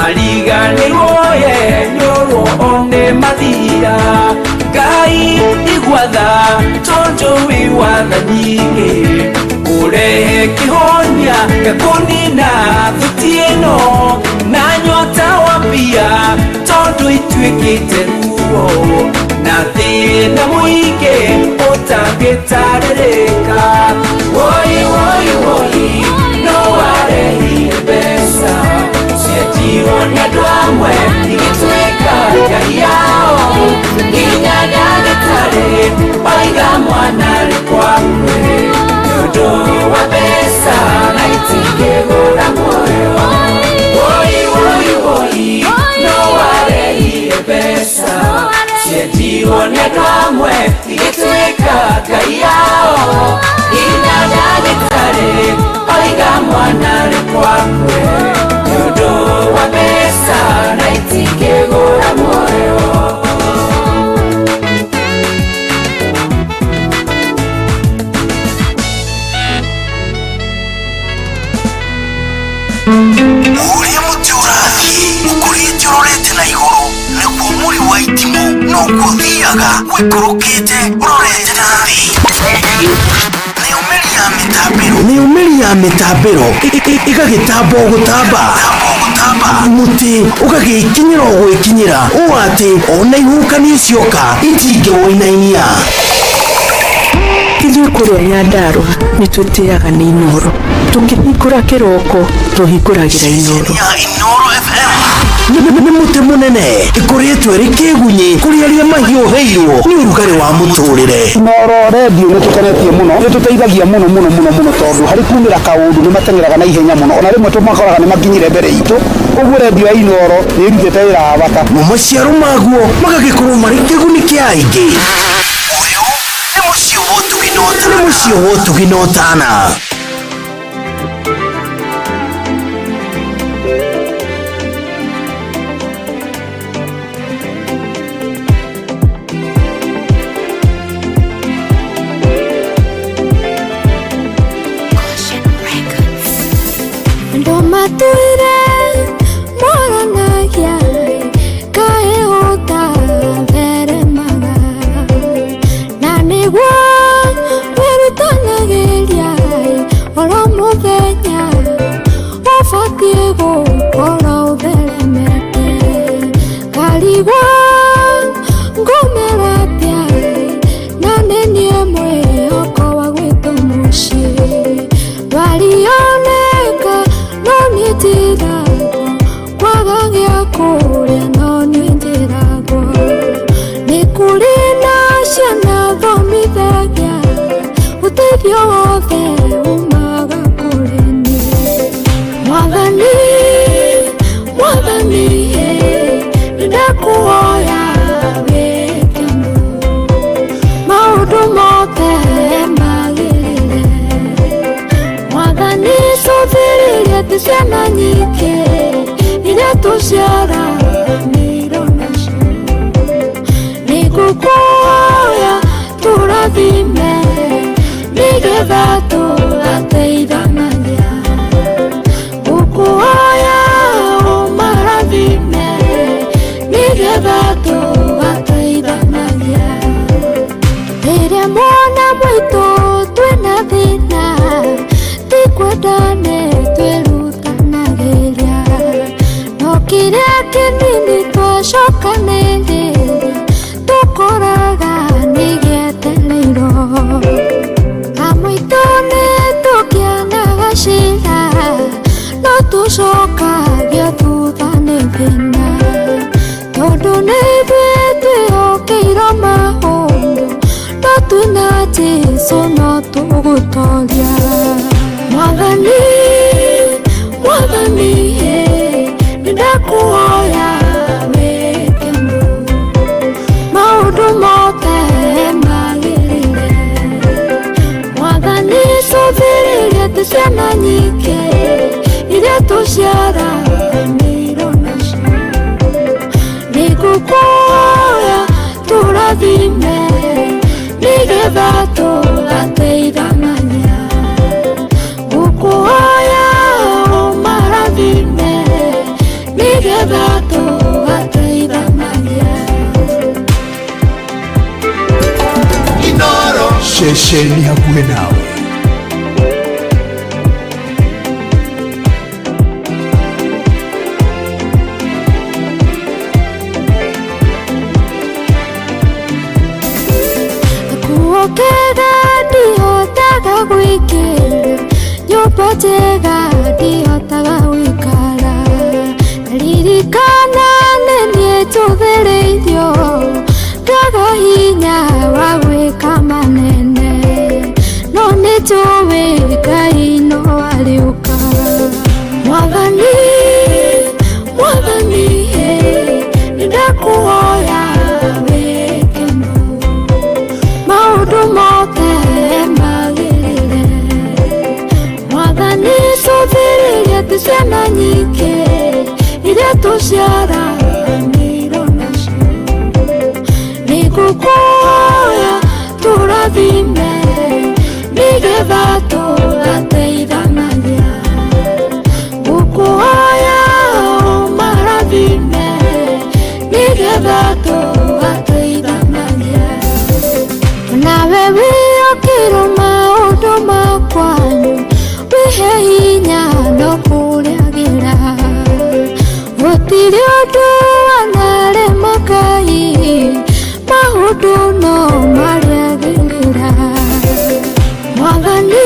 mariganĩrwo ye nĩũrwo one mathia Ngai igwatha tondu wi wathani-inĩ ũrehe kĩhonia gĩa kũnina thuti ĩno na nyota wa mbia tondu ituĩkĩte ruo na thĩna mũingĩ ũtangĩtarĩrĩka woi woi woi no warehire mbeca ciendirwo nĩ andũ amwe igĩtuĩka ngai yao nginya ndagĩtarĩ oiga mwana rĩ kwakwe nĩũndũ wa mbeca na itingĩgũra muoyo woi woi woi no warehire mbeca ciendirwo nĩ andũ amwe igĩtuĩka ngai yao nginya ndagĩtarĩ oiga mwana rĩ kwakwe nĩũndũ wa mbeca na itingĩgũra muoyo Uria muti urathiĩ ũkũrĩte ũrorete na igũrũ naguo mũri wa itimũ noguo ũthiaga wĩkũrũkĩte ũrorete na thĩ nĩ ũmĩri ya mĩtambĩro ĩgagĩtamba o gũtamba mũtĩ ũgagĩkinyĩra o gwĩkinyĩra ũũ atĩ ona ihũkanio cioka itingĩwoinainia ithuĩ kũrĩa Nyandarua nĩ twĩtĩaga nĩ Inooro tũkĩhingũra kĩroko tũhingũragĩra Inooro nĩ mũtĩ mũnene ĩkoretwo ĩrĩ kĩgunyi kũrĩ arĩa mahiũhĩirwo nĩ ũrugarĩ wa mũtũrĩre Inooro redio nĩ tũkenetie mũno nĩ tũteithagia mũno tondũ harĩ kumĩra kaũndũ nĩ mateng'eraga na ihenya mũno ona rĩmwe tũmakoraga nĩ makinyire mbere itũ ũguo redio ya Inooro nĩ ĩrutĩte wĩra wa bata na maciaro maguo magagĩkorwo marĩ kĩguni kĩa aingĩ ũyũ nĩ mũciĩ wa ũtugi na ũtana Matuire moranagia kaehota theremaga na nĩguo wĩrutanagĩria oro mũthenya ũbatiĩ gũkorwo ũtheremete karigwo ngũmĩratia na nĩ niĩ mwĩhoko wa gwitũ mũciĩ warioneka no nĩ njĩragwo kwaga gĩa kũrĩa no nĩ njĩragwo nĩ kũrĩ na ciana thomithagia ũteithio wothe umaga kũrĩ niĩ Mwathani nĩndakũhoya wĩke maũndũ mothe magĩrĩre Mwathani cũthĩrĩria thĩ ciana nyingĩ iria tũciaranĩirwo nacio nĩngũkũhoya tũrathime nĩgetha tũgateithanagia ngũkũhoya ũmarathime nĩgetha tũgateithanagia rĩrĩa mwana mwitũ twĩna thĩna tikwendane twĩrutanagĩria no kĩrĩa kĩnini twacokanĩrĩria tũkoraga nĩgĩetereirwo kamũitũ nĩ tũkĩanaga cira no tũcokagio thutha nĩ thĩna tondũ nĩ ithuĩ twĩhokeirwo maũndũ no twĩna Jesũ no tũgũtoria Mwathani nĩndakũhoya wĩke maũndũ mothe magĩrĩre Mwathani cũthĩrĩria thĩ ciana nyingĩ iria tũciaranĩirwo nacio nĩngũkũhoya tũrathime nĩgetha tũgateithanagia nĩgetha tũgateithanagia. Inooro ceceni hakuhĩ nawe. Kuokega ndihotaga gwĩkĩra, nyũmba njega ndihotaga gũikara. Ndaririkana nĩ niĩ njũthĩrĩirio, ndaga hinya wa gwĩka manene, no nĩ njũĩ Ngai no arĩũka. Mwathani, Mwathani, nĩndakũhoya wĩkeno, maũndũ mothe magĩrĩre. Mwathani, cũthĩrĩria tu ciana nyingĩ iria tũciaranĩirwo nacio, nĩngũkũhoya tũrathime nĩgetha tũgateithanagia. Ngũkũhoya ũmarathime nĩgetha tũgateithanagia. Nawe wĩokĩrwo maũndũ makwanyu, wĩhe hinya no kũrĩagĩra. Gũtirĩ ũndũ wanarema Ngai, maũndũ no marĩagĩrĩra. Mwathani,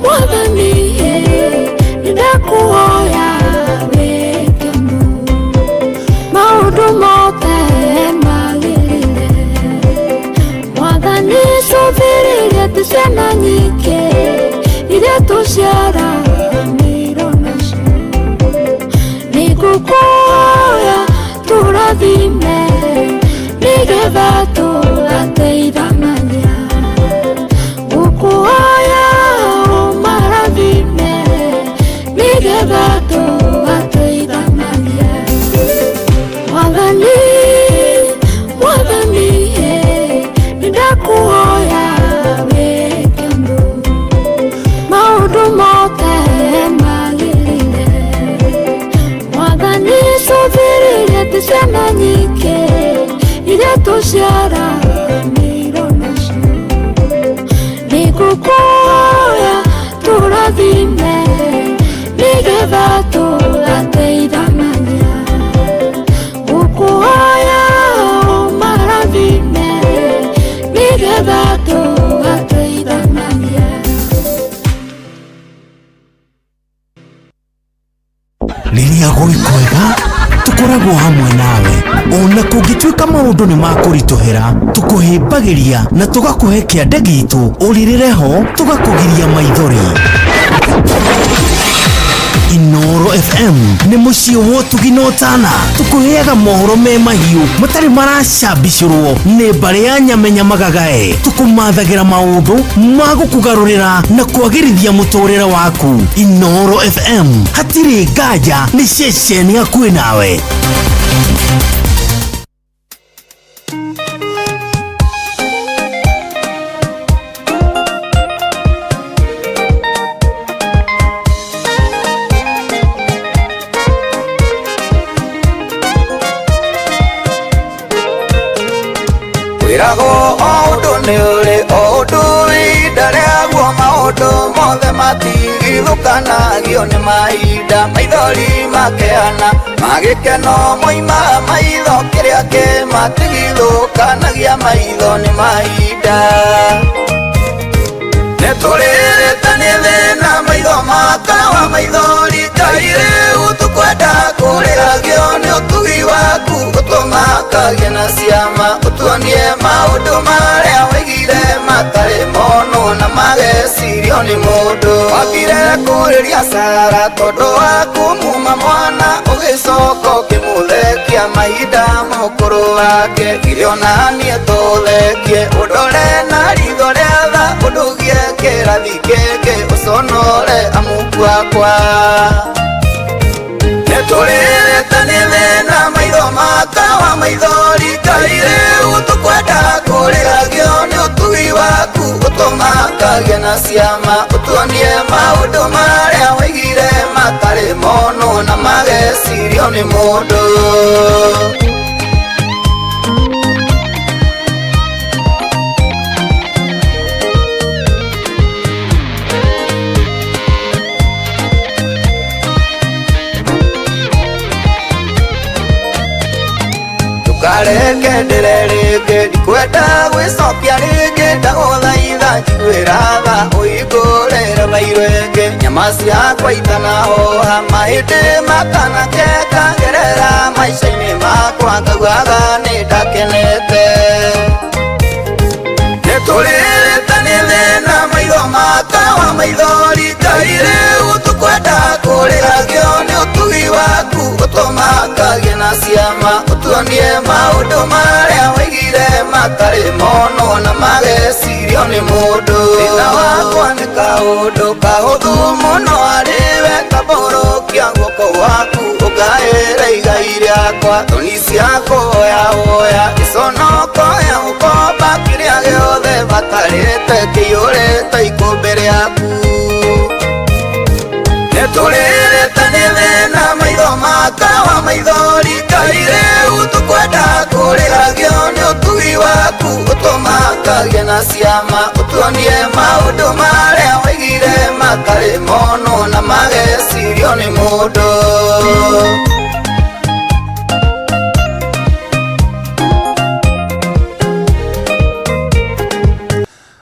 Mwathani, nĩndakũhoya wĩkeno, maũndũ mothe magĩrĩre. Mwathani, cũthĩrĩria tu ciana nyingĩ iria tũciaranĩirwo nacio, nĩngũkũhoya tũrathime nĩgetha tũgateithanagia. Ngũkũhoya ũmarathime nĩgetha tũgateithanagia. Mwathani, Mwathani, nĩndakũhoya wĩkeno, maũndũ mothe magĩrĩre. Mwathani, cũthĩrĩria tu ciana nyingĩ iria tũciaranĩirwo nacio, nĩngũkũhoya tũrathime nĩgetha tũgateithanagia. Ngũkũhoya ũmarathime nĩgetha tũgateithanagia. Rĩrĩa gwĩ kwega tũkoragwo hamwe nawe, ona kũngĩtuĩka maũndũ nĩ makũritũhĩra, tũkũhĩmbagĩria na tũgakũhe kĩande gitũ ũrĩrĩre ho, tũgakũgiria maithori. Inooro FM nĩ mũciĩ wa ũtugi na ũtana, tũkũheaga mohoro me mahiũ matarĩ maracambicũrwo nĩ mbarĩ ya nyamenya magagae. Tũkũmathagĩra maũndũ ma gũkũgarũrĩra na kwagĩrithia mũtũrĩre waku. Inooro FM, hatirĩ nganja, nĩ ceceni hakuhĩ nawe. Wĩragwo o ũndũ nĩ ũrĩ o ũndũ ihinda rĩaguo, maũndũ mothe matigithũkanagio nĩ mahinda. Maithori makeana magĩkeno moima maitho, kĩrĩa kĩ matigithũkanagia maitho nĩ mahinda. Nĩtũrĩrĩte nĩ thĩna maitho makawa maithori, Ngai rĩu tũkwenda kũrĩagio nĩ ũtugi waku, ũtũmakagie na ciama, ũtuonie maũndũ marĩa waigire matarĩ mono na magecirio nĩ mũndũ. Wagire kũrĩria Sara tondũ wa kũmuma mwana, ũgĩcoka ũkĩmũthekia mahinda ma ũkũrũ wake. Ithe onanie tũthekie, ũndore na ritho rĩa tha, ũndugie kĩrathi kĩngĩ, ũconore amuku wakwa. Nĩtũrĩrĩte nĩ thĩna maitho makawa maithori, Ngai rĩu tũkwenda kũrĩagio nĩ ũtugi waku, ũtũmakagie na ciama, ũtuonie maũndũ marĩa waigire matare mono na magecirio ni mundu Kareke ndirereke ndikwenda gwicokia ringi ndaguthaitha njiguira tha uingurire mairwenge nyama ciakwa itanahoha mahindi makanakeka ngerera maica-ini makwa ngaugaga ni ndakenete nituririte ni thina maitho makawa maithori Ngai riu tukwenda kuriragio ni utugi waku utumakagie na ciama utuonie maundu maria wigire matari mono na magecirio ni mundu thina wakwa ni kaundu kahuthu muno ariwe kamburukia guoko gwaku ukaira igai riakwa thoni ciakuoyaoya iconokoya gukomba kiria giothe batarite kiyurite ikumbi riaku nituririte ni thina maitho makawa maithori Ngai riu tukwenda kuriragio ni utugi waku utumakagie na ciama utuonie maundu maria wigire matari mono na magecirio ni mundu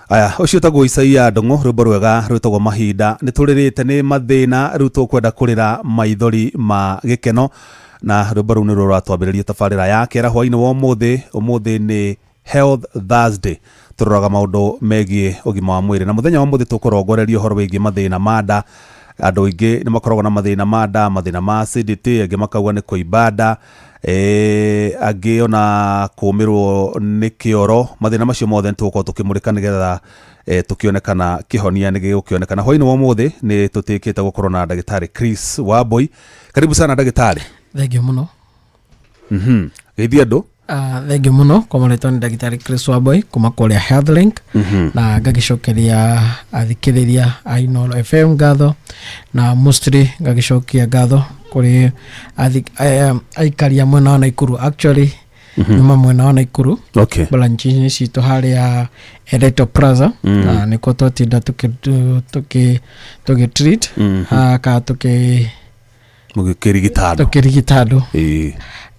aya ucio tagwo Isaia Ndongo rwimbo rwega rwitagwo mahinda nituririte ni mathina riu tukwenda kurira maithori ma gikeno na rwimbo ru ni ruratwambiriria tabarira ya kera hwaini wa umuthi ni Health Thursday turoraga maundu megie ugima wa mwiri na muthenya wa muthi tukurongoreria horo wigi mathina ma nda andu ingi ni makoragwo na mathina ma nda mathina ma acidity angi makauga ni kuibada angi ona kumirwo ni kioro mathina macio mothe tuko tukimurika nigetha tukionekana kihonia ni gukionekana hwaini wa muthi ni tutikite gukorwo na ndagitari Chris Wambui karibu sana ndagitari thengio muno geithia andu thengio muno kwa mwaletwa ni ndagitari Chris Wambui kuma kuria HealthLink na ngagicokeria athikiriria a Inooro FM ngatho na mostly ngagicokia ngatho kuri aikaria mwena wa Naikuru actually nyuma mwena wa Naikuru okay balanchini citu haria Ereto Plaza na niko twatinda tuki treat ka tukirigitado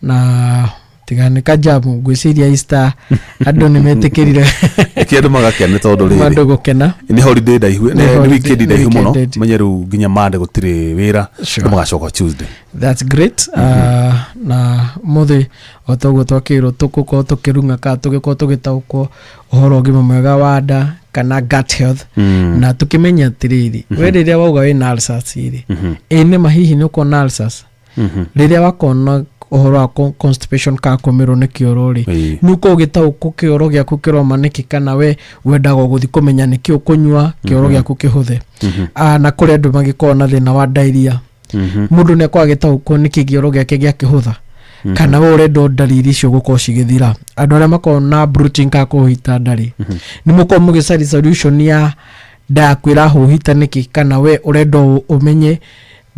na tigane kajamu gwiciria Easter andu ni metikirire kiandu magakena tondu riri mandu gukena ni holiday daihu ni weekend daihu muno menyeru ginya mande gutire wira magacoka Tuesday that's great na muthi otogo twakiro tukuko tukirunga ka tugiko tugitaukwo uhoro gima mwega wa nda kana gut health na tukimenya tiriri we riria wauga wina ulcers iri ene mahihi ni uko na ulcers riria wakona uhoro wa constipation ka kumiro ni kiorori nuko gitaukwo kioro giaku kiroma niki kana we wendaga guthi kumenya niki ukunywa kioro giaku kihuthe na kuri andu magikona na thina wa diarrhea mundu ne kwa gitaukwo niki kioro giake giakihutha kana we urenda ndariri cio gukorwo cigithira andu aria makona bloating ka kuhita ndari ni muko mugicari solution ya ndakwira huhita niki kana we urenda umenye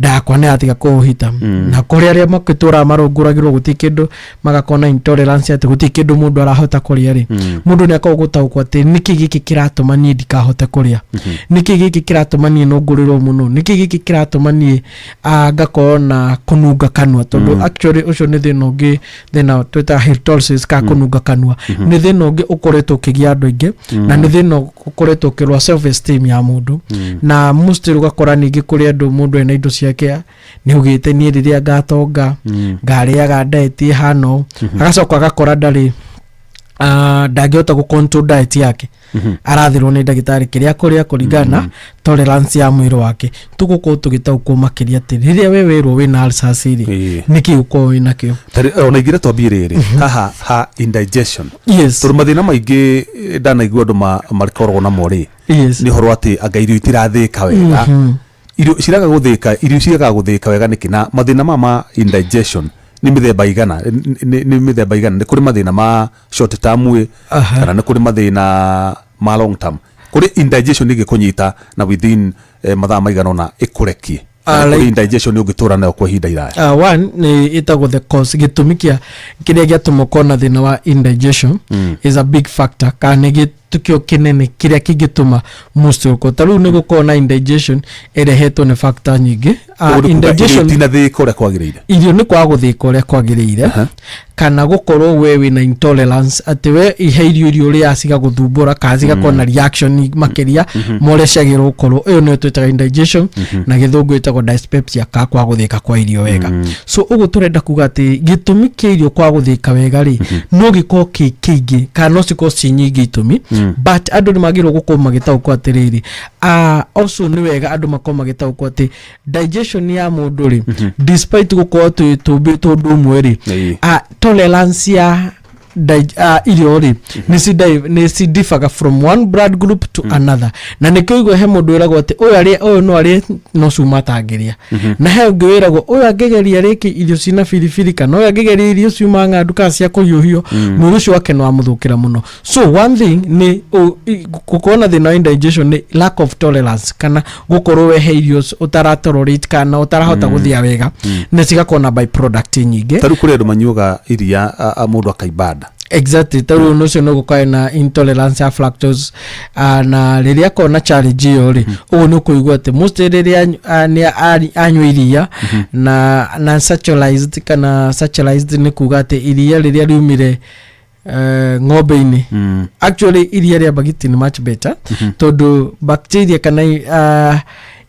ndakwa ne atiga kuhita na kuri aria makitura marunguragirwo gutikindu magakona intolerance ati gutikindu mundu arahota kuria ri mundu ne akogutaukwa ati niki giki kiratuma ni ndikahota kuria niki giki kiratuma ni nungurirwo muno niki giki kiratuma ni ngakona kununga kanwa tondu actually ucio ni thina ungi thina twita halitosis ka kununga kanwa ni thina ungi ukoretwo kigia andu ingi na ni thina ukoretwo kirwa self esteem ya mundu na musti ugakora ningi kuri andu mundu ena indo ciake ni ugite ni riria ngatonga ngariaga diet hano agacoka agakora ndari ndangihota gucontrol diet yake arathirwo ni ndagitari kiria kuria kuringana tolerance ya mwiri wake tuguko tugitaukwo makiria ati riria we wirwo wina ulcers ri niki uko wina kio ona igire twambire ha indigestion yes turu mathina maingi ndanaigua andu marikorwo na mori ni horo ati anga irio itirathika wega irio ciraga guthika wega nikina mathina ma indigestion ni mithemba igana ni kuri mathina ma short term kana ni kuri mathina ma long term kuri indigestion igi kunyita na within mathaa maigana na ikurekie indigestion ungitura nayo kwa ihinda iraya. One ni itagwo the cause, gitumi kia kiria giatuma kona thina wa indigestion is a big factor, kana gitukio kinene kiria kigituma mustuko taru ni gukona indigestion irehetwo ni factor nyingi. Indigestion tina thiko ria kwagirire, irio ni kwa guthika uria kwagirire, kana gukorwo we wina intolerance ati we iheirio irio ria asiga guthumbura kaziga kona reaction makiria more shagiro ukorwo uyo ni twitaga indigestion na githungu itagwo dyspepsia ka kwa guthika kwa irio wega. So ugu turenda kuga ati gitumi kia irio kwa guthika wega ri no giko kingi kana no siko cinyingi itumi, but andu ni magirwo gukoma magitaukwo atiriri also ni wega andu makoma magitaukwo ati digestion ya mundu ri despite gukorwo tutumbi tundu mweri tolerance ya irio ri nisi differ from one blood group to another, na nikigwo he mundu wiragwo ati uyu no ari no cuma tangiria na he ungi wiragwo uyu angigeria riki irio cina filifili kana uyu angigeria irio ciuma ng'andu ka cia kuhiuhio mwiri ucio wake no amuthukira muno. So one thing ni gukona thina indigestion ni lack of tolerance, kana gukorwo we he irio utara tolerate kana utarahota guthia wega na cigakona by product nyingi. Taru kuri andu manyuga iria mundu akaibada. Exactly, taru nucio no gukae na intolerance ya lactose na riria kona challenge yo ri ugu ni kuigwa ati most riria ni anywa iria na satirized kana satirized ni kuga ati iria riria riumire ng'ombe-ini actually iria ria bagiti ni much better tondu bacteria kana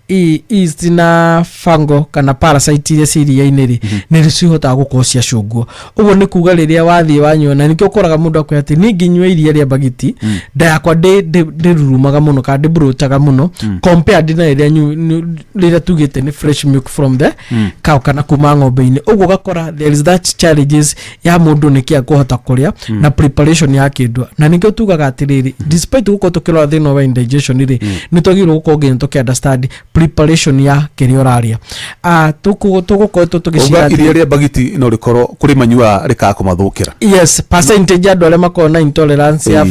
is na fungo kana parasite iria ciria-ini ri ni ricihota gukorwo cia cungwo. Uguo ni kuga riria wathie wanywa na nikio koraga mundu akwa ati ni nginywa iria ria bagiti nda yakwa ndirurumaga muno kana ndibrotaga muno compared na riria tugite ni fresh milk from the cow kana kuma ng'ombe-ini. Uguo gakora there is that challenges ya mundu nikia kuhota kuria na preparation ya kindu, na nikio tugaga atiriri despite guko tukirora thina wa indigestion ri ni twagirwo gukorwo nginya tuki understand preparation ya kerioraria tugukorwo tugiciara iria ria bagiti no rikorwo kuri manyua rikako mathukira. Yes, percentage andu aria makona intolerance ya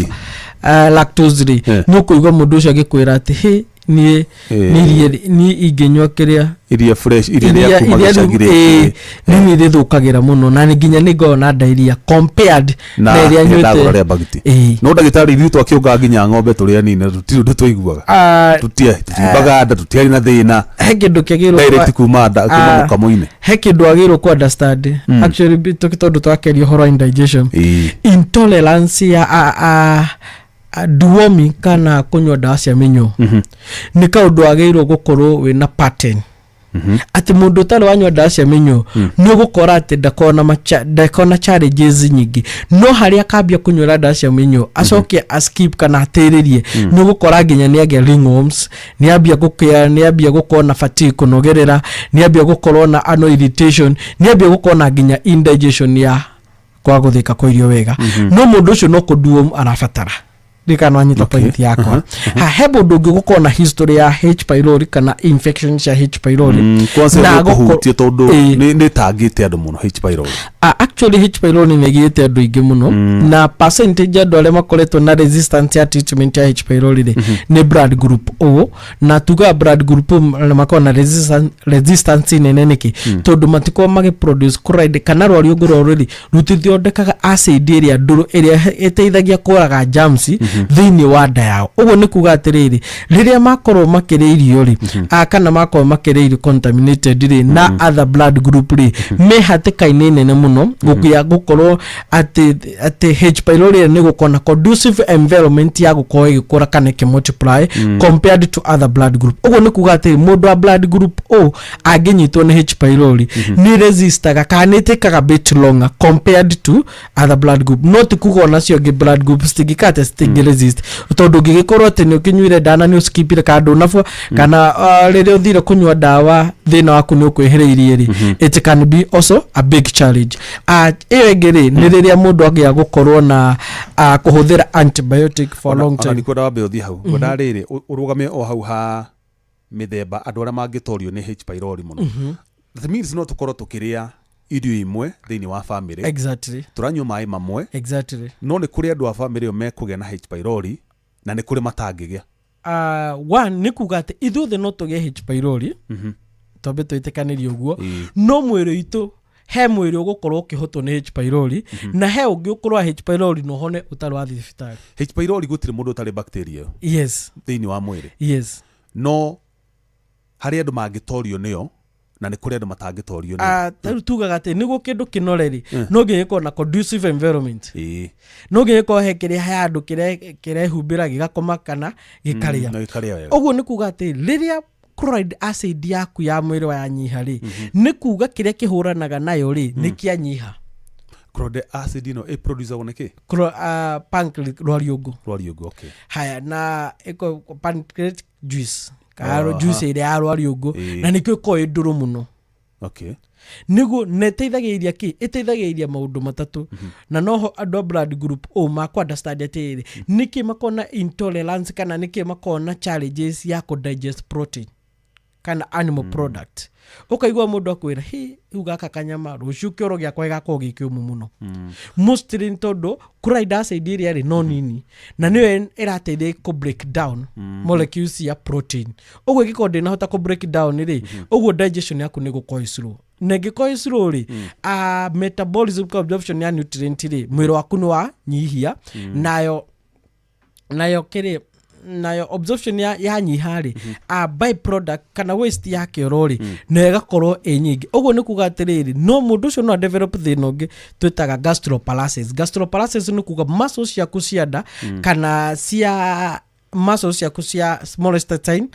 lactose ri no kuigwa mundu ucio agikwira ati he ni ingenywa kiria iria fresh iria kuma gicagire ni rithukagira muno na nginya ni ngona diarrhea compared na iria nywite bagiti. No ndagitari ithu twakiunga nginya ng'ombe turia nini tutirundu twaiguaga tutimbaga nda tutiari na thina he kindu kigirwo direct kuma nda kuma mukamoine he kindu agirwo ku understand actually tondu twakeria horo indigestion intolerance ya duomi kana kunywa dawa cia minyo ni kaundu agirwo gukorwo wina pattern ati mundu tari wanywa dawa cia minyo ni gukora ati ndakona challenges nyingi, no haria kambia kunywa dawa cia minyo acoke skip kana atiririe ni gukora nginya ni age ringworms, ni ambia gukia, ni ambia gukona fatigue kunogerera, ni ambia gukorwo na anal irritation, ni ambia gukona nginya indigestion ya kwa guthika kwa irio wega. No mundu ucio no kuduom arafatara dikano anyita point yakwa hebo ndugi gukorwo na history ya H pylori kana infection cia H pylori na guhutie tondu ni tangite andu muno H pylori. Actually H pylori ni gite andu ingi muno na percentage andu aria makoretwo na resistance ya treatment ya H pylori ni blood group O, na tuga blood group makona resistance nene niki tondu matiko magi produce chloride kana rwari unguro already rutithondekaga acid iria nduru iria iteithagia kuraga germs thini wa nda yao. Uguo ni kuga atiriri riria makorwo makire irio ri kana makorwo makire irio contaminated ri na other blood group ri me hatikaine nene muno gukia gukorwo ati H pylori ni gukona conducive environment ya gukorwo igikura kana ki multiply compared to other blood group. Uguo ni kuga ati mundu wa blood group O aginyitwo ni H pylori ni resistaga kana itekaga bit longer compared to other blood group. Not kuga nacio ngi blood group stigikate resist tondu gigikorwo ati ni ukinyuire dana ni uskipire kandu nafo kana riria uthire kunywa dawa thina waku ni ukwehereirie ri it can be also a big challenge. Iyo ngiri ni riria mundu agia gukorwo na kuhuthira antibiotic for long time. Ni kwenda wambe uthi hau kwenda riri urugame o hau ha mithemba andu aria mangitorio ni H pylori muno. That means no tukorwo tukiria irio imwe thini wa family. Exactly. Turanywa mai mamwe. Exactly. No ni kuri andu a family o mekugia na H pylori na ni kuri matangigia. One ni kuga ati ithuothe no tugie H pylori tombe twitikanĩrie ũguo no mwĩrĩ witũ he mwĩrĩ ũgũkorwo ũkĩhotwo nĩ H pylori na he ũngĩ ũkorwo H pylori no hone ũtarĩ wa thibitarĩ. H pylori gũtirĩ mũndũ ũtarĩ bacteria yes thĩinĩ wa mwĩrĩ yes no harĩ andũ mangĩtorio nĩyo na nĩ kũrĩ andũ matangĩtorio nĩyo. Tarĩu tugaga atĩ nĩguo kĩndũ kĩnoreri no nginya gĩkorwo na conducive environment no nginya gĩkorwo he kĩrĩa he andũ kĩrehumbĩra gĩgakoma kana gĩkarĩa. Ũguo nĩ kuga atĩ rĩrĩa chloride acid yaku ya mwĩrĩ wa yanyiha rĩ nĩ kuga kĩrĩa kĩhũranaga nayo rĩ nĩ kĩanyiha. Chloride acid ino producer nĩ kĩ? Rwariũngũ. Okay. Haya na pancreatic juice karo juice ile ya rwariũngũ na nĩkĩo ĩkoragwo ndũrũ mũno. Okay. Nĩguo neteithagĩrĩria kĩ? Ĩteithagĩrĩria maũndũ matatũ na noho andũ blood group makwa understand atĩrĩ nĩkĩ makona intolerance kana nĩkĩ makona challenges ya digest protein kana animal product. Ũkaigua mũndũ akwĩra rĩu gaka kanyama rũciũ kĩoro gĩakwa gĩgakorwo gĩkĩũmũ mũno mostly tondũ chloride acid ĩrĩa rĩ no nini na nĩyo ĩrateithia kũ break down molecules ya protein. Ũguo ĩgĩkorwo ndĩnahota kũ break down rĩ ũguo digestion yaku nĩ gũkorwo slow na ĩngĩkorwo slow rĩ metabolism absorption ya nutrient rĩ mwĩrĩ waku nĩ wanyihia nayo kĩrĩ nayo absorption ya nyiha rĩ byproduct kana waste ya kĩoro rĩ na ĩgakorwo ĩ nyingĩ. Ũguo nĩ kuga atĩrĩrĩ no mũndũ ũcio no develop thĩna ũngĩ twĩtaga gastroparesis. Gastroparesis nĩ kuga muscles ciaku cia nda kana cia muscles ciaku cia small intestine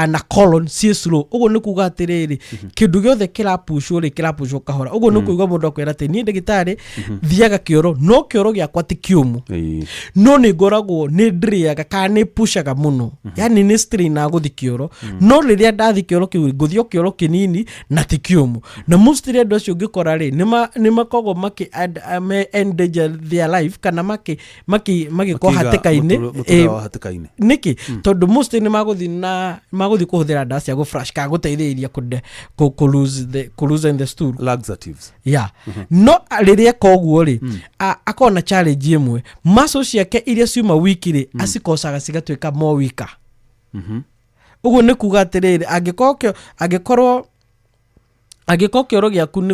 na colon ciĩ slow. Ũguo nĩ kuga atĩrĩrĩ kĩndũ gĩothe kĩrapushwo kahora. Ũguo nĩ kuga mũndũ akwĩra atĩ niĩ ndagĩtarĩ thiaga kĩoro no kĩoro gĩakwa ti kĩũmũ no nĩ ngoragwo nĩ ndrĩaga kana nĩ pushaga mũno yani nĩ strain na gũthi kĩoro no rĩrĩa ndathi kĩoro kĩu ngũthio kĩoro kĩnini na ti kĩũmũ na mostly andũ acio ngĩkora rĩ nĩ makoragwo endanger their life kana magĩkorwo hatĩka-inĩ niki tondu most ni maguthi kuhuthira ndawa cia gufresh ka guteithĩrĩria ku lose the stool laxatives no riria koguo ri akona challenge imwe muscles ciake iria ciuma wiki ri acikosaga cigatwika more weaker uguo ni kuga atiriri angikorwo kĩoro gĩaku nĩ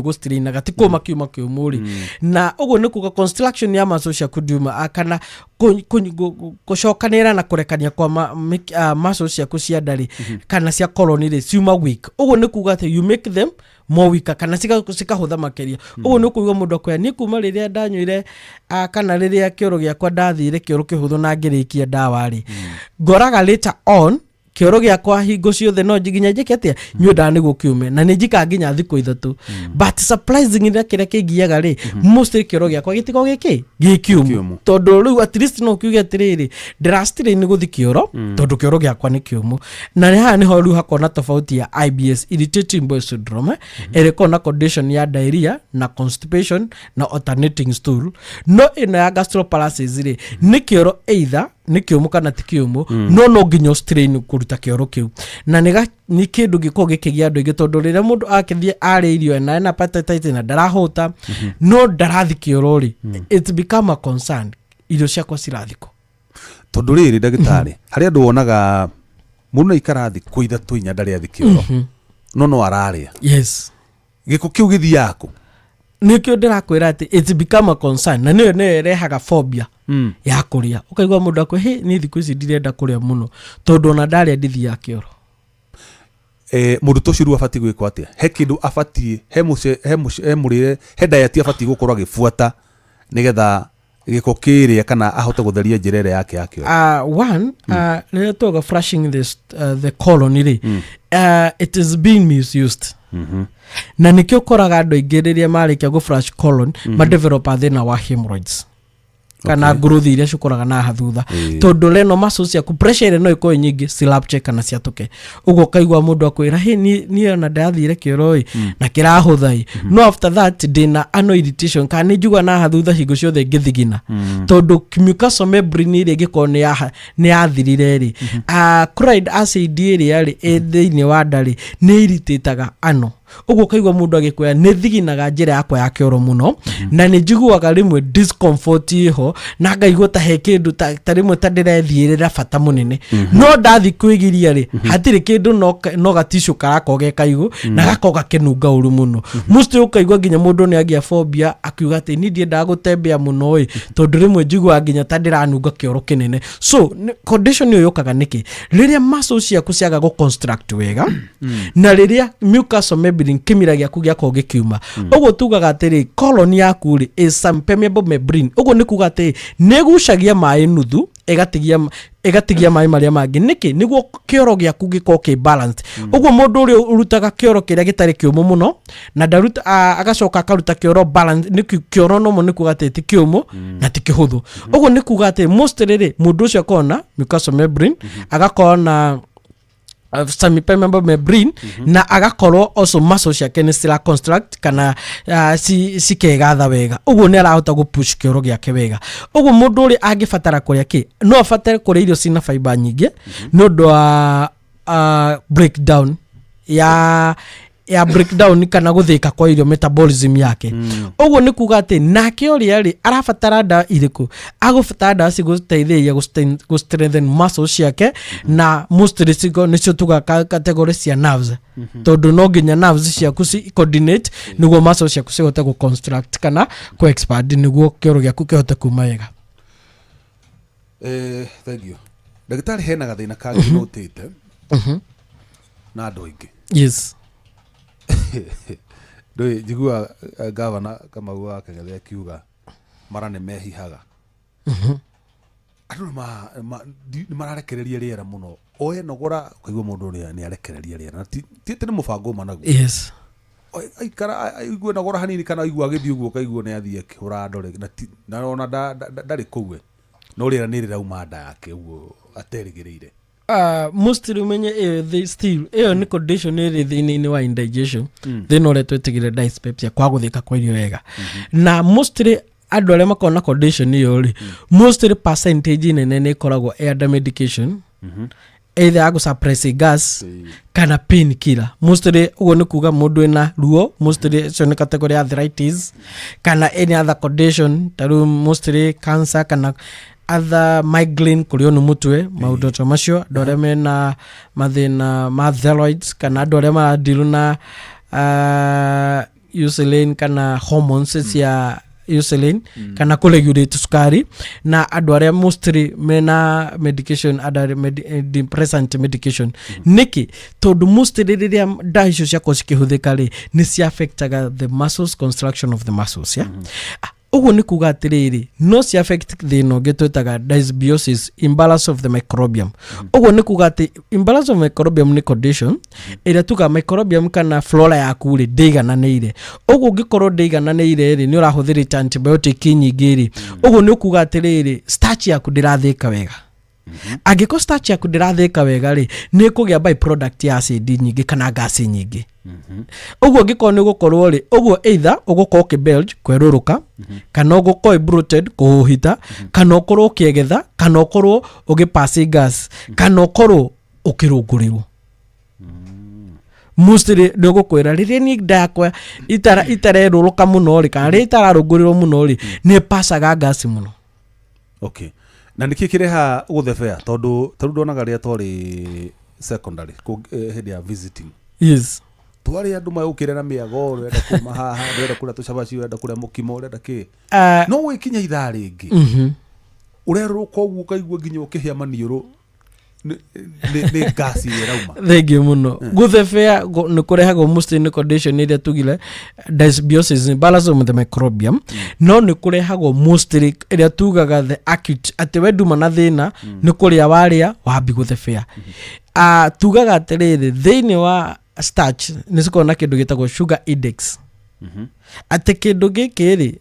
gũstrain gati kũma kiuma kĩũmũrĩ na ũguo nĩ kuga construction ya muscle ciaku ndiuma kana gũcokanĩrĩra na kũrekania kwa muscle ciaku cia ndarĩ kana cia colon rĩ ciuma weak. Ũguo nĩ kuga atĩ you make them more weak kana cikahũtha makĩria. Ũguo nĩ kuga mũndũ akwĩra niĩ kuma rĩrĩa ndanyuire kana rĩrĩa kĩoro gĩakwa ndathire kĩoro kĩhũthũ na ngĩrĩkia ndawa rĩ ngoraga later on kĩoro gĩakwa hingo ciothe no nginya njĩke atĩa nyue ndawa nĩguo kĩume na nĩ njikaga nginya thikũ ithatũ but surprisingly kĩrĩa kĩngiaga rĩ mostly kĩoro gĩakwa gĩtikoragwo gĩkĩũmũ tondũ rĩu at least no kiuge atĩrĩrĩ ndĩrastrain gũthi kĩoro tondũ kĩoro gĩakwa nĩ kĩũmũ na nĩ haha nĩho rĩu hakona tofauti ya IBS irritating bowel syndrome ĩrĩkorwo na condition ya diarrhea na constipation na alternating stool no ĩno ya gastroparesis rĩ nĩ kĩoro either nĩ kĩũmũ kana ti kĩũmũ no nginya strain kũruta kĩoro kĩu na nĩ kĩndũ gĩkoragwo gĩkĩgia andũ aingĩ tondũ rĩrĩa mũndũ akĩthiĩ arĩa irio na ena appetite na ndarahũta no ndarathi kĩoro rĩ it become a concern irio ciakwa cirathiko tondũ rĩrĩ ndagĩtarĩ harĩ andũ wonaga mũndũ aikara thĩ kwa ithatũ inya ndarĩ athi kĩoro no ararĩa yes gĩko kĩu gĩthiaga kũ nikio ndĩrakwĩra atĩ it become a concern na nĩyo ĩrehaga phobia ya kũrĩa ũkaigua mũndũ akwe nĩ thikũ ici ndirenda kũrĩa mũno tondũ ona ndarĩa ndithiaga kĩoro. Mũndũ to ciru abatie gwĩkwo atĩa he kĩndũ abatie he mũrĩre he diet abatie gũkorwo agĩbuata nĩgetha gĩko kĩrĩa kana ahote gũtheria njĩra ĩrĩa yake ya kĩoro? One rĩrĩa tuoga flushing the colon rĩ it is being misused na nikio koraga andũ aingĩ rĩrĩa marĩkia go flush colon develop thĩna wa hemorrhoids kana growth iria cikoraga na hathutha tondu reno muscles ya pressure no iko nyingi silapche kana ciatuke ugo kaigwa mundu akwira ni ona ndathire kĩoro na kĩrahũtha no after that dina ano irritation kana njugwa na hathutha hingo ciothe ngithigina tondu mucous membrane ile giko ni yathirire ri chloride acid ile thĩinĩ wa ndarĩ ni irritateaga ano uguo kaigwa mundu agikoya ni thiginaga njira yakwa ya kioro muno na ni njiguaga rimwe discomfort iho na ngaigua ta he kindu ta rimwe ta ndirethirira bata munene no ndathi kwigiria ri hatiri kindu no gatishu karakoge kaigu na gakoga kinunga uru muno musti ukaigwa nginya mundu ni agia phobia akiuga ati ni ndienda gutembea muno tondu rimwe njigua nginya ta ndiranunga kioro kinene so condition yo yokaga niki riria muscles ciaku ciaga go construct wega na riria mucous membrane kimira giaku giako gikiuma uguo tugaga atiri colon yaku ri is some permeable membrane uguo ni kuga ati negucagia mai nuthu egatigia mai maria mangi niki niguo kioro giaku giko ki balance uguo mundu uri urutaga kioro kiria gitari kiumu muno na daruta agacoka akaruta kioro balance niki kioro no mo ni kuga ati ti kiumu na ti kihuthu uguo ni kuga ati most riri mundu ucio akona mucous membrane agakona some permeable membrane na agakorwo also muscles ciake ni stila construct kana sikegatha wega uguo ni arahota gu push kioro giake wega uguo mundu uri angifatara kuria ki no afatare kuria irio cina fiber nyingi no ndo breakdown ya breakdown kana guthika kwa irio metabolism yake uguo ni kuga ati nake uria ri arafatara nda iriku agufatara nda ciguteithia gu strengthen muscles ciake na mostly cigo nicio tuga category cia nerves tondu no nginya nerves ciaku ci coordinate niguo muscles ciaku cihote gu construct kana ku expand niguo kioro giaku kihote kuma wega. Thank you. Ndagitari hena gathina kangi notite na andu ingi. Yes. Ndoi jigua governor kama wa Kenya kiuga mara ne mehihaga andu mararekereria riera muno oye nogora kaigwa mundu ria ni arekereria riera ti ni mubango managu. Yes. Aikara aigua nogora hanini kana aigua githi uguo kaigua ni athie kihura ndore na ona ndari kuwe no riera ni rirauma nda yake uguo aterigireire. Mostly umenye they still ni condition iri thini wa indigestion then ole twetigire dyspepsia kwa guthika kwa irio wega na mostly andu aria makona condition iyo ri mostly percentage nene ni koragwo air medication either agu suppress gas kana pain killer mostly ugo ni kuga mundu ena ruo mostly so ni category arthritis kana any other condition taru mostly cancer kana other migraine kurionu mutwe maudo to macio doreme na mathina ma thyroids kana dore ma dilu na insulin kana hormones cia insulin kana kuregulate sukari na adware mostly mena medication other depressant medication niki tondu mostly riria daisho cia kosikihudhika ri ni cia affectaga the muscles construction of the muscles yeah uguo ni kuga atiriri no si affect thino getwetaga dysbiosis imbalance of the microbiome uguo ni kuga ati imbalance of microbiome ni condition ira tuga microbiome kana flora yaku ri ndigananeire uguo ngikorwo ndigananeire ri ni urahuthirite antibiotic nyingi ri uguo ni kuga atiriri starch yaku ndirathika wega angiko starch yaku ndirathika wega ri ni kugia byproduct ya acid nyingi kana gas nyingi uguo ngiko ni gukorwo ri uguo either ugukorwo kibelge kweruruka kana ugukorwo bloated kuhita kana ukorwo kiegetha kana ukorwo ugipass gas kana ukorwo ukirungurirwo mostly ndogo kwera riria ni ndakwa itareruruka muno ri kana ri itararungurirwo muno ri ni passaga gas muno. Okay, na niki kireha guthebea tondu ndonaga ria tori secondary hindi ya visiting. Yes. Twari andu mayukire na miago urenda kuma haha urenda kula tucabaci urenda kula mukimo urenda ki no wikinya ithaa ringi ureruka uguo kaigua nginya ukihia maniuru ni gasi irauma. Thank you muno. Guthebea ni kurehago mostly ni condition iria tugile dysbiosis balance of the microbiome no ni kurehago mostly iria tugaga the acute ati weduma na thina ni kuria waria wambi guthebea tugaga atiriri thini wa starch nisikona kindu gitagwo sugar index ati kindu gikiri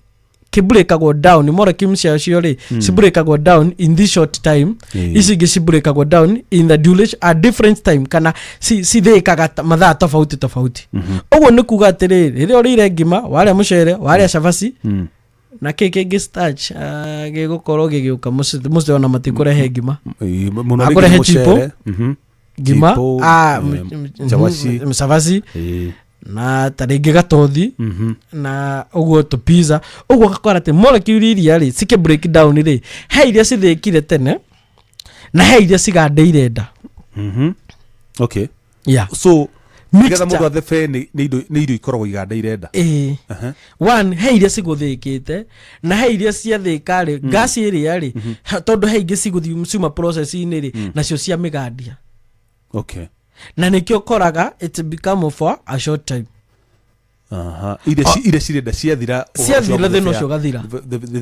kibreakagwo down molecules cio ri cibreakagwo down in this short time isi gicibreakagwo down in the duration a different time kana cithikaga mathaa tofauti uguo ni kuga atiriri riria urire ngima waria mucere waria cabaci na kiki starch gigukorwo gigiuka muste ona matikurehe ngima akurehe chipo ngima cabaci na taringi gatothi na uguo to pizza uguo gakora ati molecule iria ri sike break down ri he iria cithikire tene na he iria cigandeire nda okay yeah so nigetha mundu athebe ni irio ikoragwo igandeire nda one he iria ciguthikite na he iria ciathika ri gas iria ri tondu he ingi ciguthiuma process ini ri nacio cia migandia okay na nikio koraga it become for a short time ire cirenda ciathira thina ucio gathira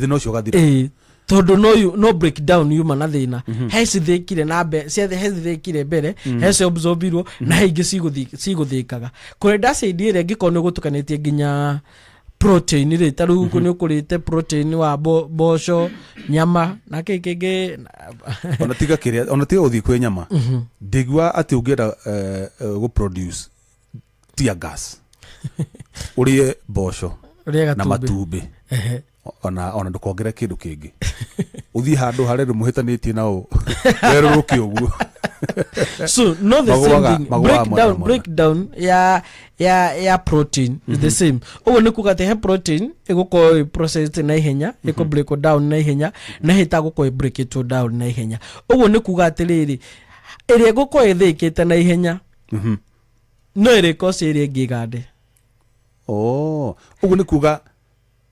thina ucio gathira tondu no breakdown yuma na thina he cithikire na he cithikire mbere he se absorbirwo na he ingi ciguthikaga kurenda cidi ire ngikone gutukanitie nginya protein ri taru ko ni ukurite protein wa boco nyama na keke ona tiga kiria ona tiga uthi kwe nyama ndigwa ati ungienda go produce tear gas urie boco na matumbi ona ndukongere kindu kingi uthi handu hare rumuhitanitie nao weruruki uguo so no the same thing breakdown ya protein is the same owo ni kugate he protein eguko processed na ihenya eko break down na ihenya na hita guko break it down na ihenya owo ni kugate riri ere guko ithikite na ihenya no ere ko siri ngigande owo ni kuga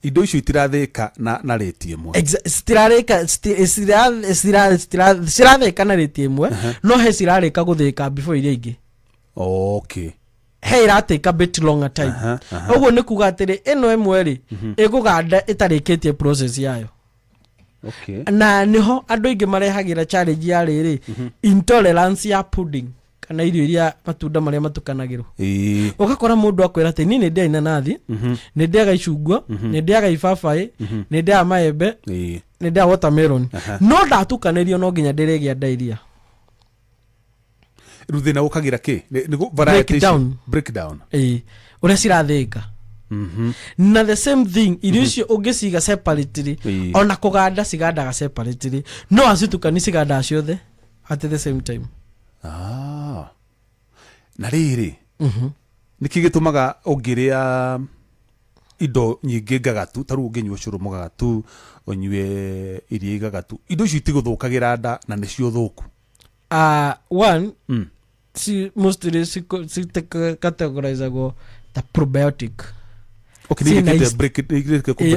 indo icio itirathika na rate imwe citirarika cirathika na rate imwe no he cirarika guthika before iria ingi okay he iratake a bit longer time oguo ni kuga atiri ino imwe ri iguganda itarikitie process yayo okay na niho andu ingi marehagira challenge ya riri intolerance ya pudding kana irio iria matunda maria matukanagirwo ugakora mundu akwira ati ni ndia inanathi ni ndia gaicungwa ni ndia gaibabai ni ndia maembe ni ndia watermelon no ndatukanirio no nginya ndiregia ndairia ruthina ukagira ki ni breakdown uria cirathika na the same thing irio icio ungiciga separately ona kuganda cigandaga separately no acitukani cigandaga ciothe at the same time na riri niki gitumaga ungiria indo nyingi ngagatu taru unginywa curu mugagatu unywe iria igagatu indo icio itiguthukagira nda na nicio thuku one mostly categorize go the probiotic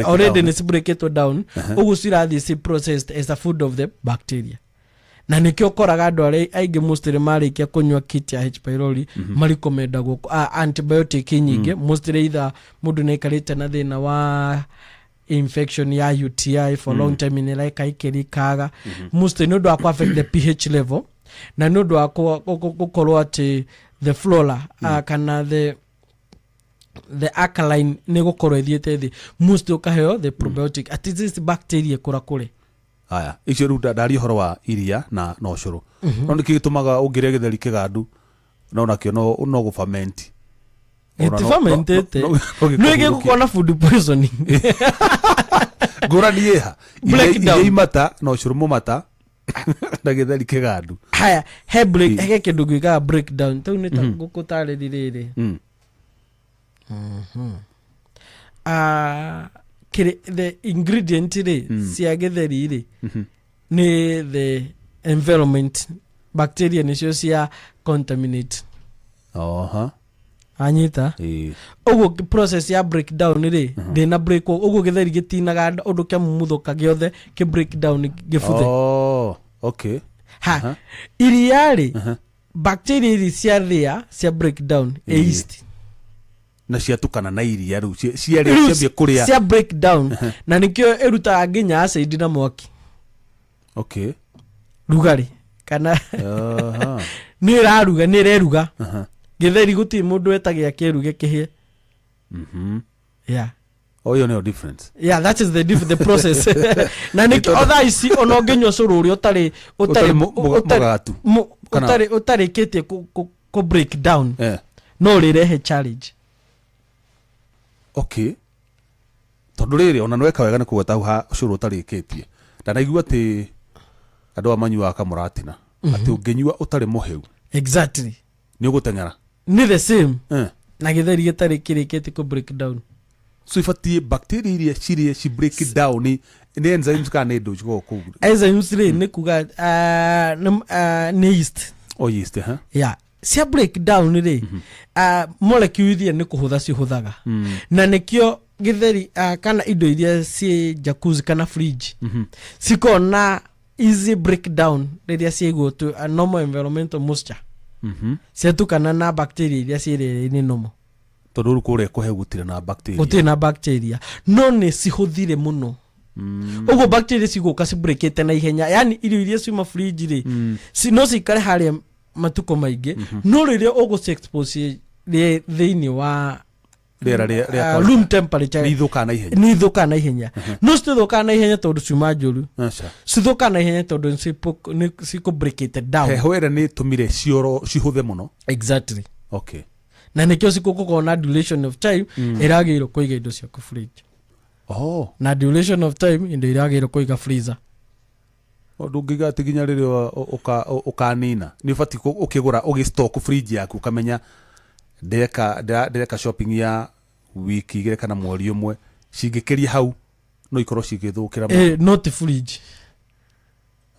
already ni break it down ugu cirathi si processed as a food of the bacteria na nikio koraga andu aingĩ mostly marikia kunywa kit ya H pylori marikomenda go antibiotic nyingi mostly either mundu naikarite na thina wa infection ya UTI for long time in like aikirikaga mostly no do akwa affect the pH level na no do akwa gukorwo ati the flora kana the alkaline ne gukorwo ithiete thi mostly ukaheo the probiotic at this bacteria kura kure aya icio ruda ndari horo wa iria na no curu no niki gitumaga ungire githeri kigandu no nakio no go ferment it fermented no ige gukona food poisoning gora nieha ile imata no curu mumata na githeri kigandu haya he break he kindu giga breakdown tu ni ta gukutare ririri the ingredient ri cia githeri ri ni the environment bacteria nicio cia contaminate anyita uguo process ya breakdown ri thina break uguo githeri gitinaga undu kia mumuthuka giothe ki breakdown gifuthe okay iria ri bacteria ri cia ria cia breakdown yeast na ciatukana na iria ru ciambia kuria cia breakdown na nikio eruta nginya acid na mwaki okay rugari kana ni raruga ni reruga githeri guti mundu etagia kiruge kihie yeah oyo no difference that is the process na nikio other isi ono nginywa curu uri utari kitie ku break down no rirehe challenge okay tondu riri ona nweka wega ni kugweta ha curu utarikitie ndanaigua ati andu amanyua kamuratina ati unginyua utari muheu exactly ni ugutengera ni the same na githeri gitari kirikite ku break down. So ifatie bacteria iria ci break it down ni enzymes kana ndo jiko ku. Enzymes ni kuga ni yeast. O yeast Yeah. Cia break down ri molecule iria ni kuhutha cihuthaga. Na nikio githeri kana indo iria ci jacuzzi kana fridge. Cikona easy breakdown riria ciigwo to a normal environmental moisture. Ciatukana na bacteria iria cirĩ-inĩ normal. Tondũ kũrĩa kũhe gũtirĩ na bacteria. Gũtirĩ na bacteria. No nĩ cihuthire mũno. Ũguo bacteria cigũka cibreakĩte na ihenya. Yani irio iria ciuma fridge rĩ no cikare harĩa matuko maingĩ. No rĩrĩa ũgũci-expose thĩinĩ wa room temperature ni thuka na ihenya. Ni thuka na ihenya. No cithuka na ihenya tondu ciuma njuru. Cithuka na ihenya tondu ni ciko break it down. Heho ĩrĩa nĩ ĩtũmire cihũthe mũno. Exactly. Okay. Na nikio cikugukorwo na duration of time iragĩrĩrwo kũiga indo ciaku fridge. Oh. Na duration of time indo iragĩrĩrwo kũiga freezer. Ndũngĩiga atĩ nginya rĩrĩa ũkanina nĩ ũbatiĩ ũkĩgũra ũgĩstock fridge yaku ukamenya ndeka shopping ya wiki igĩrĩ kana mweri ũmwe cingĩkĩria hau no ikorwo cigĩthũkĩra not fridge.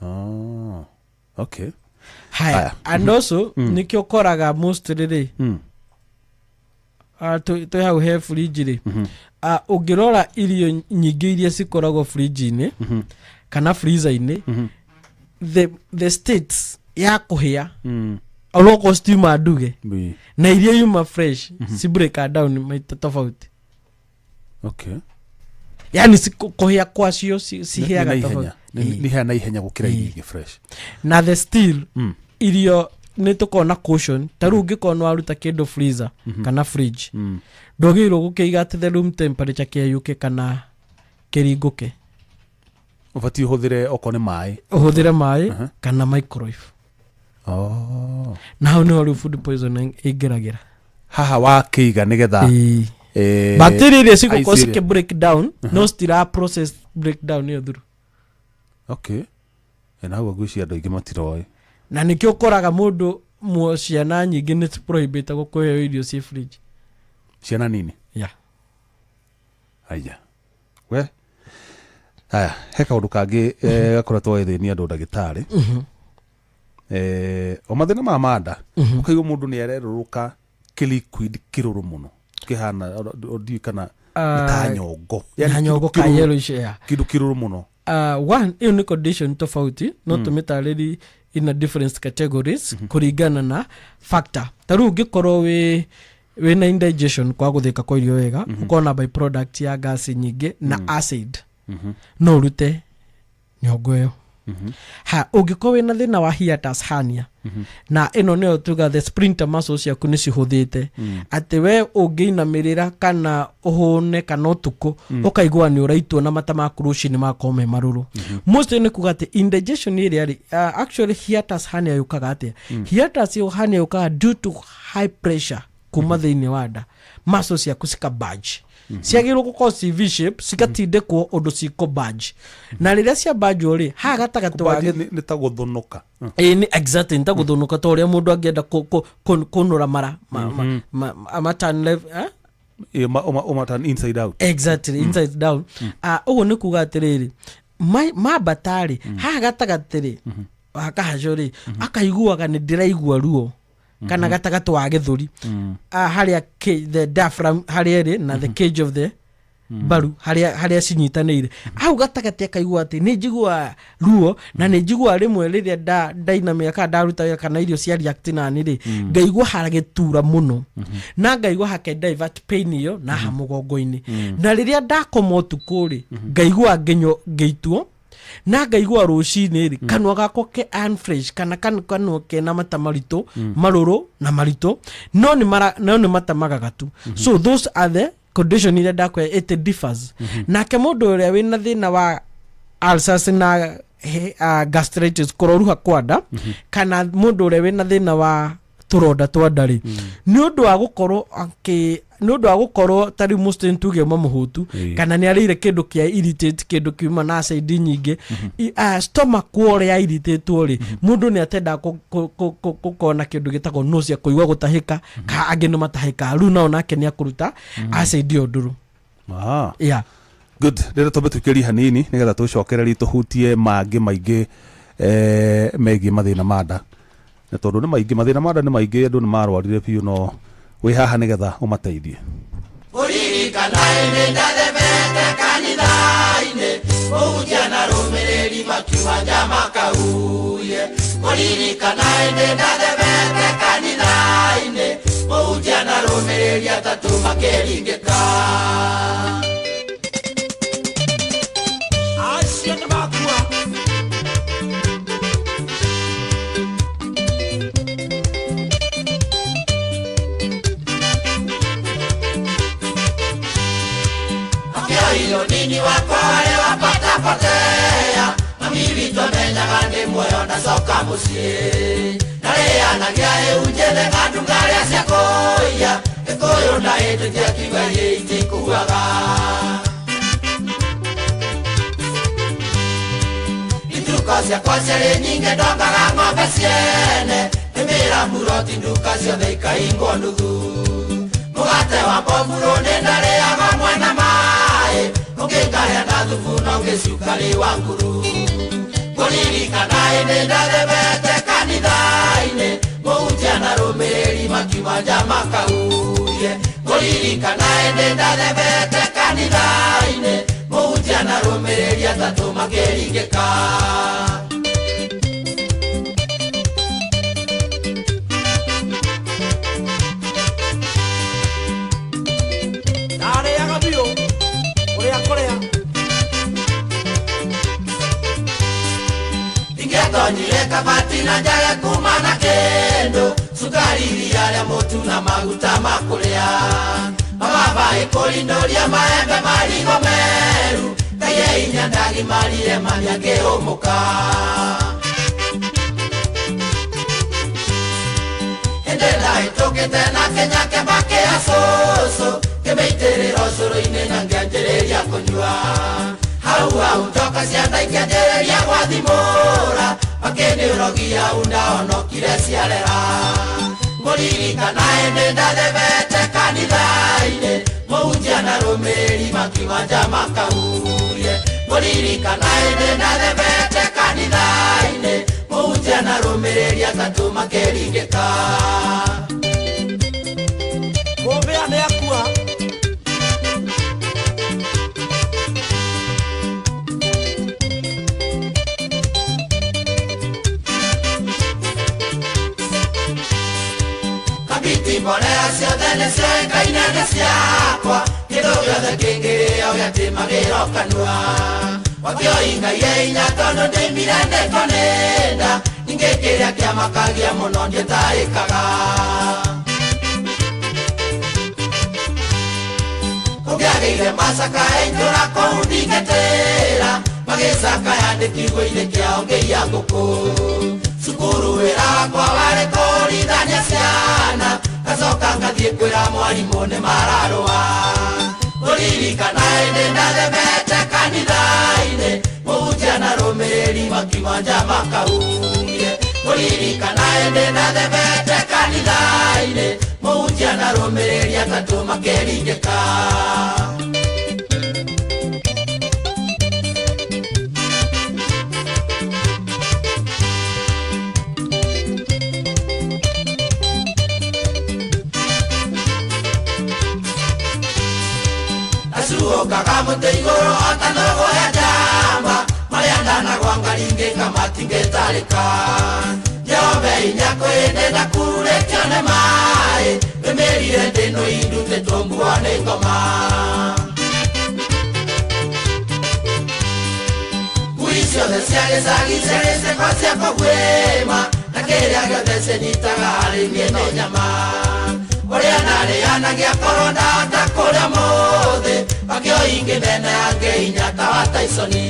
Oh, okay. Haya. And also nikio koraga most rĩrĩ to hau he fridge rĩ ũngĩrora irio nyingĩ iria cikoragwo fridge-inĩ kana freezer-inĩ the states ya kũhĩa aloko steamer nduge na iria yuma fresh si break down maita tofauti. Okay. Yani kuhia kwacio ciheaga tofauti. Ni hana ihenya gukira irio fresh. Na the still irio ni tukona caution taru ngikona waruta kindu freezer kana fridge. Ndogiro gukiiga at the room temperature kia yuke kana kiringuke. Ubati uhuthire okone mai. Uhuthire mai kana microwave. Oh. Now no food poisoning igeragira. Haha wakiiga nigetha bacteria iria cigũkorwo ciki break down no stira process breakdown ni through. Okay. Na hau gwĩcia andũ aingĩ matiroĩ. Na nikio koraga mundu ciana nyingĩ nĩ prohibita gũkũheo irio ci fridge. Ciana nini? Yeah. Aya. We. Aya, he kaũndũ kangĩ gakoretwo ethĩnia andũ ndagĩtarĩ. O mathĩna ma manda ũkaigua mũndũ nĩ arerũrũka kĩliquid kĩrũrũ mũno kĩhana ndiũ kana ta nyongo. Yani nyongo ka yellowish ya. Kĩndũ kĩrũrũ mũno. One in condition tofauti no tumetarĩri in a different categories kuringana na factor. Taru ũngĩkorwo we na indigestion kwa guthika kwa irio wega ukona byproduct ya gas nyingĩ na acid no rute nyongo ĩyo. Ha ũngĩkorwo na thĩna wa hiatus hernia na ĩno nĩyo tuga the sphincter muscles ciaku nĩ cihuthĩte atĩ we ũngĩinamĩrĩra kana ũhũne kana ũtukũ ũkaigua nĩ ũraitwo na mata maku rũcinĩ makorwo me marũrũ. Most nĩ kuga atĩ indigestion ĩrĩa actually hiatus hernia yũkaga atĩa. Hiatus hernia yũkaga due to high pressure kuma thĩinĩ wa nda muscles ciaku cikabudge. Ciagĩrĩrwo gũkorwo ci V shape cigatindĩkwo ũndũ ciko badge. Na rĩrĩa cia badge ori ha gatagatĩ wa nĩ ta gũthũnũka. Ni exactly ta gũthũnũka ta ũrĩa mũndũ angĩenda kũnũra mara turn left turn inside out. Exactly inside down. Ũguo nĩ kuga atĩrĩrĩ mabatari ha gatagatĩ rĩ akahacori akaiguaga nĩ ndĩraigua ruo kana gatagatĩ wa gĩthũri harĩa the diaphragm harĩa ĩrĩ na the cage of the baru harĩa cinyitanĩire hau gatagatĩ akaigua atĩ nĩ njigua ruo na nĩ njigua rĩmwe rĩrĩa ndainamia kana ndaruta kana irio cia react na nĩ ngaigua haragĩtura mũno na ngaigua hake divert pain iyo na ha mũgongo-inĩ na rĩrĩa ndakoma ũtukũ rĩ ngaigua ngĩitwo na ngaigua rũcinĩ rĩ kanua gako ke unfresh kana kanua kena mata maritũ marũrũ na maritũ no nĩ matamaga gatu. So those are the condition ile ndakwe it differs. Nake mũndũ ũrĩa wĩna thĩna wa ulcers na gastritis kũroruha kwa nda kana mũndũ ũrĩa wĩna thĩna wa tũronda twa nda rĩ nĩ ũndũ wa gũkorwo nundu agukorwo tari Mustin tuge mamuhutu kana ni arire kindu kia irritate kindu kiuma na acid nyingi stomach kuore ya irritate ri mundu ni atenda kukona kindu gitagwo nausea kuigwa gutahika ka angi no matahika ru na onake ni akuruta acid nduru yeah good rero tobe tukiri hanini nigetha tucokereri tuhutie mangi maingi megi mathina manda na tondu ni maingi mathina manda ni maingi andu ni marwarire piu no wi haha nigetha umateithie kuririkana ene ndathemete kanitha-inĩ ũhunjia na rũmĩrĩri makiuma nja makauye kuririkana ene ndathemete kanitha-inĩ ũhunjia na rũmĩrĩri atatũ makeringĩka acio nĩ makua nini wakwa wale wapata potea mami vitu menyaga ndi muoyo ndacoka muciĩ narĩanagia ĩhunjĩte ngandungarĩa cia kũiya gĩkũyũ na ĩtĩkia kiuga iria itikuaga ituko ciakwa ciarĩ nyingĩ ndongaga ng'ombe ciene nĩmĩra muroti nduka ciothe ikaingwo nuthu mũgate wa mbomburũ nĩ ndarĩaga mwena maĩ ũngĩngahĩa na thubu no ngĩcukari wa nguru kũririkana ĩndĩ ndathemete kanitha-inĩ mũhunjia na rũmĩrĩri makiuma nja makauye kũririkana ĩndĩ ndathemete kanitha-inĩ mũhunjia na rũmĩrĩri atatũ makĩringĩka tonyire kabati na njage kuma na kendo sukari iria rĩa mũtu na maguta makũrĩa mababa ĩkũrindoria maembe marigo meru kaye inya ndagimarire mami akĩhũmũka hĩndĩ ndahĩtũkĩte na kenyake makĩa cũcũ kĩmĩitĩrĩra ũcũrũ-inĩ na ngĩanjĩrĩria kũnyua hau njoka cia nda ikĩanjĩrĩria gwathimũra makĩnĩũrogia undaonokire ciarera kũririkana ĩndĩ ndathemete kanitha-inĩ mũhunjia na rũmĩrĩri makiuma nja makauye kũririkana ĩndĩ ndathemete kanitha-inĩ mũhunjia na rũmĩrĩri atatũ makĩringĩka mũmbĩa nĩ akua mbolea ciothe nĩ cioĩkaine nĩ ciakwa kĩndũ gĩothe kĩngĩrĩo gĩatimagĩrwo kanua wakĩoingaire hinya tondũ ndĩmire ndĩkonenda ningĩ kĩrĩa kĩamakagia mũno ndiĩtarĩkaga kũngĩagĩire macakaya itũra kũu ndingĩtĩra magĩcakaya ndĩkiugo-inĩ kĩao ngĩia ngũkũ cukuru wĩra wakwa warĩ kũrithania ciana gacoka ngathiĩ kwĩra mwarimũ nĩ mararũa kũririkana ĩndĩ ndathemete kanitha-inĩ mũhunjia na rũmĩrĩri makiuma nja makauye kũririkana ĩndĩ ndathemete kanitha-inĩ mũhunjia na rũmĩrĩri atatũ makĩringĩka Kaga mũtĩ igũrũ ota ndogo ya njamba marĩa ndanagwa ngaringĩka matingĩtarĩka Jehova hinya kwĩndĩ ndakurĩtio nĩ maĩ wĩmĩrire ndĩno indutĩtwo nguo nĩ ngoma ngui ciothe cia gĩcagi cirĩ ciakwa cia kũguĩma na kĩrĩa gĩothe cinyitaga harĩ niĩ no nyama ũrĩa narĩanagia korwo ndahota kũrĩa mũthĩ makĩoingĩ mena yange hinya ta wa Taisoni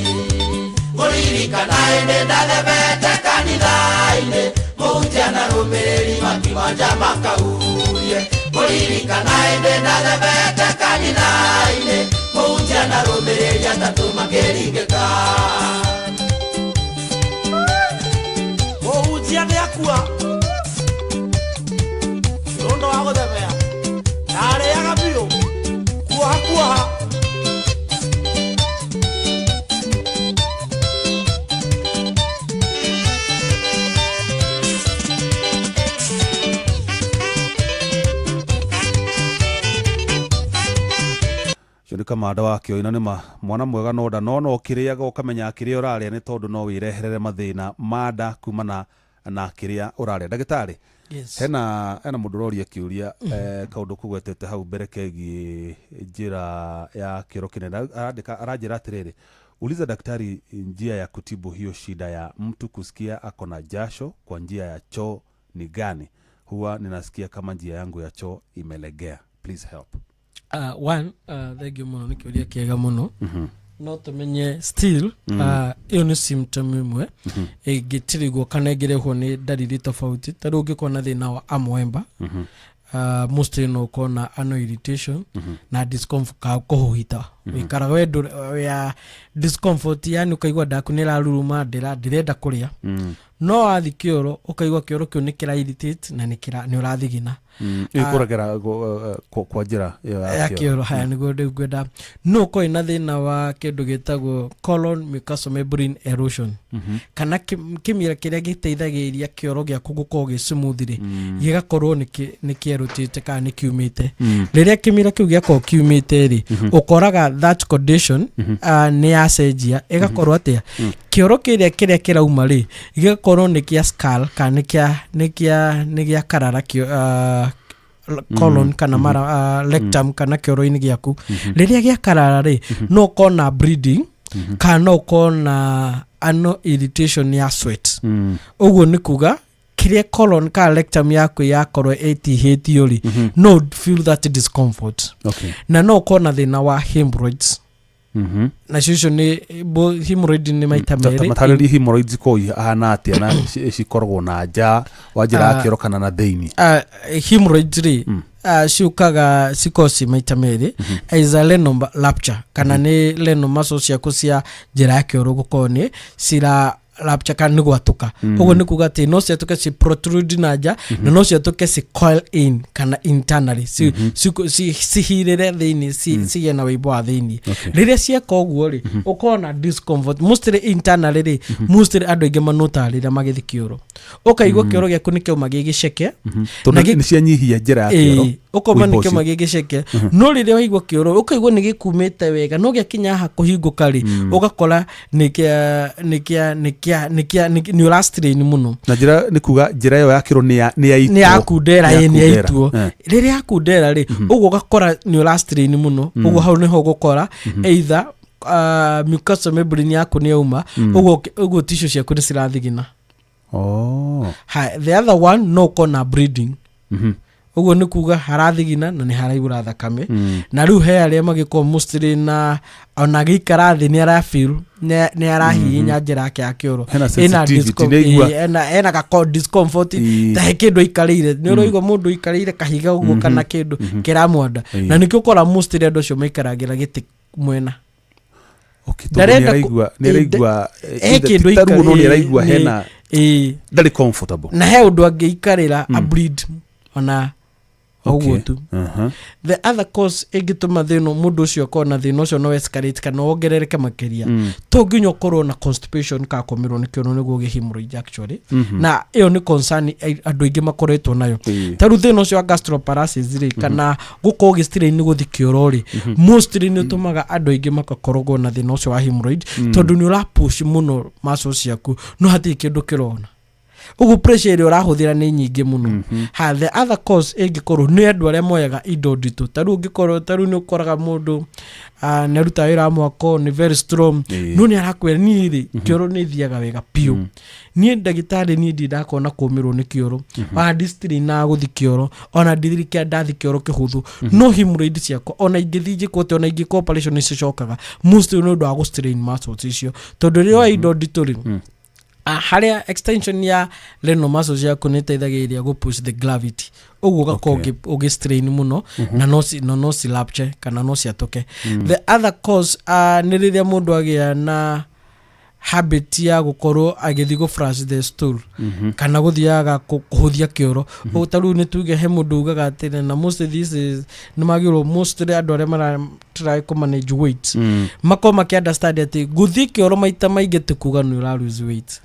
kũririkana ĩndĩ ndathemete kanitha-inĩ mũhunjia na rũmĩrĩri makiuma nja makauye kuririkana ende na thebete kanitha-inĩ mũhunjia na rũmĩrĩri atatũ makĩringĩka. Mũhunjia nĩakua nĩũndũ wa gũthebea na arĩaga biũ kuoha. Ni Kamanda wa Kĩoina nĩ mwana mwega no ũkĩrĩaga ũkamenya kĩrĩa ũrarĩa nĩ tondũ no wĩreherere mathĩna manda kumana na kĩrĩa ũrarĩa. Ndagĩtarĩ, hena mũndũ ũroria kĩũria kaũndũ kũgwetete hau mbere kegiĩ njĩra ya kĩoro kĩnene. Aranjĩra atĩrĩrĩ, uliza daktari njia ya kutibu hiyo shida ya mtu kusikia ako na jasho kwa njia ya choo ni gani? Huwa ninasikia kama njia yangu ya choo imelegea. Please help. Thank you muno, nikiuria kiega muno. No tumenye still iyo ni symptom imwe igitirigwo kana igirehwo ni dalili tofauti. Tari ungikuwa na thina wa amwemba mostly no kona ano irritation na discomfort ka kuhuhita wikara wedo ya discomfort, yani ukaigwa ndaku ni raruruma ndirenda kuria no athi kioro ukaigwa kioro kiu ni kira irritate na ni urathigina ikuragera kwa njira ya kioro. Haya niguo ngwenda no ko ina thina wa kindu gitagwo colon mucous membrane erosion kana kimira kiria giteithagiria kioro giaku gukorwo gicumuthire gigakorwo ni kierutite kana ni kiumite. Riria kimira kiu giakorwo kiumite ri ukoraga that condition ni acenjia igakorwo atia kioro kiria kirauma ri gigakorwo ni kia skull kana ni kia karara colon kana mara rectum kana kioro-ini giaku. Riria gia karara ri no kona bleeding kana ukona ano irritation ya sweat. Uguo ni kuga kiria colon ka rectum yaku yakorwo etihĩtio ri no feel that discomfort. Na no kona thina wa hemorrhoids. Na cicio ni hemorrhoid ni maita meri. Matarĩri hemorrhoids ko ahana atia na cikoragwo na nja wa njĩra ya kĩoro kana na thĩini. Hemorrhoids ri ciukaga cikosi maita meri either renal rupture kana ni renal muscles ciaku cia njĩra ya kĩoro gukorwo ni cira rupture kana ni gwatuka. Uguo ni kuga ati no ciatuke ci protrude na nja na no ciatuke ci coil in kana internally si hirire thĩini si na wĩimbo wa thĩini. Riria cieka ũguo ri ukona discomfort mostly internally ri mostly andũ aingĩ manotarĩra magĩthi kĩoro ukaigua kĩoro gĩaku nĩ kĩoma gĩgĩceke na nĩ cianyihia njĩra ya kĩoro ukoma nĩ kĩoma gĩgĩceke no rĩrĩa waigua kĩoro ukaigua nĩ gĩkumĩte wega no gĩakinya ha kũhingũka ri ugakora ni urastrain muno na njĩra ni kuga njĩra yo ya kĩoro ni yakundera ni yaituo. Rĩrĩa yakundera ri uguo gakora ni urastrain muno uguo hau niho gukora either mucous membrane yaku ni yauma uguo tissue ciaku ni cirathigina. The other one no kona bleeding. Uguo ni kuga harathigina na ni haraibura thakame na riu he aria magiko mostly na ona gikara thi ni ara feel ni arahihinya njira yake ya kĩoro ena ka discomfort ta he kindu ikarire ni uroigwa mundu ikarire kahiga uguo kana kindu kiramwanda na nikio kora mostly andu cio maikaragira giti mwena. Ndarenda niraigua taruo no niraigua hena very comfortable na he undu angiikarira a bleed ona uguo tu. The other cause igituma thino mundu ucio kona thino ucio no escalate kana ongerereke makiria to nginya ukorwo na constipation ka komirwo ni kĩoro niguo hemorrhoid actually na iyo ni concern andu aingĩ makoretwo nayo. Taru thino ucio gastroparesis ri kana gukorwo gĩstirain ni guthi kĩoro ri mostly ni tumaga andu aingĩ makakorogwo na thino ucio wa hemorrhoid tondu ni urapush muno muscles ciaku no hati kindu kirona ugu pressure ĩrĩa ũrahũthĩra nĩ nyingĩ mũno. The other cause ĩngĩkorwo nĩ andũ arĩa moyaga indo nditũ. Tarĩu ũngĩkorwo nĩ ũkoraga mũndũ nĩ aruta wĩra mwako nĩ very strong no nĩ arakwĩra niĩ rĩ kĩoro nĩ thiaga wega piũ. Niĩ ndagĩtarĩ niĩ ndakona kũũmĩrwo nĩ kĩoro ona ndistiri na gũthi kĩoro ona ndirika ndathi kĩoro kĩhũthũ no hemorrhoid ciakwa ona ingĩthi njĩkote ona ingĩka operation nĩ cicokaga mostly nĩ ũndũ wa gũstrain muscles icio tondũ rĩrĩa wa indo nditũ rĩ haria extension ya reno muscles yaku nä teithagä go push the gravity uguo gako ugi strain muno na no si lapche kana no si atoke. The other cause nä rä rä a må ndå agä na habit ya gukorwo agithi go flush the stool kana guthiaga kuhuthia kioro utaru ni tuge he mundu ugaga atire na most of this is nimagiro most of andu aria mara try to manage weight makoma ki understand ati guthi kioro maita maige tikuga ni ura lose weight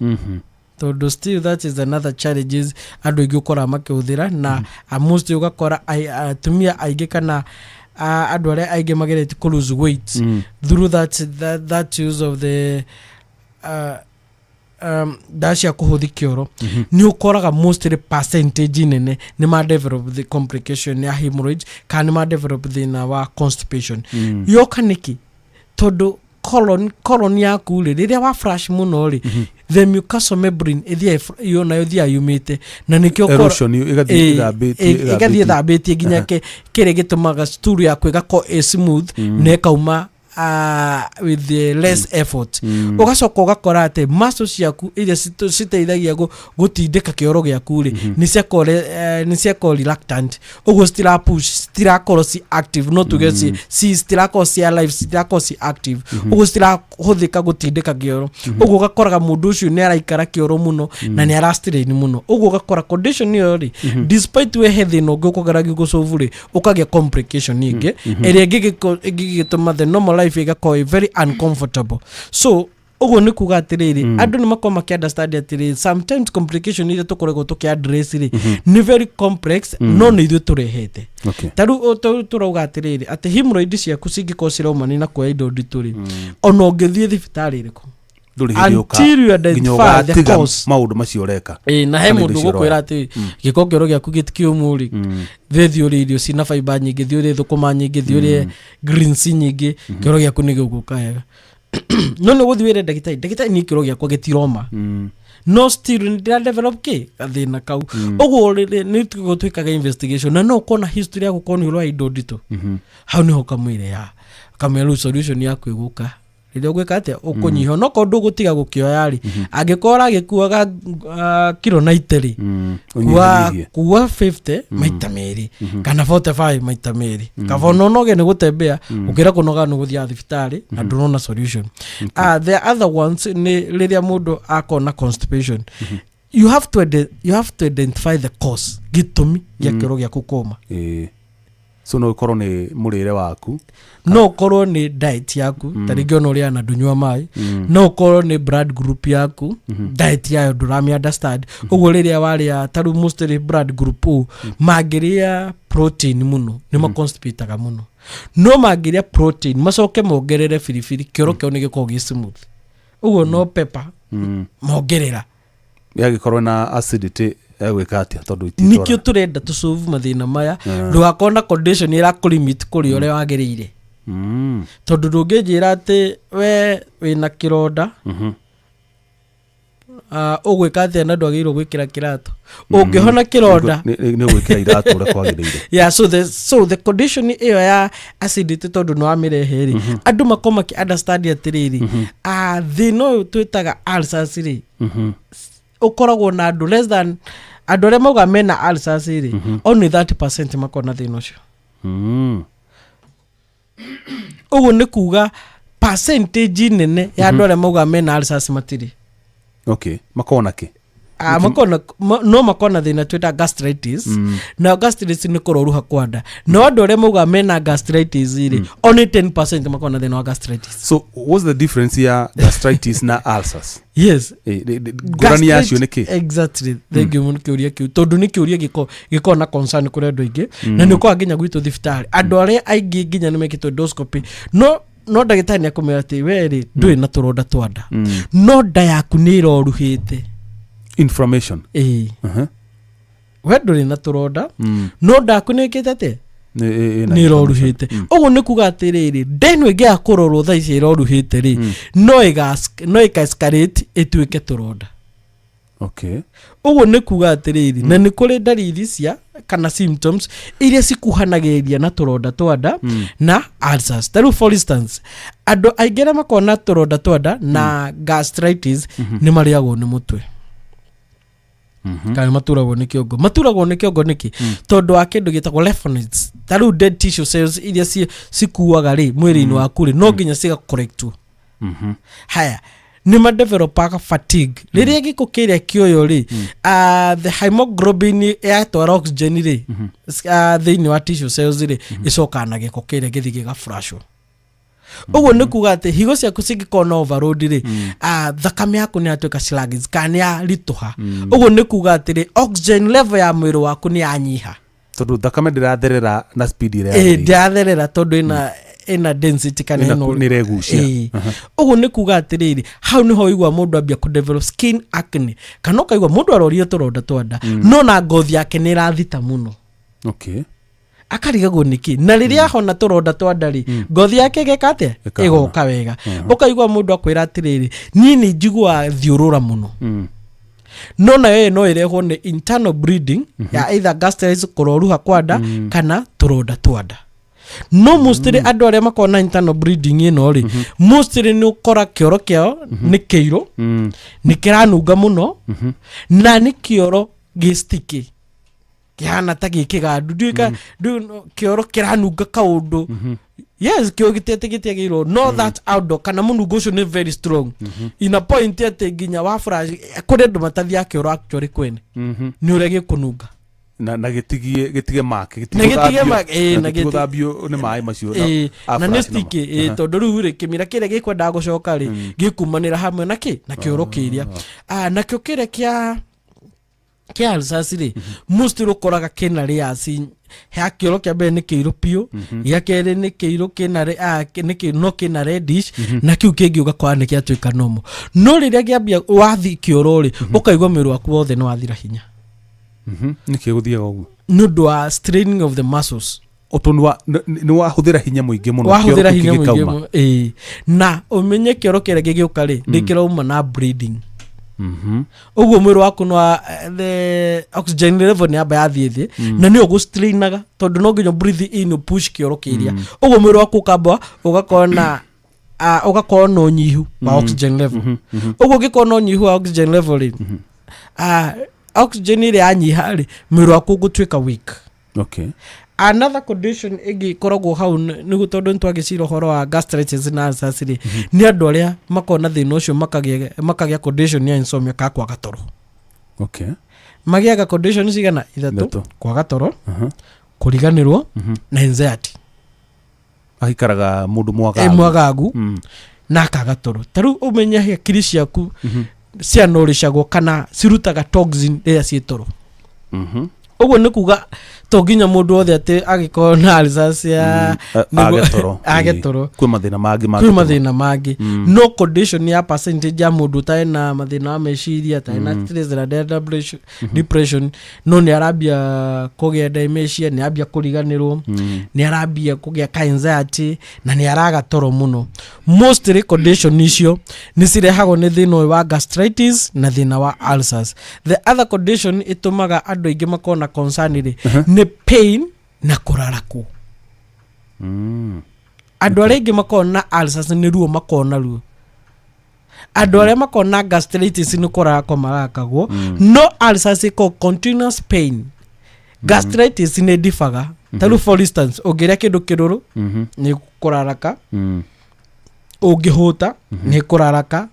tondu still that is another challenges andu ingi ukora makihuthira na most ugakora tumia aige kana andu aria aige magereti ku lose weight through that use of the dacia kuhuthi kioro ni ukoraga mostly percentage nene ni ma develop the complication ya hemorrhage kana ma develop the na wa constipation yo kaniki todo colon yaku riria wa flash muno ri the mucosal membrane ithia yo nayo thia yumite na nikyo erosion igathie thabitie ginya kire gitumaga stool yaku igako smooth na kauma with the less effort ugacoka ugakora ati muscles yaku iria citeithagia gutindika kioro giaku ri ni ciakore reluctant uguo stira push stira koro si active no to get si stira koro si alive stira koro si active uguo stira huthika gutindika kioro uguo ugakoraga mundu ucio ni araikara kioro muno na ni arastrain muno uguo ugakora condition iyo ri despite we healthy no gukogeragia gusolve ri ukagia complication ingi iria ingigituma the normal life igako very uncomfortable. So uguo ni kuga atiriri andu ni makoma ki understand atiriri sometimes complication ile tukorego tuki address ri ni very complex no ni ithu turehete taru turauga atiriri ati hemorrhoid ciaku cingiko ciromani na kwa indo ndituri ona ungithie thibitari iriko until you identify the cause maundu macio reka na he mundu gukwira ati giko kioro giaku gitikio muri thethio irio cina fiber nyingi thiuri thukuma nyingi thiuri greens nyingi kioro giaku ni giguka wega no no guthiwire ndagitari ni kioro giaku gitiroma no still ni develop ki athina kau uguo ni tugotwikaga investigation na no kona history ya gukoni urwa indo ndito hau ni hokamwire ya kamelu solution yaku iguka rio gwika atia ukunyiho no ko ndugutiga gukioya ri angikora gikuaga kilo 90 ri kuwa 50 maita meri kana 45 maita meri kavono noge ni gutembea ukira kunoga no guthia thibitari na ndurona solution. The other ones ni riria mundu akona constipation you have to identify the cause gitumi ya kiro gya kukoma so no korwo ni murire waku no korwo ni diet yaku taringi ono ria na dunywa mai no korwo ni blood group yaku diet yayo ndurami understand uguo riria waria taru mostly blood group magiria protein muno ni ma constipataga muno no magiria protein macoke mongerere firifiri kioro kio ni giko gi smooth uguo no pepper mongerera yagikorwo na acidity gwikatia tondu ititora nikio turenda tu solve mathina maya ndugakona condition ira ku limit kuri ore wagirire tondu ndungijira ati we wina kironda ugwikatia na ndwagirwo gwikira kirato ungihona kironda ni gwikira iratu ure kwagirire yeah so the condition iyo ya acidity tondu no amireheri andu makoma ki understand atiriri thino twitaga ulcers ri ukoragwo na andu less than andu aria mauga mena ulcers ri only 30% makona thino ucio uguo ni kuga percentage nene ya andu aria mauga mena ulcers matiri makona ki makona thina twita gastritis na gastritis ni kuroruha kwanda no andu aria mauga mena gastritis ri only 10% makona thina wa gastritis. So what's the difference ya gastritis na ulcers? Yes, gurani yacio ni ki exactly thank you kiuria kiu tondu ni kiuria giko na concern kuri andu ingi na ni kwa ginya gwitu thibitari andu aria aingi ginya ni mekito endoscopy no ndagitari akomera ati weri ndui na turonda twanda no nda yaku ni iroruhite inflammation we nduri na turonda no ndaku ni ikite ni roruhite uguo ni kuga atiriri ndeno ingi akurorwo tha ici roruhite ri no escalate ituike turonda Okay. Uguo nĩ kuga atĩrĩrĩ na nĩ kũrĩ ndariri cia kana symptoms iria cikuhanagĩrĩria na tũronda twa nda na ulcers. Tarĩu for instance andũ aingĩ arĩa makoragwo na tũronda twa nda na gastritis nĩ marĩagwo nĩ mũtwe. Kana maturagwo nĩ kĩongo. Maturagwo nĩ kĩongo nĩkĩ? Tondũ wa kĩndũ gĩtagwo lephinoids. Tarĩu dead tissue cells iria cikuaga rĩ mwĩrĩ-inĩ waku rĩ no nginya ciga correctwo. Haya ni ma developaga fatigue riria giko kiria kioyo ri the hemoglobin ya twara oxygen ri thiini wa tissue cells ri icokana giko kiria githi gigafrashwo. Uguo ni kuga ati higo ciaku cingikona overload ri thakame yaku ni atuika sluggish kana ya rituha. Uguo ni kuga ati ri oxygen level ya mwiri waku ni anyiha tondu thakame ndiratherera na speed ire ndiratherera tondu ina density kana ino niregucia. Uguo ni kuga atiriri hau niho igwa mundu ambia ku develop skin acne kana kaigwa mundu arorie turonda twanda no na ngothi yake ni rathita muno. Okay. Akarigagwo niki na riria hona turonda twanda ri ngothi yake gekate igoka wega. Ukaigwa mundu akwira atiriri nini njigua thiurura muno. No na wewe no irehwo ni internal bleeding ya either gastritis kuroruha kwanda kana turonda twanda. No mostly andu aria makona internal bleeding ino ri mostly ni ukora kioro kiao ni kiiro ni kiranunga muno na ni kioro gistiki kiana ta gikigandu duika kioro kiranunga kaundu. Yes, kio gitete giro no that outdo kana munungu ucio ni very strong in a point ate ginya wa flash kure ndu matathia kioro actually kwene ni urege kununga na gitige mark gitige thabio ni mai macio na nestiki tondu riu ri kimira kire gikwenda gucoka ri gikumanira hamwe na kioro kiria na kio kire kia ulcers ri musti rukoraga kina ri asi ha kioro kia mbere ni kiiro pio ya kere ni kiiro kina ri ni kino kina reddish na kiu kingi ugakora ni kiatuika nomo no riria giambia wathi kioro ri ukaigwa mwiri waku wothe ni wathira hinya. Niki guthiaga uguo nundu wa straining of the muscles otonwa ni wahuthira hinya muingi muno wahuthira hinya muingi na umenye kioro kire gigiuka ri ndikirauma na bleeding. Uguo mwiri waku no the oxygen level ni aba yathie na ni ugustrainaga tondu no nginya breathe in push kioro kiria. Uguo mwiri waku ukamba ugakona ugakona unyihu wa oxygen level. Uguo gikona unyihu wa oxygen level ri oxygen ile anyiha ri mwiri waku gutwika weak. Okay. Another condition igi koragwo hau ni gutondu ntwagicira horo wa gastritis na ulcers ri ni andu aria makona thina ucio makagia condition ya insomnia ka kwaga toro. Okay. Magiaga condition cigana ithatu kwaga toro kuriganirwo na anxiety. Aikaraga mundu mwagagu na kaga toro. Taru umenya hakiri ciaku cianoricagwo kana cirutaga toxin iria ci toro. Uguo ni kuga to nginya mundu othe ati agikora na ulcers ya agetoro kwi mathina mangi no condition ya percentage ya mundu ta na mathina meciria ta na stress na depression no ni arabia kugia dementia ni arabia kuriganirwo ni arabia kugia anxiety na ni araga toro muno. Most condition icio ni cirehagwo ni thina wa gastritis na thina wa ulcers. The other condition itumaga andu aingi makona concern ri ni pain na kuraraku. Andu aria aingi makona ulcers ni ruo makona ruo. Andu aria makona gastritis ni kurarako marakagwo. No ulcers iko continuous pain. Gastritis ni difaga. Taru for instance ogeria kindu kiruru ni kuraraka. Ungihuta ni kuraraka.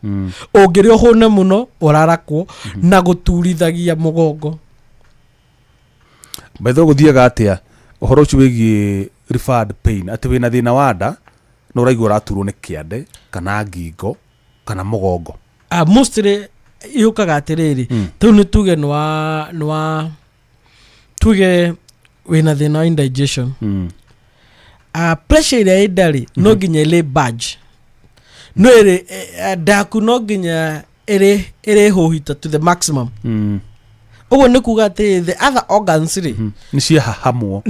Ungirio hone muno urarakwo na guturithagia mugongo. Baitho guthiaga atia uhoro ucio wigi referred pain ati wina thina wa nda no uraigua raturwo ni kiande kana ngingo kana mugongo. Mostly yukaga atiriri tu ni tuge nwa tuge wina thina wa indigestion. Pressure ya idari no ginya ile badge no ere daku no ginya ere hohita to the maximum. Uguo ni kuga ati the other organs ri ni cia hahamwo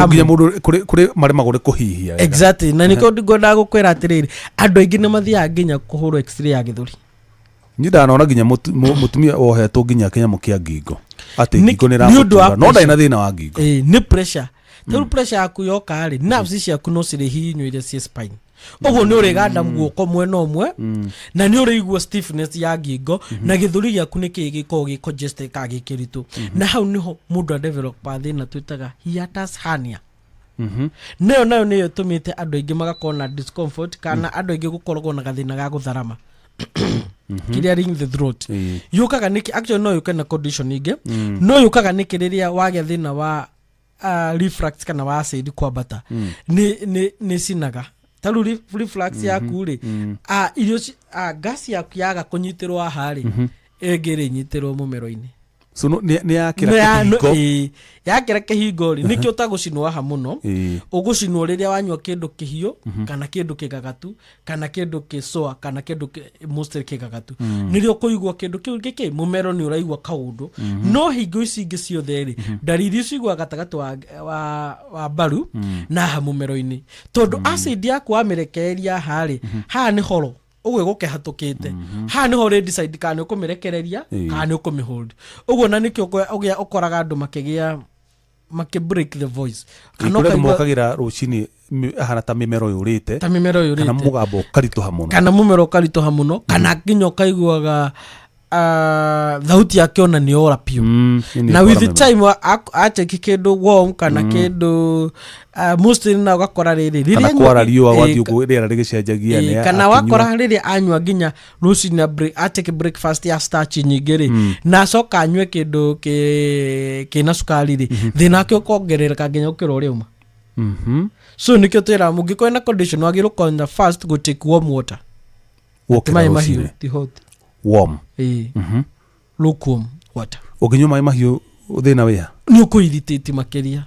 ginya mundu kuri mari magore kuhihia. Exactly na niko ngoda gukwira atiriri andu aingi ni mathia ginya kuhurwo x-ray ya githuri. ndanona nginya mutumia ohetwo nginya kinyamo kia ngingo ati ngingo ni ramutura no ndai na thina wa ngingo ni pressure tell pressure yaku yoka ri nerves ciaku no cire hihinyo ile cia spine ogo ni uriganda guoko mwena omwe na ni urigua stiffness ya ngingo na githuri giaku ni kigiko gi congested ka gikiritu na hau niho mundu develop thina twitaga hiatus hernia nayo niyo tumite andu aingi magakona discomfort kana andu aingi gukoragwo na gathina ga gutharama clearing the throat yukaga niki actually no yukana condition ingi no yukaga niki riria wage thina wa reflux kana wa acid kwambata ni sinaga taru reflux yaku ri irio gas yaku yaga kunyitirwo ahari egere nyitirwo mumero-ini so ni yakira kihingo yakira kihingo ri nikio tagucinwo aha muno ugucinwo riria wanywa kindu kihio kana kindu kigagatu kana kindu kisoa kana kindu mostly kigagatu nirio kuigwa kindu kiu giki mumero ni uraigwa kaundu no hingo ici ingi ciothe ri dariri ici igwa gatagatu wa baru na ha mumero-ini tondu acid yaku amerikeria hari ha ni horo ogwe gukehatukite ha ni ho decide kana ukumirekereria kana ni ukumihold ogwo na nikyo ogya ukoraga andu makigia break the voice kana mokagira rucini hana ta mimero yurite kana mugambo karituha muno kana nginya kaiguaga thauti yake ona ni ora piu na with the time acheki kindu warm kana kindu mostly na gakora riri riria kwara riwa wathi uko rira rigicenjagia ne kana wakora riria anywa nginya rucina break acheki breakfast ya starch nyingi ri na coka anywe kindu kina sukari ri thina kyo kongerereka nginya ukiro riuma so nikyo tira mugiko na condition wagiru konda fast go take warm water mai mahiu ti hot warm lukewarm water uginywa mai mahiu thina wia ni ukuirritate makeria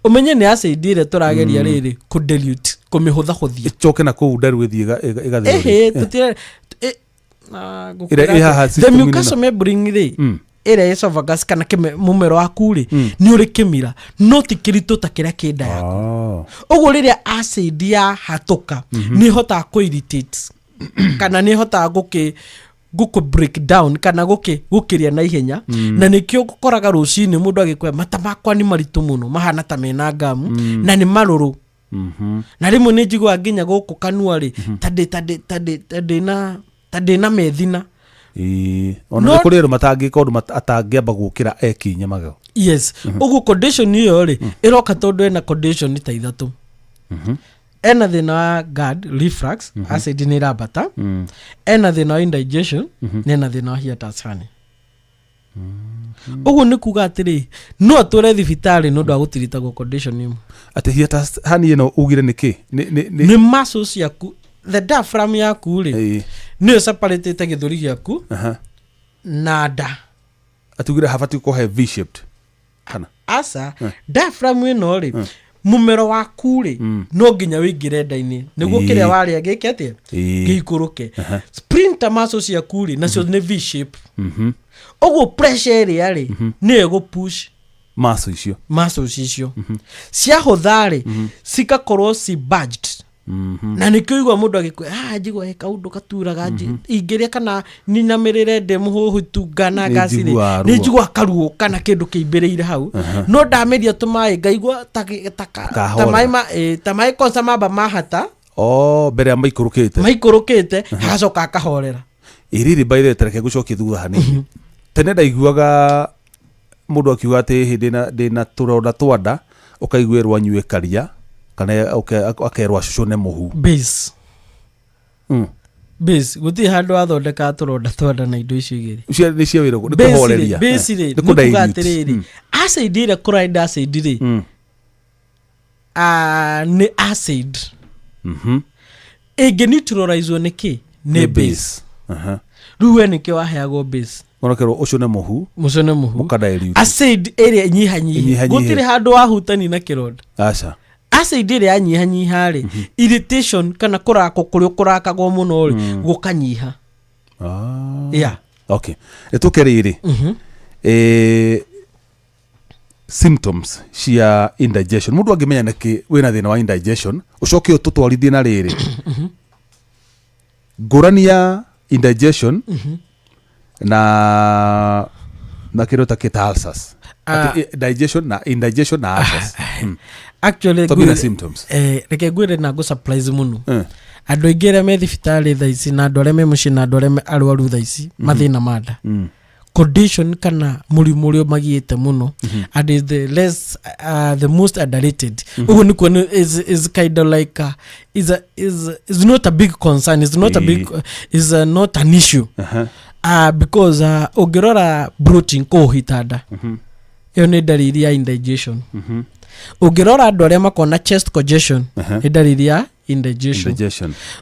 umenye ni acid ire turageria riri ku dilute kumihutha huthia ichoke na ku daru ithia igathia tutire the mucous membrane ri ire esophagus kana mumero waku ri ni uri kimira no tikirito ta kiria kinda uguo riria acid ya hatuka ni hota ku irritate kana ni hota guku break down kana gukiria na ihenya na nikyo gukoraga rucini mundu agikwe mata makwa ni maritu muno mahana ta mena ngamu na ni maruru na rimwe ni njigwa nginya guku kanua ri tade na methina ona kuri ru matangi kondu atangiamba gukira ekinya magago yes ugu condition iyo ri iroka tondu ena condition ta ithatu ena thina wa GERD reflux acid ni rabata ena thina wa indigestion nena thina wa hiatus hernia ugu ni kuga atiri no atore thibitari no ndo gutirita go condition imu ati hiatus hernia no ugire niki ni muscles yaku the diaphragm yaku ri ni separate githuri giaku na nda atugire habati ko have V shaped kana asa diaphragm ino ri mumero waku ri no nginya wingire nda-ini niguo kiria waria gike atia giikuruke sprinter muscles yaku ri nacio ni V shape oguo pressure ria ri ni ego push muscles icio cia huthari cikakorwo si budged na nikigwa mundu agikwe njigwa heka undu katuraga ingiria kana ninyamirire de muhuhu tungana gasire ni njigwa karuo kana kindu kiimbirire hau no ndameria tumai ngaigwa tamai konsa mamba mahata mbere maikurukite hacoka akahorera iriri baire tereke gucokia thutha hanini tene ndaiguaga mundu akiuga ati hindi na turonda twanda ukaiguirwa nyue karia kana akerwa cucune muhu base guti handu athondeka turonda twanda na indo icio igiri ucio ni cia wira ni kuhoreria base ri ni kugatiriri acid ire chloride acid ri ni acid ege neutralize niki ni base ruwe niki waheagwo base onakero ucio ne muhu mukadairi acid ire nyihanyiha gutire handu wahutani na kironda acha acid ire anyihanyiha ri irritation kana kurako kurio kurakagwo muno ri gukanyiha okay etukeriri symptoms cia indigestion mundu angimenya niki wina thina wa indigestion ucoke ututwarithie na riri ngurania indigestion na kĩndũ ta kĩta ulcers. Digestion na indigestion na ulcers. Actually good symptoms. Reke gwire na go surprise muno. Andũ aingĩ arĩa me thibitarĩ thaa ici na andũ arĩa me mũciĩ na andũ arĩa arwaru thaa ici mathĩna ma nda. Condition kana mũrimũ ũrĩa magiĩte muno and is the most underrated. Ũguo nĩ kuona is kind of like is not a big concern, is not a big is not an issue. Because ũngĩrora bloating kũhita nda ĩyo nĩ ndariri ya indigestion. Ũngĩrora andũ arĩa makona chest congestion nĩ ndariri ya indigestion.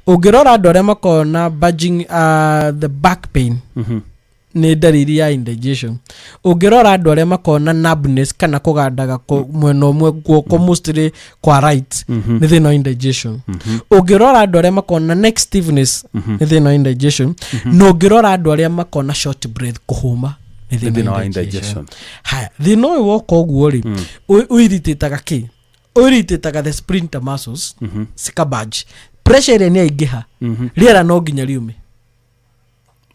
Ũngĩrora andũ arĩa makona bulging the back pain nĩ ndariri ya indigestion. Ũngĩrora andũ arĩa makona numbness kana kũgandaga mwena ũmwe guoko mostly kwa right nĩ thĩna wa indigestion. Ũngĩrora andũ arĩa makona neck stiffness nĩ thĩna wa indigestion. Na ũngĩrora andũ arĩa makona short breath kũhũma nĩ thĩna wa indigestion. Haya, thĩna ũyũ woka ũguo rĩ ũiritaga kĩ? Ũiritaga the sphincter muscles cikabunge. Pressure nĩ yaingĩha rĩera no nginya riume.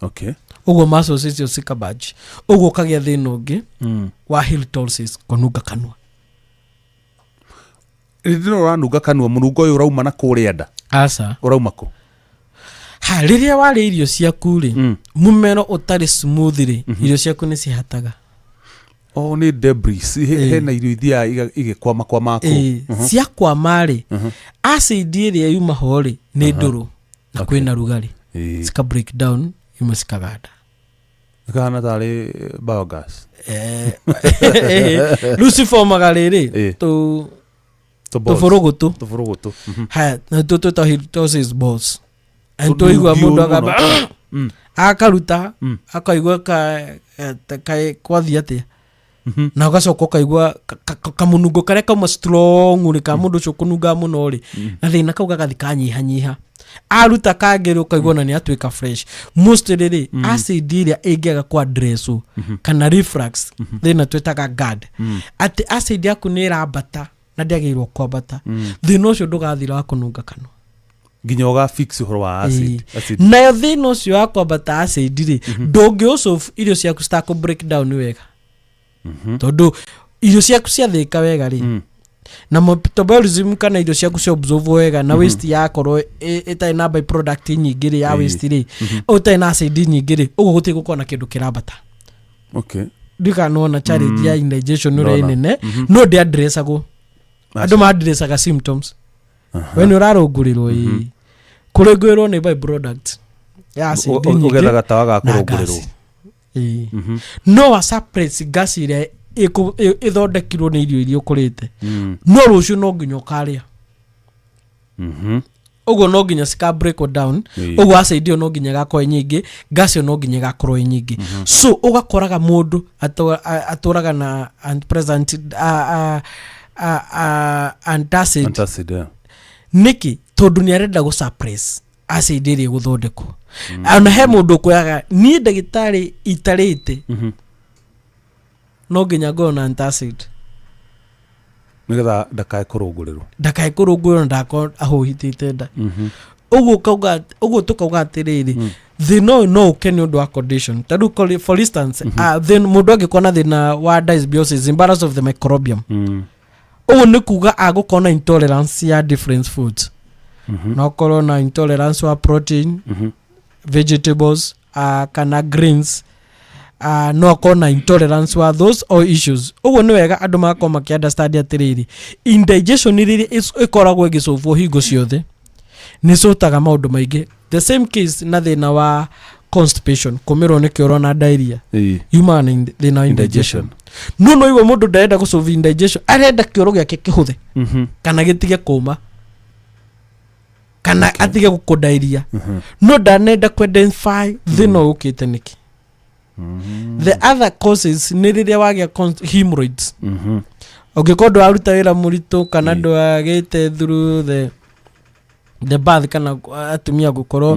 Okay. Ugo muscles icio cikabunge. Ugo kagĩa thĩna ũngĩ wa halitosis kũnunga kanua. Rĩrĩa ũranunga kanua mũnungo ũyũ ũrauma na kũrĩa nda. Aca. Ũrauma kũ? Rĩrĩa warĩa irio ciaku rĩ mũmero ũtarĩ smooth rĩ irio ciaku nĩ cihataga. Nĩ debris hena irio ithia igĩkwama kwa mako. Ciakwama rĩ acid ĩrĩa yuma ho rĩ nĩ ndũrũ na kwĩna rugarĩ cika break down imwe cikaganda. Kana tarĩ biogas. Luciformaga rĩrĩ tũbũrũgũtũ. Haya na tũtũ halitosis balls. Antoigua mũndũ agamba akaruta akaigua kwathi atĩa na ũgacoka ũkaigua kamũnungo karĩa kauma strong rĩ ka mũndũ ũcio kũnunga mũno rĩ na thĩna kau gagathi kanyihanyiha. Aruta kangĩrĩ ũkaigua na nĩ atuĩka fresh. Mostly rĩ acid ĩrĩa ĩngĩaga kwa address kana reflux thĩna twĩtaga GERD. Atĩ acid yaku nĩ ĩrambata na ndĩagĩrĩirwo kwambata. Thĩna ũcio ndũgathira wa kũnunga kanua. Nginya ũga fix ũhoro wa acid. Nayo thĩna ũcio wa kwambata acid rĩ ndũngĩũsolve irio ciaku citakũ break down wega. Tondũ irio ciaku ciathĩka wega rĩ na metabolism kana irio ciaku cia absorb wega na waste yakorwo ĩtarĩ na byproduct nyingĩ rĩ ya waste rĩ ũtarĩ na acid nyingĩ rĩ ũguo gũtirĩ gũkorwo na kĩndũ kĩrambata. Okay. Ndikanona challenge ya indigestion ũrĩa nene no ndĩ addressagwo. Andũ ma addressaga symptoms. When ũrarũngũrĩrwo kũrũngũrĩrwo nĩ byproduct ya acid nyingĩ ũgethaga tawa ga kũrũngũrĩrwo. No wa suppress gas ĩrĩa ĩthondekirwo nĩ irio iria ũkũrĩte no rũciũ no nginya ũkarĩa. Ũguo no nginya cika break down. Ũguo acid ĩyo no nginya gakorwo nyingĩ, gas ĩyo no nginya gakorwo nyingĩ. So ũgakoraga mũndũ atũraga na present antacid. Niki tondũ nĩ arenda gũ suppress acid ĩrĩa gũthondekwo. Na he mũndũ ũkoyaga niĩ ndagĩtarĩ itarĩte no nginya ngorwo na antacid nĩgetha ndakae kũrũngũrĩrwo na ndakorwo ahũhitĩte nda. Ũguo tũkauga atĩrĩrĩ thĩna ũyũ no ũke nĩ ũndũ wa condition. Tondũ for instance then mũndũ angĩkorwo na thĩna wa dysbiosis, imbalance of the microbiome. Ũguo nĩ kuga agũkorwo na intolerance ya different foods. No korwo na intolerance wa protein, vegetables kana greens. No korwo na intolerance wa those all issues. Ũguo nĩ wega andũ magakorwo makĩunderstand atĩrĩrĩ indigestion rĩrĩa ĩkoragwo ĩgĩsolve hingo ciothe nĩ cotaga maũndũ maingĩ. The same case na thĩna wa constipation, kũmĩrwo nĩ kĩoro na diarrhea yumaga na thĩna wa indigestion. No iwe mũndũ ndarenda gũsolve indigestion, arenda kĩoro gĩake kĩhũthe kana gĩtige kũma kana atige gũkũndairia. No ndanenda kũidentify thĩna ũkĩte nĩkĩ. The other causes nĩ rĩrĩa wagĩa hemorrhoids. Ũngĩkorwo ndwaruta wĩra mũritũ kana ndwagĩte through the birth kana atumia gũkorwo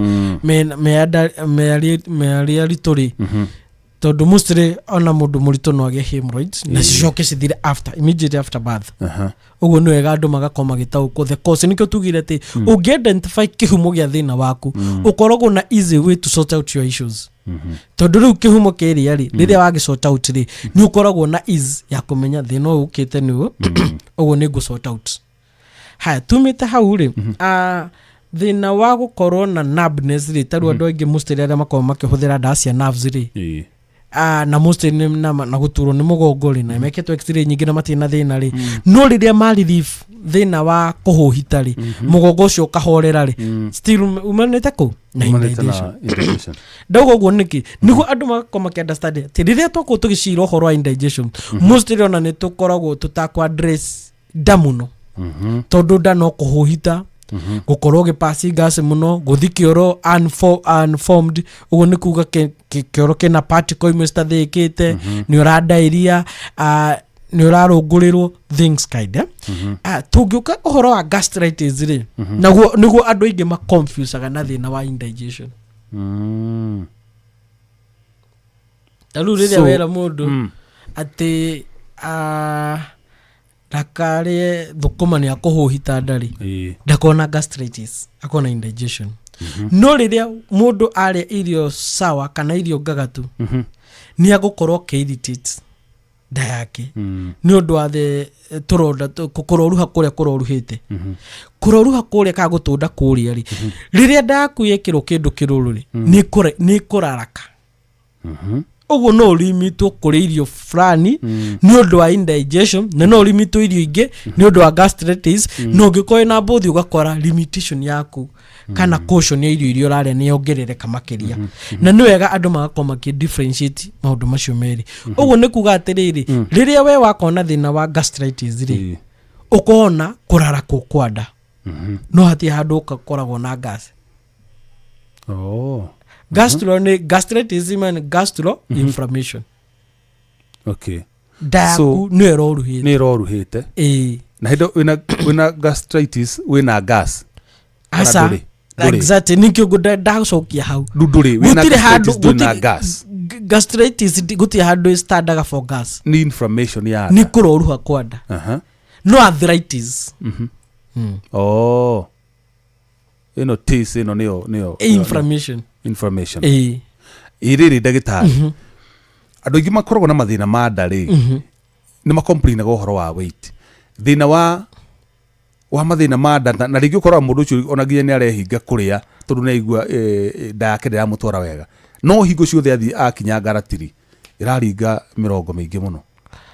mearia ritũrĩ tondu mostly ona mundu murito no age hemorrhoids na cicoke cithire immediately after birth uguo ni wega andu magakoma gitaũkwo the cause nikio tugire ati ungi identify kihumo gia thina waku ukoragwo na easy way to sort out your issues tondu riu kihumo kiria ri riria wagi sort out ri ni ukoragwo na ease ya kumenya thina ukite ni uguo ni go sort out. Haya tumite hau ri thina wa gukorwo na numbness ri taru andu aingi mostly aria makoma makihuthira ndawa cia nerves ri na mostly na guturo ni mugongo ri na meketwo x-ray nyingi na matina thina ri no riria mari relief thina wa kuhuhita ri mugongo ucio kahorera ri still umanite ku na indigestion dogo guo niki nigo andu makoma ki understand ti riria twako tugicira uhoro wa indigestion mostly ona ni tukoragwo tutakwa address damuno tondu nda no kuhuhita gukorwo gipasi gas muno guthi kioro unformed ugo ni kuga kioro kina particle imwe citathikite ni urandairia ni urarungurirwo things kind tungiuka uhoro wa gastritis ri naguo niguo andu aingi ma confusaga na thina wa indigestion talu riria wera mundu ati dakare thukuma ni akuhuhita ndari ndakona gastritis akona indigestion no riria mundu aria irio sawa kana irio gagatu ni agukorwo ke irritate nda yake ni undu wa the turonda kuroruha kuria kuroruhite kuroruha kuria ka gutunda kuria ri riria ndaku yekiro kindu kiruru ri ni kuraraka uguo no limitwo kuri irio fulani ni undu wa indigestion na no limitwo irio ingi ni undu wa gastritis no ngikoe na bothi ugakora limitation yaku kana caution ya irio raria ni yongerereka makiria na ni wega andu magakoma ki differentiate maundu macio meri uguo ni kuga atiriri riria we wakona thina wa gastritis ri ukona kurarako kwanda no hati handu ukakoragwo na gas gastritis man gastro inflammation okay so ni roruhite na hindo wina gastritis wina gas asa exactly nikyo gudacokia hau nduri wina gastritis wina gas gastritis guti handu standaga for gas ni inflammation ya ni kuroruha kwanda no arthritis ino tis ino nio inflammation iriri ndagitari andu ingi makoragwo na mathina ma ndari ni macomplain go horo wa weight thina wa mathina ma nda na ringi ukorwa mundu ucio ona nginya ni arehinga kuria tondu ni aigua nda yake ndira mutwara wega no hingo ciothe athi akinya ngaratiri iraringa mirongo mingi muno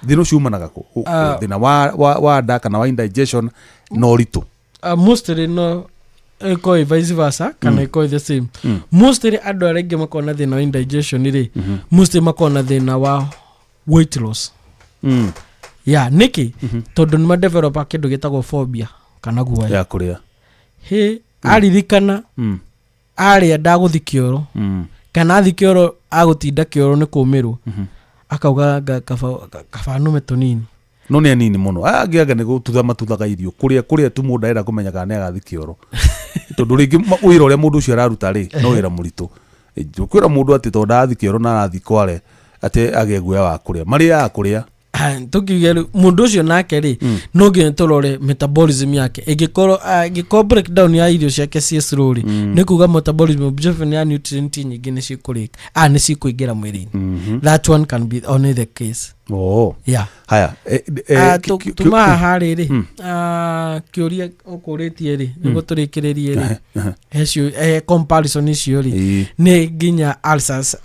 thina ucio umanaga ku thina wa nda kana wa indigestion no ritu mostly no eko vice versa kana eko the same mostly andu arenge makona thina wa indigestion ri mostly makona thina wa weight loss niki tondu ni ma develop kindu gitagwo phobia kana guoya ya kuria aririkana aria ndaguthi kioro kana athi kioro agutinda kioro ni kumirwo akauga kafanume tunini no ni anini muno agiaga ni gututha matuthaga irio kuria tu mundu era kumenya kana agathi kioro tondu ringi wira uria mundu ucio araruta ri no wira muritu kwira mundu ati tondu athi kioro na arathi kware ati ageguya wa kuria maria akuria tukigeru mundu ucio nake ri no nginya turore metabolism yake igiko breakdown ya irio ciake cie slowly ni kuga metabolism observation ya nutrient nyingi ni cikurika ni cikuingira mwiri that one can be only the case haya tuma hari ri kiuria ukuritie ri nigo turikiririe ri hecio comparison icio ri ni nginya ulcers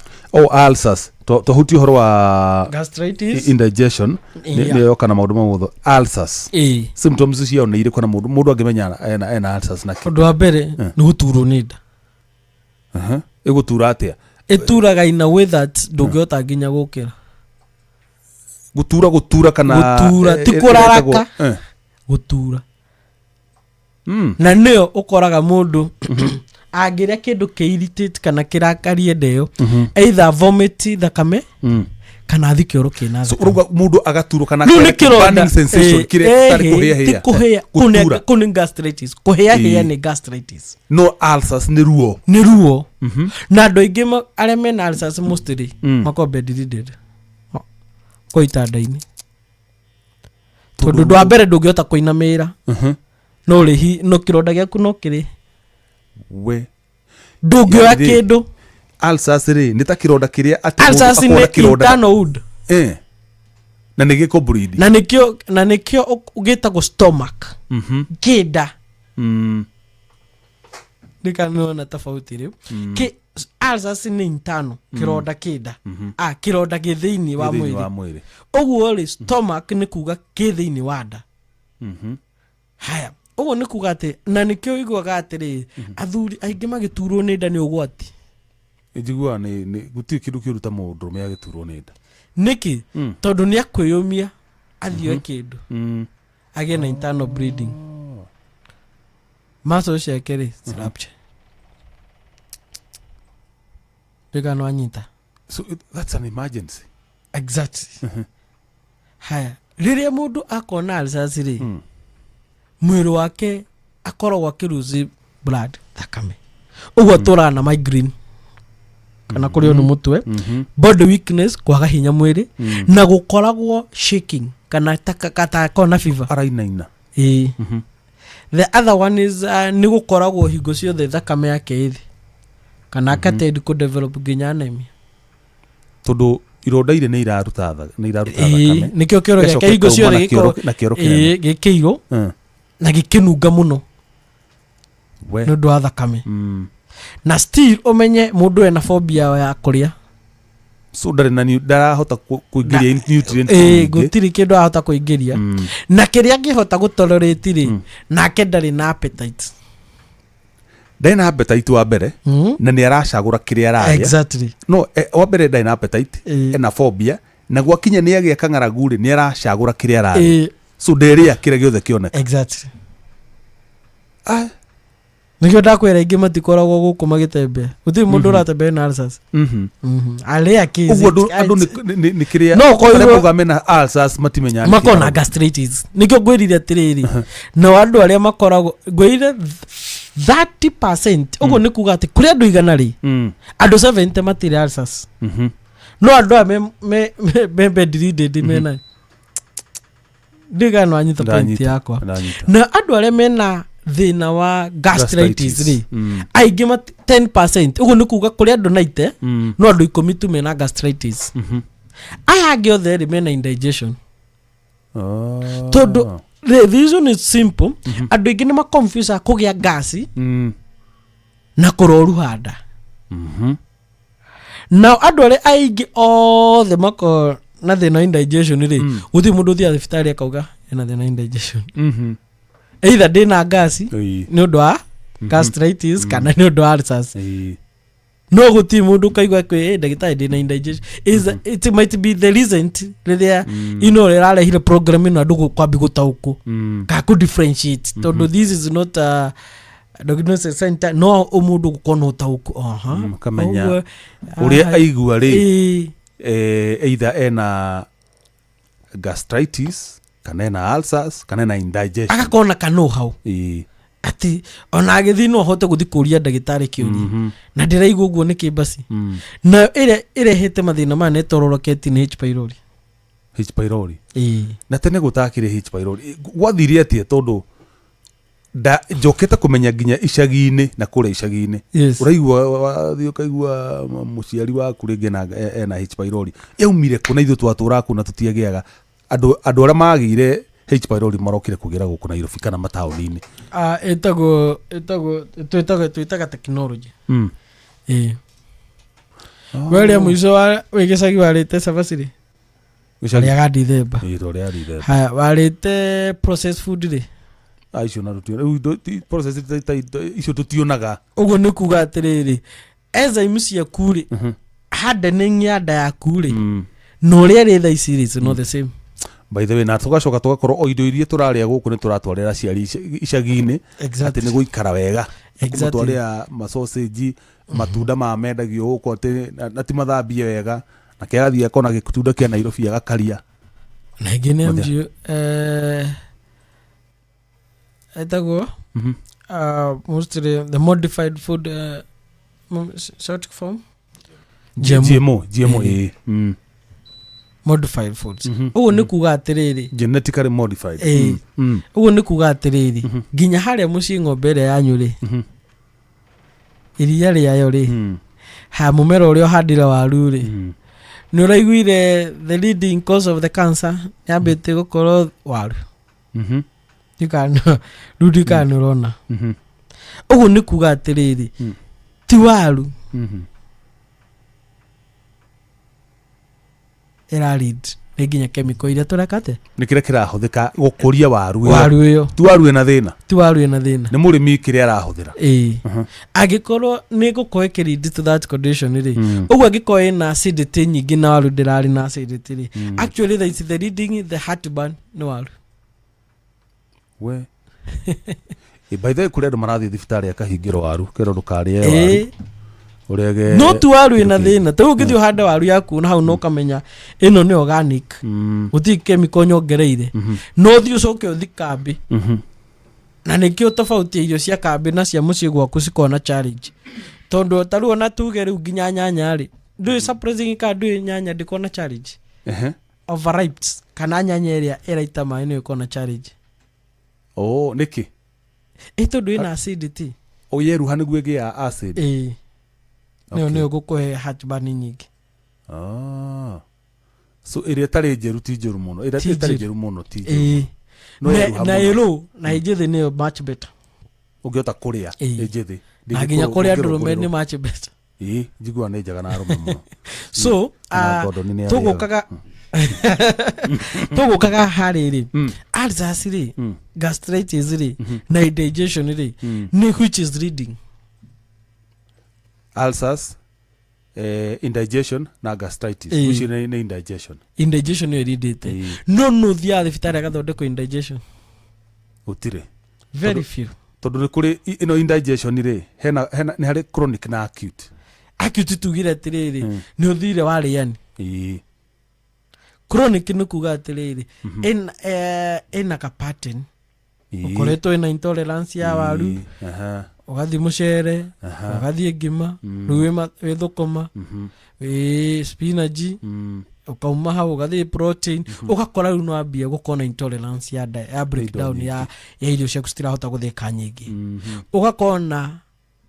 to huti horo wa gastritis indigestion ni yokana maundu mamutho ulcers symptoms cio ni ire kona mundu angimenya ena ulcers na kindu wa mbere ni guturo ni nda igutura atia ituraga ina with that ndungiota nginya gukira gutura kana gutura ti kuraraka gutura na nio ukoraga mundu agiria kindu ke irritate kana kirakarie ndeyo either vomit thakame kana athi kioro kina so uruga mundu agaturwo kana burning sensation kire tari kuhia kune gastritis kuhia ni gastritis no ulcers ni ruo na andu aingi aria mena ulcers mostly makombe bedridden ko itanda-ini tondu ndwa mbere ndungihota kuinamira no rihi no kironda giaku no kiri we ndungioya kindu ulcers ri ni ta kironda kiria ati ulcers ni internal wound na nigiko bleed na nikio ugitagwo stomach kida nikanona tofauti riu ki ulcers ni internal kironda kida kironda githiini wa mwiri uguo ri stomach ni kuga githiini wa nda haya uguo ni kuga ati na nikio igwaga atiri athuri aingi magiturwo ni nda ni ugwati njigua ni guti kindu kiruta mundu me agiturwo ni nda niki tondu ni akwiyumia athio kindu agie na internal bleeding maso shekeri rupture no anyita so that's an emergency exactly haya riria mundu akona ulcers ri mwiri wake akoragwo akiruzi blood thakame uguo tura na migraine kana kurio ni mutwe body weakness kwaga hinya mwiri na gukoragwo shaking kana kata kona fever arainaina the other one is ni gukoragwo hingo ciothe thakame yake ithi kana kated ko develop ginya anemia tondu ironda ire ni iraruta thakame nikio kioro yake hingo ciothe gikiiro na gikinunga muno we no ndo thakame na still umenye mundu ena phobia ya kuria so darahota kuingiria nutrient gutiri kindu ahota kuingiria na kiria ngihota gutolerate ri nake ndari na appetite ndena appetite wa mbere na ni aracagura kiria araria exactly no wa mbere ndena appetite ena phobia na gwakinya ni agia kang'aragu ri ni aracagura kiria araria so nderia kiria giothe kioneka exactly nikio ndakwira ingi matikoragwo guku magitembea uti mundu uratembea na ulcers alia kizi uguo andu ni kiria no ko mena ulcers matimenyana makona gastritis nikio gwirire atiriri no andu aria makoragwo gwirire 30% uguo ni kuga ati kuria andu igana ri andu 70 matire ulcers no andu me bedridden mena digano anyita point yakwa na andu aria mena thina wa gastritis ri aingi 10% uguo ni kuga kuria andu 90 no andu 10 tu mena gastritis aya angi othe ri mena indigestion todo the reason is simple andu aingi ni ma confuse kugia gasi na kuroru handa na andu aria aingi othe mako na thina indigestion ri uthi mundu thia thibitari akauga ena thina indigestion either dina gasi ni undu wa gastritis kana ni undu wa ulcers no guti mundu kaigwa kwe ndagitari dina indigestion it might be the reason there rarehire program ino andu kwambi gutauku ka ku differentiate tondu this is not a diagnosis center no umundu gukona utauku kamenya uria aigua ri either ena gastritis kana ena ulcers kana ena indigestion akakona kano hau ati ona agithi no hote guthi kuria ndagitari kiuri na ndiraigua uguo ni kibasi na ire hete mathina ma netororoketi ni H pylori na tene gutakire H pylori gwathirie atie tondu njokete kumenya nginya icagi-ini na kuria icagi-ini uraigua thio kaigua muciari waku ringi na ena H pylori yaumire kuna ithu twatura ku na tutiagiaga andu aria magire H pylori marokire kugira guku Nairobi kana mataoni-ini twitaga technology wale mwizo wa wegecagi warite sabasiri wicari agadi themba haya warite processed food ri aicio na rutio processed icio tutionaga uguo ni kuga atiriri enzymes cia kuri hardening ya nda ya kuri no ria ri tha ici no the same by the way na tugacoka tugakorwo o indo iria turaria guku ni turatwarira ciari icagi-ini ati ni guikara wega twaria ma sausage matunda ma mendagio guku ati na ti mathambie wega na kiagathiĩ akona gĩtunda kĩa Nairobi agakaria na ingĩ nĩ mjio etagwo mostly the modified food short form GMO modified foods uguo nĩ kuga atiriri genetically modified uguo nĩ kuga atiriri nginya harĩa mũciĩ ng'ombe ĩrĩa yanyu rĩ iria rĩayo rĩ ha mũmera ũrĩa ũhandĩra waru rĩ nĩ ũraiguire the leading cause of the cancer yambĩte gũkorwo waru rudikana ũrona uguo nĩ kuga atiriri ti waru lead nĩ nginya chemical iria tũrekate nĩ kĩrĩa kĩrahũthĩka gũkũria waru ĩyo tu waru ĩna thĩna nĩ mũrĩmi kĩrĩa arahũthĩra angĩkorwo nĩ gũkorwo ĩkĩlead to that condition rĩ ũguo angĩkorwo ĩna acidity nyingĩ na waru ndĩrarĩ na acidity rĩ actually there is the leading the heartburn nĩ waru we by the way kũrĩa andũ marathiĩ thibitarĩ akahingĩrwo waru kĩro ndũkarĩe waru urege no tu waru ina thina tu ũngĩthiĩ ũhande waru yaku na hau no kamenya ĩno nĩ organic gũtirĩ chemical nyongereire no thiĩ ũcoke ũthi kambi na nĩkĩo tofauti irio cia kambi na cia mũciĩ gwaku cikona challenge tondũ tarũ ona tuge rĩu nginya nyanya rĩ ndũĩ surprising ka ndũĩ nyanya ndĩkona challenge overripe kana nyanya ĩrĩa ĩraita maĩ nĩ ĩkona challenge nĩkĩ tondũ ĩna acidity yeruha nĩguo ĩgĩa acid nĩ ũgũkũhe heartburn nyingĩ so ĩrĩa ĩtarĩ njĩru ti njĩru mũno ĩrĩa ĩtarĩ njĩru mũno ti njĩru na ĩrũ na njĩthĩ nĩyo much better ũngĩhota kũrĩa njĩthĩ na nginya kũrĩa ndũrũme nĩ much better njiguaga nĩ njega na arũme mũno so tũgũkaga harĩ rĩ ulcers rĩ gastritis rĩ na indigestion rĩ nĩ which is leading ulcers indigestion na gastritis which ni indigestion nĩ leadite no thia thibitarĩ agathondekwo indigestion utire very few tondu nĩ kũrĩ ino indigestion rĩ hena nĩ harĩ chronic na acute tugire atirĩrĩ nĩ ũthire warĩani chronic nĩ kuga atirĩrĩ ĩna ka pattern ũkoretwo ĩna intolerance ya waru ugathi mucere ugathi ngima rĩu wĩ thũkũma wĩ spinach ukauma hau ugathi protein ugakora rĩu no ambia gũkona intolerance ya breakdown ya irio ciaku citirahota gũthĩka nyingĩ ugakona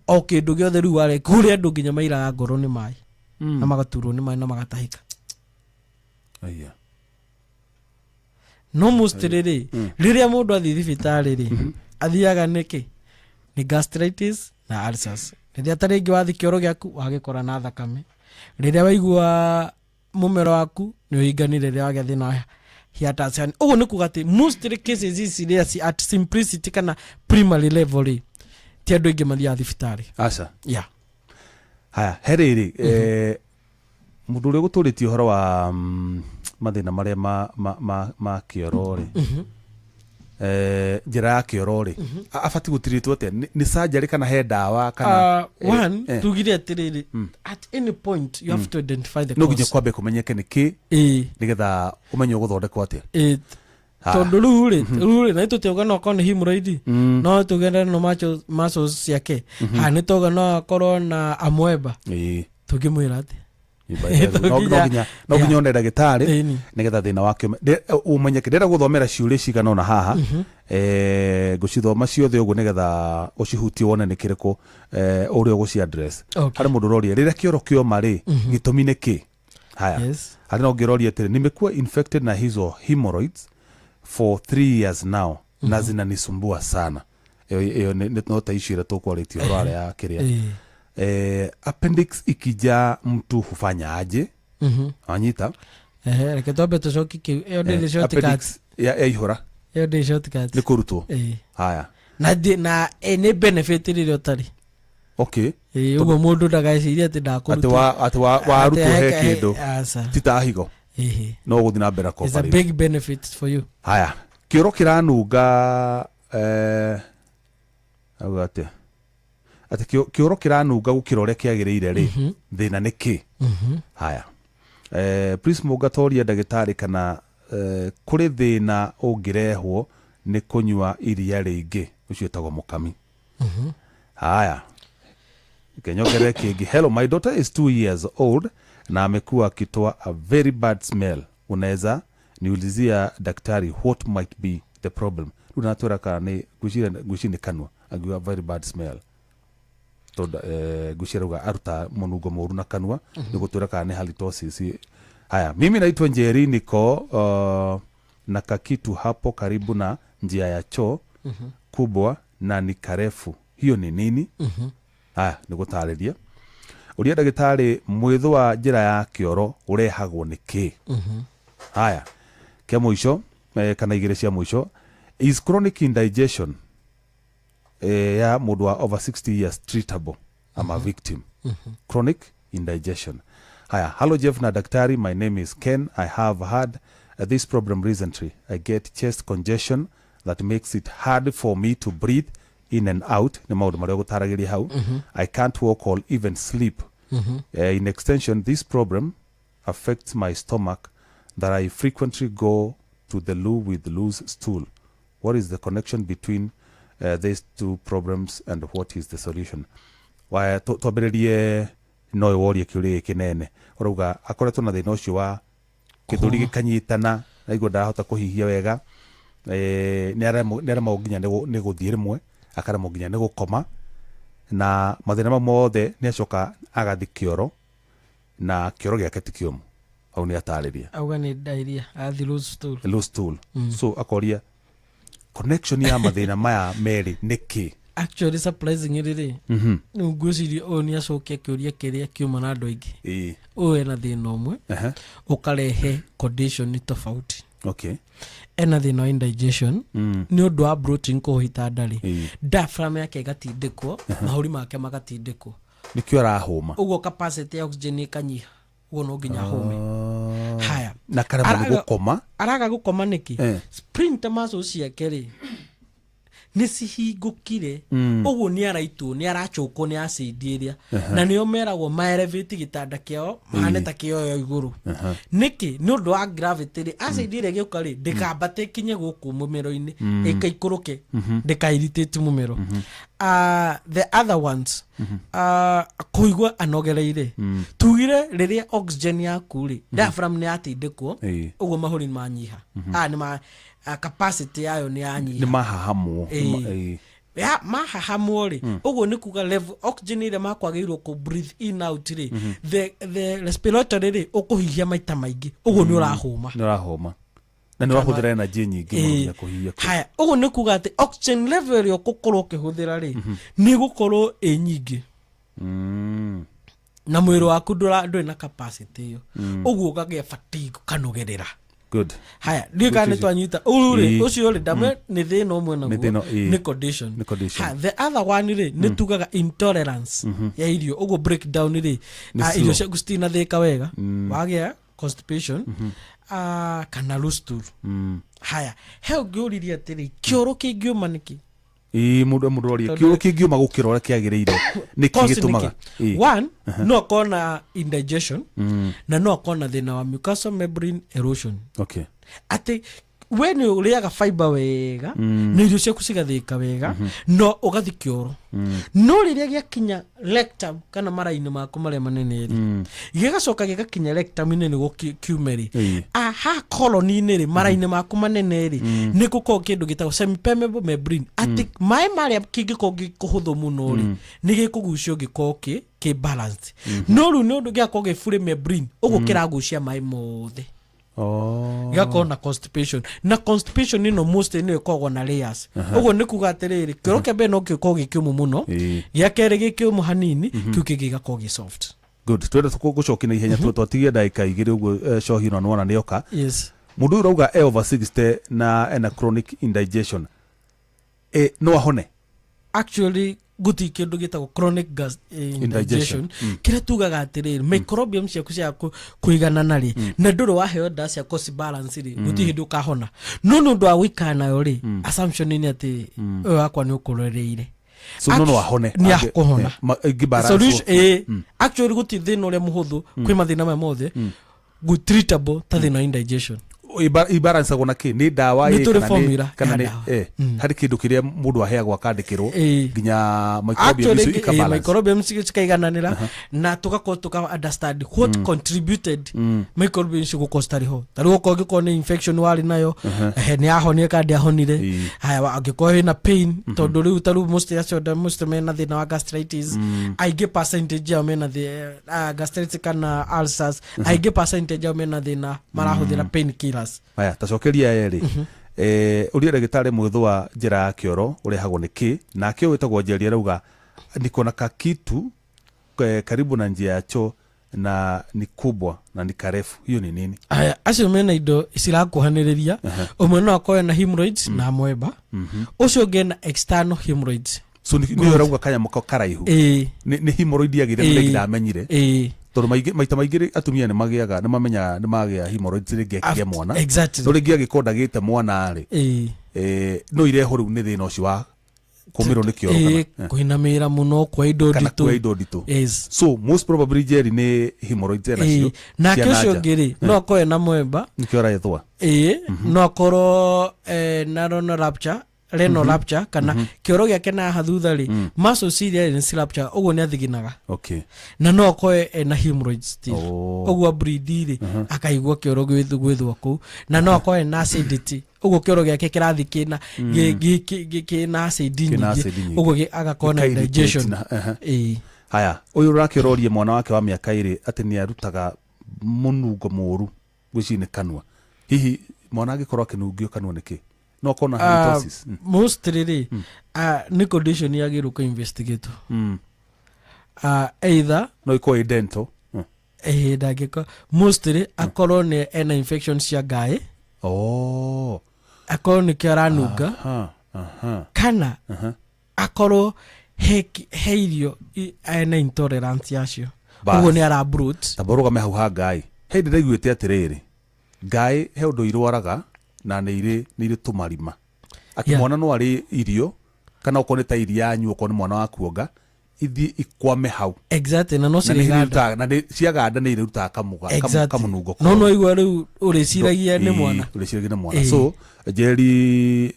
o kĩndũ gĩothe rĩu warĩ kũrĩa andũ nginya mairaga ngoro nĩ maĩ na magaturwo nĩ maĩ na magatahĩka no mostly rĩrĩa mũndũ athiĩ thibitarĩ rĩ athiaga nĩkĩ ni gastritis na ulcers rĩrĩa tarĩngĩ wathi kĩoro gĩaku wagĩkora na thakame rĩrĩa waigua mũmero waku nĩ ũhinganire rĩrĩa wagĩa thĩna hiatas ũguo nĩ kuga atĩ mostly cases ici rĩrĩa at simplicity kana primary level rĩ ti andũ aingĩ mathiaga thibitarĩ aca haya herĩrĩ mũndũ ũrĩa gũtũrĩtie ũhoro wa mathĩna marĩa ma kĩoro rĩ njĩra ya kĩoro rĩ abati gũtirĩtwo atĩa nĩ surgery kana he ndawa kana one tugire atirĩrĩ at any point you have to identify the cause no nginya kwambe kũmenyeke nĩ kĩ nĩgetha ũmenye ũgũthondekwo atĩa tondũ rĩu na tũtiuga no akorwo nĩ hemorrhoid no tugende no muscles ciake nĩ tuga no akorwo na amoeba tũngĩmwĩra atĩ no nginya one ndagĩtarĩ nĩgetha thĩna wake ũmenyeke ndĩra gũthomera ciũria cigana ona haha ngũcithoma ciothe ũguo nĩgetha ũcihutie wone nĩ kĩrĩkũ ũrĩa ũgũci address harĩ mũndũ ũroria rĩrĩa kĩoro kĩoma rĩ gĩtũmi nĩ kĩ haya harĩ no ngĩroria atĩrĩ nimekuwa infected na hizo hemorrhoids for 3 years now na zinanisumbua sana ĩyo no ta icio ĩrĩa tũkwarĩtie ũhoro ya kĩrĩa appendix ikija mtu hufanya aje anyita reke twambe tucoki kiu ĩyo ndĩrĩ shortcut ya ihora ĩyo ndĩrĩ shortcut nĩ kũrutwo haya na nĩ benefit rĩrĩa ũtarĩ okay ũguo mũndũ ndageciria atĩ ndakũruta atĩ warutwo he kĩndũ titahigo no gũthiĩ na mbere it's a big benefit for you haya kĩoro kĩranunga agate ati kĩoro kĩranunga gũkĩra ũrĩa kĩagĩrĩire rĩ thĩna nĩ kĩ haya Please mugatoria ndagĩtarĩ kana kũrĩ thĩna ũngĩrehwo nĩ kũnyua iria rĩingĩ, ũcio etagwo mũkami. Haya, kenyongere kĩngĩ. Hello, my daughter is 2 years old na amekuwa akitoa a very bad smell. Unaweza niulizia daktari what might be the problem? Unatwera kana nĩ gwĩciria nĩ kanua agiwa very bad smell. Gwĩciria uga aruta mũnungo mũru na kanua nĩ gũtwera kana nĩ halitosis. Haya, mimi naitwa Njeri, niko na kakitu hapo karibu na njia ya choo kubwa na ni karefu. Hiyo ni nini? Haya, nĩgũtarĩria. Ũria ndagĩtarĩ, mwĩthũ wa njĩra ya kĩoro ũrehagwo nĩ kĩ? Haya, kia mũico kana igĩrĩ cia mũico. Is chronic indigestion ya mũndũ wa over 60 years treatable? I'm a victim. Chronic indigestion. Haya, hello Jeff na daktari, my name is Ken. I have had this problem recently. I get chest congestion that makes it hard for me to breathe in and out. Nĩ maũndũ marĩa gũtaragĩria hau. I can't walk or even sleep. In extension, this problem affects my stomach that I frequently go to the loo with loose stool. What is the connection between these two problems and what is the solution? Waya twambĩrĩrie no worie kĩũria kĩnene. Urauga akoretwo na thĩna ũcio wa kĩthũri gĩkanyitana na igua ndahota kũhihia wega. Nĩ arema nginya nĩ gũthiĩ rĩmwe, akarema nginya nĩ gũkoma, na mathĩna mamwe mothe nĩ acoka agathi kĩoro na kĩoro gĩake ti kĩũmũ. Hau nĩ atarĩria. Auga nĩ diarrhea, athi loose stool. Loose stool. So akoria connection ya mathĩna maya merĩ nĩ kĩ? Actually surprisingly ngwĩciria ũyũ nĩ acokia kĩũria kĩrĩa kiuma na andũ aingĩ. Ũyũ ena thĩna ũmwe ũkarehe condition tofauti. Okay. Ena thĩna wa indigestion nĩ ũndũ wa protein kũhita ndarĩ. Diaphragm yake ĩgatindĩkwo, mahũri make magatindĩkwo. Nĩkĩo arahũma. Ũguo capacity ya oxygen ĩkanyiha. Ũguo no nginya home. Haya. Na karema nĩ gũkoma. Araga gũkoma nĩkĩ? Sprinter muscles ciake rĩ nĩ cihingũkire. Ũguo nĩ araitwo, nĩ arachũkwo nĩ acid ĩrĩa, na nĩo meragwo maelevate gĩtanda kĩao mahane ta kĩoyo igũrũ. Nĩkĩ? Nĩ ũndũ wa gravity rĩ, acid ĩrĩa gĩũka rĩ ndĩkambate kinye gũkũ mũmero-inĩ, ĩkaikũrũke, ndĩka-irritate mũmero. The other ones kũigua anogereire, tugire rĩrĩa oxygen yaku rĩ diaphragm nĩ yatindĩkwo, ũguo mahũri nĩ manyiha. Nĩ capacity yayo nĩ yanyiha, nĩ mahahamwo. Mahahamwo rĩ, ũguo nĩ kuga level oxygen ĩrĩa makwagĩrĩirwo kũ breathe in out rĩ, the respiratory rĩ ũkũhihia maita maingĩ, ũguo nĩ ũrahũma. Nĩ ũrahũma. Na nĩ wahũthĩra energy nyingĩ mũno kũhihia. Haya, ũguo nĩ kuga atĩ oxygen level ĩrĩa ũgũkorwo ũkĩhũthĩra rĩ nĩ gũkorwo ĩ nyingĩ. Na mwĩrĩ waku ndũrĩ na capacity ĩyo, ũguo ũkagĩa fatigue kanogerera. Good. Haya, ndio kana twanyita uri ucio ri ndamwe ni thina umwe naguo ni condition. The other one ri ni tugaga intolerance ya irio, ugo breakdown ri irio cia gustina thika wega wagia constipation kana loose stool. Haya, he ngiuriria atiri kioro kingiuma niki mundu oria kioro kingiuma gukira ora kiagiriire niki gitumaga? One, no kona indigestion na no kona thina wa mucosal membrane erosion. Okay. Ati when uriaga fiber wega na irio ciaku cigathika wega no ugathi kioro, no riria giakinya rectum kana mara-ini maku maria manene ri gigacoka gigakinya rectum nene go kiumeri aha colon-ini ri mara-ini maku manene ri ni gukorwo kindu gitagwo semi-permeable membrane. Ati mai maria kingiko gikuhuthu muno ri ni gikugucio giko ki balance, no ru ni undu giakorwo gifure membrane ugu kiragucia mai mothe. Gako na constipation, na constipation ino most ino ikoragwo na layers. Uguo ni kuga atiriri kioro kia mbere no gikorwo gikiumu muno, gia keri gikiumu hanini, kiu kingi gigakorwo gi soft. Good. Twende gucokia na ihenya twatigie ndagika igiri uguo cohi no nwana nioka. Yes. Mundu urauga over 60 na chronic indigestion no ahone? Actually guti kindu gitagwo chronic gas indigestion kira tugaga atiriri microbiome ciaku cia kuigana nari na nduru waheo ndawa cia cost balance ri guti hindu kahona no nundu wa wikana nayo ri assumption ni ati uyu akwa ni ukuroreire so no ahone ni akuhona gibalance solution actually guti thina uria muhuthu kwi mathina ma mothe gu treatable ta thina indigestion ibalance agona ki ni dawa ni turi formula kana ni hari kindu kiria mundu aheagwo akandikirwo ginya microbiome cikaigananira na tuka understand what contributed microbiome cigukostari ho tari uko giko ni infection wari nayo ni ahonie kandi ahonire haya agiko hina pain tondu riu taru most mena thina wa gastritis aige percentage ya mena the gastritis kana ulcers aige percentage ya mena thina marahuthira pain killers. Aya tacokeria yeri uri ndagitari mwithwa njira ya kioro urehagwo niki na kio witagwo Njeri rauga niko na kakitu karibu na njia ya choo na ni kubwa na ni karefu. Hiyo ni nini? Aya acio mena indo isirakuhaniriria umwe no akoe na hemorrhoids na mweba ucio ngena external hemorrhoids so ni rauga kanya muko karaihu ni hemorrhoid yagire ndigida amenyire tondu maita maingiri atumia ni magiaga ni mamenya ni magia hemorrhoids ringekia mwana exactly ringi agikonda gite mwana ari no ireho riu ni thina ucio wa kumiro ni kioro kuinamira muno kwa indo ditu so most probably Njeri ni hemorrhoids nacio na kisho ngiri no akoe na mwemba nikiora yethwa no akoro na renal rupture kana kioro giake na hathutha ri muscle ciliary rupture ugo ni athiginaga na no akoe na hemorrhoids still ugo breed ri akaigwa kioro gwithwa ku na no akoe na acidity ugo kioro giake kirathi kina na acid nyingi ugo agakona indigestion haya uyu rakirorie mwana wake wa miaka 2 ati ni arutaga munungo muru gwicini kanwa hihi mwana agikorwo akinungio kanwa niki no kona halitosis mostly ni condition yagiru ko investigate either no iko dental dagiko mostly akorwo ni ena infection cia gae akorwo ni kiaranuga kana akorwo heirio ena intolerance yacio ugo ni ara brute taboruga me hauha gae hindi ndaiguite atiriri gae he undu irwaraga na nĩ irĩ tumarima akimwana no ari irio kana ukone ta iria anyu ukone mwana wa kuonga ithi ikwame hau exactly na no ciriganda na ciaganda nĩ iruta kamunungo no igwa riu uriciragia ni mwana so Njeri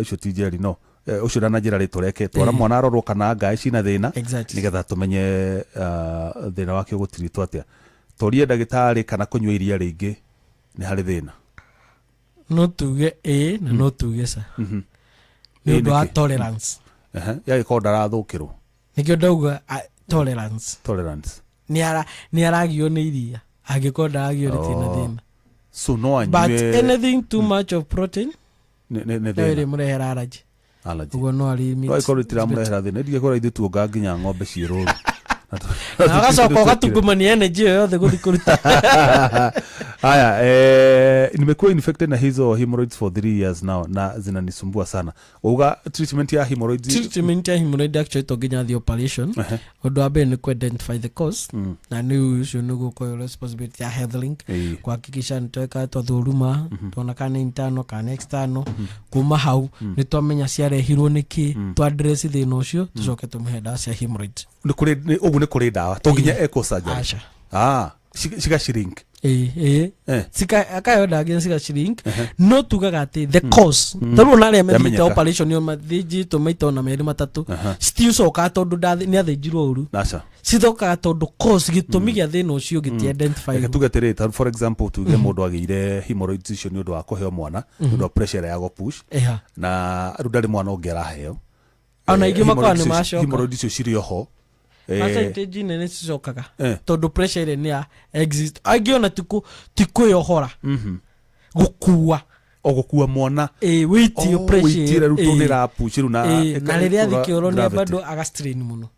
ucio ti Njeri no ucio na njira ri tureke twara mwana arorwo kana ngae cina thina nigetha tumenye thina wake gutiritwo atia torie ndagitari kana kunywa iria ringi ni hari thina no tuge na no tuge sa ni do tolerance ya ikoda rathukirwo nikio ndauga tolerance ni aragio ni iria agikonda agio ritina thina so no anywe but anything too much of protein ne thina murehera allergy ugo no ari meat iko ritira murehera thina ndige kora ithu tuonga nginya ng'ombe ciiruru na gacoka gatungumania energy yothe guthi kuruta haya nimekuwa infected na hizo hemorrhoids for 3 years now na zinanisumbua sana uga treatment ya hemorrhoids actually to ginya the operation odo abe ni ku identify the cause na ni ucio nugo ko responsibility ya health link kuhakikisha nitweka twthuruma tuona kana internal kana external kuma hau ni twamenya ciarehirwo niki twa address thina ucio tucoke tumuhe dawa cia hemorrhoids ni kuri dawa to ginya eco surgery shiga shrink sika akayoda again sika shrink no tugaga ati the cause taru na reme the operation yo mathiji to maito na meri matatu still so ka tondu ni athijirwo uru sithoka tondu cause gitumi gia thina ucio giti identify tugatire tar for example tuge mundu agire hemorrhoids icio ni undu wa kuheo mwana undu pressure ya go push na rudari mwana ongera heo ana ingi makwa ni macoka hemorrhoids icio cirio ho percentage nene cicokaga tondu pressure ni ya exist agiona tiku yohora gukua mwana weight yo pressure rutunira pushiru na riria thikioro ni bado aga strain muno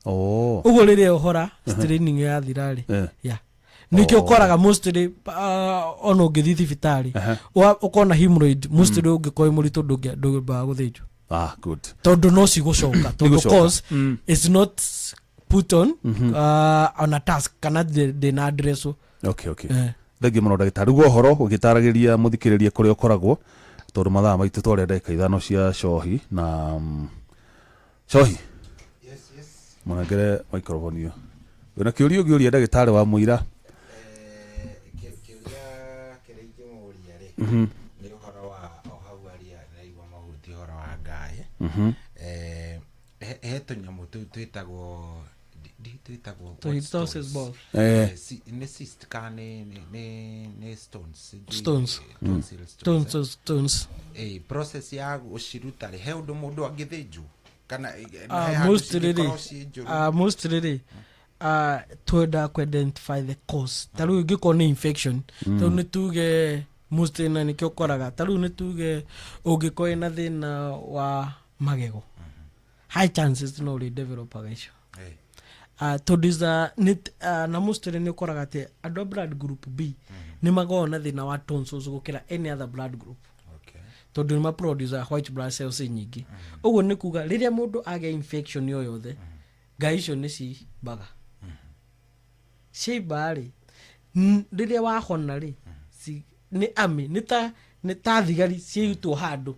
ugo riria yohora straining ya thirari nikio koraga mostly ono ngithi thibitari ukona hemorrhoid mostly ungikoe murito ndugba guthinjwo good tondu no cigucoka tondu cause it's not put on on a task kana de na address okay thagi muno ndagitari go horo ugitaragiria muthikiririe kuri ukoragwo tondu mathaa maitu tware ndeka ithano cia shohi na shohi munagere microphone yo wena kiurio ndagitari wa muira nĩ ũhoro wa o hau arĩa raigua mahuti ũhoro wa ngaĩ he tũnyamũ tũu twĩtagwo nĩ cyst kana nĩ stones process ya gũciruta he ũndũ mũndũ angĩthĩnjwo kana mostly twenda ku-identify the cause ta rĩu ingĩkorwo nĩ infection tondũ nĩ tuge mostly na nĩkĩo ũkoraga ta rĩu nĩ tuge ũngĩkorwo ĩna thĩna wa magego high chances no ũrĩ-developaga icio tondũ na mostly nĩ ũkoraga atĩ andũ a blood group B nĩ makoragwo na thĩna wa tonsils gũkĩra any other blood group tondũ nĩ maproduce white blood cells nyingĩ ũguo nĩ kuga rĩrĩa mũndũ agĩa infection yo yothe ngaĩ icio nĩ cimbaga ciimba-rĩ rĩrĩa wahona-rĩ nĩ ami nĩ ta thigari ciĩtwo handũ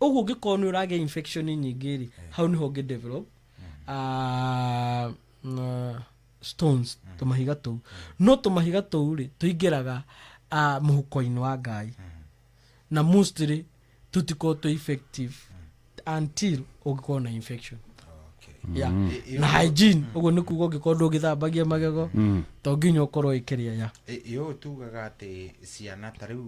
ũguo ũngĩkorwo nĩ ũragĩa infection nyingĩ-rĩ hau nĩho ũngĩ-develop stones tũmahiga tũu no tũmahiga tũu-rĩ tũingĩraga mũhuko-inĩ wa ngaĩ na mostly tũtikorwo tũ effective until ũngĩkorwo na infection na hygiene ũguo nĩ kuga ũngĩkorwo ndũgĩthambagia magego to nginya ũkorwo ĩkĩrĩa ya yo tugaga atĩ ciana ta rĩu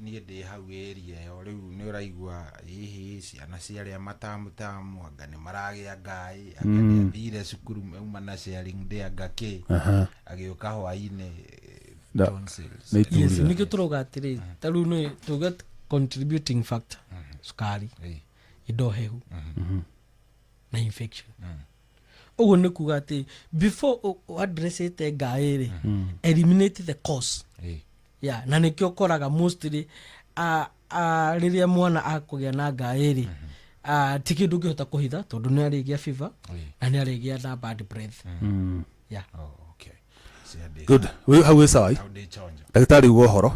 niĩ ndĩ hau area yo rĩu nĩ ũraigua hihi ciana ciarĩa matamutamu anga nĩ maragĩa ngaĩ anga nĩ athire cukuru mauma na sharing day anga kĩ agĩũka hwainĩ yes nĩkĩo tũrauga atĩrĩ ta rĩu nĩ tuga contributing factor sukari indo hehu na infection ũguo nĩ kuga atĩ before addressete ngaĩ-rĩ eliminate the cause na nĩkĩo ũkoraga mostly rĩrĩa mwana akũgĩa na ngaĩ-rĩ ti kĩndũ ũngĩhota kũhitha tondũ nĩ arĩgĩa fever na nĩ arĩgĩa na bad breath good hau wĩ sawa ndagĩtarĩ uga ũhoro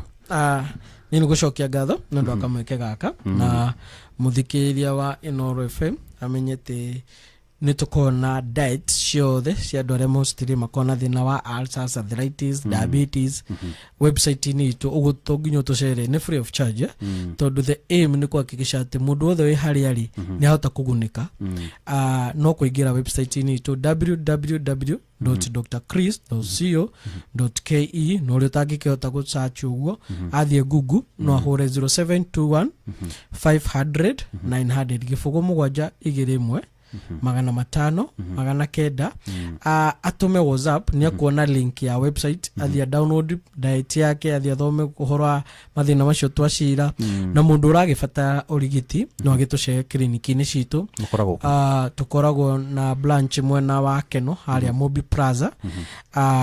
nĩ nĩgũcokia ngatho nĩ ũndũ wa kamweke gaka na mũthikĩrĩria wa Inooro FM amenyete nĩ tũkorwo na diet ciothe cia andũ arĩa mostly makorwo na thĩna wa ulcers, arthritis, diabetes website-inĩ itũ ũguo to nginya tũcere nĩ free of charge tondũ the aim nĩ kuhakikisha atĩ mũndũ wothe wĩ harĩa rĩ nĩ ahota kũgunĩka no kũingĩra website-inĩ itũ www.drchris.co.ke no ũrĩa ũtangĩkĩhota gũ-search ũguo athiĩ Google no ahũre 0721 500 900 gĩbũgũ 721 500 900 atume WhatsApp nĩ akuona link ya website athia download diet yake athia thome ũhoro wa mathĩna macio twacira na mũndũ ũragĩbatara ũrigiti no agĩtũcere kliniki-inĩ citũ tũkoragwo na branch mwena wa Keno harĩa Mobi Plaza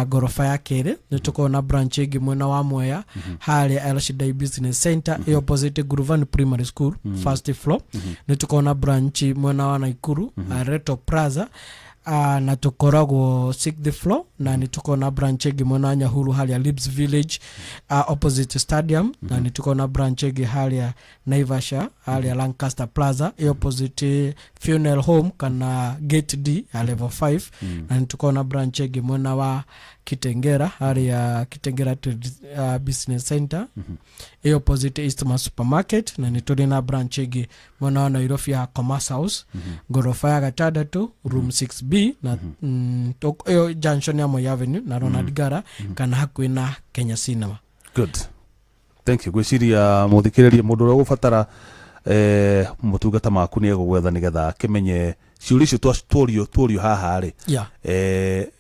gorofa ya kerĩ nĩ tũkoragwo na branch ĩngĩ mwena wa Mwea harĩa Elshadai Business Center opposite Guruvani Primary School first floor nĩ tũkoragwo na branch mwena wa Naikuru Reto Plaza na tukoragwo 6th floor na nĩ tukoragwo na branch ĩngĩ mwena wa Nyahuru harĩa Libs Village opposite stadium na nĩ tukoragwo na branch ĩngĩ harĩa Naivasha harĩa Lancaster Plaza opposite funeral home kana gate D level 5 na nĩ tukoragwo na branch ĩngĩ mwena wa Kitengera harĩa Kitengera Business Center opposite Eastman Supermarket na nĩ tũrĩ na branch ĩngĩ mwena wa Nairobi ya Commerce House gorofa ya gatandatũ room 6B na junction ya Moi Avenue na Ronald Gara kana hakuhĩ na Kenya Cinema. Good, thank you. Gwĩciria mũthikĩrĩria mũndũ ũrĩa ũgũbatara motungata maku nĩ egũgwetha nĩgetha akĩmenye ciũria icio tuorio haha-rĩ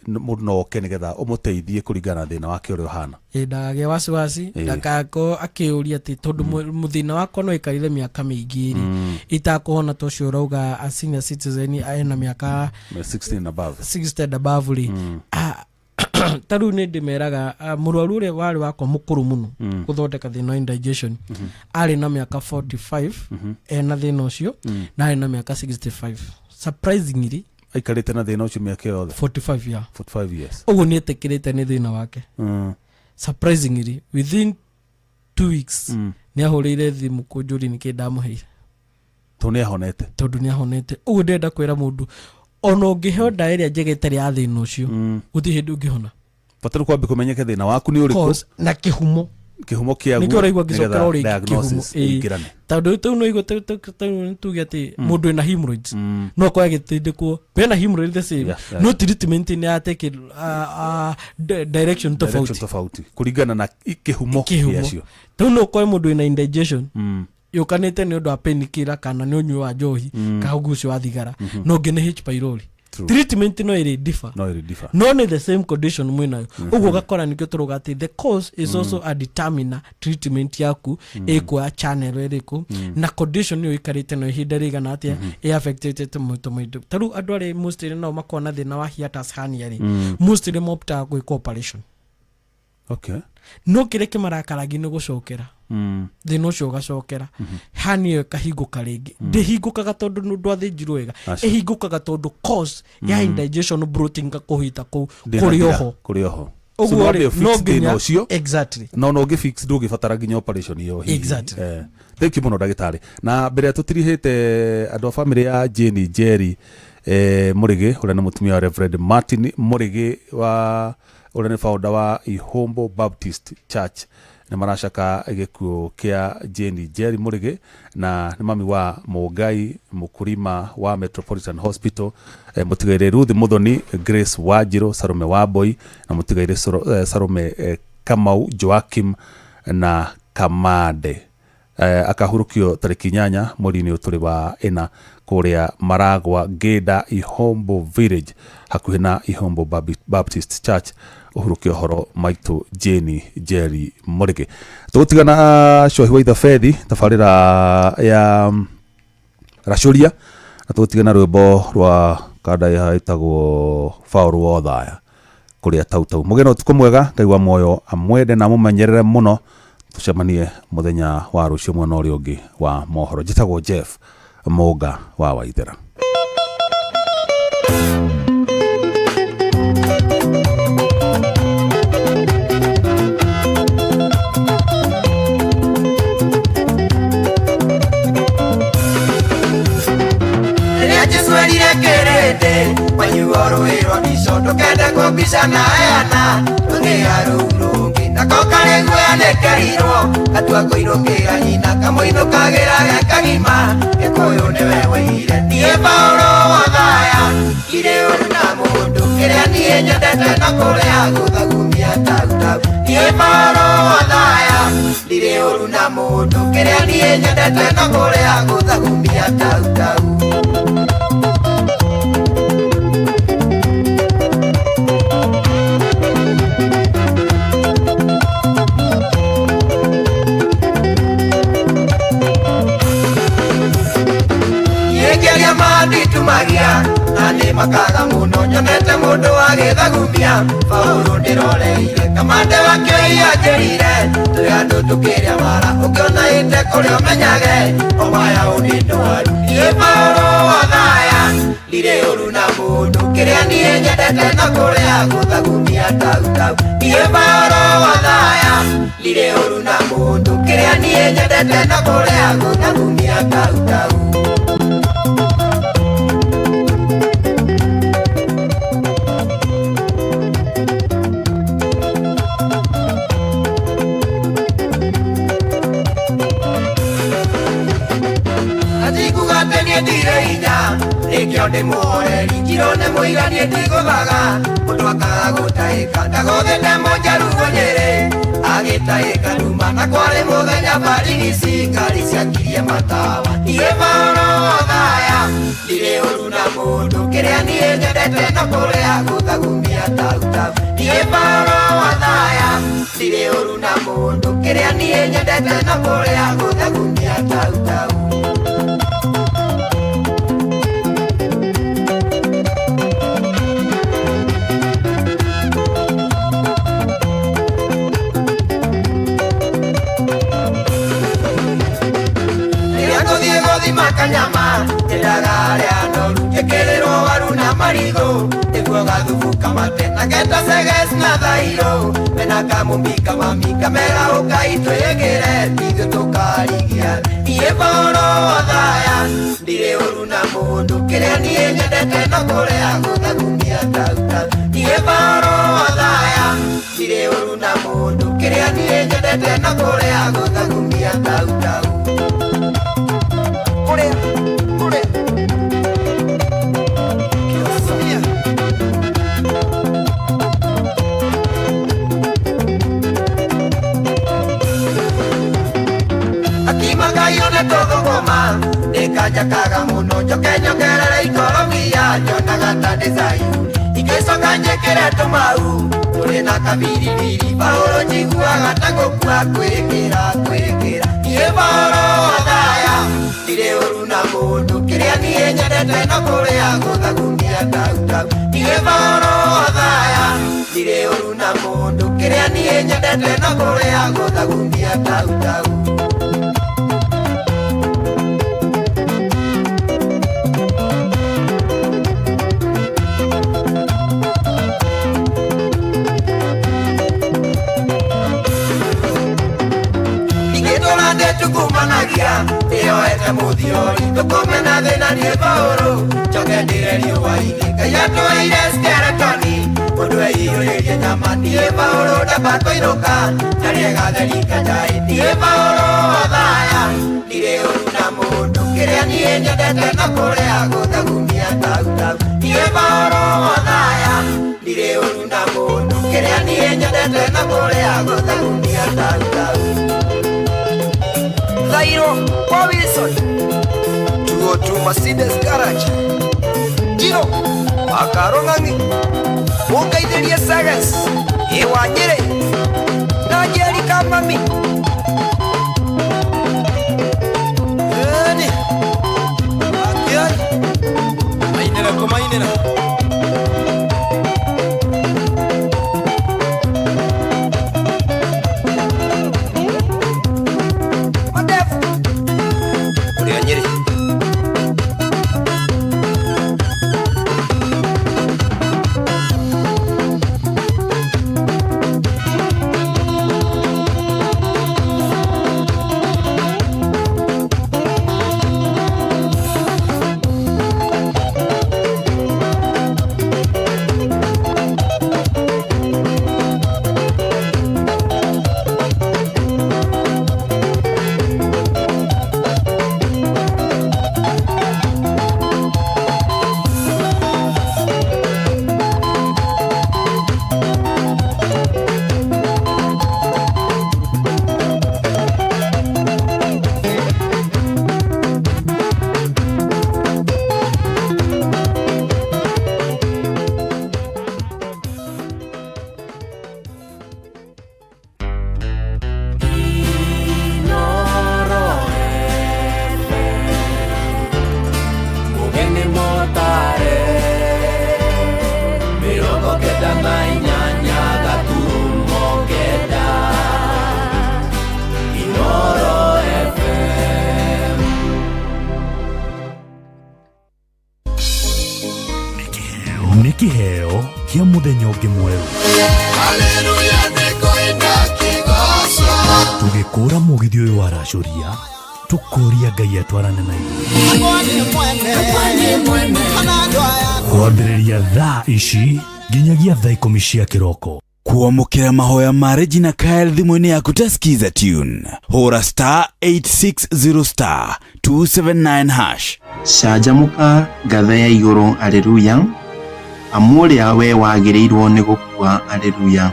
mũndũ no oke nĩgetha ũmũteithie kũringana na thĩna wake ũrĩa ũhana ndagagĩa wasiwasi ndakako akĩũria atĩ tondũ mũthĩna wakwa no ĩkarire mĩaka mĩingĩ-rĩ itakũhona ta ũcio ũrauga a senior citizen ena mĩaka 60 and above-rĩ ta rĩu nĩ ndĩmeraga mũrwaru ũrĩa warĩ wakwa mũkũrũ mũno gũthondeka thĩna wa indigestion arĩ na mĩaka 45 ena thĩna ũcio na arĩ na mĩaka 65 surprisingly aikarĩte na thĩna ũcio mĩaka yothe 45 years ũguo nĩ etĩkĩrĩte nĩ thĩna wake surprisingly within 2 weeks nĩ ahũrĩire thimũ kũnjũri nĩkĩ ndamũheire tondũ nĩ ahonete ũguo ndĩrenda kwĩra mũndũ ona ũngĩheo ndawa ĩrĩa njega ĩtarĩ ya thĩna ũcio gũtirĩ hĩndĩ ũngĩhona bata nĩ kwambia kũmenyeke thĩna waku nĩ ũrĩkũ na kĩhumo kihumo kia nä kä å raigua ngä cokera å rä diagnosis ingirane tondå tau no igå tuge atä må ndå ena hemorrhoids no korwo agä tindäkwo bena hemorrhoid the same no treatment nä yateke direction tofauti kuringana na kihumo kiacio tau no korwo må ndå ena indigestion yukanite ni undu wa penikira kana ni unyu wa njohi ka ugucio wa thigara no ngene H pylori treatment no iri differ no ni the same condition mwina uguo gakora nikyo turugati the cause is also a determiner treatment yaku ekwa channel iriku na condition yo ikarite no ihinda rigana atia affected to mwitu taru andu ari mostly no makona thina wa hiatus hernia ri mostly mopta gwika operation no kireke marakaragi no gucokera thina ucio ugacokera hani kahingũka rĩngĩ ndĩhingũkaga tondũ nũndũ athĩnjirwo wega ĩhingũkaga tondũ cause ya indigestion bloating kũhita kũrĩ oho ũguo no nginya exactly no ũngĩfix ndũngĩbatara nginya operation iyo exactly thank you mũno ndagĩtarĩ na mbere tũtirihĩte andũ a family ya Jane Njeri Mũrĩgĩ ũrĩa nĩ mũtumia wa Reverend Martin Mũrĩgĩ wa ũrĩa nĩ founder wa Ihombo Baptist Church nĩ maracaka gĩkuũ kĩa Jane Njeri Mũrĩgĩ na nĩ mami wa Mũngai mũkũrima wa Metropolitan Hospital mũtigaire Ruth Muthoni Grace Wanjiru Salome Wamboi na mũtigaire Salome Kamau Joakim na Kamande akahurukio tariki 8 mweri-inĩ ũtũrĩ wa 4 kũrĩa Maragwa Ngĩnda Ihombo Village hakuhĩ na Ihombo Baptist Church uhurukio horo maitũ Jane Njeri Mũrĩgĩ tũgũtigana cohi wa Ithafethi tabarĩra ya Racuria na tũgũtigana rwĩmbo rwa kanda ĩtagwo Faũlũ wa Ũthaya kũrĩa Tautau mũgeni ũtukũ mwega Ngai wa muoyo amwende na mũmenyerere mũno tucemanie muthenya wa rũciũ mwena ũrĩa ũngĩ wa mohoro njĩtagwo Jeff Mũnga wa Waithera Wanyuorwirwo nicondo kenda kũmbica na yana tũngĩarũrũngĩ nako karĩguanĩkĩrirwo gatua kũinũkĩra nyina kamũinũkagĩra gekagima gĩkũyũ nĩwe wĩire niĩ Paũlũ wa Ũthaya irĩ ũru na mũndũ kĩrĩa niĩ nyendete na kũrĩa gũthagumia tautau niĩ Paũlũ wa Ũthaya irĩ ũru na mũndũ kĩrĩa niĩ nyendete na kũrĩa gũthagumia tautau tumagia na nĩ makaga mũno nyonete mũndũ agĩthagumia Paũlũ ndĩroreire kamande wakĩoia njĩrire tũrĩ andũ tũkĩrĩa mara ũkĩona ĩte kũrĩa ũmenyage ũmaya ũnĩ ndwaru niĩ Paũlũ wa Ũthaya ndirĩ ũru na mũndũ kĩrĩa niĩ nyendete na kũrĩa gũthagumia tautau niĩ Paũlũ wa Ũthaya ndirĩ ũru na mũndũ kĩrĩa niĩ nyendete na kũrĩa gũthagumia tautau Nikyo ndĩmuoreri njirone mũiganie ndigũthaga mũndũ akaga gũtahĩka ndagũthĩte mũnjaruo Nyĩrĩ agĩtahĩka nduma na kwarĩ mũthenya barigisi ngari ciakirie matawa niĩ Paũlũ wa Ũthaya ndirĩ ũru na mũndũ kĩrĩa niĩ nyendete na kũrĩa gũthagumia tautau niĩ Paũlũ wa Ũthaya ndirĩ ũru na mũndũ kĩrĩa niĩ nyendete na kũrĩa gũthagumia tautau makanyama ndagare anoru njĩkĩrĩrwo waru na marigũ nĩguo gathubu kamate na kenda seges na thairũ mena kamũmika mamika mera ũkaitwĩgĩre ithuĩ tũkarigia niĩ Paũlũ wa Ũthaya ndirĩ ũru na mũndũ kĩrĩa niĩ nyendete na kũrĩa gũthagumia tautau niĩ Paũlũ wa Ũthaya ndirĩ ũru na mũndũ kĩrĩa niĩ nyendete nyendete no kuria guthagumia tau tau kuria kiosumia Akimagayone todo goma Nikaja kaga muno Nyokerere ikoromia Nyonaga tandezayu Ikesoka nyekere tomau Tule na kabiribiri Paolo njiguaga tangokua kwekera Niye paolo wadaya Nire uru na mundu Kiria niye nyendete no kuria guthagumia tau tau Niye paolo wadaya Nire uru na mundu Kiria niye nyendete no kuria guthagumia tau tau Tukumanagia, eo ete muthiori Tukumena thina nie Paolo Choke ndirerio wa ige Kaya tuwaire skeletoni Mundwe iulirie nyama Nie Paolo dabato iroka Nariega therika jai Nie Paolo wathaya Nire uruna mundu Kiria nie nyendete no kuria guthagumia tau tau Nie Paolo wathaya Nire uruna mundu Kiria nie nyendete no kuria guthagumia tau tau Zairo kwa Wilson 202 Mercedes Garage Jiro Makarongangi Mungaitheria Sagas Iwanyire Najeri Kamami Eni Akiari Mainera kumainera Nĩ kĩheo kĩa mũthenya ũngĩ mwerũ. Haleluya nĩkũina kĩgoco. Tũgĩkũra mũgithi ũyũ wa racoria, tũkũria Ngai atwarane na ithuĩ. Kwambĩrĩria thaa ici nginyagia thaa 10 cia kĩroko. Kuamũkĩra mahoya ma Regina Kyle thimũ-inĩ yaku ta skiza tune. Hũra *860 279#. Canjamũka ngatha ya igũrũ, aleluya. Amu ũrĩa we wagĩrĩirwo nĩ gũkua, aleluya.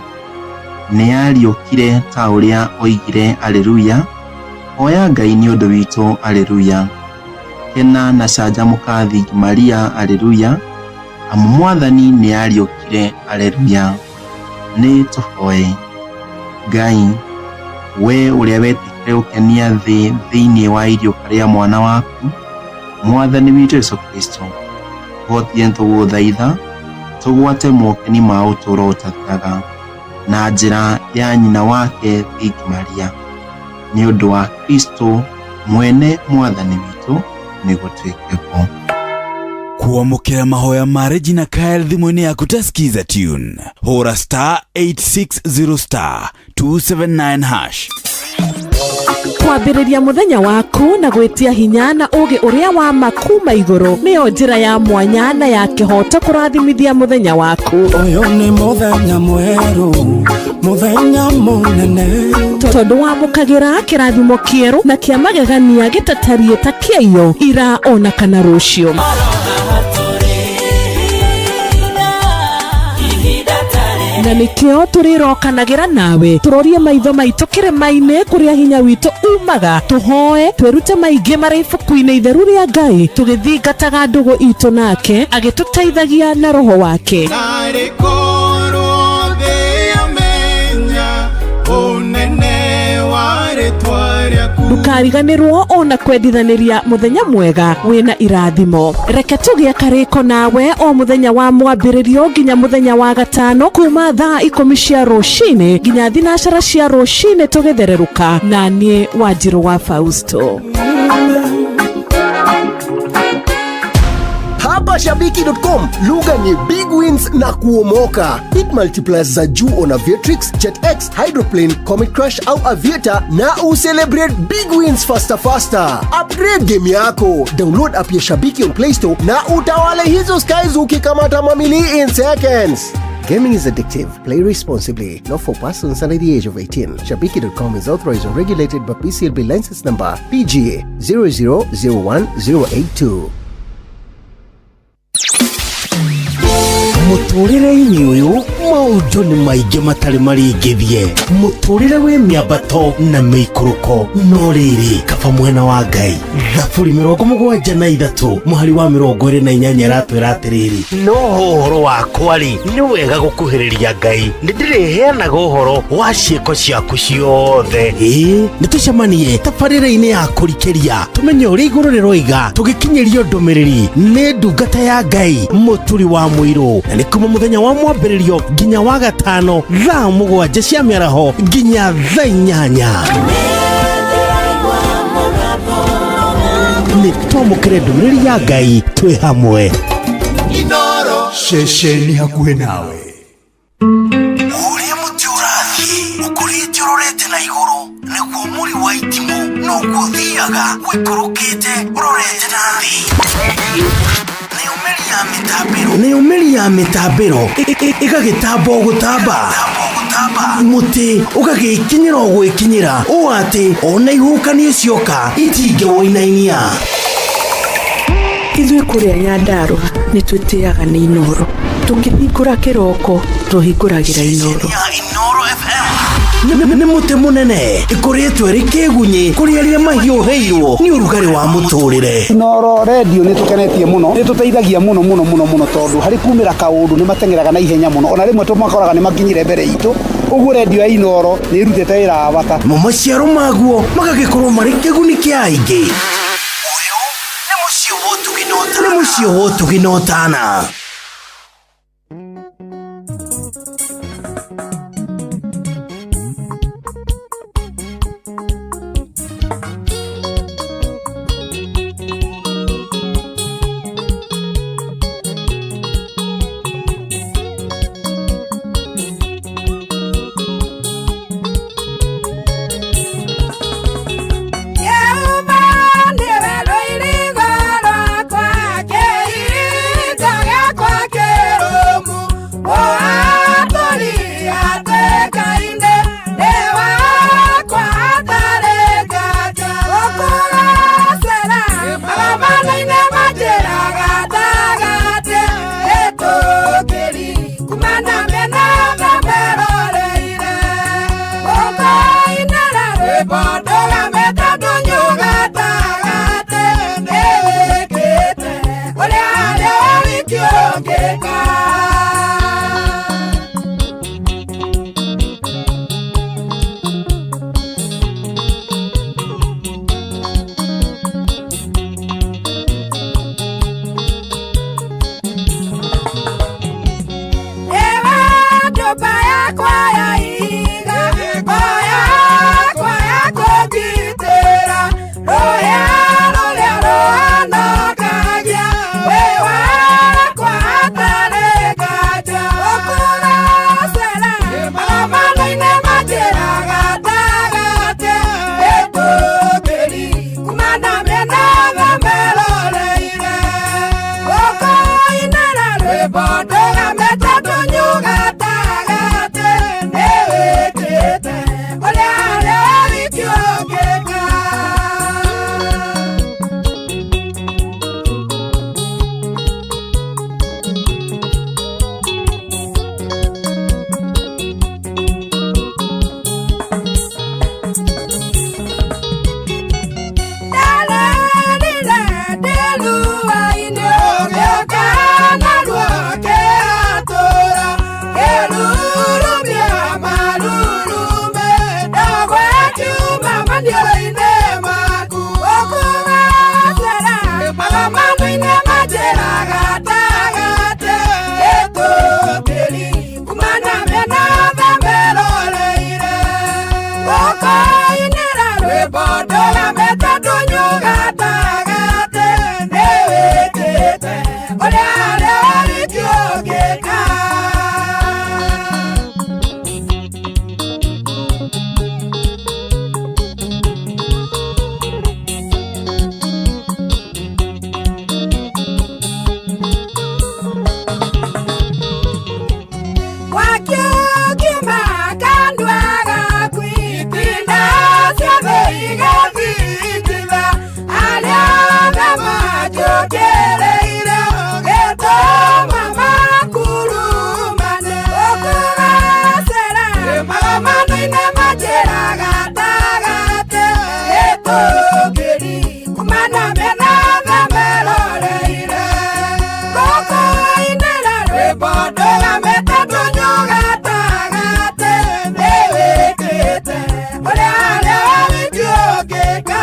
Nĩ ariũkire ta ũrĩa oigire, aleluya. Hoya Ngai nĩ ũndũ witũ, aleluya. Kena na canjamũka Thingi Maria, aleluya. Amu Mwathani nĩ ariũkire, aleluya. Nĩ tũhoe. Ngai, we ũrĩa wetĩkire gũkenia thĩ thĩinĩ wa irio rĩa mwana waku, Mwathani witũ Yesu Kristo, tũhotie tũgũthaitha tũgwate mokeni ma ũtũũro ũtathiraga na njĩra ya nyina wake Thingi Maria, nĩ ũndũ wa Kristo mwene Mwathani witũ nĩguo twĩkĩko. Kuamũkĩra mahoya ma Regina Kyle thimũ-inĩ yaku ta skiza tune. Hũra *860 279#. Kwambĩrĩria mũthenya waku na gwĩtia hinya na ũgĩ ũrĩa wa makuma igũrũ nĩyo njĩra ya mwanya na ya kĩhoto kũrathimithia mũthenya waku. Ũyũ nĩ mũthenya mwerũ, mũthenya mũnene, tondũ wamũkagĩra kĩrathimo kĩerũ na kĩa magegania gĩtatariĩ ta kĩayo ira ona kana rũciũ. Na nĩkĩo tũrĩrokanagĩra nawe tũrorie maitho maitũ kĩrĩma-inĩ kũrĩa hinya witũ umaga, tũhoe twĩrute maingĩ marĩ ibuku-inĩ itheru rĩa Ngai, tũgĩthingataga ndũgũ itũ nake agĩtũteithagia na roho wake. Ndukariganĩrwo ona kwendithanĩria mũthenya mwega wĩna irathimo. Reke tũgĩe karĩko nawe o mũthenya wa mwambĩrĩrio nginya mũthenya wa gatano kuma thaa 10 cia rũcinĩ nginya thinacara cia rũcinĩ tũgĩthererũka na niĩ Wanjirũ wa Fausto. Hapa Shabiki.com, lugha ni big wins na kuomoka. Hit multipliers za juu on Aviatrix, JetX, Hydroplane, Comet Crush au Aviator na ucelebrate big wins faster. Upgrade game yako. Download app ya Shabiki on Play Store na utawale hizo skies ukikamata mamili in seconds. Gaming is addictive. Play responsibly. Not for persons under the age of 18. Shabiki.com is authorized and regulated by PCLB license number PGA 0001082. Mũtũrĩre-inĩ ũyũ maũndũ nĩ maingĩ matarĩ maringithie. Mũtũrĩre wĩ mĩambato na mĩikũrũko, no rĩrĩ kaba mwena wa Ngai. Thaburi 73 mũhari wa 28 aratwĩra atĩrĩrĩ, no ũhoro wakwa-rĩ nĩ wega gũkuhĩrĩria Ngai, nĩndĩrĩheanaga ũhoro wa ciĩko ciaku ciothe. Nĩtũcemanie tabarĩra-inĩ ya kũrikĩria tũmenye ũrĩa igũrũ rĩroiga tũgĩkinyĩrio ndũmĩrĩri nĩ ndungata ya Ngai mũturi wa mũirũ. Na nĩ kuma mũthenya wa mwambĩrĩrio nginya wa gatano thaa 7 cia mĩaraho nginya thaa 8. Nĩ twamũkĩre ndũmĩrĩri ya Ngai twĩ hamwe. Inoro ceceni hakuhĩ nawe. Ũrĩa mũtĩ ũrathiĩ ũkũrĩte ũrorete na igũrũ, nĩguo mũri wa itimũ noguo ũthiaga wĩkũrũkĩte ũrorete na thĩ. Nĩ ũmĩri ya mĩtambĩro ĩgagĩtamba o gũtamba, mũtĩ ũgagĩkinyĩra o gwĩkinyĩra, ũũ atĩ ona ihuhũkanio cioka itingĩwoinainia. Ithuĩ kũrĩa Nyandarua nĩ twĩtĩaga nĩ Inoro, tũngĩhingũra kĩroko tũhingũragĩra Inoro. Nĩ mũtĩ mũnene ĩkoretwo ĩrĩ kĩgunyi kũrĩ arĩa mahiũhĩirwo nĩ ũrugarĩ wa mũtũrĩre. Inoro radio nĩ tũkenetie mũno, nĩ tũteithagia mũno tondũ harĩ kumĩra kaũndũ nĩ matengeraga na ihenya mũno, ona rĩmwe tũmakoraga nĩ makinyire mbere itũ. Ũguo radio ya Inoro nĩ ĩrutĩte wĩra wa bata, maciaro maguo magagĩkorwo marĩ kĩguni kĩa aingĩ. Ũyũ nĩ mũciĩ wa ũtugi na ũtana. Kwa Etogeri kumana mena melore Koko inela rebodo la meta tonyoga tagate Ewe kete Ole ale ale diogeka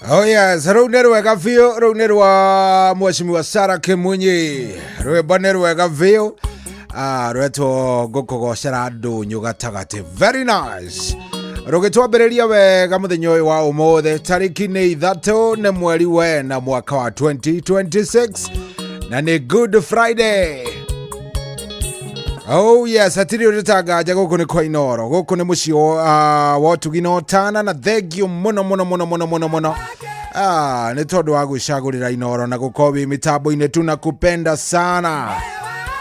Oh yes, raunerwega vio, raunerwa mheshimiwa Sarah Kimunyi. Rwebanerwega vio. Rweto gukugocera andu nyugatagati. Very nice. Rugitwambiriria wega muthenya uyu wa umuthe tariki ni 3 ni mweri wena mwaka wa 2026 na ni Good Friday. Oh yes, atiri uritangaja guku ni kwa Inoro, guku ni muci wa utugi na utana na thengio muno ni tondu wa gucagurira Inoro na gukowi mitambo-ini tu na kupenda sana.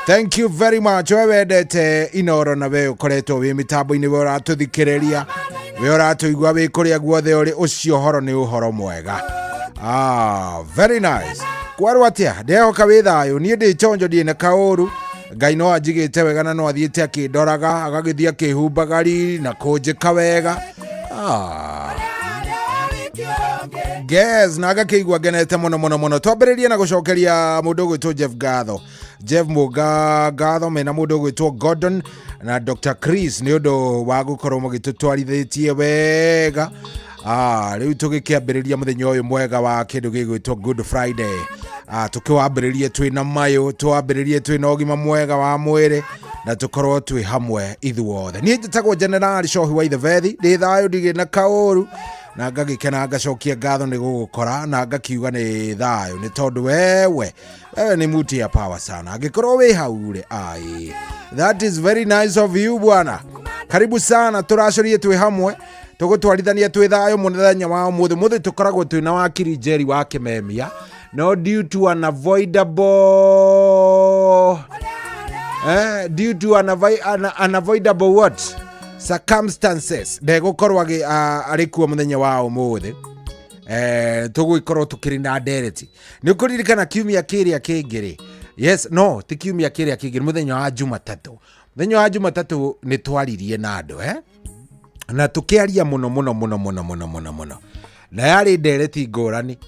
Thank you very much. We wendete Inoro na we ukoretwo wi mitambo-ini we uratuthikiriria, we uratuigua wi kuria guothe uri ucio horo ni uhoro mwega. Very nice. Kwaru atia ndehoka wi thayo, nie ndi chonjo ndi na kauru. Ngai no anjigite wega na no athiite akindoraga agagithia kihumbaga riri na kunjika wega. Guys, na agakigwa genete muno. Twambiririe na gucokeria mundu gwitwo Jeff Mugatho mena mundu gwitwo Gordon na Dr. Chris ni undu wa gukorwo mugitutwarithitie wega. Riu tugikiambiriria muthenya uyu mwega wa kindu gigwitwo Good Friday. Tukiwambiririe twina mayo, twambiririe twina ogima mwega wa mwiri na tukorwo twi hamwe ithuothe. Nie njitagwo General Shohi wa Ithevethi, ndi thayo ndige na kauru na ngagikena ngacokia ngatho ni gugukora na ngakiuga ni thayo ni tondu wewe ni muti ya power sana angikorwo wi haure. That is very nice of you bwana. Karibu sana, turacorie twi hamwe tugutwarithania twi thayo muthenya wa muthe tukoragwo twina wakiri Jerry wa Kimemia. No, due to an unavoidable what circumstances ndegukorwo arikuo muthenya wa umuthi tuguikorwo tukiri na ndereti ni kuririkana kiumia kiria kingiri. Yes, no, ti kiumia kiria kingiri, muthenya wa Jumatatu. Muthenya wa Jumatatu ni twaririe na andu na tukiaria muno na yari ndereti ngurani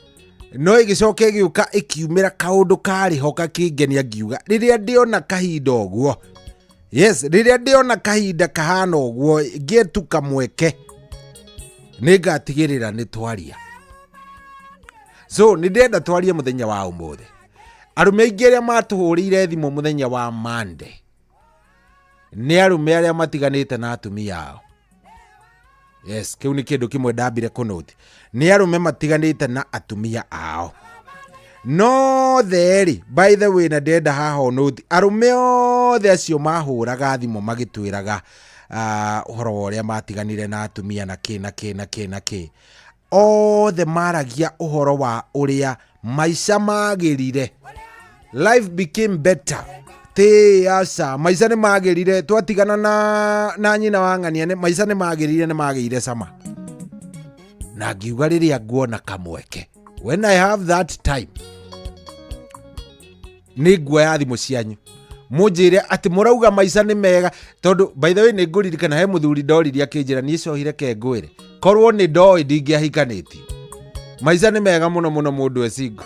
no igicoke giuka ikiumira kaundu kari hoka kingenia ngiuga riria ndiona kahinda oguo. Yes, riria ndiona kahinda kahana oguo ngietuka mweke nigatigirira ni twaria. So ni ndenda twaria muthenya wa umuthi. Arume aingi aria matuhurire thimu muthenya wa Monday ni arume aria matiganite na atumia ao. Yes, kiu ni kindu kimwe ndambire kunote. Ni arume matiganite na atumia ao. no theri by the way na ndenda haho noti arume othe acio mahũraga thimo magĩtwĩraga ũhoro wa ũrĩa matiganire na atumia na kĩ othe maragia ũhoro wa ũrĩa maica magĩrire. Life became better. Asa maica nĩ magĩrire, twatigana na nyina wa ng'ania, maica nĩ magĩrire, nĩ magĩire sama. Na ngiuga rĩrĩa nguona kamweke, when I have that time, nĩ nguoya thimũ cianyu mũnjĩre atĩ mũrauga maica nĩ mega, tondũ by the way nĩ ngũririkana he mũthuri ndoririe akĩnjĩra niĩ cohire kengwĩre, korwo nĩ ndoĩ ndingĩahikanĩtie. Maica nĩ mega mũno mũno mũndũ ecingo.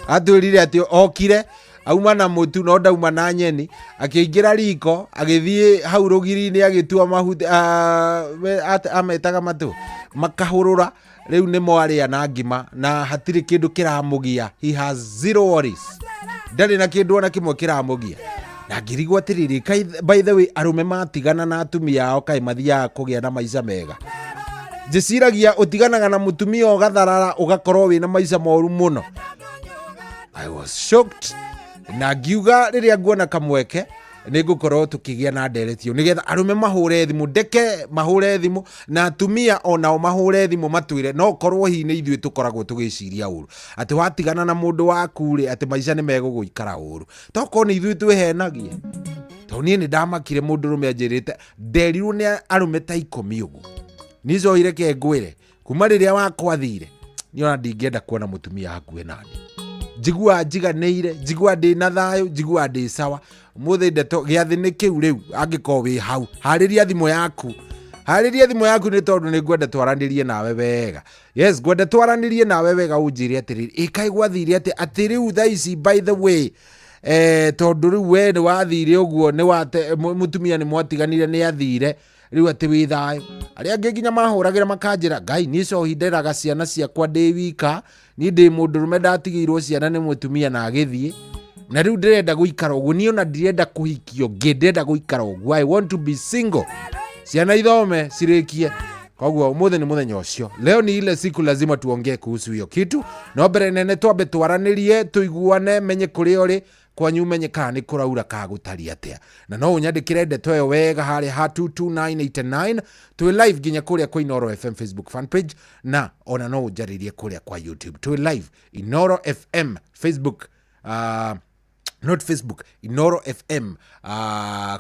Atwĩrire atĩ okire auma na mũtu no ndauma na nyeni, akĩingĩra riko agĩthiĩ hau rũgiri-inĩ agĩtua mahuti ametaga matũ makahũrũra, rĩu nĩ mwarĩa na ngima na hatirĩ kĩndũ kĩramũgia. He has zero worries, ndarĩ na kĩndũ ona kĩmwe kĩramũgia. Na ngĩrigwo atĩrĩrĩ, by the way arũme matigana na atumia ao kaĩ mathiaga kũgĩa na maica mega? Njĩciragia ũtiganaga na mũtumia ũgatharara ũgakorwo wĩna maica moru mũno. I was shocked. Na ngiuga rĩrĩa nguona kamweke nĩ ngũkorwo tũkĩgĩa na nderetio nĩgetha arũme mahũre thimũ, ndeke mahũre thimũ na atumia onao mahũre thimũ matwĩre no korwo hi nĩ ithuĩ tũkoragwo tũgĩciria ũru, atĩ watigana na mũndũ waku rĩ atĩ maica nĩ megũgũikara ũru, tokorwo nĩ ithuĩ twĩhenagia. Tondũ niĩ nĩ ndamakire mũndũ rũme anjĩrĩte nderirwo nĩ arũme ta 10 ũguo niĩ cohire kengwĩre, kuma rĩrĩa wakwathire niĩ ona ndingĩenda kuona mũtumia hakuhĩ nani. Njigua njiganĩire, njigua ndĩ na thayũ, njigua ndĩ sawa. Mũthĩ ndeto gĩathĩ nĩ kĩu rĩu angĩkorwo wĩ hau. Harĩria thimũ yaku. Harĩria thimũ yaku nĩ tondũ nĩ ngwenda twaranĩrie nawe wega. Yes, ngwenda twaranĩrie nawe wega ũnjĩre atĩrĩrĩ, ĩkaĩ gwathire atĩ rĩu thaa ici by the way tondũ rĩu we nĩ wathire ũguo mũtumia nĩ mwatiganire nĩ athire rĩu atĩ wĩ thayũ. Arĩa angĩ nginya mahũragĩra makanjĩra Ngai niĩ cohi nderaga ciana ciakwa ndĩ wika, niĩ ndĩ mũndũ rũme ndatigĩirwo ciana nĩ mũtumia na agĩthiĩ, na rĩu ndĩrenda gũikara ũguo, niĩ ona ndirenda kũhikio, ndĩrenda gũikara ũguo. I want to be single, ciana ithome cirĩkie. Koguo ũmũthĩ nĩ mũthenya ũcio, leo ni ile siku lazima tuongee kuhusu hiyo kitu. No mbere nene twambe twaranĩrie, tũiguane, menye kũrĩa ũrĩ kwanyu, menye kana nĩ kũraura ka gũtari atĩa. Na no ũnyandĩkĩre ndeto ĩyo wega harĩa ha 22989 twĩ live nginya kũrĩa kwa Inoro FM Facebook fan page, na ona no ũnjarĩrie kũrĩa kwa YouTube. Twĩ live Inoro FM Facebook, not Facebook, Inoro FM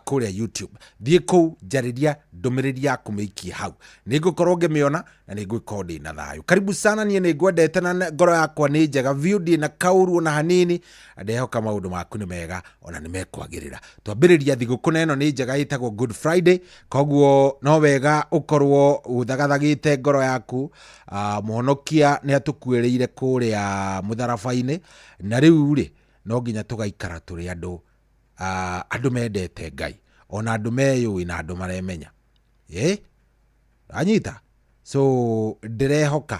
kũrĩa YouTube. Thiĩ kũu njarĩria ndũmĩrĩri yaku mĩikie hau, nĩ ngũkorwo ngĩmĩona na nĩ ngũkorwo ndĩ na thayũ. Karibu sana, niĩ nĩ ngwendete na ngoro yakwa nĩ njega, view ndĩ na kaũru na hanini, ndehoka maũndũ maku nĩ mega ona nĩ mekwagĩrĩra. Twambĩrĩria thigũkũ na ĩno nĩ njega ĩtagwo Good Friday, koguo no wega ũkorwo ũthagathagĩte ngoro yaku. Mũhonokia nĩ atũkuĩrĩire kũrĩa mũtharaba-inĩ, na rĩu rĩ no nginya tũgaikara tũrĩ andũ mendete Ngai, ona andũ meyũĩ na andũ maremenya. Anyita, so ndĩrehoka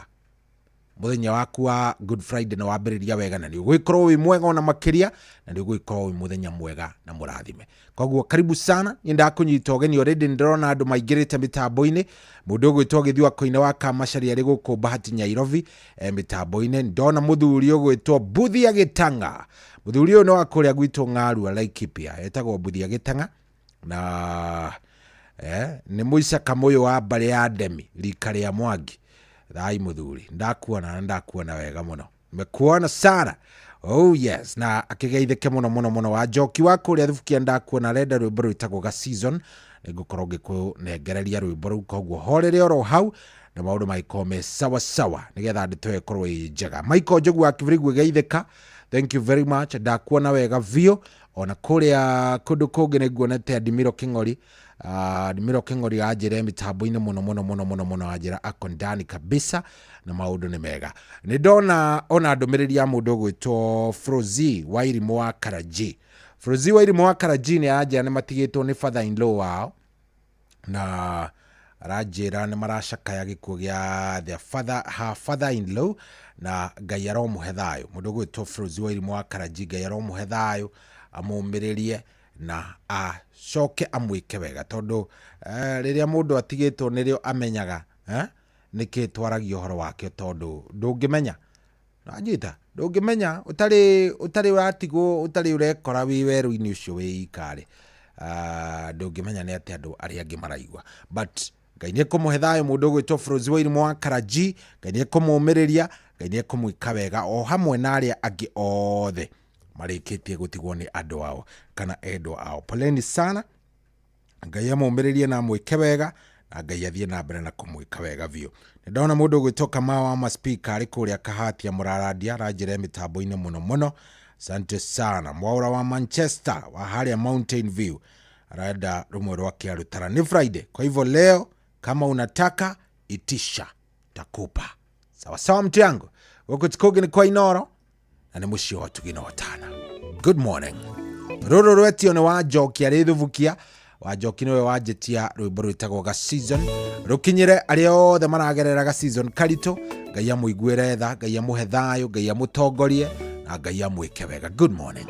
mũthenya waku wa Good Friday na wambĩrĩria wega, na nĩ ũgũgĩkorwo wĩ mwega ona makĩria, na nĩ ũgũgĩkorwo wĩ mũthenya mwega na mũrathime. Koguo karibu sana, nĩ ndakũnyita ũgeni already, ndĩrona andũ maingĩrĩte mĩtambo-inĩ. Mũndũ ũgwĩtwo Gĩthuako-inĩ wa Kamacari arĩ gũkũ Bahati Nyairobi mĩtambo-inĩ. Ndona mũthuri ũgwĩtwo Buthia Gĩtanga, mũthuri ũyũ nĩ wa kũrĩa gwitũ Ng'arua Laikipia, etagwo Buthia Gĩtanga, na nĩ mũicaka mũyũ wa mbarĩ ya Ndemi rika rĩa Mwangi. Thai mũthuri, ndakuona wega mũno, mekuona sana. Oh yes, na akĩgeithĩke mũno wa Njoki wa kũrĩa Thubukia, ndakuona renda rwĩmbo rwĩtagwo Ga Season, nĩ ngũkorwo ngĩkũnengereria rwĩmbo rũu, koguo horere oro hau na maũndũ magĩkorwo me sawa nĩgetha ndeto ĩkorwo ĩ njega. Michael Njogu wa Kĩbirigũ geithĩka, thank you very much, ndakuona wega vio. Ona kũrĩa kũndũ kũngĩ nĩ nguonete Adimiro King'ori, Adimiro King'ori anjĩre mĩtambo-inĩ mũno anjĩra ako ndani kabisa na maũndũ nĩ mega. Nĩ ndona ona ndũmĩrĩri ya mũndũ ũgwĩtwo Frozi wa Irimũ wa Karaji. Frozi wa Irimũ wa Karaji nĩ anjĩra nĩ matigĩtwo nĩ father in law wao, na aranjĩra nĩ maracakaya gĩkuũ gĩa her father in law, na Ngai aromũhe thayũ. Mũndũ ũgwĩtwo Frozi wa Irimũ wa Karaji, Ngai aromũhe thayũ, amũmĩrĩrie na acoke amwĩke wega, tondũ rĩrĩa mũndũ atigĩtwo nĩrĩo amenyaga nĩkĩ twaragio ũhoro wake, tondũ ndũngĩmenya Najita ndungimenya utari watigwo utari urekora wi weru-ini ucio wi ikare ndungimenya ni ati andu aria angi maraigua but Ngai ni kumuhe thayo mundu gwitwo Frozi wa irimu wa Karaji Ngai ni kumumiriria Ngai ni kumwika wega o hamwe na aria angi othe marikitie gutigwo ni andu ao kana endwa ao poleni sana Ngai amumiririe na mwike wega na Ngai athie na mbere na kumwika wega biu ndona mundu gwitoka mawa ma speaker ari kuria Kahatia Muraradia rajire mitambo-ini muno asante sana mwaura wa Manchester wa haria Mountain View arada rumwe rwake arutara ni Friday kwa hivyo leo kama unataka itisha takupa sawa sawa mtu yangu wako tikoge ni kwa inoro na ni mushi wa tuginotana good morning roro rwetio ni wajokia rithuvukia wajoki niwe wajetia rwimbo rwitagwo ga season rukinyire aria othe maragerera ga season karito Ngai amuiguire tha Ngai amuhe thayo Ngai amutongorie na Ngai amwike wega good morning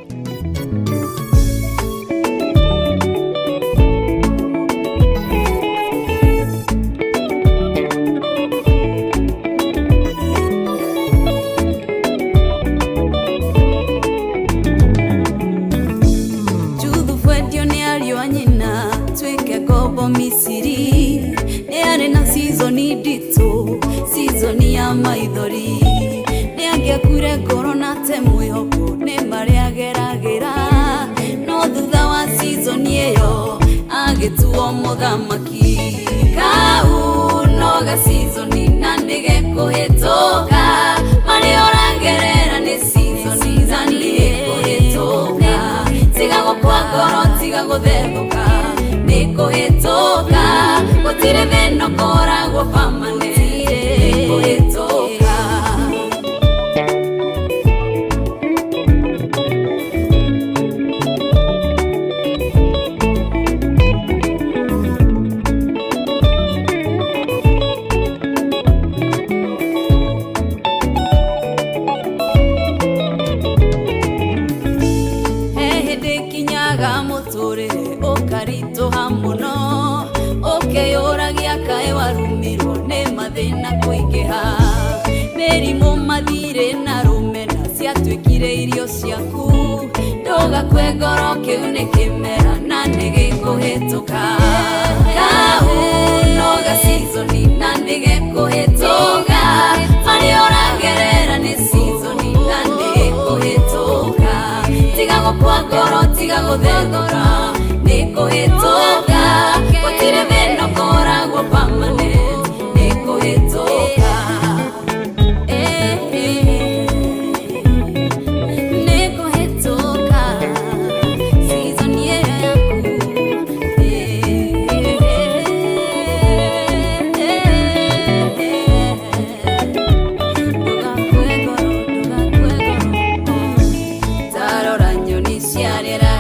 Misiri ne arena season idito season ya maithori ne angekure corona te mwihoko ne maria geragera no thutha wa season yeyo agetuo muthamaki kau no ga season na ndige kuhetoka mari orangerera ne season za ndige kuhetoka tiga gukwa goro tiga guthebuka Niko hetoka Kotire veno kora Gwa pamanere Niko hetoka Hede kinyaga motore Okarito hamuno Okeyoragia kae warumiro Ne mathina kuingiha Merimo mathire na rumena Ciatwikire irio ciaku Ndoga kwe ngoro kiu ni kimera Na nige kuhituka Kau noga season Na nige kuhituka Mari oragerera ni season Na nige kuhituka Tiga gukwa ngoro tiga guthengora Niko hetoka Kotire veno kora Gwa permanent Niko hetoka Niko hetoka Season yaku Duga kwegoro Tarora nyoni ciarera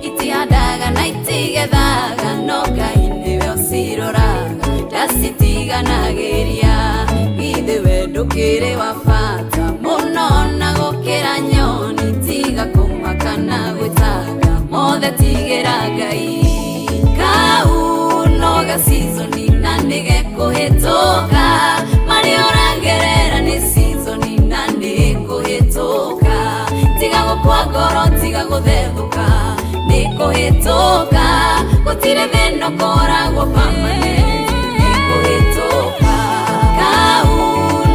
Itiadaga na itigethaga no Ngai niwe uciroraga ndacitiganagĩria ithuĩ ndũkĩrĩ wa bata mũno na gũkĩra nyoni tiga kũmaka na gwĩtanga mothe tigĩra Ngai kau no ga season na nĩgekũhĩtũka marĩ ũrangerera nĩ season na nĩkũhĩtũka tiga gũkua ngoro tiga gũthethũka Niko hetoka Kotire veno kora Gwa permanent Niko hetoka Kau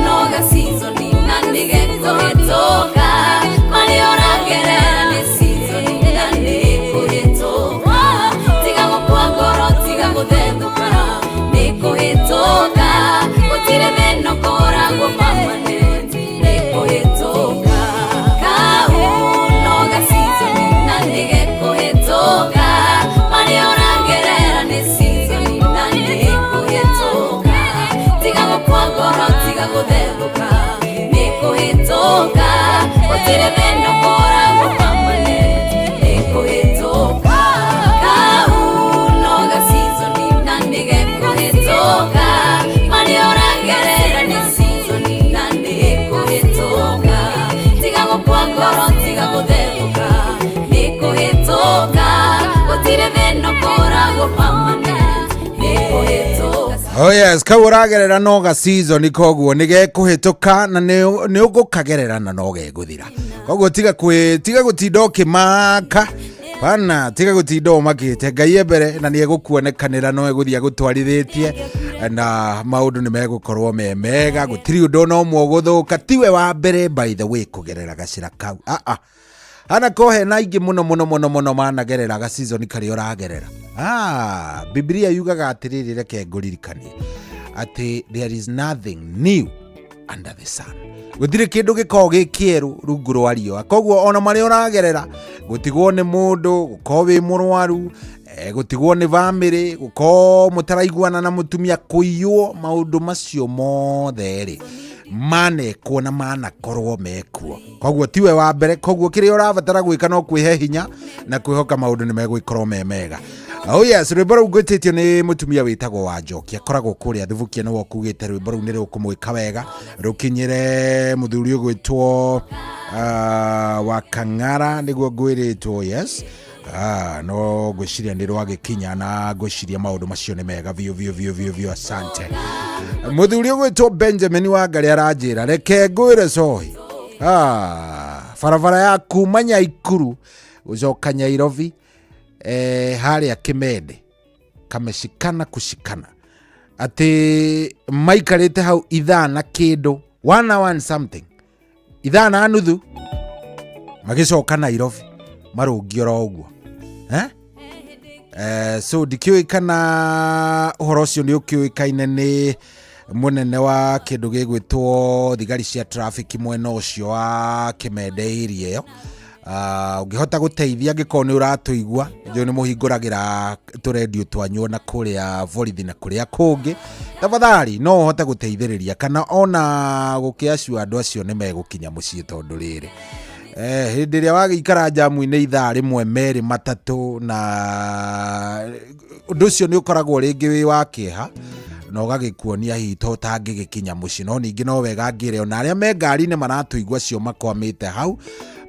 noga season Na nige kuhetoka Mari oragerera ni season Na niko hetoka Tiga gukua ngoro Tiga guthenduka Niko hetoka Kotire veno kora Gwa permanent Niko hetoka Kau noga season Na nige Toka, mari orangerera ni season na ni Oh yes, kawuragerera noga season koguo nige kuhituka na ni ugukagerera na noga eguthira. Koguo tiga gutindo kimaka. Pana tiga gutindo makite Ngai mbere na ni egukuonekanira no eguthia gutwarithitie na maundu ni megukorwo mega gutiri undu no mwoguthuka tiwe wa mbere by the way kugerera gacira kau. Ana kohe na ingi muno managerera ga season kari uragerera. Biblia yugaga atiriri reke nguririkanie ati there is nothing new under the sun. Gutire kindu giko gikieru rungu rwa riũa. Koguo ona mari uragerera gutigwo ni mundu guko wi murwaru gutigwo ni family guko mutaraiguana na mutumia kuiywo maundu macio mothe ri mane kuona mana korwo mekuo. Koguo tiwe wa mbere. Koguo kiri urabatara gwika no kwihe hinya na kwihoka maundu ni megwikorwo mega. Oh yes, rwimbo rũu ngwĩtĩtio nĩ mũtumia wĩtagwo Wanjoki akoragwo kũrĩa Thubukia nĩwe ũkugĩte rwimbo rũu nĩ rũkũmwĩka wega rũkinyĩre mũthuri ũgwĩtwo wa Kang'ara nĩguo ngwĩrĩtwo. Yes, no ngwĩciria nĩ rwagĩkinya na ngwĩciria maũndũ macio nĩ mega biũ. Asante. Mũthuri ũgwĩtwo Benjamin Wangari aranjĩra reke ngwĩre cohi barabara ya kuma Nyaikuru gũcoka Nyairobi haria Kimende kameshikana kushikana ati maikarite hau ithaa na kindu 1 hour and something ithaa na nuthu magicoka Nairobi marungi oro uguo so dikioi kana uhoro ucio ni ukiuikaine ni munene wa kindu gigwitwo thigari cia traffic mwena ucio wa Kimende area yo. Ungihota guteithia ngiko ni uratuigwa njo ni muhinguragira turedio twanyu na kuria vorithi na kuria kungi tafadhali no hote guteithiriria kana ona gukiacu andu acio ni megukinya mucii tondu riri hindi ria wagikara jamu-ini ithaa rimwe meri matatu na undu ucio ni ukoragwo ringi wi wa kiha no gagikuonia hito tangigikinya mucii no ningi no wega ngire ona aria me ngari ni maratuigwa cio makwamite hau.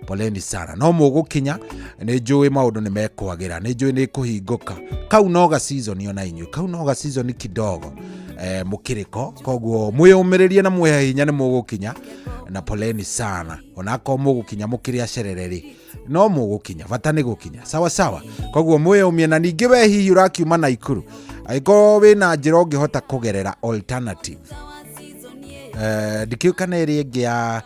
Poleni sana no mugukinya ni njui maundu ni mekwagira ni njui ni kuhinguka kau noga season yo na inyu kau noga season kidogo mukiriko koguo mwiyumiririe na mwehe hinya ni mugukinya na poleni sana onako mugukinya mukiria cerereri no mugukinya bata ni gukinya sawa koguo mwiyumie na ningi we hihi urakiuma Naikuru aiko wina njira ungihota kugerera alternative dikiukana eri ingi ya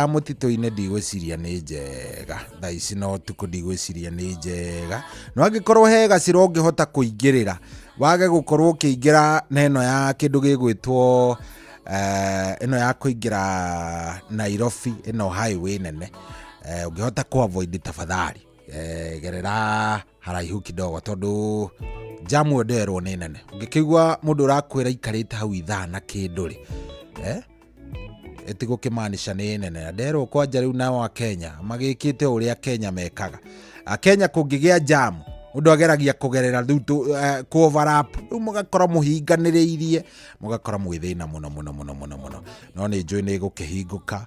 mutito-ini ndigwiciria ni njega thaa ici no tuku ndigwiciria ni njega no angikorwo he gacira ungihota kuingirira wage gukorwo ukiingira neno ya kindu gigwitwo ino ya kuingira Nairobi ino highway nene ungihota ku avoid tafadhali gerera haraihu kidogo tondu jamu nderwo ni nene ungikigwa mundu urakwira ikarite hau ithaa na kinduri etigo kimanisha ni nene ndero kwanja riu na wa Kenya magikite uria Kenya mekaga Kenya kungigia jamu undu ageragia kugerera thutu ku overlap mugakora muhinganiriirie mugakora mwithina muno no ni njui ni gukihinguka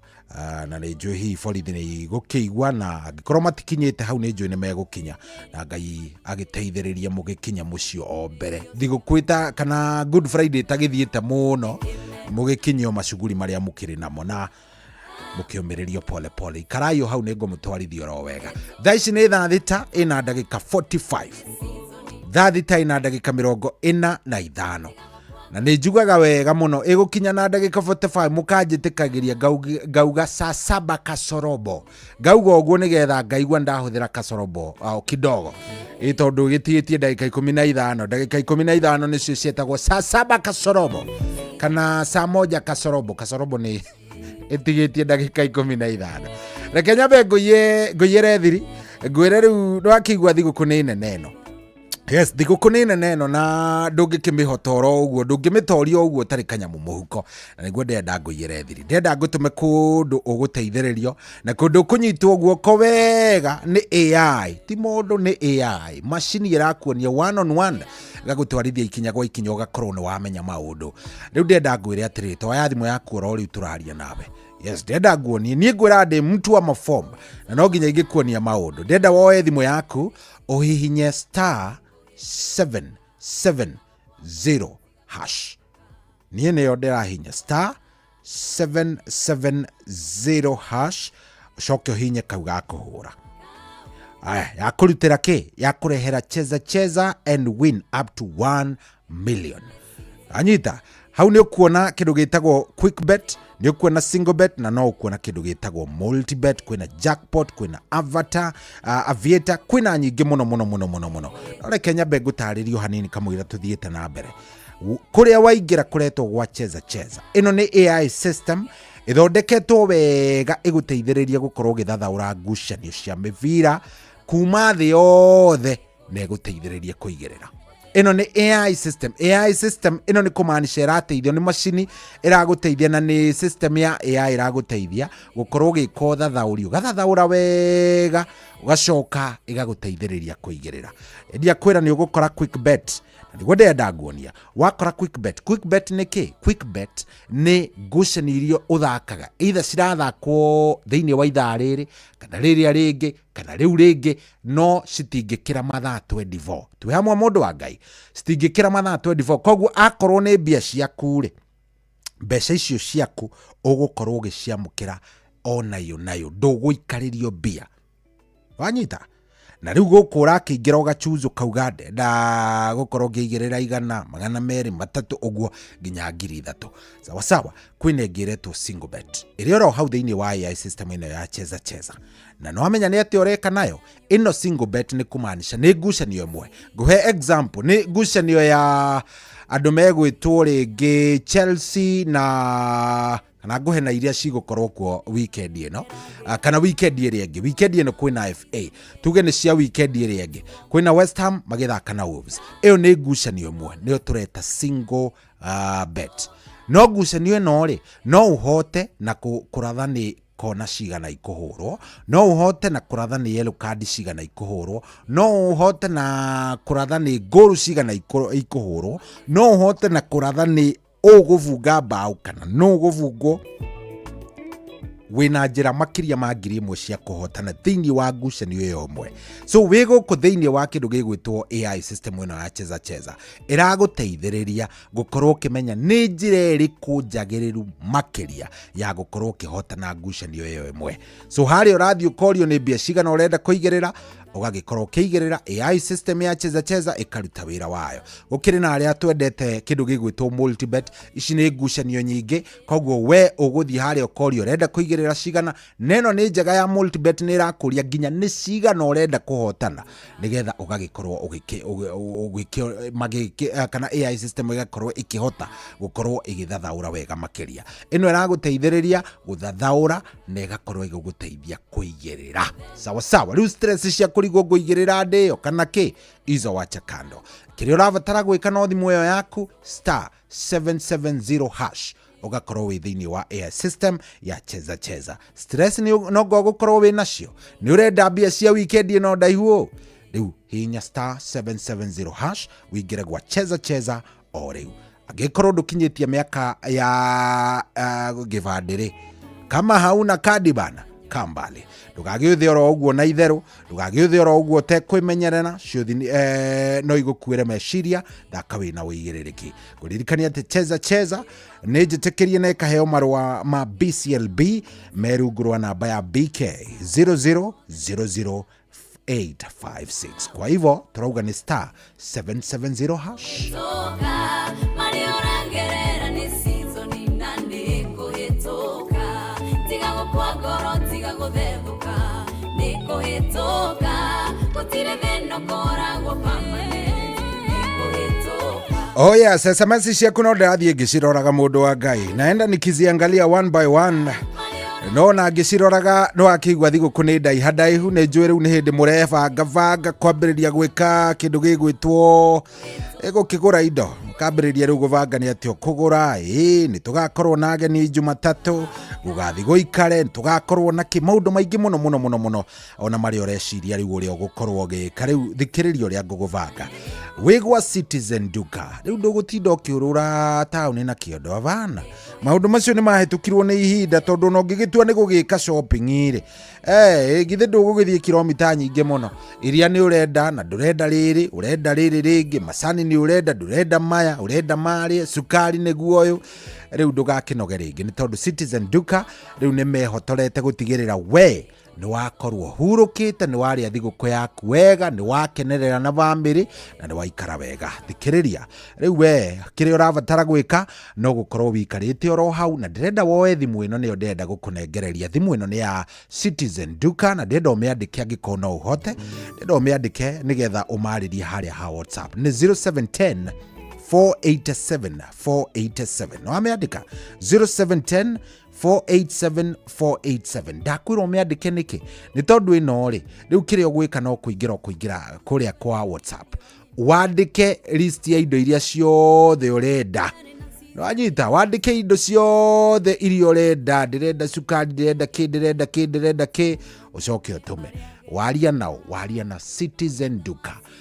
na ni njui hi borithi ni gukiigwa na angikora matikinyite hau ni njui ni megukinya na Ngai agiteithiriria mugikinya mucio o mbere thigukwita kana Good Friday tagithiite muno mugikinyio macuguri maria mukiri namo na mukiumiririo pole ikarayo hau nego mutwarithio ro wega. Thaa ici ni thaa thita ina ndagika 45 thaa thita ina ndagika 45 na ni njugaga wega muno igukinya na ndagika 45 mukanjitikagiria ngauga saa 7 kasorobo ngauga uguo nigetha ngaigua ndahuthira kasorobo kidogo itondu gitietie ndagika 15 ndagika 15 nicio cietagwo saa 7 kasorobo kana saa 1 kasorobo ni etigetie ndagika 15 reke nyambe ngũiyere thiri ngwĩre rĩu ndwakĩigua thigũkũ nĩ nene ĩno. Yes, thigũkũ nĩ nene ĩno na ndũngĩkĩmĩhotora ũguo ndũngĩmĩtoria ũguo tarĩ kanyamu mũhuko na nĩguo ndenda ngũiyere thiri ndenda ngũtũme kũndũ ũgũteithĩrĩrio na kũndũ kũnyitwo guoko wega nĩ AI ti mũndũ nĩ AI macini ĩrakuonia 1 on 1 gagũtwarithia ikinya gwa ikinya ũgakorwo nĩ wamenya maũndũ. Rĩu ndenda ngwĩre atĩrĩ twoya thimũ yaku oro rĩu tũraria nawe. Yes, ndenda nguonie niĩ ngwĩra ndĩ mtu wa mafomba na no nginya ingĩkuonia maũndũ. Ndenda woe thimũ yaku ũhihinye *770# hash niĩ nĩyo ndĩrahinya star 770 hash coke ũhinye kau ga kũhũra. Aya ya kũrutĩra kĩ ya kũrehera cheza and win up to 1 million. Anyita hau nĩ ũkuona kĩndũ gĩtagwo quick bet, nĩ ũkuona single bet, na no ũkuona kĩndũ gĩtagwo multi bet, kwĩna jackpot, kwĩna avatar, aviator, kwĩna nyingĩ mũno. Ore Kenya bengu tarĩrio hanini kamũira tuthiĩte na mbere. Kũrĩa waingĩra kũretwo gwa cheza. Ĩno nĩ AI system ĩthondeketwo wega ĩgũteithĩrĩria gũkorwo gĩthathaũra ngucanio cia mĩbira kuma thĩ yothe na ĩgũteithĩrĩria kũigĩrĩra. Ĩno nĩ AI system ĩno nĩ kũmaanisha ĩrateithio nĩ macini ĩragũteithia, na nĩ system ya AI ĩragũteithia gũkorwo gĩko thathaũrio gathathaũra wega ũgacoka ĩgagũteithĩrĩria kũigĩrĩra. Endia kwĩra nĩ ũgũkora quick bet. Nĩguo ndenda nguonia wakora quick bet nĩ kĩ? Quick bet nĩ ngucanio iria ũthakaga either cirathakwo thĩinĩ wa ithaa rĩrĩ kana rĩrĩa rĩngĩ kana rĩu rĩngĩ, no citingĩkĩra mathaa 24. Twĩ hamwe mũndũ wa Ngai, citingĩkĩra mathaa 24. Koguo akorwo nĩ mbia ciaku rĩ, mbeca icio ciaku ũgũkorwo ũgĩciamũkĩra o nayo ndũgũikarĩrio mbia. Wanyita? Na rĩu gũkũ ũrakĩingĩra ũgachuzo kauga ndenda gũkorwo ngĩigĩrĩra 100, 200, 300 ũguo nginya 3,000. Sawa kwĩna ĩngĩretwo single bet ĩrĩa oro hau thĩinĩ wa AI system ĩno ya cheza. Na no amenya nĩ atĩ ũreka nayo ĩno single bet nĩ kũmaanisha nĩ ngucanio ĩmwe. Ngũhe example nĩ ngucanio ya andũ megwĩtwo rĩngĩ Chelsea na kana nguhe na iria cigũkorwo kuo weekend ĩno, kana weekend ĩrĩa ĩngĩ. Weekend ĩno kwĩna FA, tuge nĩ cia weekend ĩrĩa ĩngĩ kwĩna West Ham magĩthaka na Wolves. Ĩyo nĩ ngucanio ĩmwe, nĩyo tũreta single bet. No ngucanio ĩno rĩ, no ũhote na kũratha nĩ kona cigana ikũhũrwo, no ũhote na kũratha nĩ yellow card cigana ikũhũrwo, no ũhote na kũratha nĩ goal cigana ikũhũrwo, no ũhote na kũratha nĩ ũgũbunga mbaũ kana no ũgũbungwo. Wĩna njĩra makĩria ma 1,000 cia kũhotana thĩinĩ wa ngucanio ĩyo ĩmwe. So wĩ gũkũ thĩinĩ wa kĩndũ gĩgwĩtwo AI system ĩno ya cheza ĩragũteithĩrĩria gũkorwo ũkĩmenya nĩ njĩra ĩrĩkũ njagĩrĩru makĩria ya gũkorwo ũkĩhotana ngucanio ĩyo ĩmwe. So harĩa ũrathiĩ ũkorio nĩ mbia cigana ũrenda kũigĩrĩra, ũgagĩkorwo ũkĩigĩrĩra. AI system ya cheza ĩkaruta wĩra wayo. Gũkĩrĩ na arĩa twendete kĩndũ gĩgwĩtwo multi bet, ici nĩ ngucanio nyingĩ, koguo we ũgũthiĩ harĩa ũkorio ũrenda kũigĩrĩra cigana. Neno nĩ njega ya multi bet, nĩ ĩrakũria nginya nĩ cigana ũrenda kũhotana, nĩgetha ũgagĩkorwo kana AI system ĩgakorwo ĩkĩhota gũkorwo ĩgĩthathaũra wega makĩria. Ĩno ĩragũteithĩrĩria gũthathaũra na ĩgakorwo ĩgũgũteithia kũigĩrĩra. Sawa rĩu stress cia kũrigwo ngũigĩrĩra ndĩyo kana kĩ, izo wacha kando. Kĩrĩa ũrabatara gwĩka no thimũ ĩyo yaku star 770 hash ũgakorwo wĩ thĩinĩ wa AI system ya cheza. Stress no gũkorwo wĩ nacio, nĩ ũrenda mbia cia weekend ĩno ndaihu, rĩu hinya star 770 hash wĩingĩre gwa cheza o rĩu. Angĩkorwo ndũkinyĩtie mĩaka ya gĩbandĩ, kama hauna kadi bana kambali, ndũgagĩũthe oro ũguo na itherũ, ndũgagĩũthe oro ũguo ũtekwĩmenyerera, ciũthi no igũkuĩre meciria, thaka wĩna wĩigĩrĩrĩki. Ngũririkania atĩ cheza nĩ njĩtĩkĩrie na ĩkaheo marũa ma BCLB merungũrwa namba ya BK 0000856. Kwa hivyo turauga ni star 770 hash. Oh yes, SMS ciaku no ndathiĩ ngĩciroraga mũndũ wa Ngai, naenda nikiziangalia one by one. No na ngĩciroraga no akĩigua thigũkũ nĩ ndaihu, nĩ njũĩ rĩu nĩ hĩndĩ mũrebanga kwambĩrĩria gwĩka kĩndũ gĩgwĩtwo gũkĩgũra indo. Kambĩrĩria rĩu gũbanga nĩ atĩ kũgũra, nĩ tũgakorwo na ageni Jumatatũ, gũgathiĩ gũikare, nĩ tũgakorwo na maũndũ maingĩ mũno ona marĩ ũreciria rĩu ũrĩa ũgũkorwo ũgĩka. Rĩu thikĩrĩria ũrĩa ngũgũbanga. wigwa Citizen Duka riu ndugutinda ukiurura tauni na kiondo avana maundu macio ni mahetukirwo ni ihinda tondu no ngigitua ni gugika shopping ri githe ndugugithie kilomita nyinge muno iria ni urenda na ndurenda riri urenda riri ringi macani ni urenda ndurenda maya urenda mari sukari niguo uyu riu ndugakinoge ringi ni tondu Citizen Duka riu ni mehotorete gutigirira we ni wakorwo hurukite ni waria thiguku yaku wega ni wakenerera na bamiri na ni waikara wega thikiriria riu we kire urabatara gwika no gukorwo wikarite oro hau na ndirenda woe thimu ino ni ndenda gukunengereria thimu ino ni ya Citizen Duka na ndenda umiandike angikona uhote ndenda umiandike nigetha umaririe haria ha WhatsApp ni 0710 487 no ameandika 0710 487 ndakwira umiandike niki ni tondu ino ri riu kire ogwika no kuingira kuria kwa WhatsApp wandike list ya indo iria ciothe urenda no anyita wandike indo ciothe iria urenda ndirenda sukari ndirenda ki ucoke utume waria na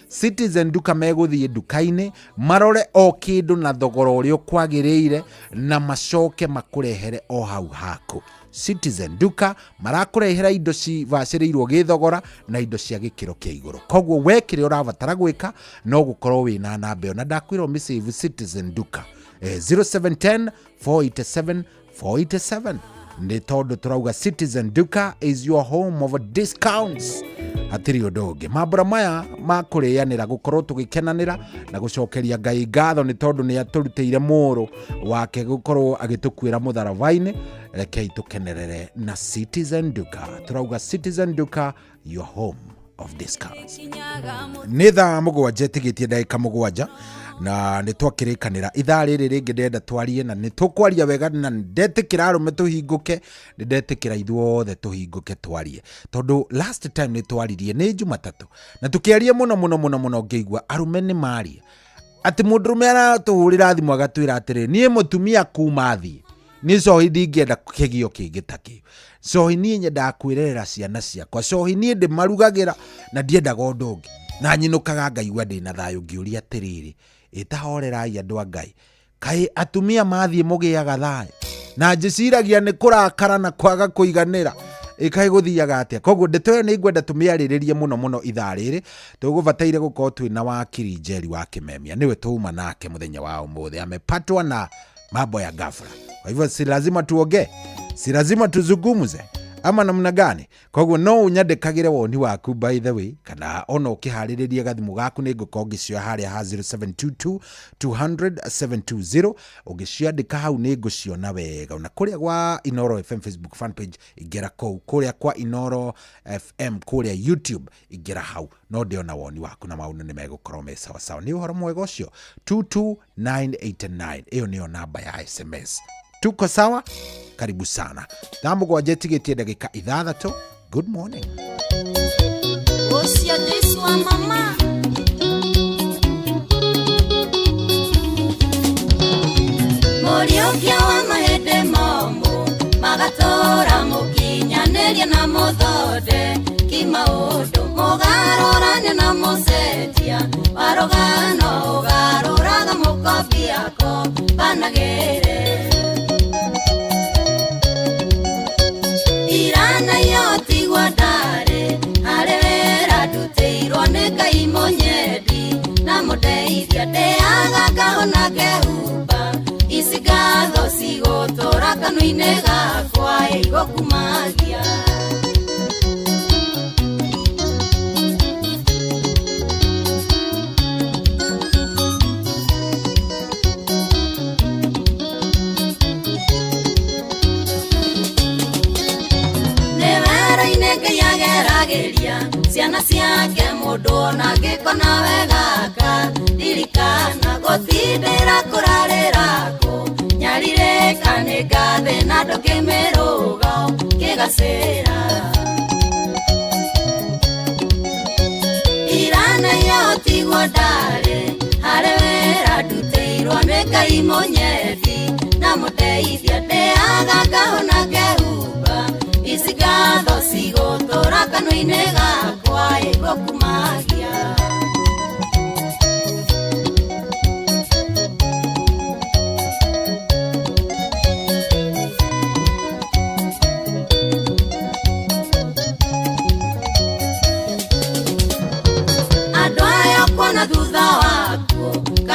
Citizen Duka meguthie dukaini marore o kindu na thogora uria kwagiriire na macoke makurehere o hau haku. Citizen Duka marakurehera indo cibaciriirwo githogora na indo cia gikiro kia iguru. Koguo wekire urabatara gwika no gukorwo wina namba na ndakwira message Citizen Duka 0710 487 ni tondu turauga Citizen Duka is your home of discounts. Atiri odonge mabura maya makurianira gukorwo tugikenanira na gucokeria Ngai ngatho ni tondu ni aturutire muro wake gukorwo agitukwira mutharavaini rekei tukenerere na Citizen Duka. Turauga Citizen Duka your home of discounts. Nitha mugwanja tigitie ndagika mugwanja na nitwakirikanira ithaa riri ringi ndenda twarie na nitukwaria wega na ndetikira arume tuhinguke ndetikira ithuothe tuhinguke twarie tondu last time nitwaririe ni Jumatatu na tukiaria muno ngeigua arume ni maria ati mundurume aratuhurira thimu agatwira atiri nie mutumia kumathi ni cohi ndingenda kigio kingitaki cohi nie nyenda kwirerera ciana ciakwa cohi nie ndi marugagira na ndiendaga undu ungi na nyinukaga ngaigua ndina thayu ngiuria atiriri itahorerai andu a Ngai kai atumia mathie mugiaga thayu na njiciragia ni kurakara na kwaga kuiganira ikai guthiaga atia koguo ndetoe ni ngwenda tumiariririe muno ithaa riri tugubataire gukorwo twina wakiri Njeri wa Kimemia niwe tuuma nake muthenya wa umuthi amepatwa na mambo ya ghafla. Kwa hivyo si lazima tuoge, si lazima tuzungumze ama namna gani. Koguo no unyandikagire woni waku by the way kana ono ukihaririria gathimu gaku ni ngukorwo ngicio haria ha 0722 200 720 ugiciandika hau ni nguciona wega na kuria kwa Inoro FM Facebook fan page igera kou kuria kwa Inoro FM kuria YouTube igera hau no ndiona woni waku na maundu ni megukorwo me sawa sawa ni uhoro mwega ucio 22989 iyo niyo namba ya SMS. Tuko sawa? Karibu sana. Thambu kwa jetigetie dakika 6. Good morning. Osia deswa mama. Moriokia wa mahede mambo magatora mukinyaneria na muthode kimaundo mugarorane na musetia warogano ugaroraga mukobi yako banagere irana yoti guadare arera duteirwo ne Ngai monyedi na mudeithia ndeaga kahona kehuba isigatho cigotora kanua-inĩ gakwa igokumagia ciana ciake mundu na ngikona wegaka ririkana gutindira kurarira ku nyarire kane gathe na ndukimeruga kigacira irana yotigwo ndare hare wera nduteirwo nĩ Ngai monyedi na mudeithia ndeaga kahona kehuba isigatho cigotora kanua-inĩ gakwa igokumagia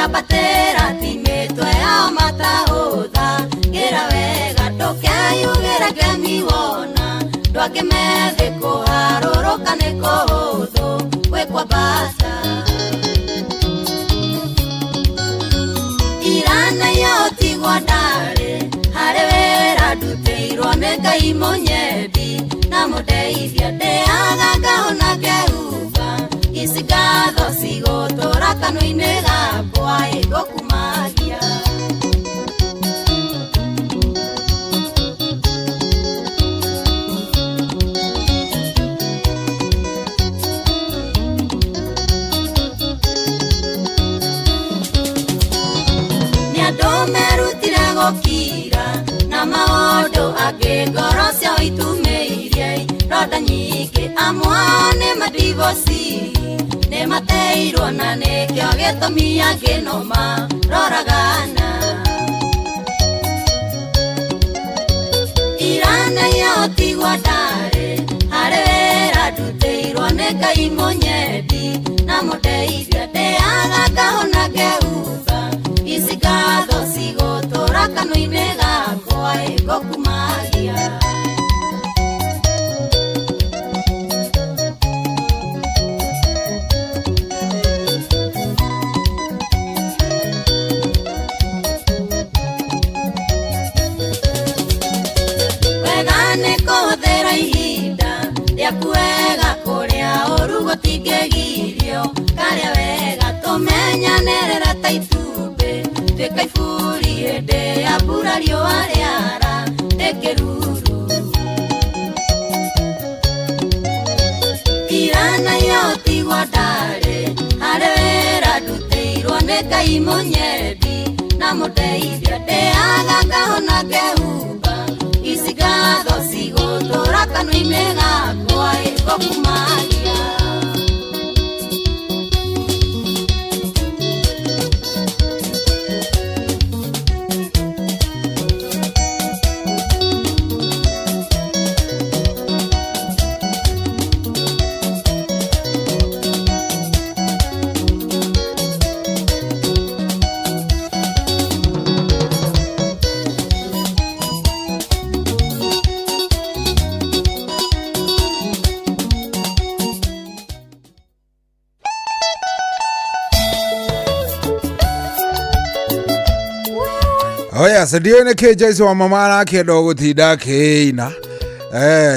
Tũrambatĩra timetwe ya matahũtha Gĩra wega ndũkeyugĩre ngemiwona Ndwake methi kũharũrũka nĩ kũhũthũ Gwĩkwa mbata Irana yotigwo ndarĩ Harĩ wĩra ndutĩirwo nĩ Ngai mũnyendi Na mũndeithia ndĩaga ngahona ngehumba Ici ngatho cigũtũra kanua-inĩ gakwa ĩgũkumagia Nĩ andũ merutire gũkira na maũndũ angĩ ngoro ciao itumĩirie Ronda nyingĩ amwe nĩ madivosi Nĩ mateirwo na nĩkĩo gĩtũmi angĩ no maroragana Irana yotigwo ndarĩ Harĩ wĩra ndutĩirwo nĩ Ngai mũnyendi Na mũndeithia ndĩaga ngahona ngehumba Ici ngatho cigũtũra kanua-inĩ gakwa ĩgũkumagia Rĩaku wega kũrĩa ũru gũtingĩgirio Karĩa wega tũmenyanĩrĩra ta itumbĩ Twĩka iburi hĩndĩ ya mbura riũa rĩara Ndĩkĩruru Irana yotigwo ndarĩ Harĩ wĩra ndutĩirwo nĩ Ngai mũnyendi Na mũndeithia ndĩaga ngahona ngehumba Ici ngatho cigũtũra kanua-inĩ gakwa ĩgũkumagia Oya, sadio neke Joyce wa mama arake dogo tidakina.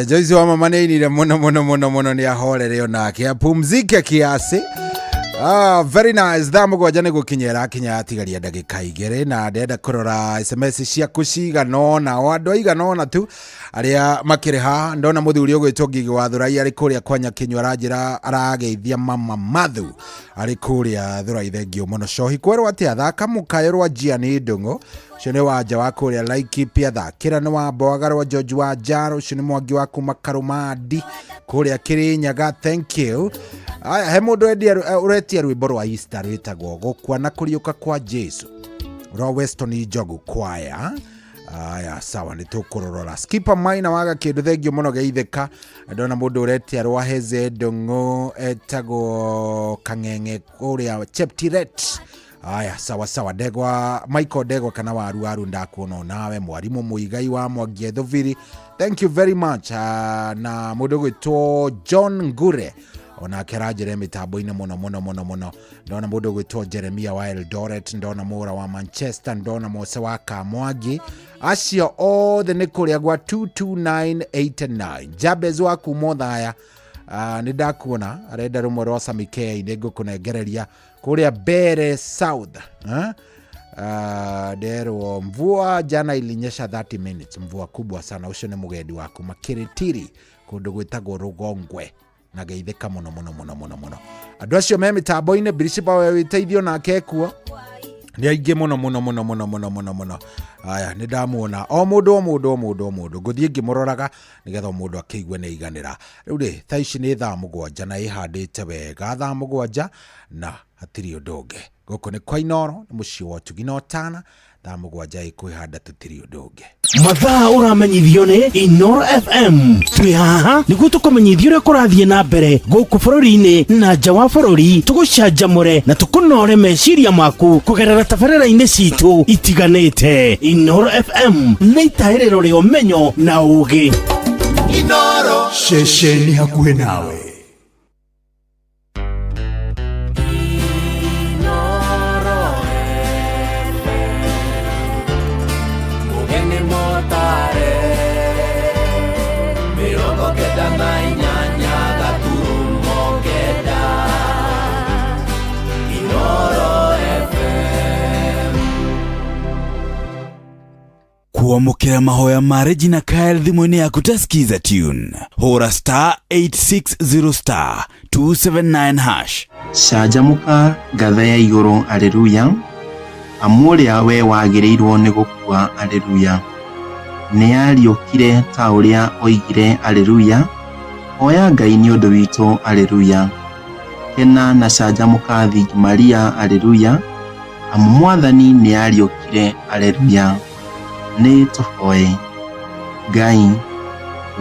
Joyce wa mama nĩinire mũno nĩ ahorere onake apumzike kiasi. Very nice. Thamũgwanja nĩ gũkinyĩra kinya atigaria ndagĩka igĩrĩ na ndenda kũrora SMS ciaku ciganona o andũ aiganona tu arĩa makĩrĩ haha. Ndona mũthuri ũgwĩtwo Ngigi wa Thũrai arĩ kũrĩa Kwanya Kĩnyũ aranjĩra arageithia mama Mathu arĩ kũrĩa Thũrai. Thengio mũno. Cohi kwerwo atĩ athaka mũkayo rwa Gianni Ndung'u ũcio nĩ wanja wa kũrĩa Laikipia. Thakĩra nĩ wa Mboga rwa George wa Njaro ũcio nĩ Mwangi wa kuma Karũmandi kũrĩa Kĩrĩnyaga. Thank you. Aya, he mũndũ ũretia rwĩmbo rwa Easter rwĩtagwo Gũkua na Kũriũka kwa Jesu rwa Weston Njogu Choir. Aya, sawa nĩ tũkũrorora. Skipper Maina waga kĩndũ thengio mũno geithĩka. Ndona mũndũ ũretia rwa Heze Ndung'u etagwo Kang'eng'e kũrĩa Cheptiret. Aya, sawa Ndegwa Michael Ndegwa kana waru ndakuona nawe mwarimũ Mũigai wa Mwangi Thuviri. Thank you very much. Na mũndũ gwĩtwo John Ngure ona kerajere mitambo-inĩ mũno. Ndona mũndũ gwĩtwo Jeremia wa Eldoret, ndona Mũra wa Manchester, ndona Mose wa Kamwangi. Acio othe nĩ kũrĩa gwa 22989. Jabez wa kuma Thaya nĩ ndakuona arenda rũmwe rwa Samikei nĩ ngũkũnengereria kũrĩa Bere South. Derwo mvua jana ilinyesha 30 minutes, mvua kubwa sana. Ucio nĩ mũgendi wa kuma Kiritiri kũndũ gwĩtagwo Rũgongwe na geithĩka mũno. Andũ acio me mitambo-inĩ Bishop wa wĩteithio nake kuo nĩ aingĩ mũno. Aya, nĩ ndamuona o mũndũ ngũthiĩ ngĩmũroraga nĩgetha mũndũ akĩigue nĩ iganĩra. Rĩu rĩ thaa ici nĩ thaa mũgwanja na ĩhandĩte wega thaa mũgwanja na hatirĩ ũndũ ũngĩ. goko nä kwa Inoro nä må ciä wa Tugi na Otana thaa mũgwanja kwä handa tå tirä å ndå å ngä mathaa ũramenyithio nĩ Inoro FM twĩ haha nĩguo tũkũmenyithia ũrĩa kũrathiĩ na mbere gũkũ bũrũri-inĩ na nja wa bũrũri tũgũcanjamũre na tũkũnore meciria maku kũgerera tabarĩra-inĩ citũ itiganĩte. Inoro FM nĩ itaĩrĩro rĩa ũmenyo na ũũgĩ. Inoro ceceni hakuhĩ nawe. Kuamukira mahoya ma Regina Kyle thimũ-inĩ yaku ta skiza tune. Hũra *860 *279#. Canjamũka ngatha ya igũrũ, aleluya. Amu ũrĩa we wagĩrĩirwo nĩ gũkua, aleluya. Nĩ ariũkire ta ũrĩa oigire, aleluya. Hoya Ngai nĩ ũndũ witũ, aleluya. Kena na canjamũka thingi Maria, aleluya. Amu Mwathani nĩ ariũkire, aleluya. Nĩ tũhoe. Ngai,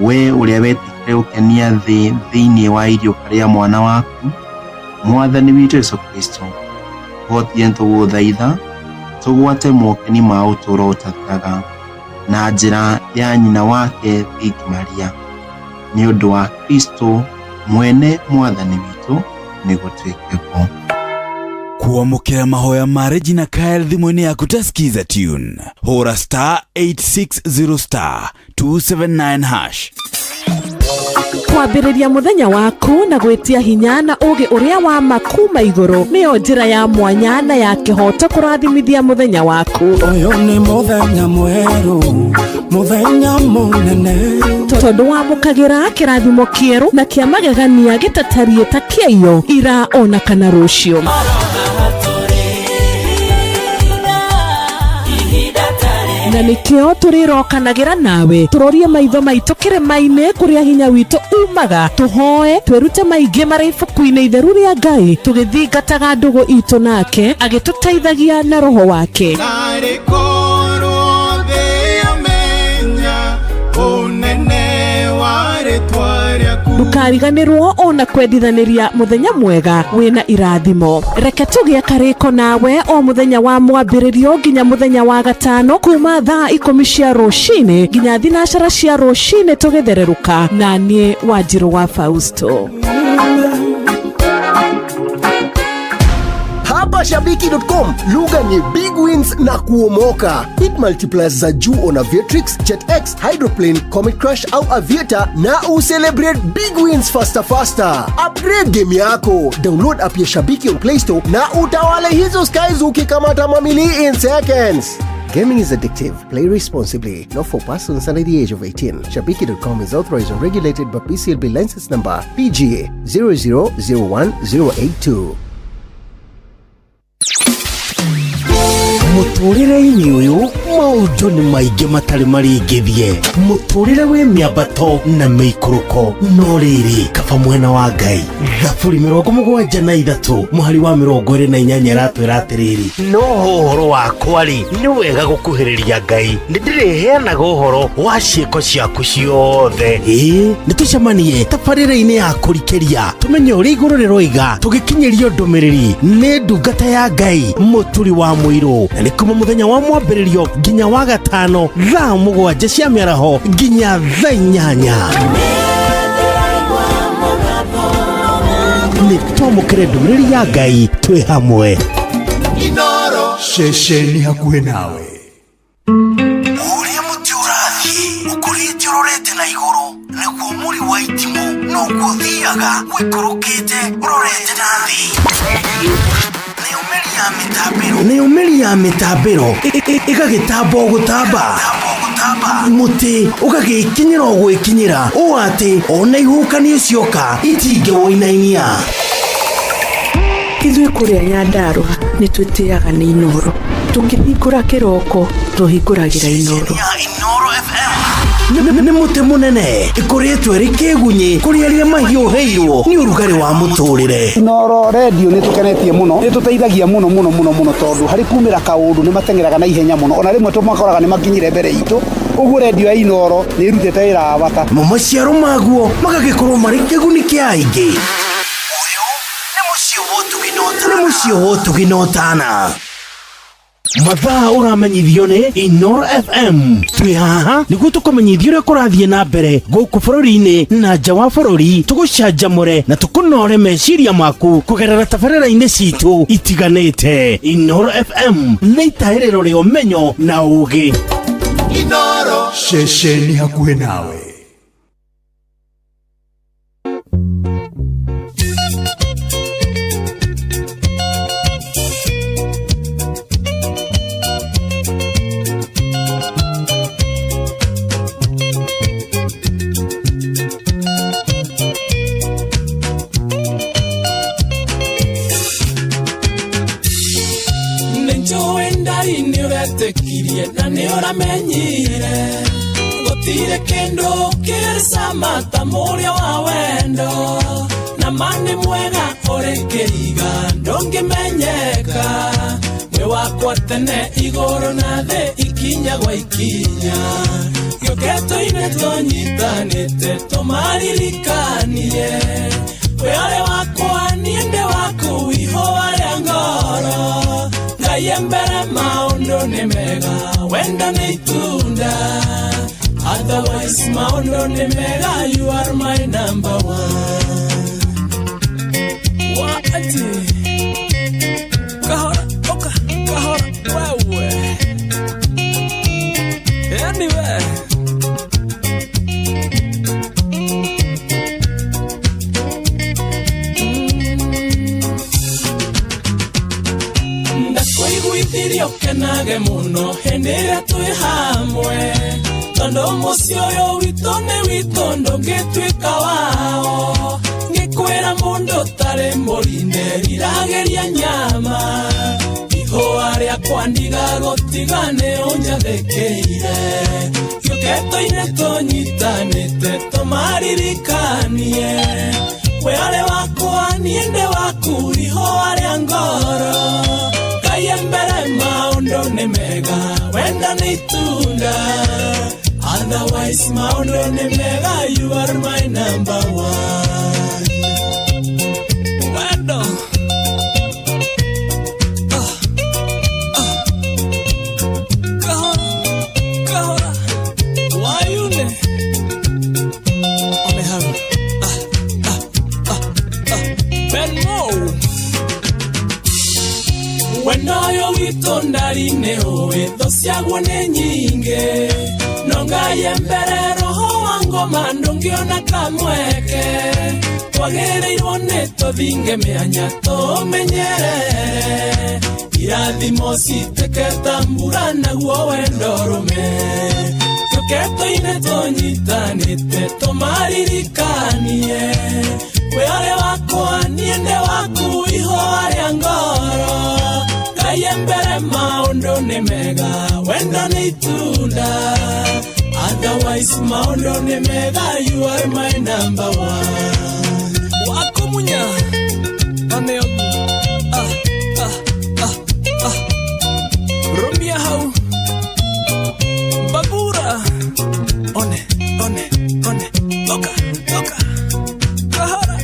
we ũrĩa wetĩkire gũkenia thĩ thĩinĩ wa irio rĩa mwana waku Mwathani witũ Yesu Kristo, ũhotie tũgũthaitha tũgwate mokeni ma ũtũũro ũtathiraga na njĩra ya nyina wake Thingi Maria, nĩ ũndũ wa Kristo mwene Mwathani witũ nĩguo twĩkĩrwo. Kuamukira mahoya ma Regina Kyle thimũ-inĩ yaku ta skiza tune. Hũra *860 *279#. Kwambĩrĩria mũthenya waku na gwĩtia hinya na ũũgĩ ũrĩa wa makuma igũrũ nĩyo njĩra ya mwanya na ya kĩhoto kũrathimithia mũthenya waku. Ũyũ nĩ mũthenya mwerũ, mũthenya mũnene, tondũ wamũkagĩra kĩrathimo kĩerũ na kĩa magegania gĩtatariĩ ta kĩayo ira ona kana rũciũ. Na nĩkĩo tũrĩrokanagĩra nawe tũrorie maitho maitũ kĩrĩma-inĩ kũrĩa hinya witũ umaga, tũhoe twĩrute maingĩ marĩ ibuku-inĩ itheru rĩa Ngai tũgĩthingataga ndũgũ itũ nake agĩtũteithagia na roho wake. Ndũkariganĩrwo ona kwendithanĩria mũthenya mwega wĩna irathimo. Reke tũgĩe karĩko nawe o mũthenya wa mwambĩrĩrio nginya mũthenya wa gatano kuma thaa 10 cia rũcinĩ nginya thinacara cia rũcinĩ tũgĩthererũka na niĩ Wanjirũ wa Fausto. Hapa Shabiki.com, lugha ni big wins na kuomoka. Hit multipliers za juu on Aviatrix, JetX, Hydroplane, Comet Crush au Aviator na ucelebrate big wins faster. Upgrade game yako. Download app ya Shabiki on Play Store na utawale hizo skies ukikamata mamili in seconds. Gaming is addictive. Play responsibly. Not for persons under the age of 18. Shabiki.com is authorized and regulated by PCLB license number PGA 0001082. Mũtũrĩre-inĩ ũyũ maũndũ nĩ maingĩ matarĩ maringithie. Mũtũrĩre wĩ mĩambato na mĩikũrũko, no rĩrĩ kaba mwena wa Ngai. Thaburi 73 mũhari wa 28 ratwĩra atĩrĩrĩ, no ũhoro wakwa-rĩ nĩ wega gũkuhĩrĩria Ngai, nĩ ndĩrĩheanaga ũhoro wa ciĩko ciaku ciothe. Nĩ tũcemanie tabarĩra-inĩ ya kũrikĩria tũmenye ũrĩa igũrũ rĩroiga tũgĩkinyĩrio ndũmĩrĩri nĩ ndungata ya Ngai mũturi wa mũirũ. Nĩ kuma mũthenya wa mwambĩrĩrio nginya wa gatano thaa 7 cia mĩaraho nginya thaa 8. Nĩ twamũkĩre ndũmĩrĩri ya Ngai twĩ hamwe. Inoro ceceni hakuhĩ nawe. Ũrĩa mũtĩ ũrathiĩ ũkũrĩte ũrorete na igũrũ nĩguo mũri wa itimũ noguo ũthiaga wĩkũrũkĩte ũrorete na thĩ. Nĩ ũmĩri ya mĩtambĩro ĩgagĩtamba o gũtamba, mũtĩ ũgagĩkinyĩra o gwĩkinyĩra ũũ atĩ ona ihuhũkanio cioka itingĩwoinainia. Ithuĩ kũrĩa Nyandarua nĩ twĩtĩaga nĩ Inoro, tũkĩhingũra kĩroko tũhingũragĩra Inoro. Inoro FM nĩ mũtĩ mũnene ĩkoretwo ĩrĩ kĩgunyi kũrĩ arĩa mahiũhĩirwo nĩ ũrugarĩ wa mũtũrĩre. Inooro radio nĩ tũkenetie mũno, nĩ tũteithagia mũno tondũ harĩ kumĩra kaũndũ nĩ matengeraga na ihenya mũno, ona rĩmwe tũmakoraga nĩ makinyire mbere itũ. Ũguo radio ya Inooro nĩ ĩrutĩte wĩra wa bata, maciaro maguo magagĩkorwo marĩ kĩguni kĩa aingĩ. Nĩ mũciĩ wotũgi na ũtana. Mathaa ũramenyithio nĩ Inooro FM. Twĩ haha nĩguo tũkũmenyithia ũrĩa kũrathiĩ na mbere gũkũ bũrũri-inĩ na nja wa bũrũri, tũgũcanjamũre na tũkũnore meciria maku kũgerera tabarĩra-inĩ citũ itiganĩte. Inooro FM nĩ itahĩrĩro rĩa ũmenyo na ũũgĩ. Inooro ceceni hakuhĩ nawe. Na nĩ ũramenyire gũtirĩ kĩndũ kĩrĩ ta mũrĩa wa wendo, na mani mwega ũrĩ kĩriga ndũngĩmenyeka. Wĩ wakwa tene igũrũ na thĩ ikinya gwa ikinya, gĩũkĩtũ-inĩ tũnyitanĩte tũmaririkanie. Wĩ arĩ wakwa niĩ ndĩ waku ihũa rĩa ngoro, Ngai mbere maũndũ nĩ mega, wenda nĩ itunda. Otherwise maũndũ nĩ mega, you are my number one. Wakati kahora oka kahora wewe anyway. Ndakwĩiguithirie ũkenage mũno hĩndĩ ĩrĩa twĩ hamwe, tondũ mũciĩ ũyũ witũ nĩ witũ ndũngĩtuĩka wao. Ngĩkwĩra mũndũ ũtarĩ mũrinde rirageria nyama, ihũa rĩakwa ndigagũtiga nĩ ũnjathĩkĩire. Gĩũkĩtũ-inĩ tũnyitanĩte tũmaririkanie. We arĩ wakwa niĩ ndĩ waku ihũa rĩa ngoro, Ngai mbere maũndũ nĩ mega, wenda nĩ itunda. Otherwise maũndũ nĩ mega, you are my number one. Wendo kahora wayune omehaga benmo wendo yo witũ ndari-inĩ ũĩ thũ ciaguo nĩ nyingĩ, no Ngai mbere roho wa ngoma ndũngĩona kamweke. Twagĩrĩirwo nĩ tũthinge mĩanya tũmenyerere, irathimo citĩkĩta mbura naguo wendo rũme. Gĩũkĩtũ-inĩ tũnyitanĩte tũmaririkanie. We arĩ wakwa niĩ ndĩ waku ihũa rĩa ngoro, Ngai mbere maũndũ nĩ mega, wendo nĩ itunda. Otherwise maũndũ nĩ mega, you are my number one. Wakumunya ane rumia hau bagura one loka kahara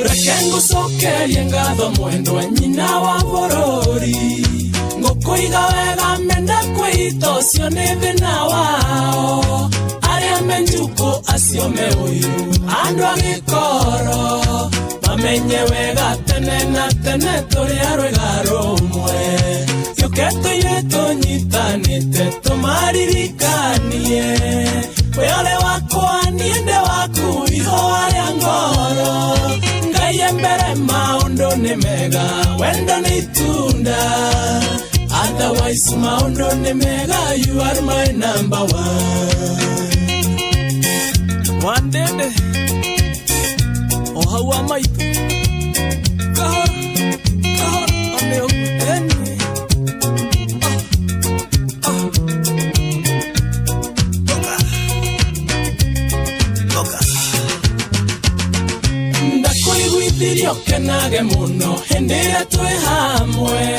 rekengo sokerie ngatho mwendwa nyina wa bũrũri, ngũkũiga wega menda kwĩita ũcio nĩ thĩna wao. Arĩa menjuku acio me ũiru andũ a gĩkoro, mamenye wega tene na tene tũrĩa rwĩga rũmwe. Gĩũkĩtũ-inĩ tũnyitanĩte tũmaririkanie. We arĩ wakwa niĩ ndĩ waku ihũa rĩa ngoro, Ngai mbere maũndũ nĩ mega, wendo nĩ itunda. Otherwise maũndũ nĩ mega, you are my number one. Wandende ohawa maitu kahora ane thirio kenage muno hendira twe hamwe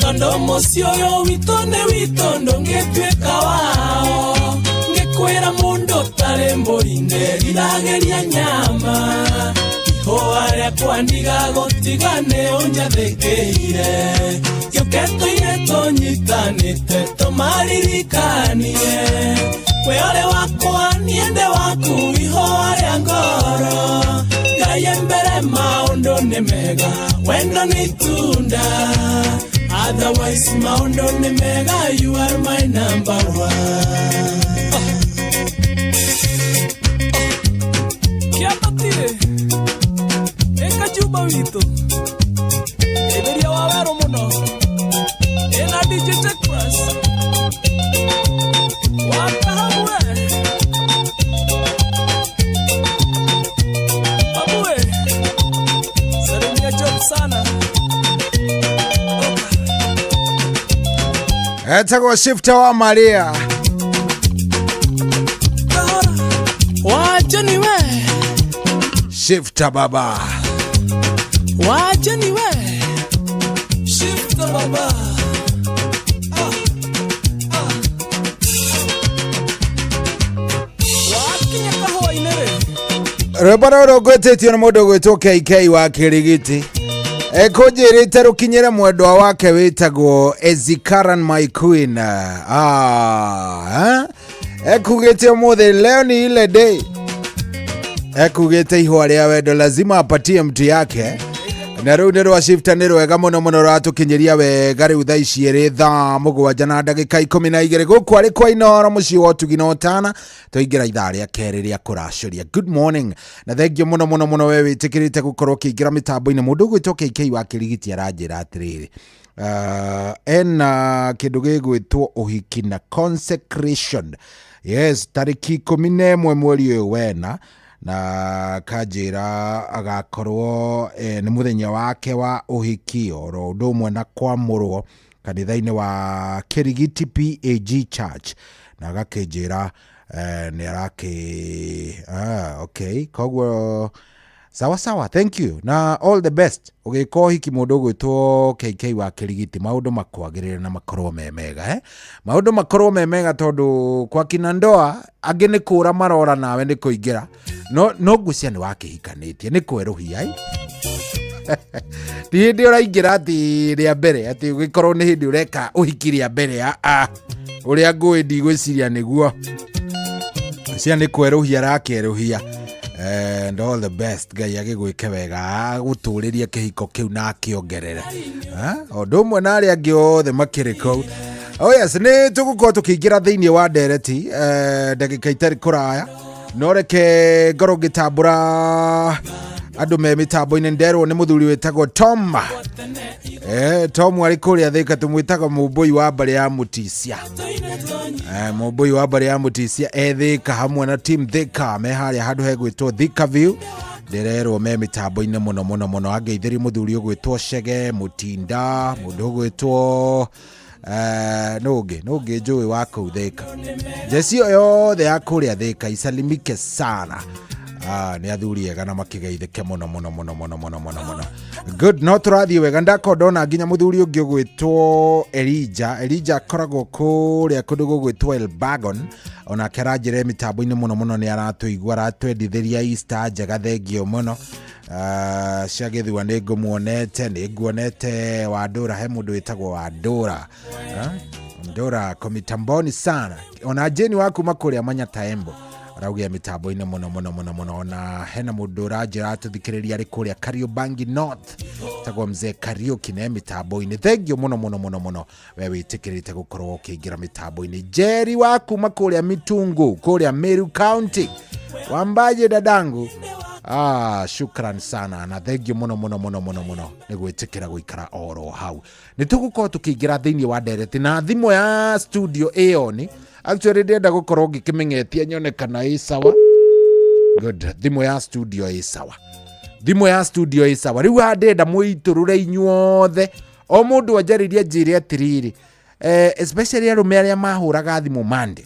tondo mucio yo witone witondo ngetweka wao ngekwera mundo tare mborinde rirageria nyama ihoaria kwandiga gotigane onyathekeire yoketoire tonyitanite tomaririkanie weore wakwa niende waku ihoaria ngoro ngaye mbere maondo ni mega wendo ni tunda otherwise maondo ni mega you are my number one. Kiapatire eka chupa wito eberia wawero muno ena DJ Tech Plus wakawe abue salimia job sana Etago shifter wa Maria wachani we shifter baba wachani we shifter baba wakinya kaho inere Rebara rogwetetio na mundu gwitwo KK wa Kirigiti ekujirite rukinyire mwendwa wake witagwo Ezikaran my queen ekugite muthe leo ni ile day ekugite ihwa ria wendo lazima apatie mtu yake na riu ni rwa shifter ni rwega muno muno ratukinyiria wega riu thaa ici iri thaa mugwanja na ndagika 12 guku ari kwa Inoro mucii wa Tugino Otana tuingira ithaa ria keri ria kuracuria. Good morning na thengio muno muno muno we witikirite gukorwo kiingira mitambo-ini mundu gwitwo KK wa Kirigiti aranjira atiriri ena kindu gigwitwo uhiki na consecration. Yes, tariki 11 mweri uyu wena na kanjira agakorwo ni muthenya wake wa uhiki oro undu umwe na kwamurwo kanitha-ini wa Kirigiti PAG Church na agakinjira ni araki okay kogwo sawa sawa, thank you na all the best ugika uhiki mundu gwitwo KK wa Kirigiti maundu makwagirira na makorwo memega maundu makorwo memega tondu kwa kina ndoa angi ni kura marora nawe ni kuingira no gucia ni wakihikanitie ni kweruhia ti hindi uraingira ati ria mbere ati ugikorwo ni hindi ureka uhiki ria mbere uria ngui ndigwiciria niguo cia ni kweruhia rakeruhia and all the best Ngai agigwike wega guturiria kihiko kiu na akiongerere ondu umwe na aria angi othe makiri kou. Oh yes, ni tugukorwo tukiingira thiini wa ndereti ndagika itari kuraya no reke ngoro ngitambura andu me mitambo-ini nderwo ni muthuri witagwo Tom Tom ari kuria Thika tumwitaga mubui wa mbari ya Mutisia mubui wa mbari ya Mutisia Thika hamwe na team Thika me haria handu hegwitwo Thika View ndirerwo me mitambo-ini muno muno muno angeithiri muthuri ugwitwo Shege Mutinda mundu ugwitwo nugi njui wa kuu Thika jesi yothe ya kuria Thika isalimike sana ni athuri ega na makigeithike muno muno muno muno muno muno muno. Good, no turathie wega ndakondona nginya muthuri ungi ugwitwo Elija koragwo kuria kundu gugwitwo Elbagon ona keranjire mitambo-ini muno muno ni aratuigua aratwendithiria Easter njega thengio muno ciagithua ni nguonete Wandura he mundu witagwo Wandura Wandura komitamboni sana ona jeni waku makuria Manyata Embo araugia mitambo-ini muno muno muno muno na hena mundu ranjira atuthikiriria ari kuria Kariobangi North tagwo mzee Kariuki ne mitambo-ini thengio muno muno muno muno we witikirite gukorwo ukiingira mitambo-ini Jerry waku makuria Mitungu kuria Meru County wambaje dadangu shukran sana na thengio muno muno muno muno muno ni gwitikira guikara oro hau ni tugukorwo tukiingira thiini wa ndereti na thimo ya studio Aeon actually ndenda gukorwo ngikimenyetia nyone kana i sawa. Good, thimo ya studio i sawa riu handenda muiturure inyuothe o mundu anjaririe njire atiriri especially arume aria mahuraga thimu Monday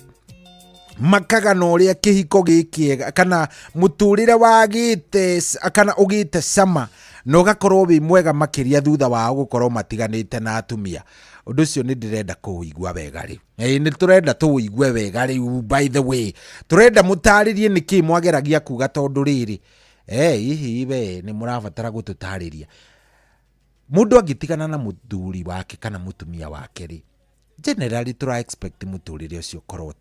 makaga no ria kihiko gikiega kana muturire wagite kana ugite sama no gakorwo wi mwega makiria thutha wao gukorwo matiganite na atumia. Undu ucio ni ndirenda kuigua wega riu. Ni turenda tuigue wega riu. By the way, turenda mutaririe niki mwageragia kuga tondu riri hihi we ni murabatara gututariria mundu agitigana na muthuri wake kana mutumia wake ri generally tura expect muturire ucio korwo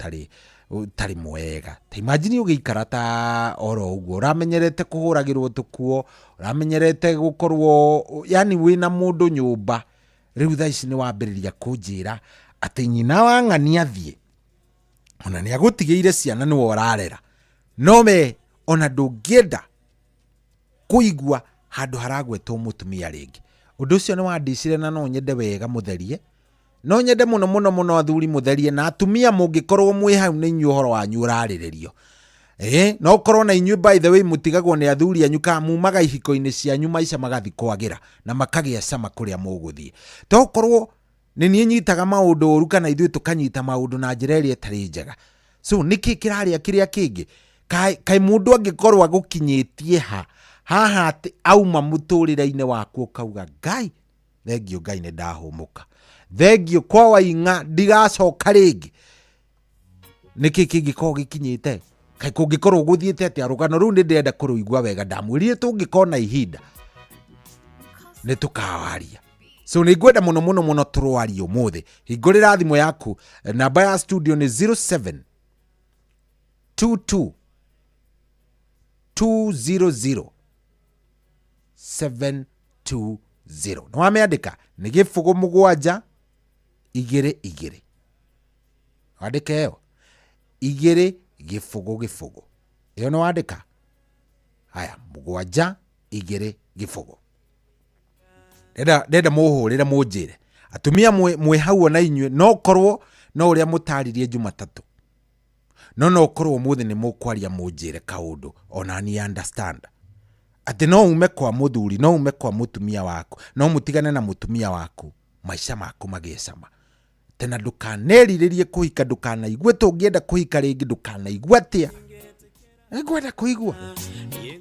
tari mwega. Ta imagine ugiikara ta oro uguo uramenyerete kuhuragirwo tukuo, uramenyerete gukorwo yani wina mundu nyumba, riu tha ici ni wambiriria kunjira ati nyina wa ng'ani athie ona ni agutigeire ciana ni worarera, no me ona ndungienda kuigua handu haragwetwo mutumia ringi. Undu ucio ni wandicire na no nyende wega mutherie, no nyende muno athuri mutherie na atumia mungikorwo mwi hau ni inyu horo wanyu urarirerio. No korwo na inyu by the way mutigagwo ni athuri anyu ka mumaga ihiko-ini cianyu maica magathi kwagira na makagia cama kuria muguthie. To korwo ni nie nyitaga maundu uru kana ithui tukanyita maundu na njira iria itari njega. So niki kiraria kiria kingi kai mundu angikorwo agukinyitie haha ati auma muturire-ine waku ukauga Ngai thengio Ngai ni ndahumuka, thengio kwa Wainga ndigacoka ringi. Niki kingikorwo gikinyite kai kungikorwo guthiete ati arugano ru ndirenda kuruigwa wega ndamwirire tungikona ihinda ni tukawaria. So ni ngwenda muno turwarie umuthi. Hingurira thimu yaku, namba ya studio ni 0722 200 720. No wameandika ni gifugo mugwanja 22. Andika yo 2 gifugo. Iyo no andika. Haya mugwanja 2 gifugo. Deda muhurire munjire. Atumia mwe hau na inywe no korwo no uria mutaririe Jumatatu. No korwo muthi ni mukwaria munjire kaundu ona ni understand. Ati no ume kwa muthuri, no ume kwa mutumia waku, no mutigane na mutumia waku, maisha maku magecama. Tena ndukaneriririe kuhika, ndukanaigwe tungienda kuhika ringi, ndukanaigwa atia. Ngwenda kuigwa.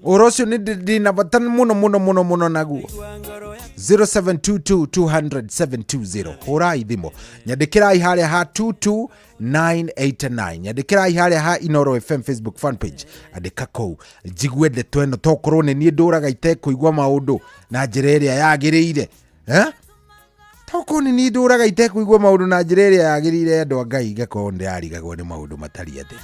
Orocio ni ndina batana muno naguo. 0722200720. Hora ithimo. Nyandikira haria ha 22989. Nyandikira haria ha Inoro FM Facebook fan page. Andika kou jigwende tweno tokorwo ni nie nduraga ite kuigwa maundu na njira iria yagiriire. Tokorwo ni nie nduraga ite kuigwa maundu na njira iria yagiriire, andu a Ngai gakorwo ndirarigagwo ni maundu matari ate.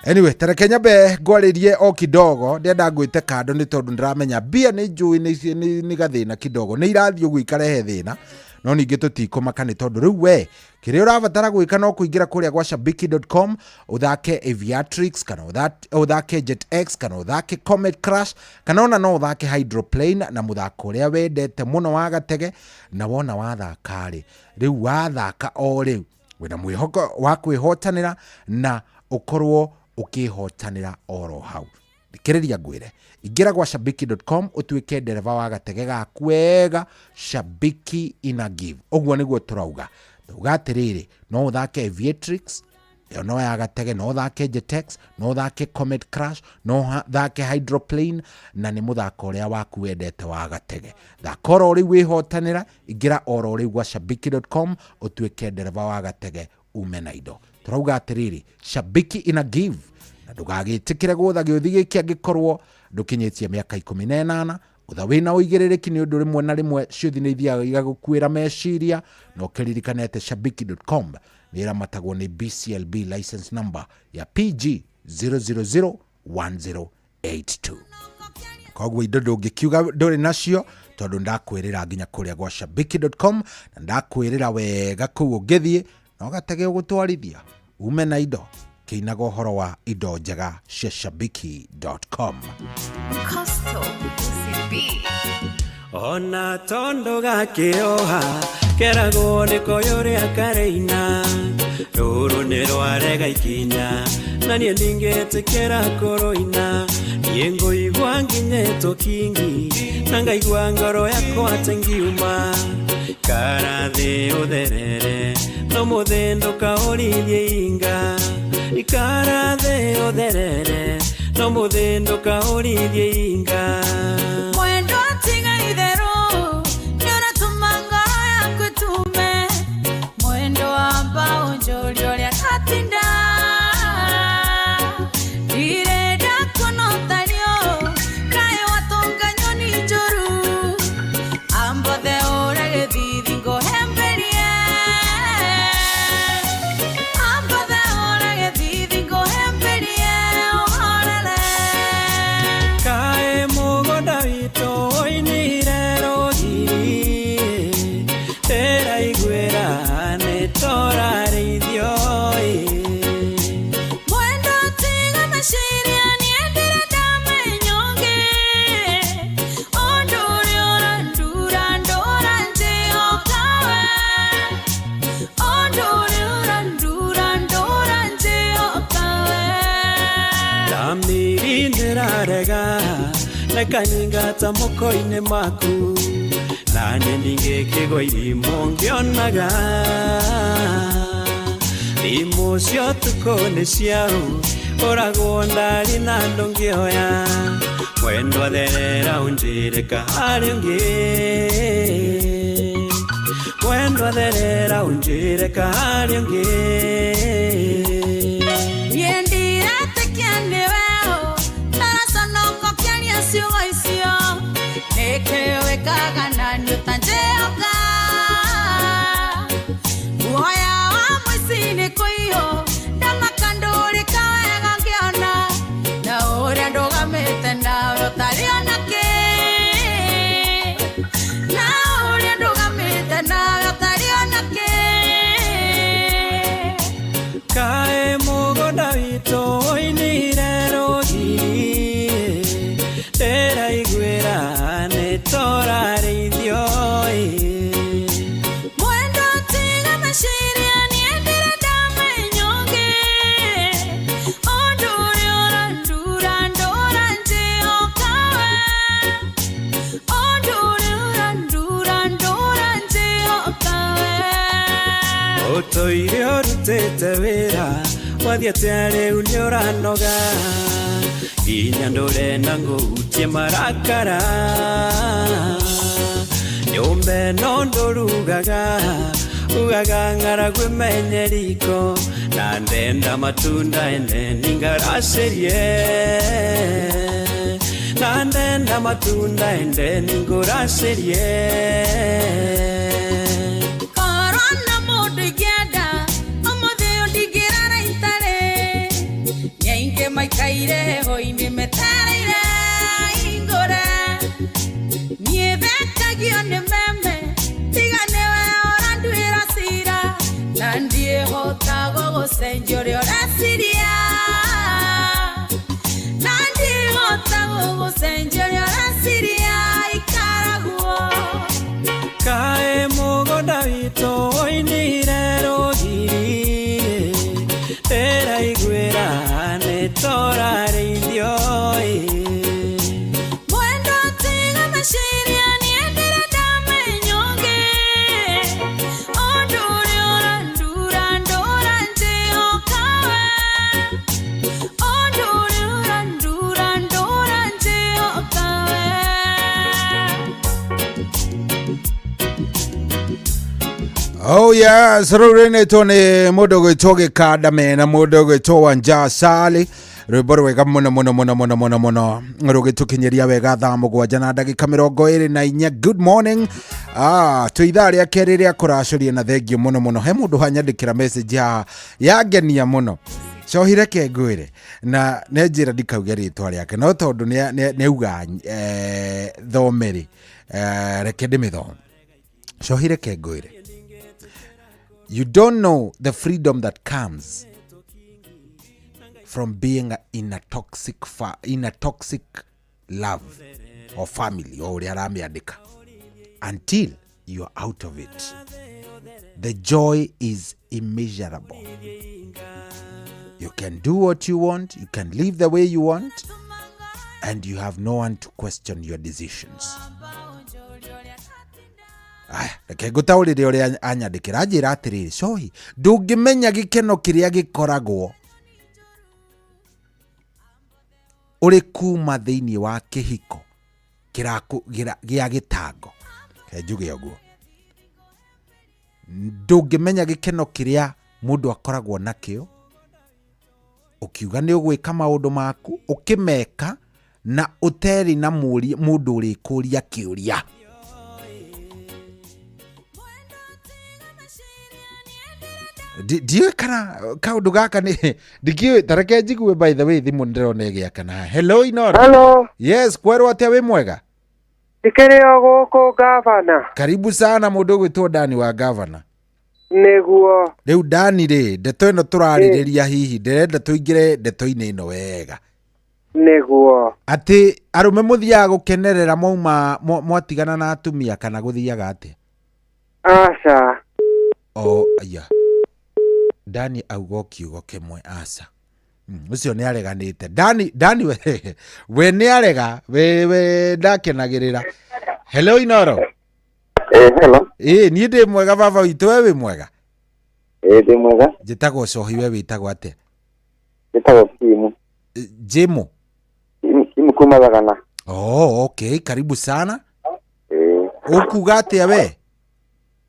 Anyway, tareke nyambe ngwaririe o kidogo, ndenda ngwite kando ni tondu ndiramenya bia ni njui ni gathina kidogo, ni irathi ugu ikarehe thina, no ningi tutikomaka ni tondu riu we kire urabatara gwika no kuingira kuria gwa shabiki.com uthake Aviatrix kana uthake JetX kana uthake Comet Crash kana ona no uthake Hydroplane na muthako uria wendete muno wa gatege na wona wathaka riu wathaka o riu wina mwihoko wa kwihotanira na ukorwo ukihotanira oro hau. Ndikiriria ngwire ingira gwa shabiki.com utuike dereva wa gatege gaku wega Shabiki ina give. Ogwo niguo turauga tugatiriri no uthake Aviatrix no ya gatege, no uthake JetX, no uthake Comet Crash, no uthake Hydroplane na ni muthako uria waku wendete wa gatege. Thakoro ri wihotanira ingira oro ri gwa shabiki.com utuike dereva wa gatege ume na indo. Turauga atiriri Shabiki ina give na ndugagitikire gutha giuthi giki angikorwo ndukinyitie miaka 18 utha wina uigiririki ni undu rimwe na rimwe ciuthi ni ithiaga igagukwira meciria no kiririkanete shabiki.com ni iramatagwo ni BCLB license number ya PG 0001082. Kogwo indo ndungikiuga nduri nacio tondu ndakwirira nginya kuria gwa shabiki.com na ndakwirira wega kuu ungithie no gatege ugutwarithia ume na indo kiinaga uhoro wa indo njega cia shabiki.com. Ona tondo gakioha keragwo niko yuria kareina ruru ni rwarega ikinya na nie ndingetikira kuroina yengo igwa nginyeto kingi na ngaigwa ngoro yakwa atengiuma karathi utherere no muthendo kaurithie inga ikarathi utherere no muthendo kaurithie inga mwendo tiga wega nekanyingata moko-inĩ maku nanie ndingĩkĩgwa irimo ngĩonaga thimũ cio tukũ nĩ ciaũ ũragwo ndari na ndũngĩoya mwendwa therera ũnjĩrĩka harĩ ũngĩ mwendwa therera ũnjĩrĩka harĩ ũngĩ ndiratĩkia nĩ weũ ndaraconoka kĩaria ciugo icio nĩkĩ wĩkaga na nĩ ũtanjĩoka guoya wa mũici nĩ kũiywo ndamaka ndũrĩka wega ngĩona na ũrĩa ndũgamĩte nawe ũtarĩ ona kĩ na ũrĩa ndũgamĩte nawe ũtarĩ ona kĩ kaĩ mũgũnda witũ ũinire rũgiri ndĩraiguĩra nĩ tũrarĩithio mwendo tiga meciria niĩ ndĩrĩ ndamenya ũngĩ ũndũ ũrĩa ũrandura ndũra njĩhokawe ũndũ ũrĩa ũrandura ndũra njĩhokawe ũtũire ũrutĩte wĩra wathiĩ atĩa rĩu nĩ ũranoga nginya ndũrenda ngũhutie marakara nyũmba ĩno ndũrugaga ugaga ng'aragu ĩmenye riko na ndenda matunda endeni ngaracĩrie na ndenda matunda endeni ngũracĩrie korona mũndũ ingĩenda ũmũthĩ ũndingĩrara itarĩ nyaingĩ maikaire ho-inĩ metereire ingũre niĩ thekagio nĩ meme tiga nĩwe ũranduĩra cira na ndiĩhota gũgũcenjia ũrĩa ũreciria na ndiĩhota gũgũcenjia ũrĩa ũreciria ikaraguo kaĩ mũgũnda witũ ũinire rũgiri ndĩraiguĩra nĩ tũrarĩithio mwendo tiga meciria niĩ ndĩrĩ ndamenya ũngĩ ũndũ ũrĩa ũrandura ndũra njĩhokawe ũndũ ũrĩa ũrandura ndũra njĩhokawe Oh yes, rũrĩnĩtwo nĩ mũndũ gwĩtwo Gĩkandame na mũndũ gwĩtwo Wanja Sali rwĩmbo rwega mũno mũno mũno mũno mũno mũno rũgĩtũkinyĩria wega thaa 7:24. Good morning. To ithaa rĩa kerĩ rĩa kũracũria na thengio mũno mũno. He mũndũ hanyandĩkĩra message yangenia mũno. Cohire kengwĩre na nenjĩra ndikauge rĩtwa rĩake no tondũ nĩauga thomeri reke ndĩmĩthome. Cohire kengwĩre. You don't know the freedom that comes from being in a toxic love or family or uria until you're out of it. The joy is immeasurable. You can do what you want, you can live the way you want, and you have no one to question your decisions. Reke ngũtaũrĩre ũrĩa anyandĩkĩra anjĩra atĩrĩrĩ cohi ndũngĩmenya gĩkeno kĩrĩa gĩkoragwo ũrĩ kuma thĩinĩ wa kĩhiko gĩa gĩtango njuge ũguo ndũngĩmenya gĩkeno kĩrĩa mũndũ akoragwo nakĩo ũkiuga nĩ ũgwĩka maũndũ maku ũkĩmeka na ũteri na mũndũ ũrĩkũria kĩũria. Ndiyo kana kaundu gaka ni ndikiwe tareke njiguwe by the way thimu ndirone gĩa kana. Hello Inoro. Hello. Yes, kwerwo atia wi mwega? Ndikĩrĩ gũkũ gavana. Karibu sana mũndũ gwĩtwo Dani wa gavana. Nĩguo. Rĩu Dani rĩ ndeto ĩno tũrarĩrĩria hihi ndĩrenda tũingĩre ndeto-inĩ ĩno wega. Nĩguo. Atĩ arũme mũthiaga gũkenerera mauma mwatigana na atumia kana gũthiaga atĩa? Aca. O aya. Dani auga kiugo kĩmwe aca. Ucio nĩ areganĩte. Dani we nĩ arega we ndakenagĩrĩra. Hello Inoro. Hello. Niĩ ndĩ mwega baba witũ, we wĩ mwega? Ndĩ mwega. Njĩtagwo Cohi, we wĩtagwo atĩa? Njĩtagwo Kimu. Jimo. Kimu kuma Thagana. Okay, karibu sana. Ukuga atĩa we?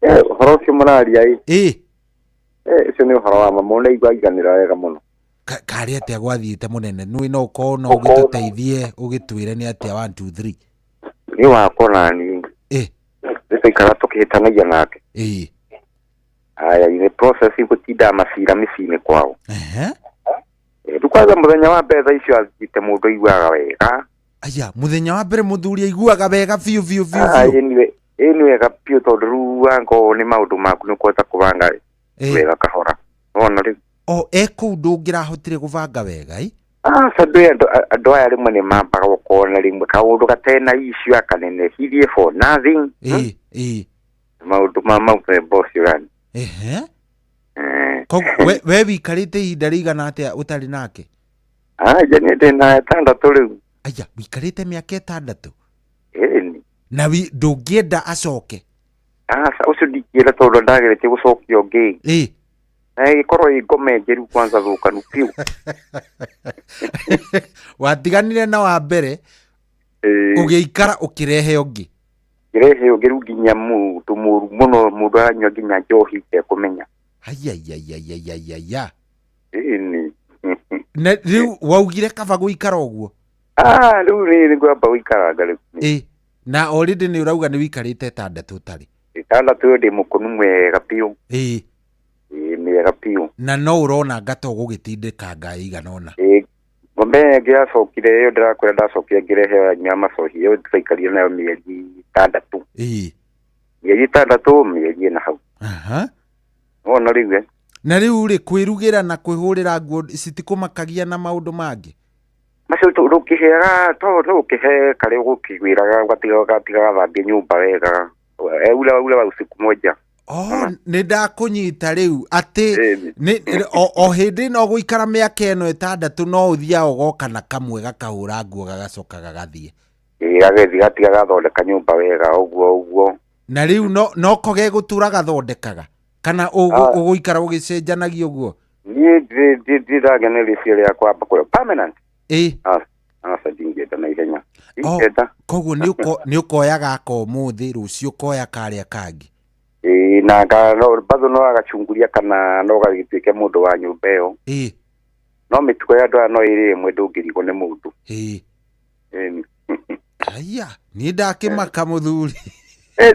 Ũhoro ũcio mũraria ũcio nĩ ũhoro wa mamu na igwanganĩra wega mũno. Karĩ atĩa gwathiĩte mũnene? Nĩ no ũkorwo no ũgĩtũteithie ũgĩtwĩre nĩ atĩa 1 2 3. Nĩ wakwa nani. Nĩtũikara tũkĩhĩtanagia nake. Aya, nĩ process gũtinda macira mĩciĩ-inĩ kwao. Tukwaga mũthenya wa mbere icio athite mũndũ aiguaga wega. Aya, mũthenya wa mbere mũthuri aiguaga wega biũ. Ni wega piũ tondũ rĩu wango nĩ maũndũ maku nĩ ũkũhota kũbanga wega kahora. Wona rĩu. Kũu ndũngĩrahotire kũbanga wega andũ aya rĩmwe nĩ mambaga gũkona rĩmwe kaũndũ gatena issue akanenehithie for nothing. Maũndũ mau bosi gani. We wikarĩte ihinda rĩigana atĩa ũtarĩ nake? Nĩ ndĩna 6 rĩu. Aya, wikarĩte mĩaka 6? Na ndũngĩenda acoke? Ũcio ndingĩenda tondũ ndagerete gũcokia ũngĩ. Gĩkorwo ngome njeru kwanza thũkanu piũ. Watiganire na wa mbere ũgĩikara ũkĩrehe ũngĩ. Ngĩrehe ũngĩ rĩu nginya mũndũ mũru mũno, mũndũ aranyua nginya njohi kũmenya. Na rĩu waugire kaba gũikara ũguo? Rĩu nĩ ngwamba gũikaranga rĩu. Na already nĩ ũrauga nĩ wikarĩte 6 ũtarĩ? 6 ndĩ mũkũnu mwega piũ. Mwega piũ. Na no ũrona ngato gũgĩtindĩkanga igana ona? Ngombe ngĩacokire ĩyo ndĩrakwĩra ndacokire ngĩrehe nyama cohi ĩyo tũikarire nayo mĩeri 6. Mĩeri 6 mĩeri na hau. Wona rĩu na rĩu kwĩrugĩra na kwĩhũrĩra nguo citikũmakagia na maũndũ mangĩ? Macio rũkĩheaga tondũ rũkĩhe karĩ gũkĩgwĩraga gatiga gathambia nyũmba wega ula usiku moja. Nĩ ndakũnyita rĩu atĩ o hĩndĩ no gũikara mĩaka ĩno 6 no ũthia ũgoka na kamwe gakahũra nguo gagacoka gagathiĩ? Gagethi gatiga gathondeka nyũmba wega ũguo. Na rĩu no koge gũtura gathondekaga kana ũgũikara ũgĩcenjanagia ũguo? Niĩ ndĩragenera icio rĩa kwamba kũrĩa permanent. Ndingĩenda na ihenya. Koguo nĩ ũkoyaga ũmũthĩ rũciũ ũkoya karĩa kangĩ? Na bado no agachungulia kana no gagituĩke mũndũ wa nyũmba ĩyo. No mĩtugo ya andũ no ĩrĩ ĩmwe ndũngĩrigwo nĩ mũndũ. Aya, niĩ ndakĩmaka mũthuri.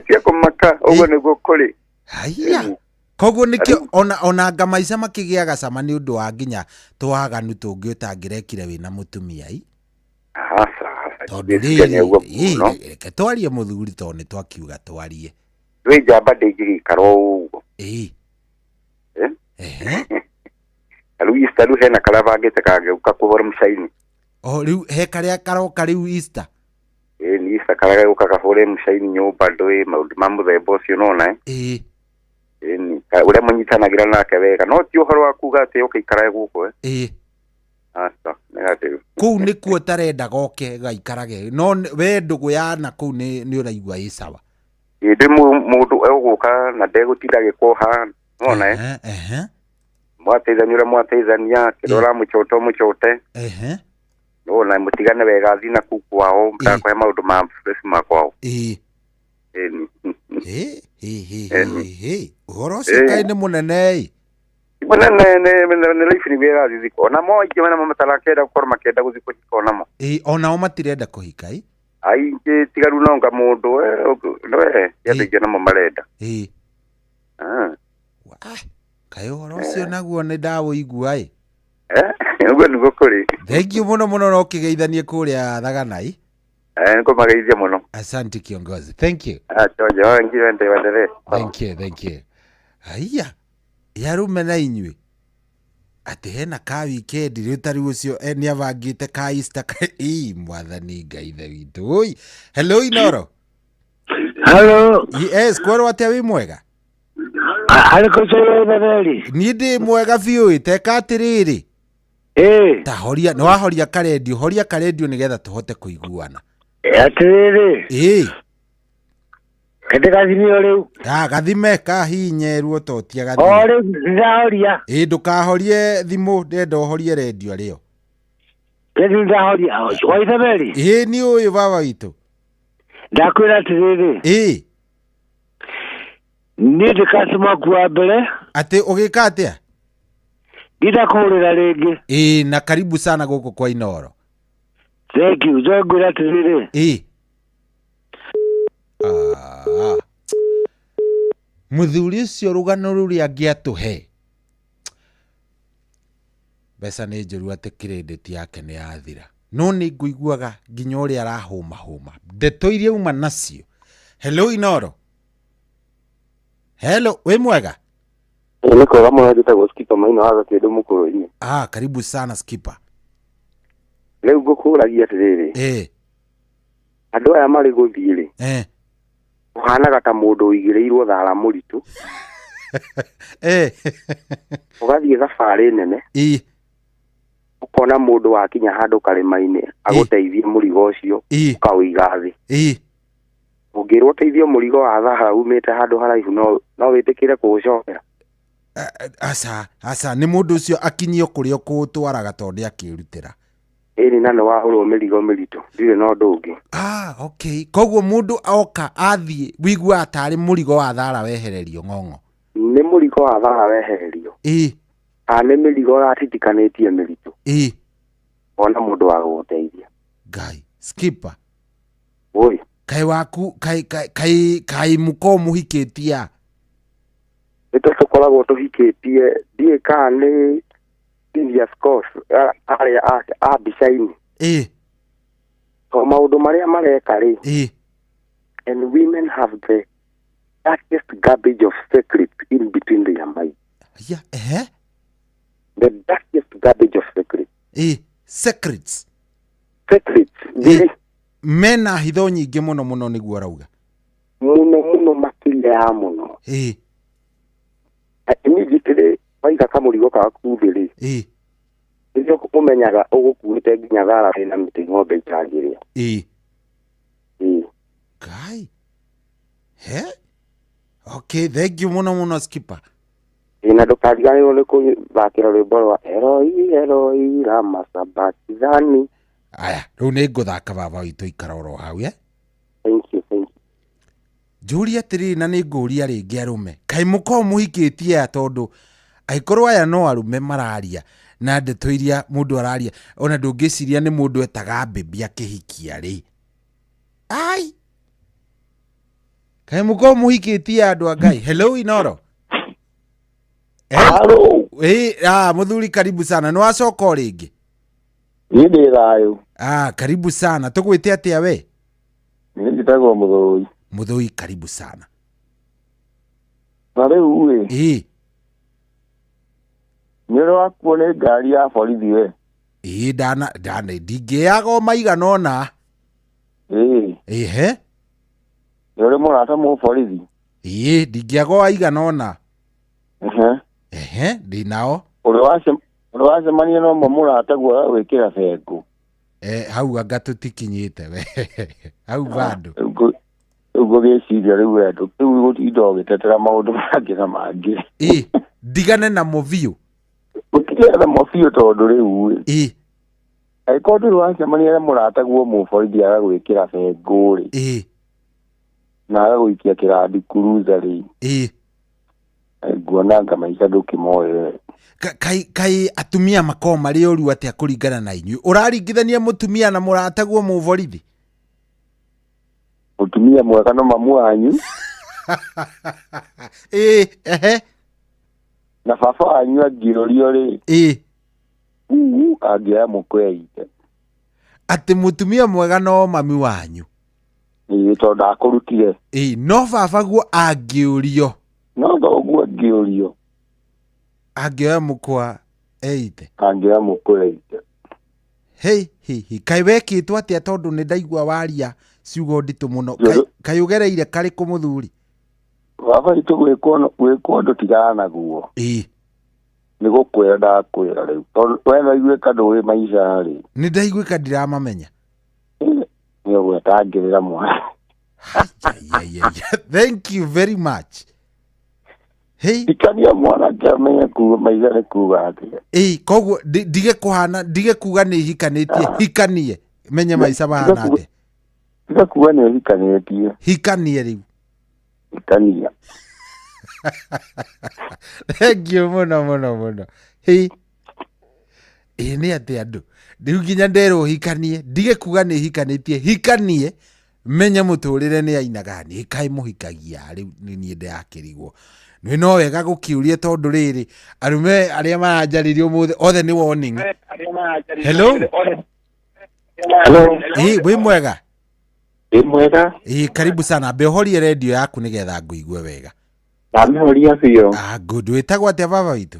Tia kũmaka ũguo nĩguo kũrĩ. Aya, koguo nĩkĩo ona anga maica makĩgĩaga cama nĩ ũndũ wa nginya twaganu tũngĩ ũtangĩrekire wĩna mũtumia tondũ rĩrĩ twarie mũthuri tondũ nĩ twakiuga twarie. Rĩu njamba ndĩngĩgĩikara ũguo. Rĩu Easter rĩu hena karĩa bangĩte kangĩũka kũhũra mũcaini. Rĩu he karĩa karoka rĩu Easter? Nĩ Easter karĩa gũka kahũre mũcaini nyũmba ndũĩ maũndũ ma mũthemba ũcio nona. Ũrĩa mũnyitanagĩra nake wega no ti ũhoro wa kuga atĩ ũkĩikara gũkũ. Kũu nĩkuo tarenda goke gaikarage no we ndũgũ ya na kũu nĩ ũraigua ĩ sawa? Ndĩ mũndũ egũka na ndegũtinda gĩkũha nona. Mwateithania kĩrora mũcote. Nona mũtigane wega thina kuu kwao ndakũhe maũndũ ma fresh makwao. Ũhoro ũcio kaĩ nĩ mũnene nĩ life ni wega thithiko ona moingĩ mena matarakenda gũkorwo makĩenda gũthikwo cikona mo. Onao matirenda kũhika aingĩ tigaru nonga mũndũ yandĩkĩra namo marenda. Kaĩ ũhoro ũcio naguo nĩ ndawũigua ũguo nĩguo kũrĩ. Thengiũ mũno no kĩgeithanie kũrĩa Thagana nĩkũmageithia mũno. Asante kiongozi, thank you. Thank you. Aya yarume na inyuĩ atĩ hena ka weekend rĩu tari ũcio nĩ abangĩte ka Easter mwathani Ngai ithe witũ. Hello Inoro. Hello. Yes, kwero atĩa wĩ mwega? Ariko chere na reri. Niĩ ndĩ mwega biũ teka atĩrĩrĩ. Ta horia, no wahoria karedio nigetha tuhote kuiguana. Atiriri. Kete gathime riu. Gathime kahinye ruo totia gathime. Ore ndahoria. Ndukahorie thimu, ndenda uhorie radio rio. Kete ndahoria. Waitha beri. Ni uyu baba witu. Ndakwira atiriri. Ni ndikasema kwa mbere. Ati ugika atia? Ndakurira ringi. Na karibu sana guku kwa Inoro. Thank you. Zogura atiriri. Muthuri ucio rugano ruria angiatuhe mbeca nĩ njũru atĩ credit yake nĩ yathira, no nĩ ngũiguaga nginya ũrĩa arahũma ndeto iria uma nacio. Hello Inoro. Hello, we mwega? Nĩ kwega mũno, njĩtagwo Skipper Maina wa Gatundu Mũkũrũ-inĩ. Karibu sana Skipper. Rĩu ngũkũragia atĩrĩrĩ, andũ aya marĩ gũthiĩ-rĩ, ũhanaga ta mũndũ ũigĩrĩirwo thara mũritũ. Ũgathiĩ thabarĩ nene, ũkona mũndũ wakinya handũ karĩma-inĩ agũteithie mũrigo ũcio, ũkawĩiga thĩ. Ũngĩrwo ũteithie mũrigo wa thara umĩte handũ haraihu, no wĩtĩkĩre kũũcokera? Aca nĩ mũndũ ũcio akinyio kũrĩa ũkũũtwaraga tondũ akĩrutĩra. Na nĩ wahũrwo mĩrigo mĩritũ, ndirĩ na ũndũ ũngĩ. Okay. Koguo mũndũ oka athiĩ wĩiguaga tarĩ mũrigo wa thara wehererio ng'ong'o. Nĩ mũrigo wa thara wehererio. Nĩ mĩrigo ratitikanĩtie mĩritũ. Ona mũndũ wa gũgũteithia. Ngai, Skipper. Oi. Kaĩ waku, kaĩ mũko mũhikĩtia? Nĩ tũkoragwo tũhikĩtie, ndiĩ kana nĩ India Scores arĩa a mbica-inĩ. So maũndũ marĩa mareka-rĩ, and women have the darkest garbage of secrets in between their minds. The darkest garbage of secrets. Secrets. Mena hitho nyingĩ mũno nĩguo arauga. Mũno makĩria ya mũno. Immediately waiga kamũrigo gaku thĩ-rĩ, nĩguo ũmenyaga ũgũkuĩte nginya thara wĩna mĩtĩ ng'ombe itangĩrĩa. Ngai. Okay, thank you mũno Skipper. Na ndũkariganĩrwo nĩ kũthakĩra rwĩmbo rwa Eloi lama sabakithani. Aya, rĩu nĩ ngũthaka baba witũ, ikara oro hau. Thank you. Njũria atĩrĩrĩ, na nĩ ngũria rĩngĩ arũme, kaĩ mũko mũhikĩtie aya, tondũ angĩkorwo aya no arũme mararia na ndeto iria mũndũ araria, ona ndũngĩciria nĩ mũndũ etaga mbĩmbi akĩhikia-rĩ. Kaĩ mũko mũhikĩtie andũ a Ngai. Hello Inoro. Hello. Mũthuri karibu sana, nĩ wacoka o rĩngĩ? Niĩ ndĩ thayũ. Karibu sana, tũgwĩte atĩa we? Niĩ njĩtagwo Mũthũi. Mũthũi, karibu sana. Na rĩu-ĩ, nĩũrĩ wakuo nĩ ngari ya borithi we? Ndingĩaga o maigana ona. Nĩũrĩ mũrata mũborithi? Ndingĩaga o aigana ona. Ndinao. Ũrĩ wacemania no mũrata guo gwĩkĩra bengo. Hau anga tũtikinyĩte we. Hau bado. Ũgũgĩciria rĩu wendo, rĩu gũtinda ũgĩtetera maũndũ mangĩ na mangĩ. Ndigane namo biũ. Ũtigane namo biũ tondũ rĩu-ĩ, angĩkorwo ndũrĩ wacemania na mũrata guo mũborithi agagwĩkĩra bengo-rĩ, na agagũikia kĩrandi cruiser-rĩ, nguonanga maica ndũkĩmoĩ. Kaĩ atumia makoo marĩ ũru atĩa kũringana na inyuĩ? Ũraringithania mũtumia na mũrata guo mũborithi? Mũtumia mwega no mamu wanyu. Na baba wanyu angĩũrio-rĩ, angĩoya mũkweite. Atĩ mũtumia mwega no mami wanyu? Tondũ ndakũrutire. No baba guo angĩũrio? No thoguo angĩũrio. Angĩoya mũkwa eite? Angĩoya mũkweite. Kaĩ wekĩtwo atĩa, tondũ nĩ ndaigua waria ciugo nditũ mũno. Kaĩ ũgereire karĩkũ mũthuri? Baba witũ gwĩkwo ũndũ tigana naguo. Nigukwira ndakwira riu. Wena igwika ndui maisha ri. Ni ndaigwika ndiramamenya. Ni gwetangirira mwana. Thank you very much. Hey, ikania mwana kamenye ku maisha ni kuga ati. Koguo dige kuga ni hikanitie hikanie menye maisha bahana ati. Dige kuga ni hikanitie. Hikanie riu. Hikania. Thank you muno. Hey. Ni ati andu. Riu ginya ndero hikanie dige kuga ni hikanitie hikanie menye muturire ni ainagani hikai muhikagia riu ni ndä yakirigwo nä no wega gå kiurie tondå rä rä arume arä a maranjaririe må othe nä warning. Hello wä mwega karibu sana mbe horie redio yaku nä getha ngå igue wega ndamehoria biå good wä tagwo atä baba witå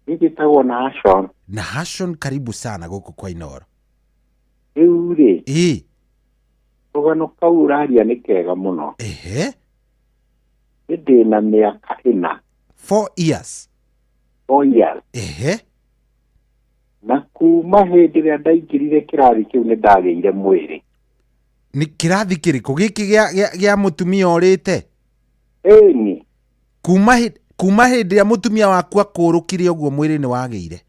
nigitagwo na Hashon karibu sana gå kå kwa Inoro rä u rä rugano kau uraria nä kega må no ndä na mä aka 4 years na kuma hä ndä ä rä a ndaingärire kä rathi kä u nä ndagä ire mwä rä nä kä rathi kä rä kå gä kä gä a må tumia å rä te ni kuma hä ndä ä rä a må tumia waku akå rå kire å guo mwä rä nä wagä ire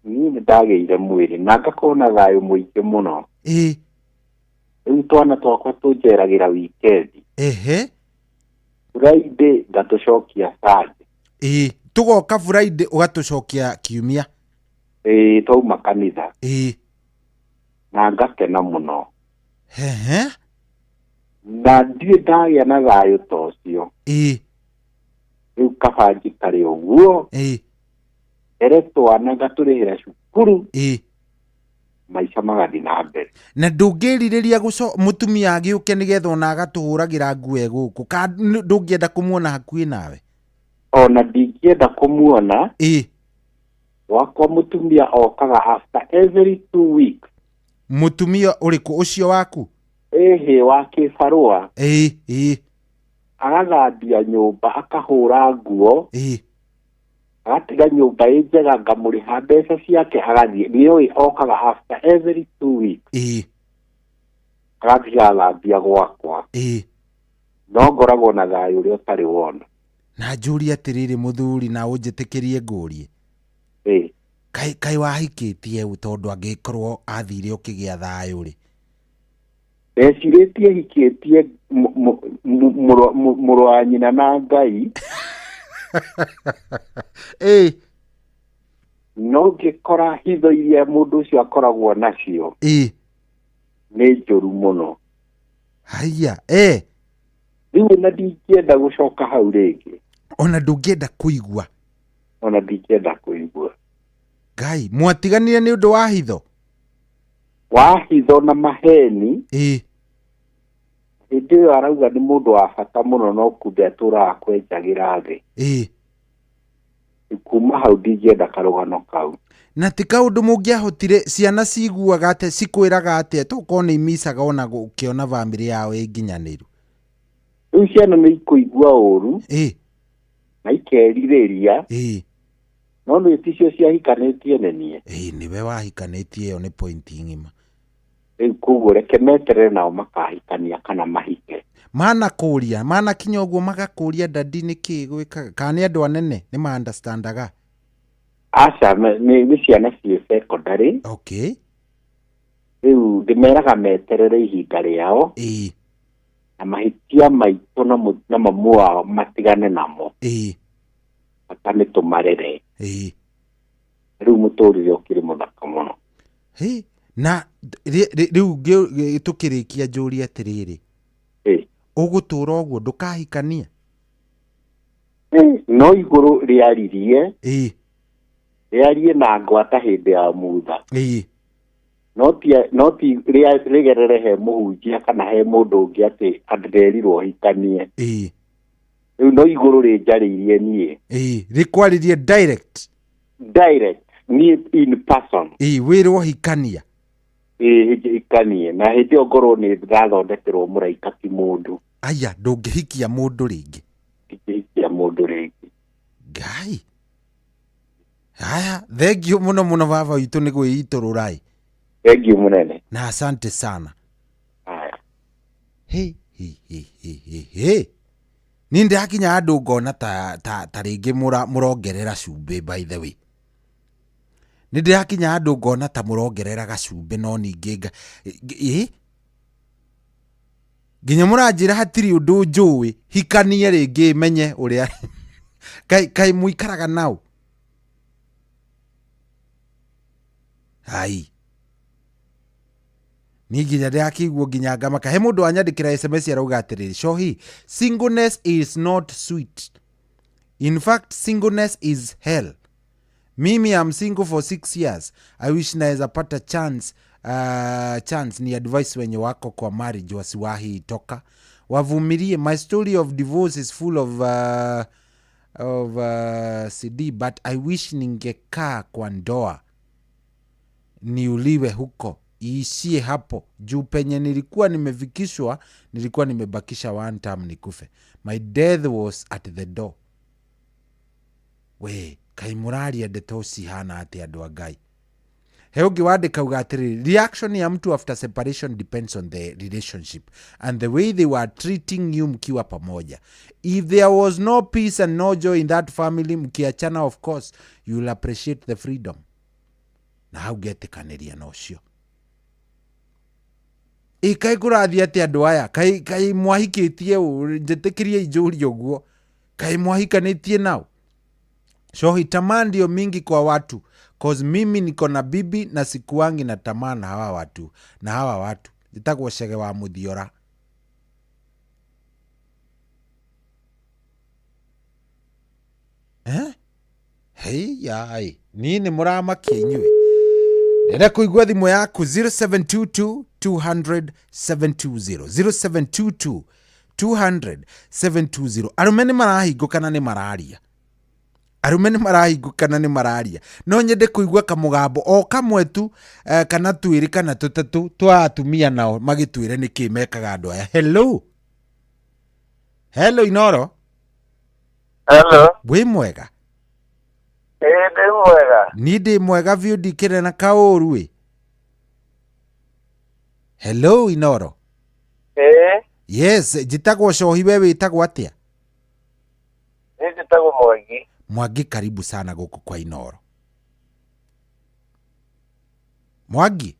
ni nä ndagä ire mwä rä na ngakorwo na thayå må ingä må no rĩu twana twakwa tũnjeragĩra wikendi Friday ngatũcokia Sunday tũgoka Friday ũgatũcokia kiumia twauma kanitha na ngakena mũno na ndirĩ ndagĩa na thayũ ta ũcio rĩu kabanji karĩ ũguo ere twana ngatũrĩhĩra cukuru maisha magathi na mbere na ndũngĩrirĩria mũtumia agĩũke nĩgetha ona agatũhũragĩra nguo gũkũ ka ndũngĩenda kũmuona hakuhĩ nawe ona ndingĩenda kũmuona wakwa mũtumia okaga after every 2 weeks mũtumia ũrĩkũ ũcio waku wa kĩbarũa agathambia nyũmba akahũra nguo agatiga nyũmba ĩ njega ngamũrĩha mbeca ciake agathiĩ nĩoĩ okaga after every 2 weeks agathiĩ athambia gwakwa no ngoragwo na thayũ ũrĩa ũtarĩ wona na njũrie atĩrĩrĩ mũthuri na ũnjĩtĩkĩrie ngũrie kaĩ wahikĩtie tondũ angĩkorwo athire ũkĩgĩa thayũ rĩ ndecirĩtie hikĩtie mũrũ wa nyina na Ngai no ngĩkora hitho iria mũndũ ũcio akoragwo nacio nĩ njũru mũno haya rĩu na ndingĩenda gũcoka hau rĩngĩ ona ndũngĩenda kũigua Ngai mwatiganire nĩ ũndũ wa hitho na maheni hĩndĩ ĩyo arauga nĩ mũndũ wa bata mũno no kumbe atũraga kwenjagĩra thĩ kuma hau ndingĩenda karũgano kau na ti kaũndũ mũngĩahotire ciana ciguaga atĩ cikwĩraga atĩ tokorwo nĩ imicaga ona gũkĩona bamĩrĩ yao ĩnginyanĩru rĩu ciana nĩ ikũigua ũru na ikerirĩria no nĩ ticio ciahikanĩtie nenie nĩwe wahikanĩtie ĩyo nĩ point ng'ima rĩu koguo reke meterere nao makahikania kana mahike manakũria manakinya ũguo magakũria dadi nĩkĩ gwĩkaga kana nĩ andũ anene nĩ ma understandaga aca nĩ ciana ciĩ secondary rĩu ndĩmeraga meterere ihinda rĩao na mahĩtia maitũ na mamu wao matigane namo bata nĩ tũmarere rĩu mũtũrĩre ũkĩrĩ mũthaka mũno na rĩu tũkĩrĩkia njũrie atĩrĩrĩ ũgũtũra ũguo ndũkahikania no igũrũ rĩarie na ngwata hĩndĩ ya mutha no ti rĩgerere he mũhunjia kana he mũndũ ũngĩ atĩ andĩrerirwo hikanie rĩu no igũrũ rĩnjarĩirie niĩ rĩkwarĩrie direct niĩ in person wĩrwo hikania hikanie na hĩndĩ ĩyo ngorwo nĩ ndĩrathondekerwo mũraika ti mũndũ aya ndũngĩhikia mũndũ rĩngĩ Ngai Haya, thank you muno muno baba witũ nĩ gwĩitũrũrai. Thank you munene. Na asante sana. Haya. Hey. Ni ndakinya andũ ngona ta rĩngĩ mũrongerera cumbĩ by the way. Ni ndakinya andũ ngona ta mũrongerera gacumbĩ no ningĩ nginya mũranjĩra hatirĩ ũndũ njũĩ hikanie rĩngĩ menye ũrĩa kai mũikaraga nao. Hai. Ni nginya ndakiguo nginya ngamaka. He mũndũ anyandĩkĩra SMS arauga atĩrĩrĩ, Shohi, singleness is not sweet. In fact, singleness is hell. Mimi am single for 6 years. I wish naweza pata chance ni advice wenye wako kwa marriage wasiwahi toka. Wavumilie. My story of divorce is full of CD, but I wish ningekaa kwa ndoa niuliwe huko iishie hapo juu penye nilikuwa nimefikishwa nilikuwa nimebakisha one time nikufe. My death was at the door. We kai muraria ndeto hana ati andu agai. He ungi wandika uga atiri reaction ya mtu after separation depends on the relationship and the way they were treating you mkiwa pamoja. If there was no peace and no joy in that family mkiachana, of course you will appreciate the freedom. Na hau getikaniria no cio. Kai kurathi ati andu aya kai mwahikitie njetikirie injuri uguo kai mwahikanitie nao. Shohi, tamaa ndio mingi kwa watu, cause mimi niko na bibi na sikuangi na tamaa na hawa watu jitagwo Chege wa Muthiora. Hey yai nini muramakia inyuĩ. Nenda kuigua thimũ yaku 0722 200 720 0722 200 720. Arume nĩ marahingũkana nĩ mararia. No nyende kuigua kamũgambo o kamwe tu kana twĩrĩ kana tũtatũ twa atumia nao magĩtwĩre nĩkĩ mekaga andũ aya. Hello Inoro. Hello. Wĩ mwega? Ndĩ mwega. Ni ndĩ mwega biũ ndikĩre na kaũru ĩ. Hello Inoro. Yes, njĩtagwo Shohi, we wĩtagwo atĩa? Niĩ njĩtagwo Mwangi. Mwangi, karibu sana gũkũ kwa Inoro. Mwangi?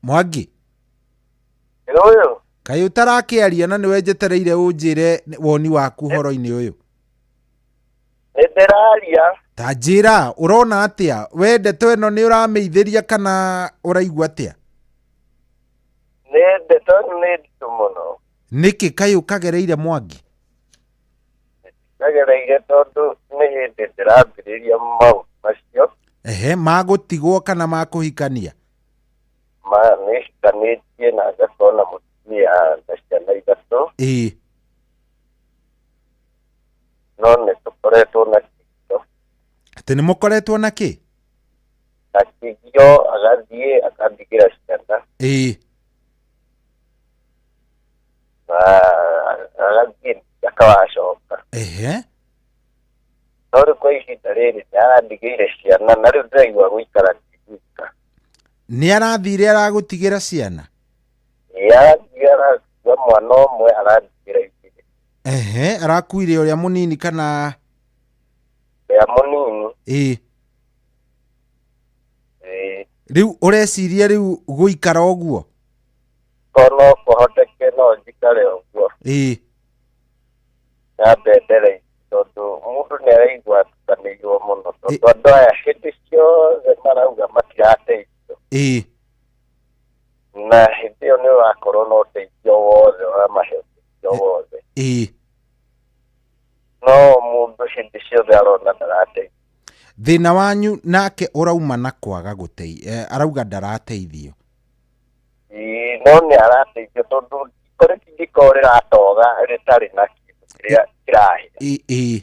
Mwangi? Ũyũ? Kaĩ ũtarakĩaria na nĩwe njetereire ũnjĩre woni waku horo-inĩ ũyũ? Ndĩraria. Ta njĩra, ũrona atĩa? We ndeto ĩno nĩ ũramĩithĩria kana ũraigua atĩa? Nĩ ndeto nĩ nditũ mũno. Nĩkĩ kaĩ ũkagereire Mwangi? Ndagereire tondũ nĩ hĩndĩ ndĩrambĩrĩria maũndũ macio. Magũtigwo kana makũhikania? Nĩhikanĩtie na ngakona mũtumia na ciana ithatũ. No nĩtũkoretwo na kĩgio. Atĩ nĩ mũkoretwo na kĩ? Na kĩgio, agathiĩ akandigĩra ciana. Agathiĩ akawacoka. No rĩu kwa ihinda rĩrĩ nĩarandigĩire ciana na rĩu ndĩraigua gũikara ngĩguika. Nĩ arathire aragũtigĩra ciana? Arathire arakuua mwana ũmwe arandigĩra igĩrĩ. Arakuire ũrĩa mũnini kana? Ũrĩa mũnini. Rĩu ũreciria rĩu gũikara ũguo? No kũhoteke no njikare ũguo. Nyambe ndere tondũ mũndũ nĩaraigua atukanĩirwo mũno tondũ andũ aya hĩndĩ ciothe marauga matirateithio. Na hĩndĩ ĩyo nĩũrakorwo na ũteithio wothe ũramahe ũteithio wothe. No mũndũ hĩndĩ ciothe arona ndarateithio. Thĩna wanyu nake ũrauma na kwaga arauga ndarateithio. No nĩarateithio tondũ kũrĩ kĩngĩkorwo rĩratoga rĩtarĩ na kĩndũ kĩrĩa kĩrahĩa.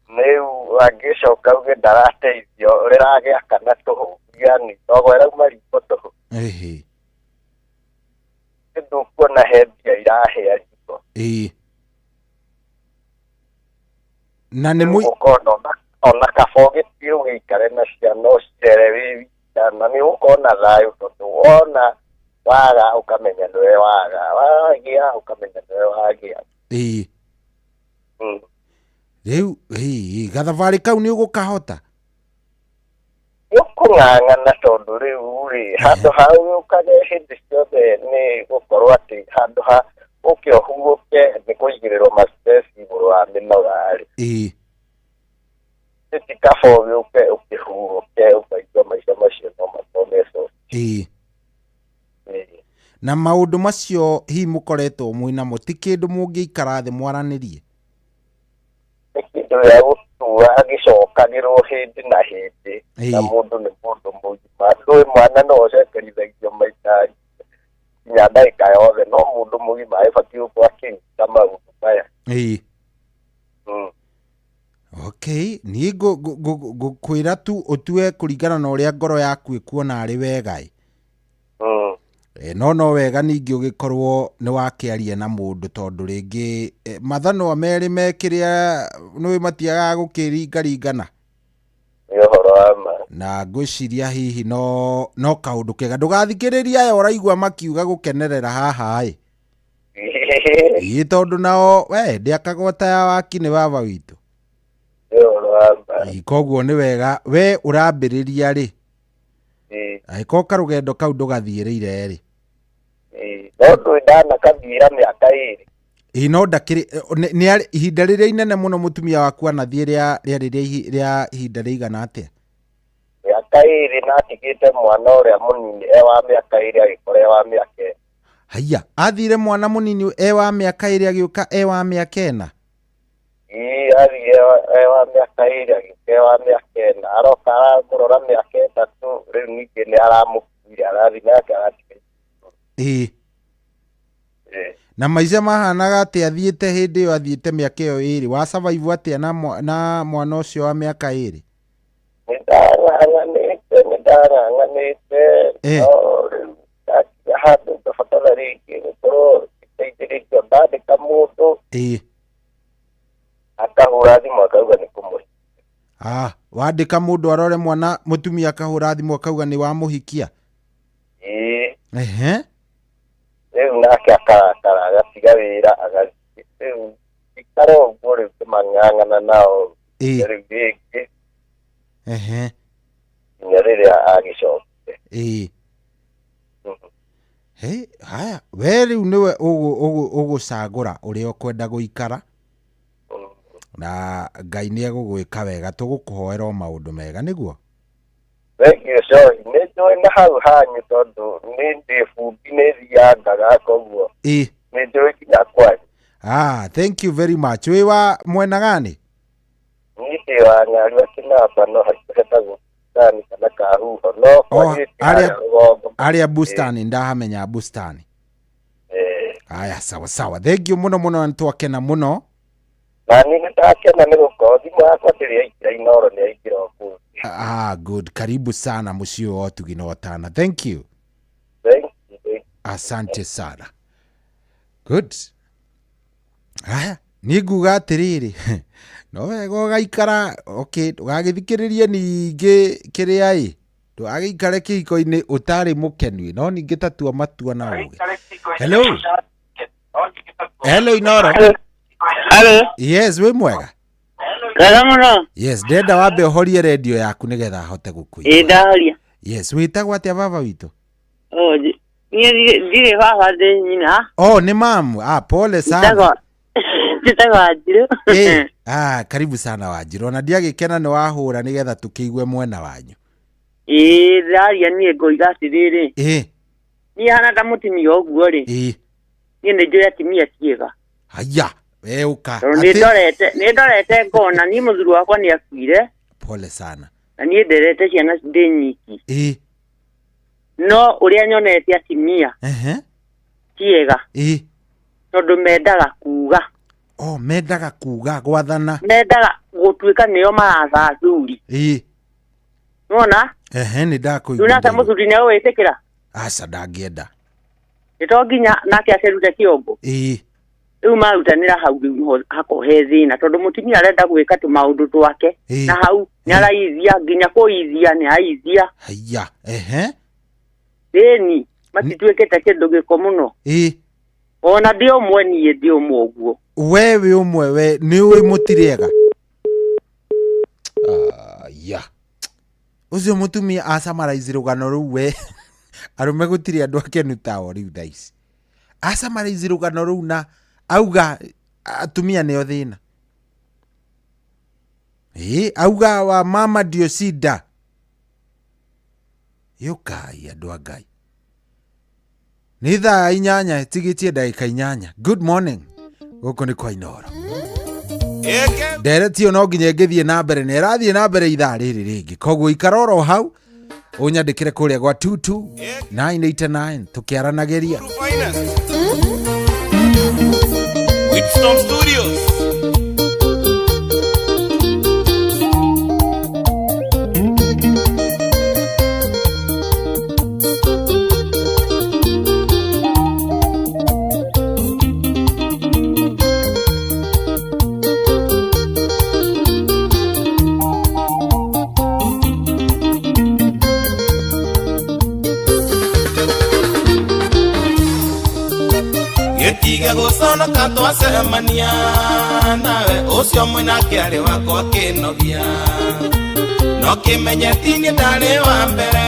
Rĩu angĩcoka uge ndarateithio rĩragĩa kana tũhũ, yani ndogo ĩrauma riko tũhũ. Ndũkuona he mbia irahĩa riko. na nä må ona kaboge tio gäikare na ciana citerewi na nä å kona thayå tondå wona waga å kamenya nä we waga wagä a å kamenya nä we wagä a rä u gathabarä kau nä å gå kahota nä å kå ng'ang'ana tondå rä u rä handå hau å kage hä ndä ciothe nä gå korwo atä handå ha å kä o hurå ke nä kå igä rä rwo maciteci igå rå wa mä nogarä ti kaboge å ke å kä hurå ke å kaigua maica macio no makomeco na maundu macio hi mukoretwo mwinamo ti kindu mungiikara thi mwaranĩrie nĩ kĩndũ gĩa gũtua gĩcokanĩrwo hĩndĩ na hĩndĩ na mũndũ nĩ mũndũ mũgima ndũĩ mwana no ũcekerithagio maita nginya ndagĩka yothe no mũndũ mũgima agĩbatiĩ gũkorwo akĩruta maũndũ maya okay niĩ ngũkwĩra tu ũtue kũringana na ũrĩa ngoro yaku ĩkuona arĩ wega no wega ningĩ ũgĩkorwo nĩ wakĩaria na mũndũ tondũ rĩngĩ mathano merĩ me kĩrĩa nĩ matiagaga gũkĩringaringana na ngwĩciria hihi no kaũndũ kega ndũgathikĩrĩria aya ũraigua makiuga gũkenerera haha ĩ tondũ nao we ndĩakagota ya waki nĩ baba witũ koguo nĩ wega we ũrambĩrĩria rĩ angĩkorwo karũgendo kau ndũgathiĩrĩire rĩ no ndũĩ ndanakathira mĩaka ĩrĩ no ndakĩrĩ nĩ ihinda rĩrĩa inene mũno mũtumia waku anathiĩ rĩa ihinda rĩigana atĩa mĩaka ĩrĩ na atigĩte mwana ũrĩa mũnini wa mĩaka ĩrĩ agĩkora wa mĩaka haya athire mwana mũnini wa mĩaka ĩrĩ agĩũka wa mĩaka ĩna athiĩ wa mĩaka ĩrĩ agĩũka wa mĩaka ĩna aroka aramũrora mĩaka ĩtatũ rĩu ningĩ nĩ aramũkuire arathiĩ nake agatigĩte na maica mahanaga atĩ athiĩte hĩndĩ ĩyo athiĩte mĩaka ĩyo ĩrĩ wa survive atĩa na mwana ũcio wa mĩaka ĩrĩ nĩndang'ang'anĩte no rĩu ndakinya handũ ngabatara rĩngĩ gũkorwo gĩteithĩrĩrio ndandĩka mũndũ akahũra thimũ akauga nĩ kũmũhikia wandĩka mũndũ arore mwana mũtumia akahũra thimũ akauga nĩ wamũhikia rĩu nake akarakara agatiga wĩra agathiĩ rĩu ikara ũguo rĩu kĩmang'ang'ana nao rĩu rĩngĩ nginya rĩrĩa agĩcokire haya we rĩu nĩwe ũgũcagũra ũrĩa ũkwenda gũikara na Ngai nĩ egũgwĩka wega tũgũkũhoera o maũndũ mega nĩguo thengio cohi nĩ njũĩ na hau hanyu tondũ nĩ ndĩbundi nĩ thiangaga koguo nĩ njũĩ nginya kwanyu thank you very much wĩ wa mwena gani niĩ ndĩ wa Ng'aru Kinamba no hetagwo bustani kana Kahuho no arĩa bustani ndahamenya bustani aya sawa thank you mũno nĩ twakena mũno na niĩ ndakena nĩ gũkorwo thimũ yakwa ndĩrĩ yaingĩra inoro nĩ yaingĩra okuo good karibu sana mũciĩ ũyũ wa Ũtugi na Ũtana thank you asante sana good haya niĩ nguga atĩrĩrĩ no wega ũgaikara ndũgagĩthikĩrĩrie ningĩ kĩrĩa ndũgagĩikare kĩhiko-inĩ ũtarĩ mũkenu no ningĩ tatua matua na ũgĩ hello Inoro yes wĩ mwega wega mũno yes ndenda wambe ũhorie redio yaku nĩgetha hote gũkũigua ndahoria yes wĩtagwo atĩa baba witũ ndirĩ baba ndĩ nyina nĩ mamu pole sana njĩtagwo Wanjirũ karibu sana Wanjirũ na ndiagĩkena nĩ wahũra nĩgetha tũkĩigue mwena wanyu ndaria niĩ ngũiga atĩrĩrĩ niĩ hana ta mũtumia ũguo rĩ niĩ nĩ njũĩ atumia tiĩga haya we ũka nĩ ndorete ngona niĩ mũthuri wakwa nĩ akuire pole sana na niĩ nderete ciana ndĩ nyiki no ũrĩa nyonete atumia tiĩga tondũ mendaga kuuga mendaga kuuga gwathana mendaga gũtuĩka nĩo maratha athuri nona nĩ ndakũigua rĩu nake mũthuri nĩ agũgĩtĩkĩra aca ndangĩenda nĩ to nginya nake acerute kĩongo riu marutanira hau hakohe thina tondu mutumia arenda gwika tu maundu twake na hau ni araithia nginya kuithia ni aithia haya theni matitwekete kindu giko muno ona ndio mweni ndio mwoguo wewe umwe we ni uri mutiriega ucio mutumia acamaraizi rugano ru we arume gutiri andu akenu tawo riu daici acamaraizi rugano ru na auga atumia nio thina auga wa mama ndio shida yukai andu angai ni thaa 8 tigitie ndagika 8 good morning guku ni kwa Inoro nderetio no nginya ngithie na mbere ne rathie na mbere ithaa riri ringi koguo ikaroro hau unyandikire kuria gwa 22989 tukiaranageria Whitstone Studios. Getiga gusona katwa semania nawe ucio mwina kiari wako kinogia no kimenyetini ndari wa mbere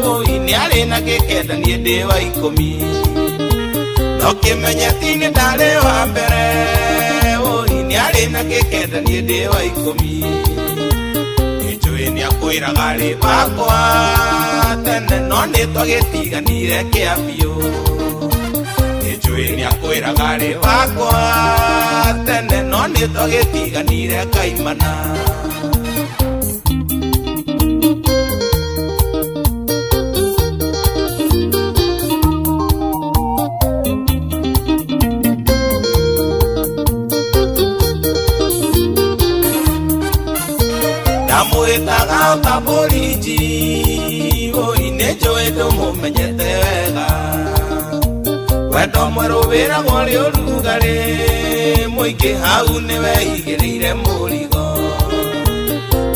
ui ni ari na gikenda ni ndi wa 10 no kimenyetini ndari wa mbere ui ni ari na gikenda ni ndi wa 10 ijui ni akwiraga ri bakwa tene no ni twagitiganire kiambio ni akwiraga ri wakwa tene no ni twagitiganire kaimana ndamwitaga utaboriji oi nejoe ndumumenyete wega wendo mweruvira gwari urugari muingi hau niwe igirire murigo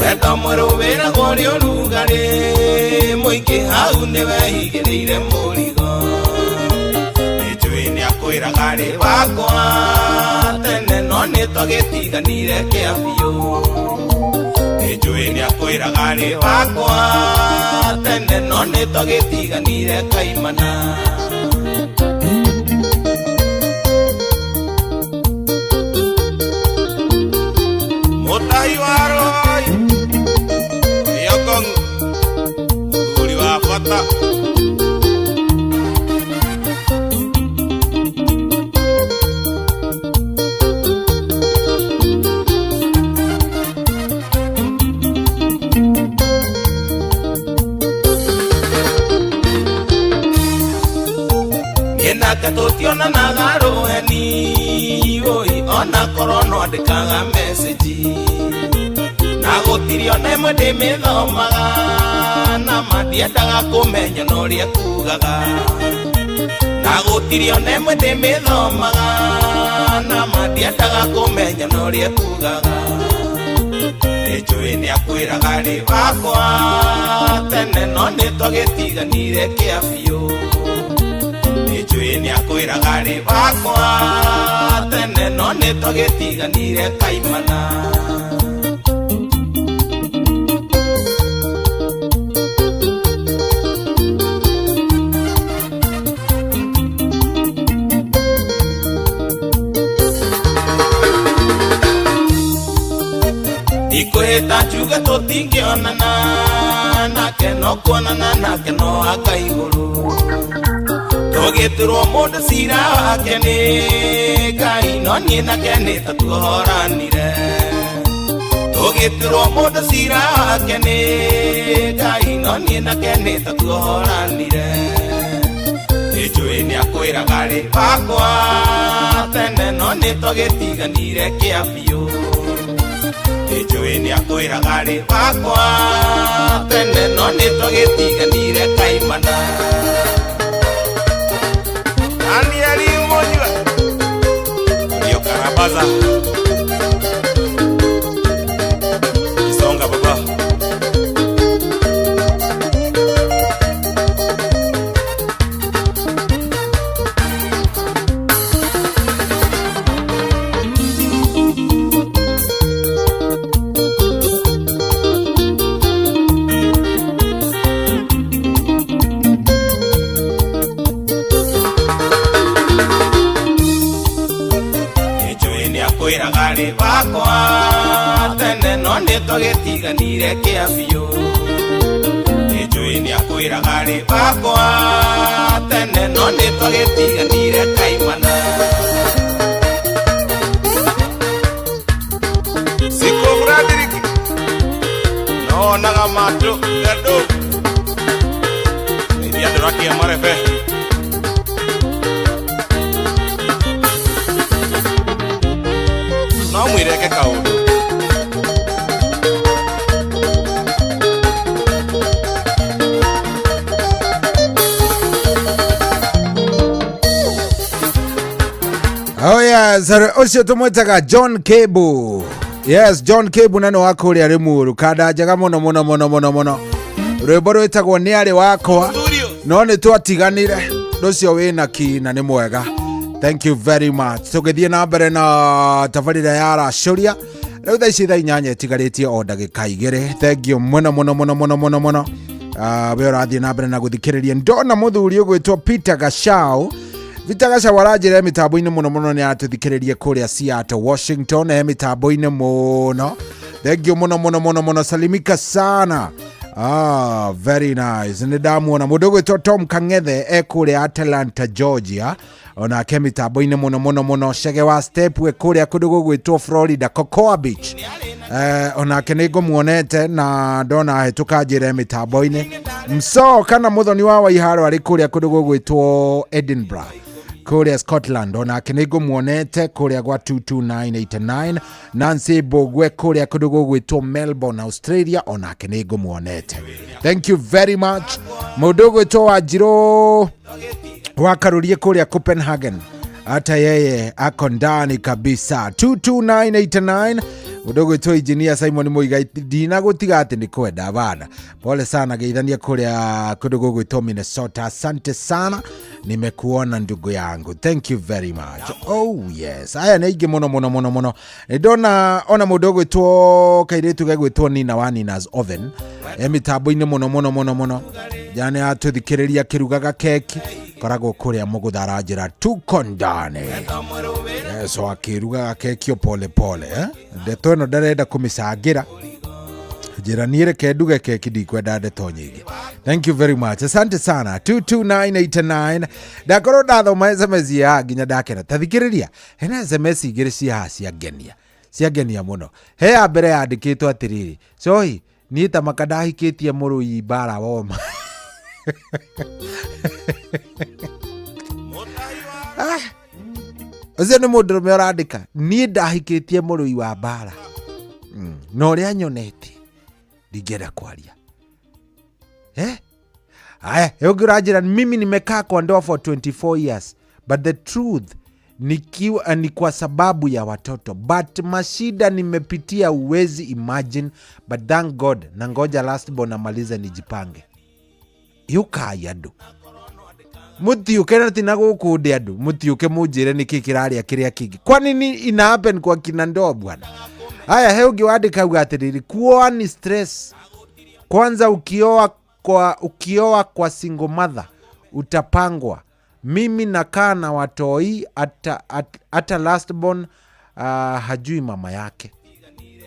wendo mweruvira gwari urugari muingi hau niwe igirire murigo ijui ni akwiraga ri wakwa tene no ni twagitiganire kiambio ijui ni akwiraga ri wakwa tene no ni twagitiganire kaimana Katotiona na garuheni oi ona korono andikaga message na gutirio nemwe ndimithomaga na mandiendaga kumenya noria kugaga na gutirio nemwe ndimithomaga na mandiendaga kumenya noria kugaga ijui ni akwiraga ri wakwa tene no ni twagitiganire kiambio ijui ni akwiraga ri wakwa tene no ni twagitiganire kaimana ikwita njuge tutingionana nake no kuonana nake no akaiguru tugitirwo mundu cira wake ni Ngai no nie nake ni tatuhoranire tugitirwo mundu cira wake ni Ngai no nie nake ni tatuhoranire ijui ni akwiraga ri wakwa tene no ni twagitiganire kiambio ijui ni akwiraga ri wakwa tene no ni twagitiganire kaimana twagetiganire kiambio nijui ni akwira gari bakwa tene no ni twagetiganire kaimana siko Bradrick no naga mato gado ni dia dorakia marefe no mwireke kaundu oh yes, ucio tumwetaga John Kebu. Yes, John Kebu nano wako uri ari muru kada jaga muno rwimbo rwitagwo ni ari wakwa no ni twatiganire rucio wina kina ni mwega. Thank you very much. Tugithie na mbere na tabarira ya racuria riu thaa ici thaa inyanya tigaritie o ndagika igiri. Thank you muno we urathie na mbere na guthikiriria ndona muthuri ugwitwo Peter Gashau. Peter Gashau arajire mitambo-ini muno ni atuthikiririe kuria Seattle Washington mitambo-ini muno. Thank you muno salimika sana. Very nice. Nidamuona mundu ugwitwo Tom Kangethe kuria Atlanta Georgia ona ke mitambo-ini muno Shege wa Step we kuria kundu gugwitwo Florida Cocoa Beach ona ke ningumuonete na ndona hetukajire mitambo-ini mso kana muthoni wa Waiharo ari kuria kundu gugwitwo Edinburgh kuria Scotland ona ke ningumuonete kuria gwa 22989 Nancy Bogwe kuria kundu gugwitwo Melbourne Australia ona ke ningumuonete. Thank you very much. Mundu ugwitwo Wanjiru wakarurie kuria Copenhagen hata yeye ako ndani kabisa 22989 udogo to engineer Simon Muigai dina gutiga ati ni kwenda bana pole sana geithania kuria kudogo gwito Minnesota. Asante sana nimekuona ndugu yangu, thank you very much. Oh yes, aya neige muno ndona ona mudogo to kairetu gegwitwo Nina wa Nina's Oven emitambo-ini muno jane atuthikiriria kirugaga keki koragwo kuria Mugutha njira tuko ndani. Yes, akirugaga keki pole ndeto ino ndarenda kumicangira njira niire kenduge keki ndikwenda ndeto nyingi. Thank you very much, asante sana 22989 ndakorwo ndathoma SMS ya nginya ndakena tathikiriria hena SMS igiri ciagenia muno. He ya mbere yandikitwo atiriri sohi ni ta makadahikitie murui bara woma Oze ni mundu me urandika ni ndahikitie murui wa bara no ria nyonete ndigera kwaria aya yogirajira mimi nimekaa kwa ndoa for 24 years but the truth ni kwa sababu ya watoto but mashida nimepitia uwezi imagine but thank God na ngoja last born amalize nijipange yukaya ndu mutiuke na tina gukundi andu mutiuke munjire niki kiraria kiria kingi kwani ni ina happen kwa kina ndoa bwana. Haya he ungiwandika uga atiriri kuoa ni stress. Kwanza ukioa kwa single mother utapangwa. Mimi nakaa na watoi ata last born hajui mama yake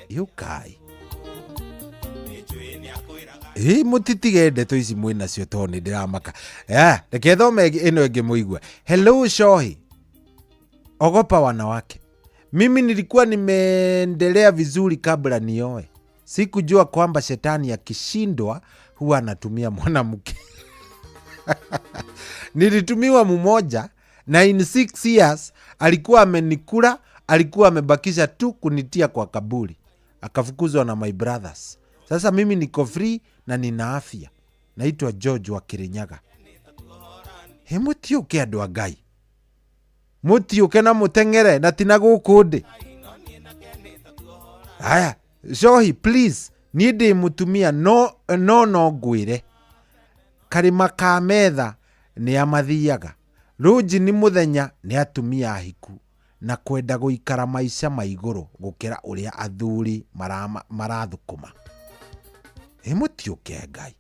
yukai mutitige ndeto ici mwina cio toni ndiramaka reke thome ino ingi muigwe. Hello Shohi, ogopa wanawake. Mimi nilikuwa nimeendelea vizuri kabla nioe. Sikujua kwamba shetani akishindwa huwa anatumia mwanamke. Nilitumiwa mmoja na in 6 years alikuwa amenikula, alikuwa amebakisha tu kunitia kwa kaburi. Akafukuzwa na my brothers. Sasa mimi niko free na nina afya. Naitwa George wa Kirinyaga. Mutiuke andu agai. Mutiuke na mutengere na tinagukundi. Haya, Shohi please, nidi mutumia no ngwire. Karima ka metha ni amathiaga. Ruji ni muthenya ni atumia ahiku na kwenda guikara maisha maiguru gukira uria athuri marathukuma. Mutiuke ngai.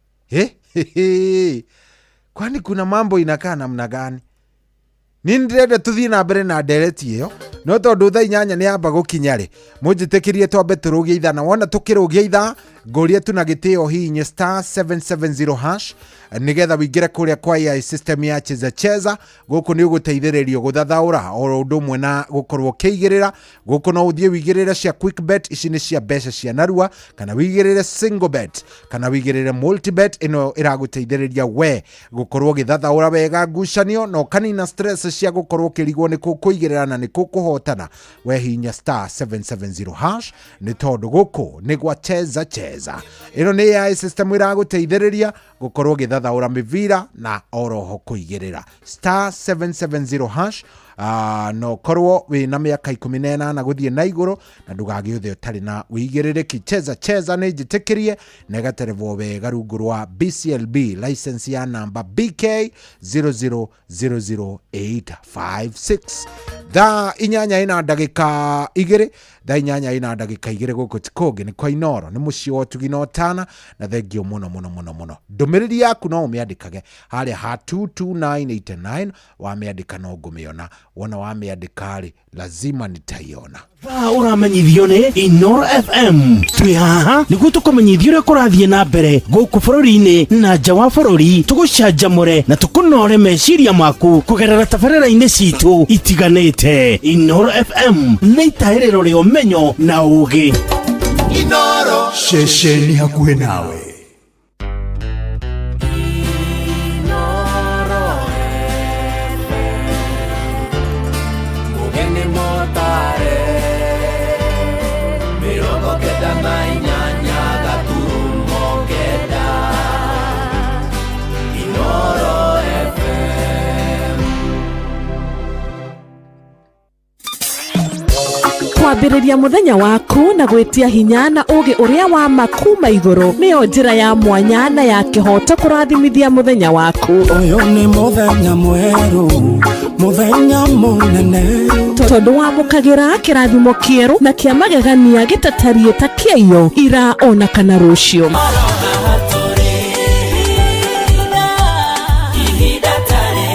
Kwani kuna mambo inakaa namna gani? Nindrede tuthie na mbere na ndereti iyo no tondu thaa 8 ni amba gukinya ri munjitikirie twambe turugie ithana wona tukirugia itha ngoria tu na gitio hinye *770# nigetha wingire kuria kwa AI system ya cheza guku ni uguteithiririo guthathaura oro undu mwe na gukorwo kiigirira guku no uthie wigirire cia quick bet ici ni cia mbeca cia narua kana wigirire single bet kana wigirire multi bet ino iraguteithiriria we gukorwo githathaura wega ngucanio no kanina stress cia gukorwo kirigwo ni kuigirira na ni kuhotana we hinya *770# ni tondu guku ni gwa cheza ino ni AI system iraguteithiriria gukorwo githathaura mivira na oroho kuigirira *770# no korwo we na miaka 18 na guthie na iguru na ndugagiuthe utari na wigiririki cheza ni njitikirie na gaterevo wega rungu rwa BCLB license ya namba BK 0000856 da inyanya ina ndagika igiri da inyanya ina ndagika igiri guku tikoge ni kwa Inoro ni muci wotu ginotana na thengio muno ndumiriri yaku no umiandikage haria ha 22989 wameandika no ngumiona wona wameandika ri lazima nitaiona uramenyithio ni Inoro FM twi haha niguo tukumenyithio ria kurathie na mbere guku bururi-ini na nja wa bururi tugucanjamure na tukunore meciria maku kugerera tabarĩra-inĩ citu itiganĩte. Inoro FM nĩ itaĩrĩro rĩa ũmenyo na ũũgĩ. Inoro ceceni hakuhĩ nawe. Kwambĩrĩria muthenya waku na gwetia hinya na ugi uria wa makuma iguru niyo njira ya mwanya na ya kihoto kurathimithia muthenya waku. Uyu ni muthenya mweru, muthenya munene, tondu wamukagira kirathimo kieru na kia magegania gitatarie ta kĩio ira ona kana rucio.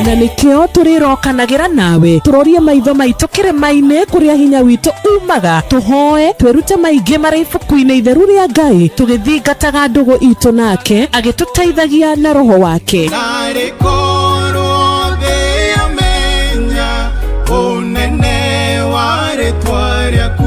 Na nikio turirokanagira nawe turorie maitho maitu kirima-ini kuria hinya witu umaga tuhoe twirute maingi mari ibuku-ini itheru ria Ngai tugithingataga ndugu itu nake agituteithagia na roho wake.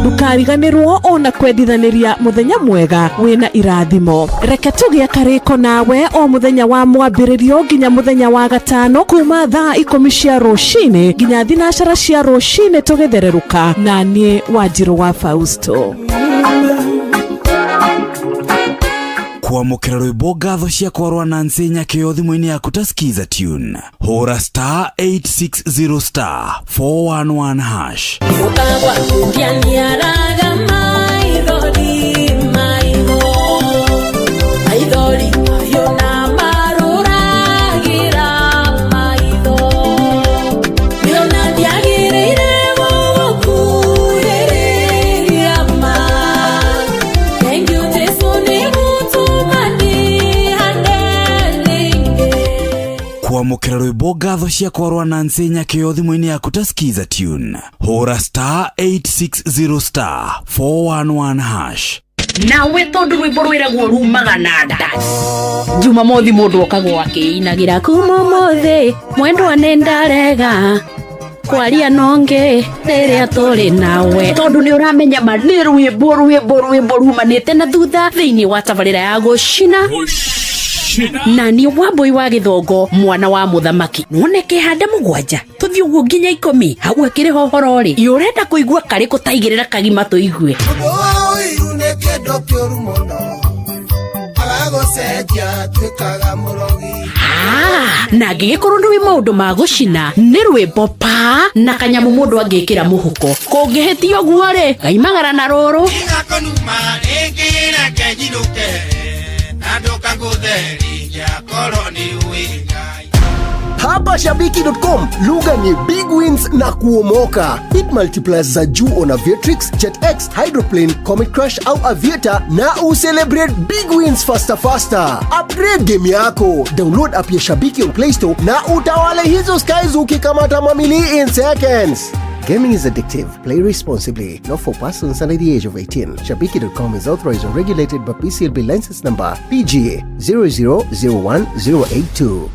Ndukariganirwo ona kwendithaniria muthenya mwega wina irathimo. Reke tugie kariko nawe o muthenya wa mwambiririo nginya muthenya wa gatano kuma thaa 10 cia rucini nginya thinacara cia rucini tugithereruka na nie Wanjiru wa Fausto. Kwamukira rwimbo ngatho cia kwarwa na nsenya kio thimu-ini yaku ta skiza tune hura *860 411#. Ukagwa kundianiaraga maithori mayo na maruragira maitho miona ndiagirire gukuhiriria ma. Thank you Jesu ni mutumani handelinge. Kwamukira rwimbo ngatho cia kwarwa na nsenya kio thimu-ini yaku ta skiza tune hura *860 411#. Nawe tondu rwimbo rwiragwo rumaga na ndani Jumamothi mundu okagwo akiinagira kumomothi mwendwa nendarega kwaria nonge riria turi nawe tondu ni uramenya ma ni rwimbo rumanite na thutha thiini wa tabarira ya gucina na ni Wambui wa Githongo mwana wa muthamaki noneke handa mugwanja tuthie uguo nginya 10 hau akiri hohoro ri yurenda kuigua kari kutaigirira kagima tuigue kendo kioru muno agagocenjia twikaga murogi. Na ngigikorwo ndwi maundu ma gucina ni rwimbo pa na kanyamu mundu angikira muhuko kungihitio guo ri gaimagara na ruru igakonuma ingira kejiruke nandoka ngutherinja koroni winga. Hapa Shabiki.com, lugha ni big wins na kuomoka. Hit multipliers za juu on Aviatrix, JetX, Hydroplane, Comet Crush au Aviator na ucelebrate big wins faster. Upgrade game yako. Download app ya Shabiki on Play Store na utawale hizo skies ukikamata mamili in seconds. Gaming is addictive. Play responsibly. Not for persons under the age of 18. Shabiki.com is authorized and regulated by PCLB license number PGA 0001082.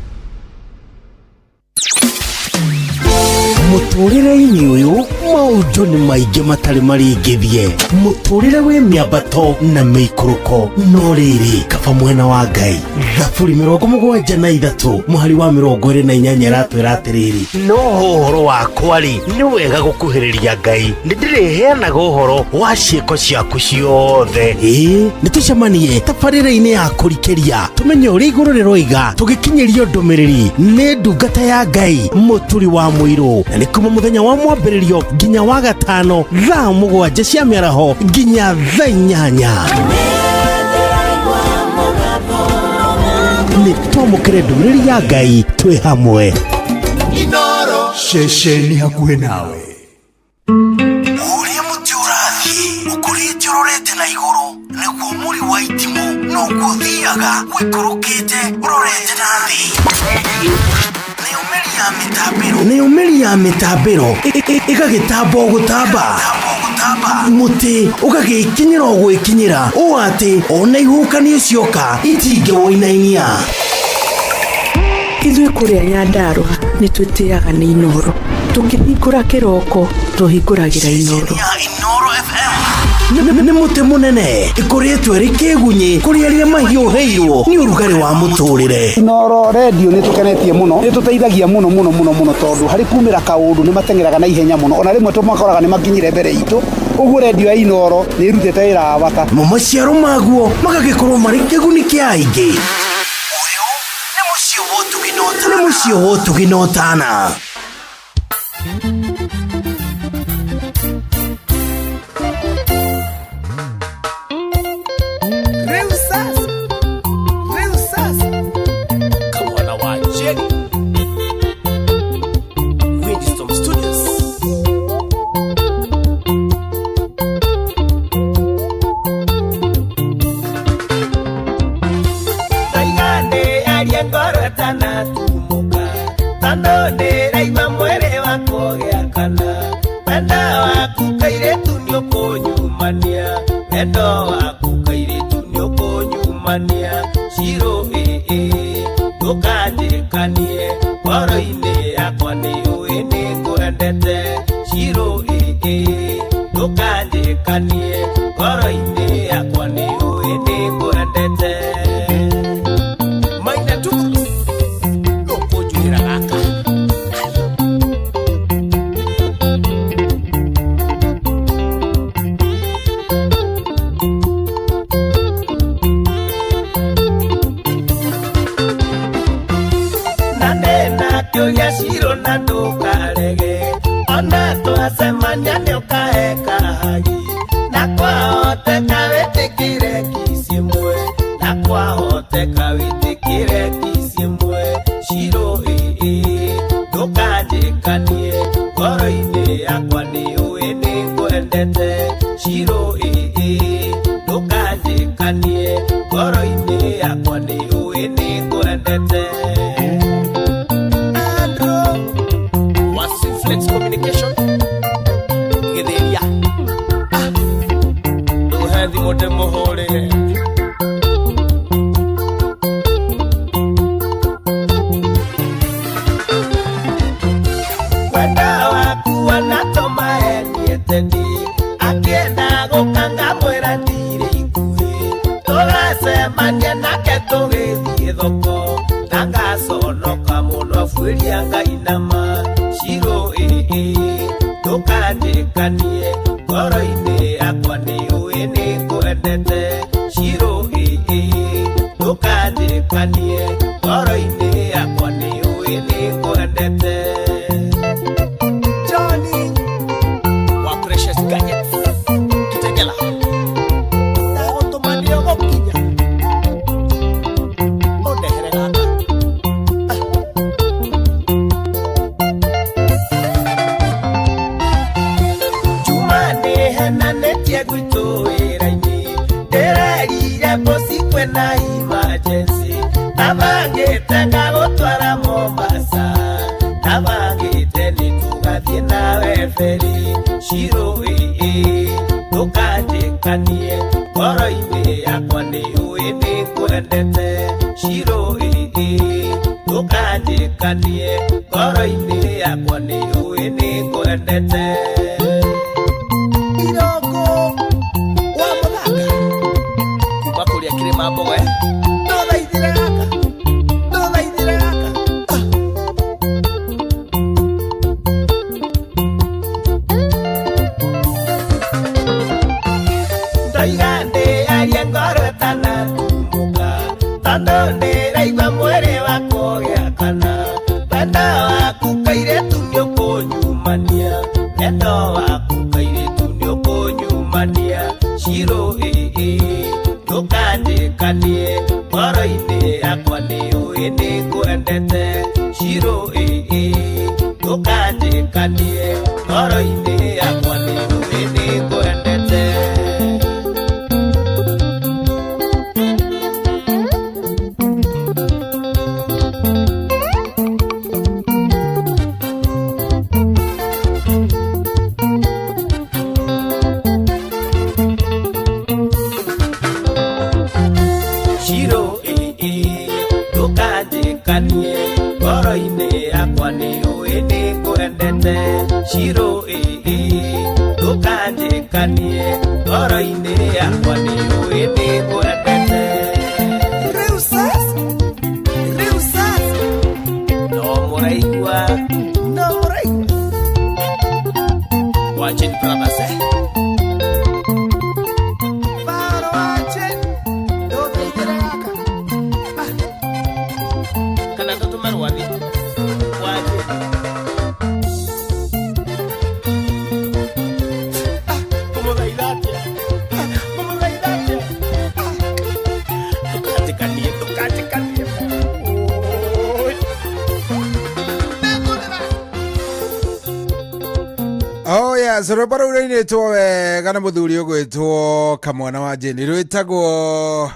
Muturire-ini uyu maundu ni maingi matari maringithie muturire we miambato na miikuruko no riri kaba mwena wa Ngai Thaburi 73 muhari wa 28 ratwira atiriri no horo wakwa ri ni wega gukuhiriria Ngai ndiriheanaga uhoro wa ciiko ciaku ciothe nitucemanie tabarĩra-inĩ ya kũrikĩria tumenye ũrĩa igũrũ rĩroiga tũgĩkinyĩrio ndũmĩrĩri nĩ ndungata ya Ngai mũturi wa mũirũ na nĩ kuma mũthenya wa mwambĩrĩrio nginya wa gatano thaa 7 cia mĩaraho nginya thaa 8 nĩ twamũkĩre ndũmĩrĩri ya Ngai twĩ hamwe Inoro ceceni hakuhĩ nawe ũrĩa mũtĩ ũrathiĩ ũkũrĩte ũrorete na igũrũ nĩguo mũri wa itimũ noguo ũthiaga wĩkũrũkĩte ũrorete na thĩ nĩ ũmĩri ya mĩtambĩro ĩgagĩtamba o gũtamba mũtĩ ũgagĩkinyĩra o gwĩkinyĩra ũũ atĩ ona ihuhũkanio cioka itingĩwoinainia ithuĩ kũrĩa Nyandarua nĩ twĩtĩaga nĩ Inoro tũkĩhingũra kĩroko tũhingũragĩra Inoro nĩ mũtĩ mũnene ĩkoretwo ĩrĩ kĩgunyi kũrĩ arĩa mahiũhĩirwo nĩ ũrugarĩ wa mũtũrĩre Inoro radio nĩ tũkenetie mũno nĩ tũteithagia mũno tondũ harĩ kumĩra kaũndũ nĩ matengeraga na ihenya mũno ona rĩmwe tũmakoraga nĩ makinyire mbere itũ ũguo radio ya Inoro nĩ ĩrutĩte wĩra wa bata maciaro maguo magagĩkorwo marĩ kĩguni kĩa aingĩ nĩ mũciĩ wa Ũtugi na Ũtana ngathiĩ nawe beri ciro ndũkanjĩkanie ngoro-inĩ yakwa nĩ ũĩ nĩ kwendete ciro ndũkanjĩkanie ngoro-inĩ yakwa nĩ ũĩ nĩ kwendete Iroko wa mũthaka kuma kũrĩa kĩrĩma Mbogoe ndũthaithire gaka ndoigande aria ngoro tanatumuka tondũ ndĩraigua mwĩrĩ wakwa ũgĩakana wendo waku kairĩtu nĩũkũnyumania wendo waku kairĩtu nĩũkũnyumania ciro ndũkanjĩkanie ngoro-inĩ yakwa nĩ ũĩ nĩ kwendete ciro ndũkanjĩkanie ngoro-inĩ yakwa nĩ ũĩ nĩ kwendete ngoro-inĩ yakwa nĩ ũĩ nĩ kwendete ciro ndũkanjĩkanie ngoro-inĩ yakwa nĩ ũĩ nĩ kwendete rĩu sasa no mũraigua watching brothers Soro baro uraine to gana muthuri ugwitwo kamwana wa Jeni rwitagwo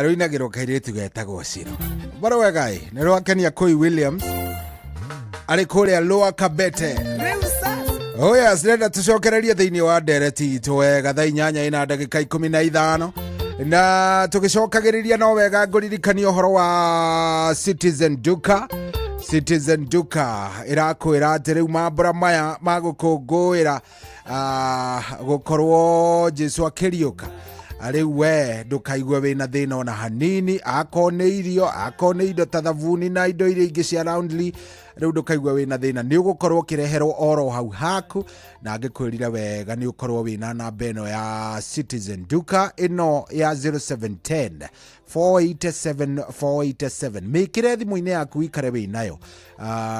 ruinagirwo kairitu getagwo Ciro baro wegai ni rwakenia Koi Williams ari kuria Lower Kabete sirenda tucokererie thiini wa ndereti to wega thaa 8:15 na tugicokagiriria no wega nguririkania uhoro wa Citizen Duka irakwira ati riu mambura maya magukungwira gukorwo Jesu akiriuka riu we ndukaigue wina thina ona hanini akone irio akone indo ta thavuni na indo iria ingi cia roundly riu ndukaigue wina thina ni ugukorwo kireherwo oro hau haku na ngikwirira wega ni ukorwo wina namba ino ya Citizen Duka ino ya 0710 487 mikire thimu-ini yaku ikare wi nayo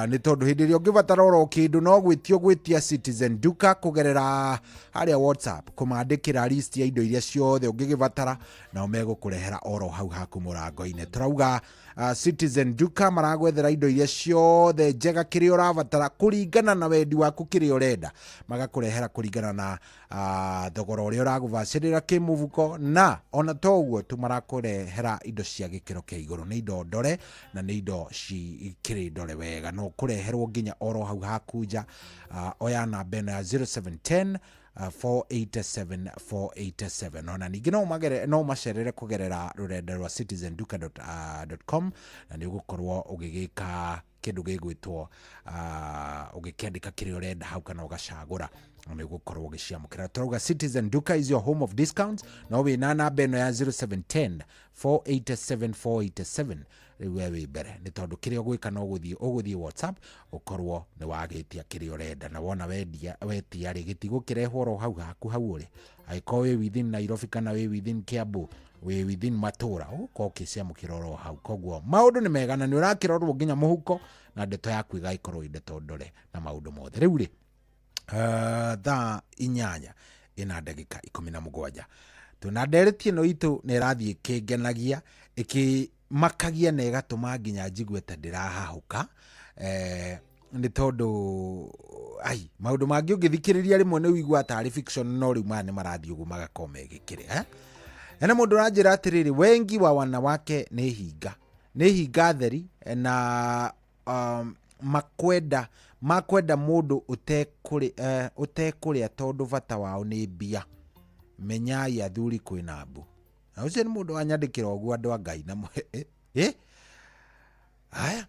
ni tondu hindi ria ungibatara oro kindu no gwitio gwitia Citizen Duka kugerera haria WhatsApp kumandikira list ya indo iria ciothe ungigibatara na megukurehera oro hau haku murango-ini turauga Citizen Duka maragwethera indo iria ciothe njega kiri urabatara kuringana na wendi waku kiri urenda magakurehera kuringana na thogora uria uragubacirira kimuvuko na ona toguo tu marakurehera indo cia gikiro kia iguru ni indo ndore na ni indo cikiri ndore wega no kureherwo nginya oro hau hakunja oya namba ino ya 0710 487 ona ningi no macerere kugerera rurenda rwa citizenduka.com na ni ugukorwo ugigika kindu gigwitwo ugikiandika kiri urenda hau kana ugacagura na ni ugukorwo ugiciamukira turuga Citizen Duka is your home of discounts no we na namba ino ya 0710 487 wewe bere ni tondu kiri ogwika no guthie WhatsApp ukorwo ni wagitia kiri urenda na wona wetia ri gitigukirehwo ro hau haku hau uri aiko we within Nairobi kana we within Kiambu we within Matura uko kiciamukira ro hau koguo maundu ni mega na ni urakirorwo nginya muhuko na ndeto yaku igaikorwo indeto ndore na maundu mothe riu ri thaa 8:17 tunanderetie no itu ni rathie kingenagia makagia na igatuma nginya njigue ta ndirahahuka ni tondu maundu mangi ungithikiriria rimwe ni wigua tari fiction no riu mane marathi ugu magakome gikire ena mundu ranjira atiriri wengi wa wanawake ni hinga theri na makwenda mundu utekũrĩa tondu bata wao nĩ mbia. Menyai athuri kwĩna mbu. Na ucio nĩ mundu wanyandĩkĩra ũguo andũ a Ngai na haya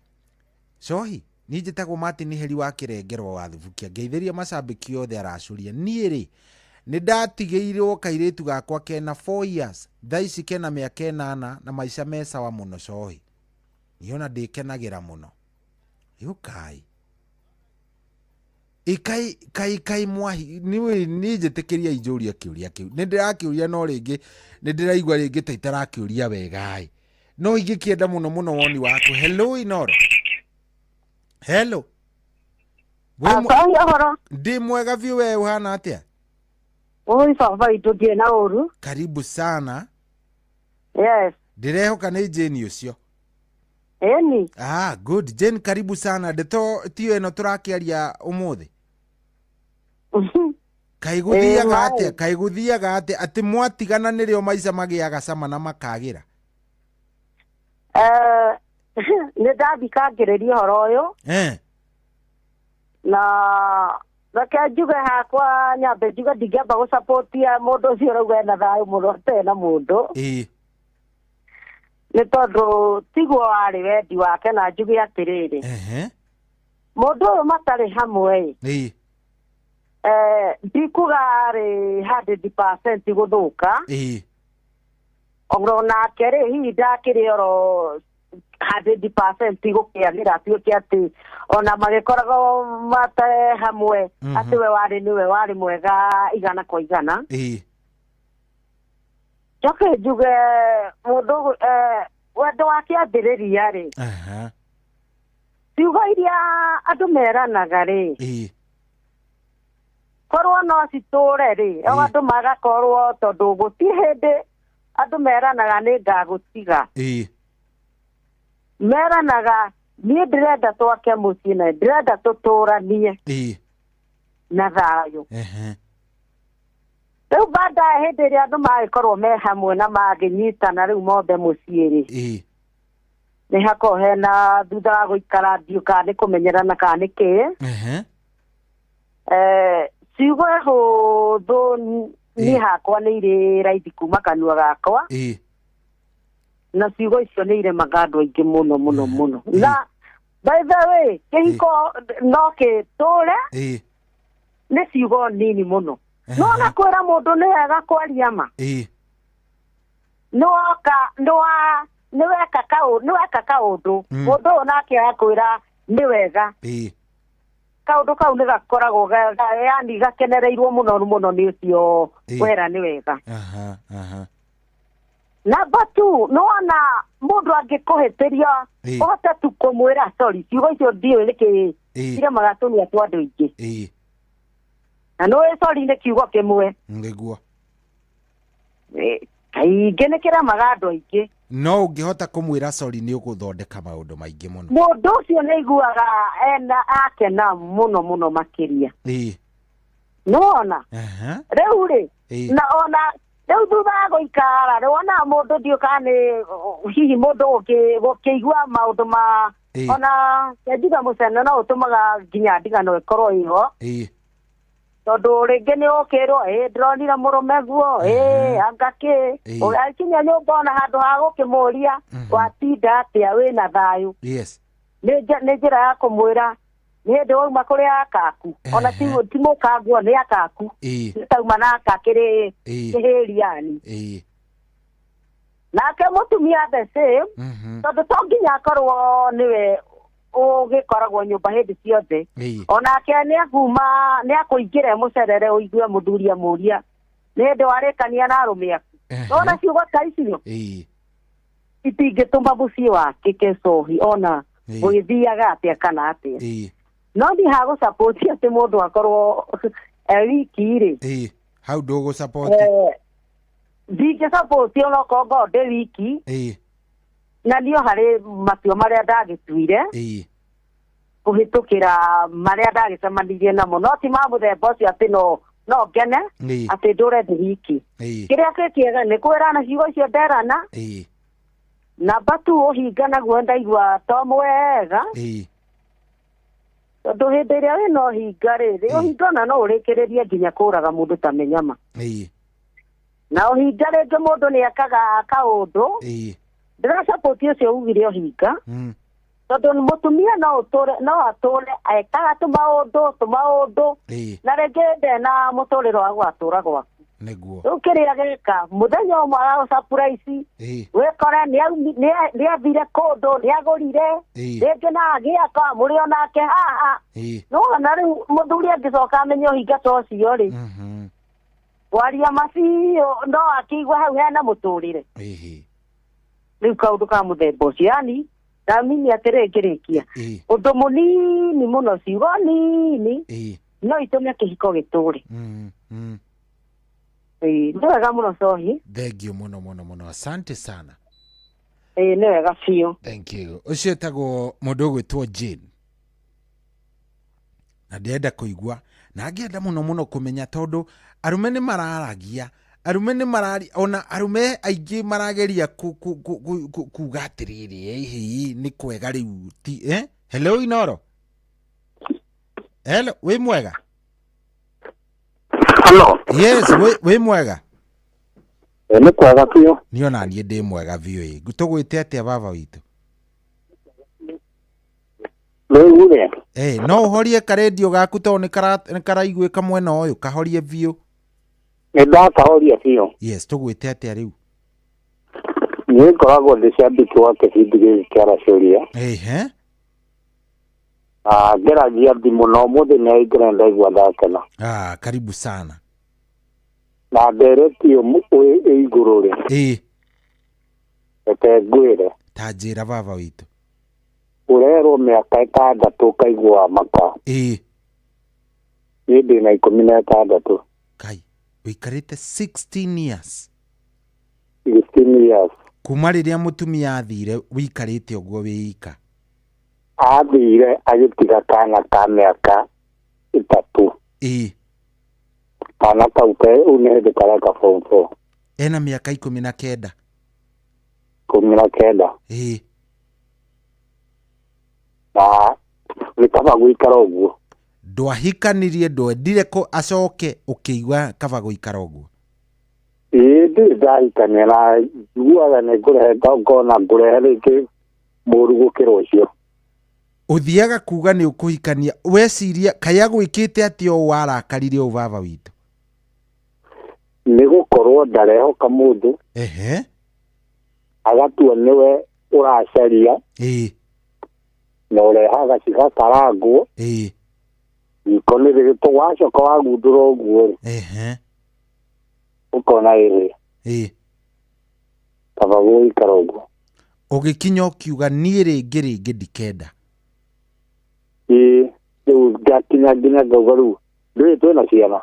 Cohi ni njĩtagwo Martin Heri wa Kĩrengerwo wa Thubukia. Ngeithĩria macambĩki othe aracuria. Niĩ rĩ nĩ ndatigĩirwo kairĩtu gakwa kena 4 years. Thaa ici kena mĩaka 8 na maica me sawa mũno Cohi. Niona ndĩkenagĩra mũno. Yukai. Ikai mwahi ni njĩtĩkĩria injũria kĩũria kĩu. Nĩ ndĩrakĩũria no rĩngĩ nĩ ndĩraigua rĩngĩ ta itarakĩũria wega. No ingĩkĩenda mũno woni waku. Hello Inoro. Hello. Ndi mwega biũ we uhana atĩa? Oi baba itu ndiena ũru. Karibu sana. Yes. Ndirehoka nĩ Jane ũcio. Eni. Good. Jane karibu sana. Ndeto tiyo eno tũrakĩaria ũmũthĩ. Kaiguthiaga atĩa atĩ mwatigana nĩrĩo maica magĩaga cama na makagĩra? Nĩ ndathikangĩrĩria ũhoro ũyũ. Na reke njuge hakwa nyambe njuge ndingĩamba gũcapotia mũndũ ũcio ũrauga ena thayũ mũno tena mũndũ. Nĩ tondũ tiguo warĩ wendi wake na njuge atĩrĩrĩ. Mũndũ ũyũ matarĩ hamwe ndikuga arĩ 100% gũthũka. Ongro nake rĩ hihi ndakĩrĩ oro 100% gũkĩagĩra tuĩke atĩ ona magĩkoragwo matarĩ hamwe atĩ we warĩ mwega igana kwa igana. Njoke njuge mũndũ wendo wake ambĩrĩria rĩ ciugo iria andũ meranaga rĩ korwo no citũre rĩ andũ magakorwo tondũ gũtirĩ hĩndĩ andũ meranaga nĩ ngagũtiga. Meranaga niĩ ndĩrenda twake mũciĩ na ndĩrenda tũtũranie na thayũ. Rĩu baada hĩndĩ ĩrĩa andũ magĩkorwo me hamwe na magĩnyitana rĩu mothe mũciĩ rĩ nĩ hakorwo hena thutha wa gũikara ndiũka nĩ kũmenyerana kana nĩ kĩĩ. Ciugo hũthũ niĩ hakwa nĩ irĩ raithi kuma kanua gakwa. Na ciugo icio nĩ iremaga andũ aingĩ mũno. Na by the way kĩhiko no gĩtũre nĩ ciugo nini mũno. No na kwĩra mũndũ nĩ wega kwaria ma. Nĩ weka kaũndũ mũndũ ũyũ nake akwĩra nĩ wega. Kaũndũ kau nĩ gakoragwo yani gakenereirwo mũno nĩ ũcio wera nĩ wega. Number 2 no ona mũndũ angĩkũhĩtĩria ũhote tu kũmwĩra sorry. Ciugo icio ndiũĩ nĩkĩ iremaga tũnua twa andũ aingĩ. Na no sorry nĩ kiugo kĩmwe. Nĩguo. Kaingĩ nĩ kĩremaga andũ aingĩ. No ũngĩhota kũmwĩra sorry nĩ ũgũthondeka maũndũ maingĩ mũno. Mũndũ ũcio nĩ aiguaga akena mũno makĩria. Nona rĩu rĩ na ona rĩu thutha wa gũikara rĩu ona mũndũ ndiũka nĩ hihi mũndũ gũkĩigua maũndũ ma ona njuga mũcene no ũtũmaga nginya ndigano ĩkorwo ĩho. Tondũ rĩngĩ nĩ ũkĩrwo ndĩronire mũrũme guo angakĩ ũgakinya nyũmba ona handũ ha gũkĩmũria watinda atĩa wĩna thayũ. Nĩ njĩra ya kũmwĩra nĩ hĩndĩ wauma kũrĩ akaku ona ti mũkanguo nĩ akaku nĩ tauma na akakĩrĩ kĩhĩriani. Nake mũtumia the same tondũ to nginya akorwo nĩwe ũgĩkoragwo nyũmba hĩndĩ ciothe. Onake nĩ akuma nĩ akũingĩra mũcerere ũigue mũthuri amũria nĩ hĩndĩ warĩkania na arũme aku. Ona ciugo ta icio itingĩtũma mũciĩ wake Cohi ona gũgĩthiaga atĩa kana atĩa. No ndi hagũsupport atĩ mũndũ akorwo wiki rĩ hau ndũgũsupport. Ndingĩsupport ona okorwo ndĩ wiki. Na niyo harĩ matua marĩa ndagĩtuire kũhĩtũkĩra marĩa ndagĩcemanirie namo no ti ma mũthemba ũcio atĩ no ngene atĩ ndũre ndĩ wiki. Kĩrĩa kĩega nĩ kwĩrana ciugo icio nderana. Number 2 ũhinga naguo ndaigua to mwega. tondu hindi iria we no hinga riri uhinga na no urekererie nginya kuraga mundu ta menyama na uhinga ringi mundu ni akaga kaundu ndira support ucio ugire uhinga tondu mutumia no ature ekaga tumaundu na ringi ndena muturiro wa gwatura gwaku niguo ukiria gika muthenya umwe wa surprise wekora ni athire kundu ni agurire ringi na agiaka muri onake haha no na riu muthuri angicoka amenye uhinga tocio ri waria macio no akigwa hau hena muturire riu kaundu ka muthemba ucio yani namini atirengirikia undu munini muno ciugo nini no itume kihiko giture nĩ wega mũno Sohi. Thank you mũno asante sana. Nĩ wega biũ. Thank you. Ũcio etagwo mũndũ ũgwĩtwo Jane na ndĩrenda kũigua na angĩenda mũno kũmenya tondũ arume nĩ mararagia ona arume aingĩ marageria kuga atĩrĩrĩ hihi nĩ kwega rĩu ti hello Inoro. Hello wĩ mwega? Hello. Yes, we mwega. Ni kwega biũ. Ni ona niĩ ndĩ mwega biũ. Tũgwĩte atĩa baba witũ? No uhorie ka radio gaku tondũ nĩ karaiguĩka mwena ũyũ, kahorie biũ. Nĩ ndakahoria biũ. Yes, tũgwĩte atĩa rĩu? Niĩ ngoragwo ndĩ ciambĩki wa kĩbindi gĩkĩ kĩa Racuria. Ngeragia thimũ no mũthĩ nĩ aingĩra ndaigua ndakena. Karibu sana. Na nderetio igũrũ rĩ. Reke ngwĩre. Ta njĩra baba witũ. Ũrerwo mĩaka 6 kaigua maka. Niĩ ndĩ na 16. Kai, ũikarĩte 16 years. 16 years. Kuma rĩrĩa mũtumia athire ũikarĩte ũguo wĩika. Athire agĩtiga kana ka mĩaka 3. Kana kau rĩu nĩ hĩndĩ kareka form 4. Ena mĩaka 19. 19. Na nĩ kaba gũikara ũguo. Ndwahikanirie ndwendire ko acoke ũkĩigua kaba gũikara ũguo. Ndĩ ndahikania na njiguaga nĩ ngũrehe ngona ngũrehe rĩngĩ mũru gũkĩra ũcio. Uthiaga kuga nĩ ũkũhikania weciria kaya gwĩkĩte atĩ o warakarire o baba witũ? Nĩ gũkorwo ndarehoka mũndũ. Agatua nĩwe ũracaria. Na ũrehaga cigakarangwo. Iko nĩ rĩgĩtũ wacoka wagundũra ũguo. Ũkona ĩrĩ. Kaba gũikara ũguo. Ũgĩkinya ũkiuga niĩ rĩngĩ ndikenda. Rĩu ngakinya nginya ngauga rĩu ndũĩ twĩna ciana.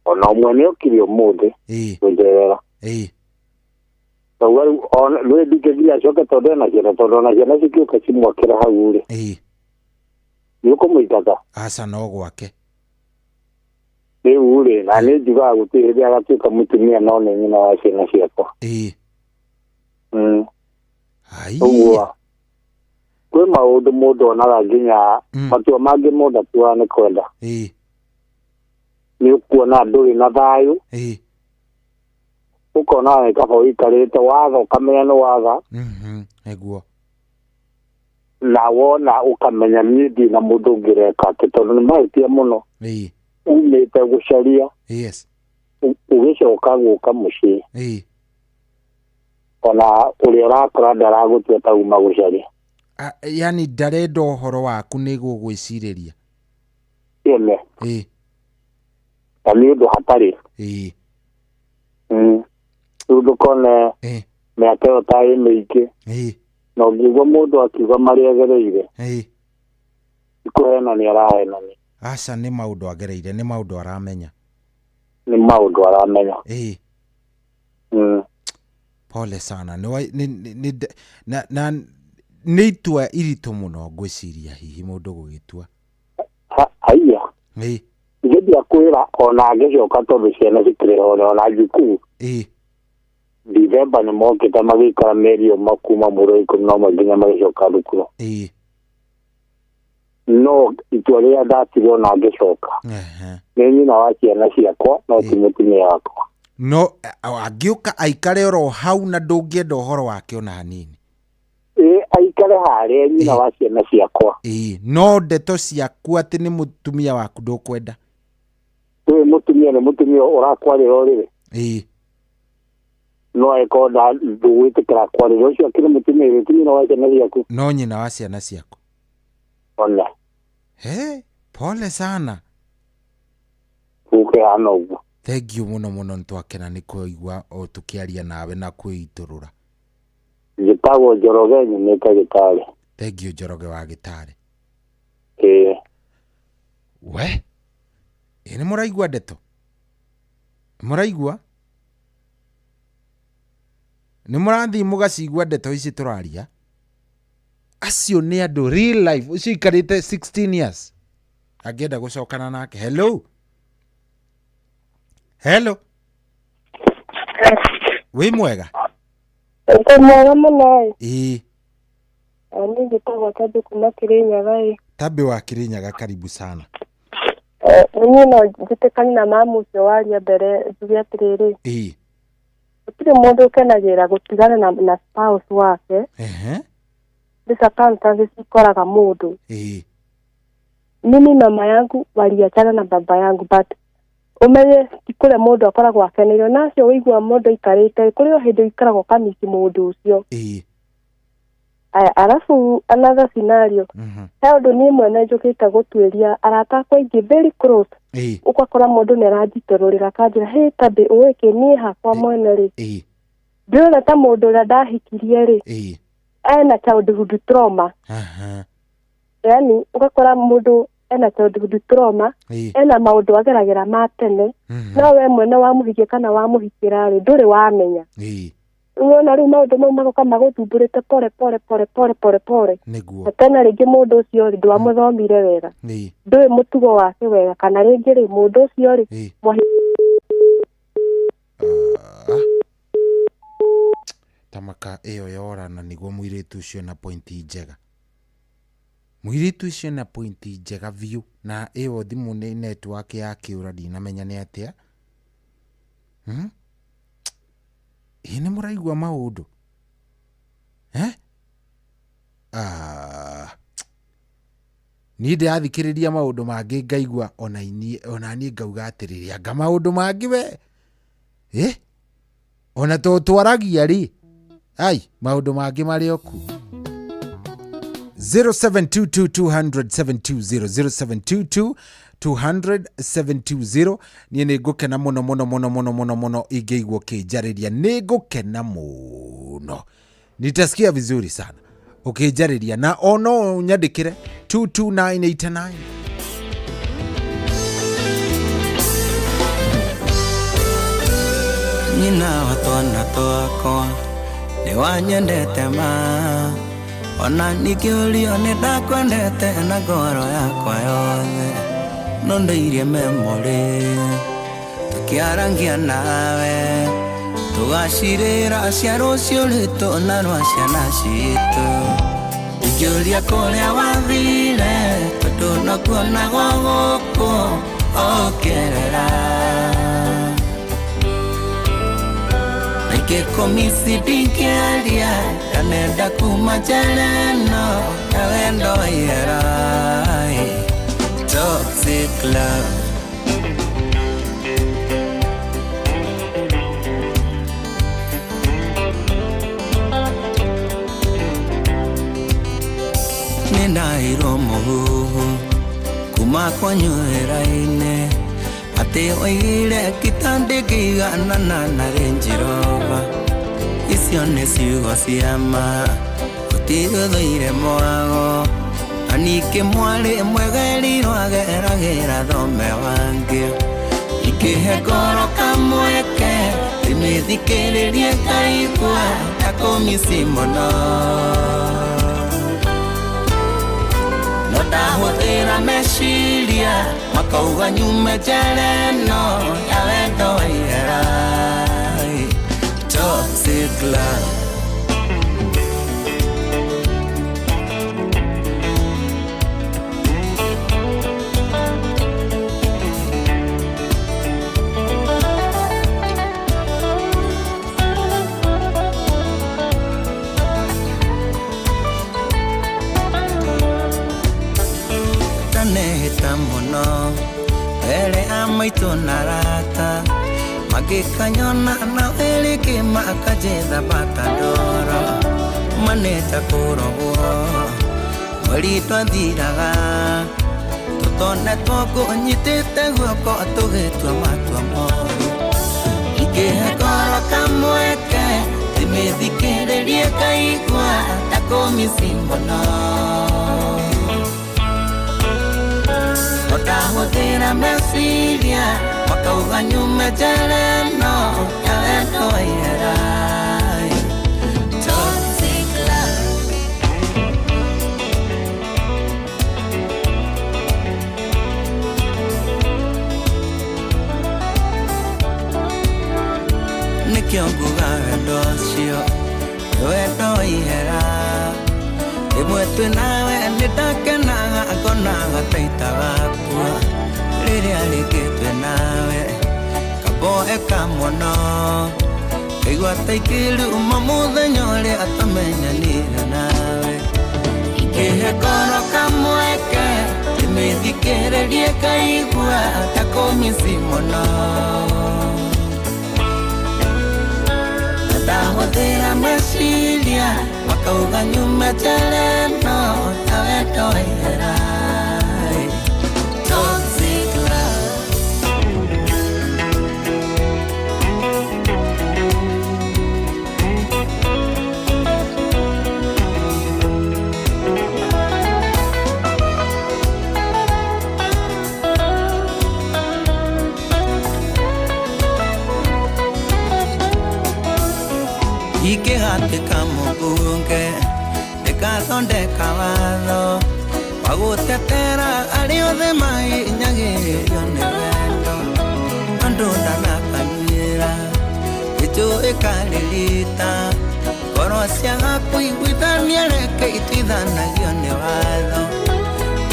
Ona ũmwe nĩ okire ũmũthĩ kũnjerera. Ngauga rĩu rĩu ndingĩthiĩ acoke tondũ ena ciana tondũ ona ciana cikĩũka cimwakĩra hau rĩ. Nĩ ũkũmũingaga. Aca no gwake. Rĩu rĩ na nĩ njugaga gũtirĩ hĩndĩ agatuĩka mũtumia no nĩ nyina wa ciana ciakwa. Ũguo kwĩ maũndũ mũndũ onaga nginya matua mangĩ mũndũ atuaga nĩ kwenda. Nĩ ũkuona ndũrĩ na thayũ. Ũkona nĩ kaba ũikarĩte watha ũkamenya nĩ watha. Eguo. Na wona ũkamenya niĩ ndirĩ na mũndũ ũngĩreka atĩ tondũ nĩ mahĩtia mũno. Umĩte gũcaria. Ũgĩcoka gũka mũciĩ. Ona ũrĩa ũrakora ndaragũtua ta uma gũcaria. Yani ndarenda ũhoro waku nĩ gũgwĩcirĩria. Na nĩ ũndũ hatarĩ. Rĩu ndũkone mĩaka ĩyo ta ĩ mĩingĩ. Na ũngĩigua mũndũ akiuga marĩa agereire. Ikũhena nĩ arahenania. Aca nĩ maũndũ agereire, nĩ maũndũ aramenya. Nĩ maũndũ aramenya. Pole sana. Nĩ itua iritũ mũno ngwĩciria hihi mũndũ gũgĩtua. Haiya. Ngĩthia kwĩra ona angĩcoka tondũ ciana cikĩrĩ ona njukuru. Dithemba nĩ mokĩte magĩikara mĩeri ĩmwe kuma mweri wa 11 nginya magĩcoka thukuru. no itua rĩrĩa ndatirwo na ngĩcoka nĩ nyina wa ciana ciakwa no ti mũtumia wakwa. No angĩũka aikare oro hau na ndũngĩenda ũhoro wake ona hanini? Aikare harĩa nyina wa ciana ciakwa. No ndeto ciaku atĩ nĩ mũtumia waku ndũkwenda? Mũtumia nĩ mũtumia ũrakwarĩra ũrĩrĩ. No ekonda ndũgwĩtĩkĩra kwarĩra ũcio akĩrĩ mũtumia nyina wa ciana ciaku. No nyina wa ciana ciaku. Ona. Pole sana. Ukehana ũguo. Thank you mũno ntwakena nĩ kũigua o tũkĩaria nawe na kwĩitũrũra. Gĩtagwo Njoroge nyumĩte Gĩtare. Thank you Njoroge wa Gĩtare. We nĩ mũraigua ndeto? Mũraigua? Nĩ mũrathiĩ mũgacigua ndeto ici tũraria? Acio nĩ andũ real life. Ucio ikarĩte 16 years angĩenda gũcokana nake. Hello. Wĩ mwega? Mwega mũno. Nĩ njĩtagwo Tabi kuma Kĩrĩnyaga. Tabi wa Kĩrĩnyaga, karibu sana. Niĩ no njĩtĩkanie na mamu ũcio waria mbere njuge atĩrĩrĩ. Gũtirĩ mũndũ ũkenagĩrĩra gũtigana na spouse wake. The circumstances ikoraga mũndũ. Mimi mama yangu waliachana na baba yangu, but umenye kule mũndũ akoragwo akeneire nacio wĩigua mũndũ ikarĩte kũrĩ o hĩndĩ ikaragwo kamiki mũndũ ũcio. Alafu another scenario. He ũndũ niĩ mwene njũkĩte gũtuĩria arata akwa aingĩ very close. Ũgakora mũndũ nĩ aranjitũrũrĩra kanjĩra Tabi ũĩke niĩ hakwa mwene rĩ. Ndĩrona ta mũndũ ũrĩa ndahikirie rĩ. Ena childhood trauma. Yani ugakora mũndũ ena childhood trauma, ena maũndũ ageragĩra ma tene. No we mwene wa mũhikia kana wa mũhikĩra rĩ ndũrĩ wamenya. Unaona rĩu maũndũ mau magoka magũthumbũrĩte pore. Tena rĩngĩ mũndũ ũcio rĩ ndwamũthomire wega. Ndũĩ mũtugo wake wega kana rĩngĩ rĩ mũndũ ũcio rĩ tamaka ĩyo yorana nĩguo mũirĩtu ũcio na pointi njega. Mũirĩtu ũcio na pointi njega view na ĩyo thimũ nĩ network ya kĩũra ndinamenya nĩ atĩa. Nĩ mũraigua maũndũ? Niĩ ndĩrathikĩrĩria maũndũ mangĩ ngaigua ona niĩ ngauga atĩrĩrĩ anga maũndũ mangĩ we. Ona twaragia rĩ. Maũndũ mangĩ marĩ oku. 0722200720 0722200720 niĩ nĩ ngũkena mũno ingĩigua kĩnjarĩria. Nĩ ngũkena mũno. Nitasikia vizuri sana ukĩnjarĩria na ono nyandĩkĩre 22989. Nina watwana twakwa nĩ wanyendete ma ona nikĩũrio nĩ ndakwendete na ngoro yakwa yothe no ndĩirie memory tũkĩarangia nawe tũgacirĩra cia rũciũ rwitũ na rwa ciana citũ ingĩũria kũrĩa wathire tondũ nakuona gwa gũkũ okerera komisi dingeria yanenda kumajaleno yawendo yerai toxic love ninairo muhu kuma kwanywera-inĩ atĩ oigire kitande kĩiganana na Range Rover icio nĩ ciugo cia ma ũtigũthũire mwago na ningĩ mwarĩ mwegerirwo ageragĩra thome wangĩ ikĩhe ngoro kamweke imĩthikĩrĩrie ngaigua ta kũmisi mũno no ndahũthĩra meciria makauga nyume njereno ya wendo waihera toxic love weta muno ere amaitu narata magikanyona na wele kima akajetha batadoro maneta kurogo mweri twathiraga tutone twakũnyitĩte guoko tũgĩtua matua moru ingĩhe ngoro kamweke ndĩmĩthikĩrĩrie ngaigua ta kũmĩci mũno ndahũthĩra meciria makauga nyume njĩra ĩno ya wendo wa ihera. Nikionguga wendo ũcio wendo wa ihera rimwe twĩ nawe nĩndakenaga ngonaga taita gakua rĩrĩa rĩngĩ twĩ nawe kaboeka mũno kaigua ta ikĩruma mũthenya ũrĩa tũmenyanire nawe ingĩhe ngoro kamweke ndĩmĩthikĩrĩrie ngaigua ta kũmĩci mũno ndahũthĩra meciria makauga nyume njĩra ĩno ta wendo wa ihera. Toxic ikĩhatĩka mũbunge ndĩgathondeka watho wa gũtetera arĩa othe mahinyagĩrĩrio nĩ wendo andũ ndanakanyuĩra gĩtũĩ karĩrita ngoro ciaga kũiguithania reke itithanagio nĩ watho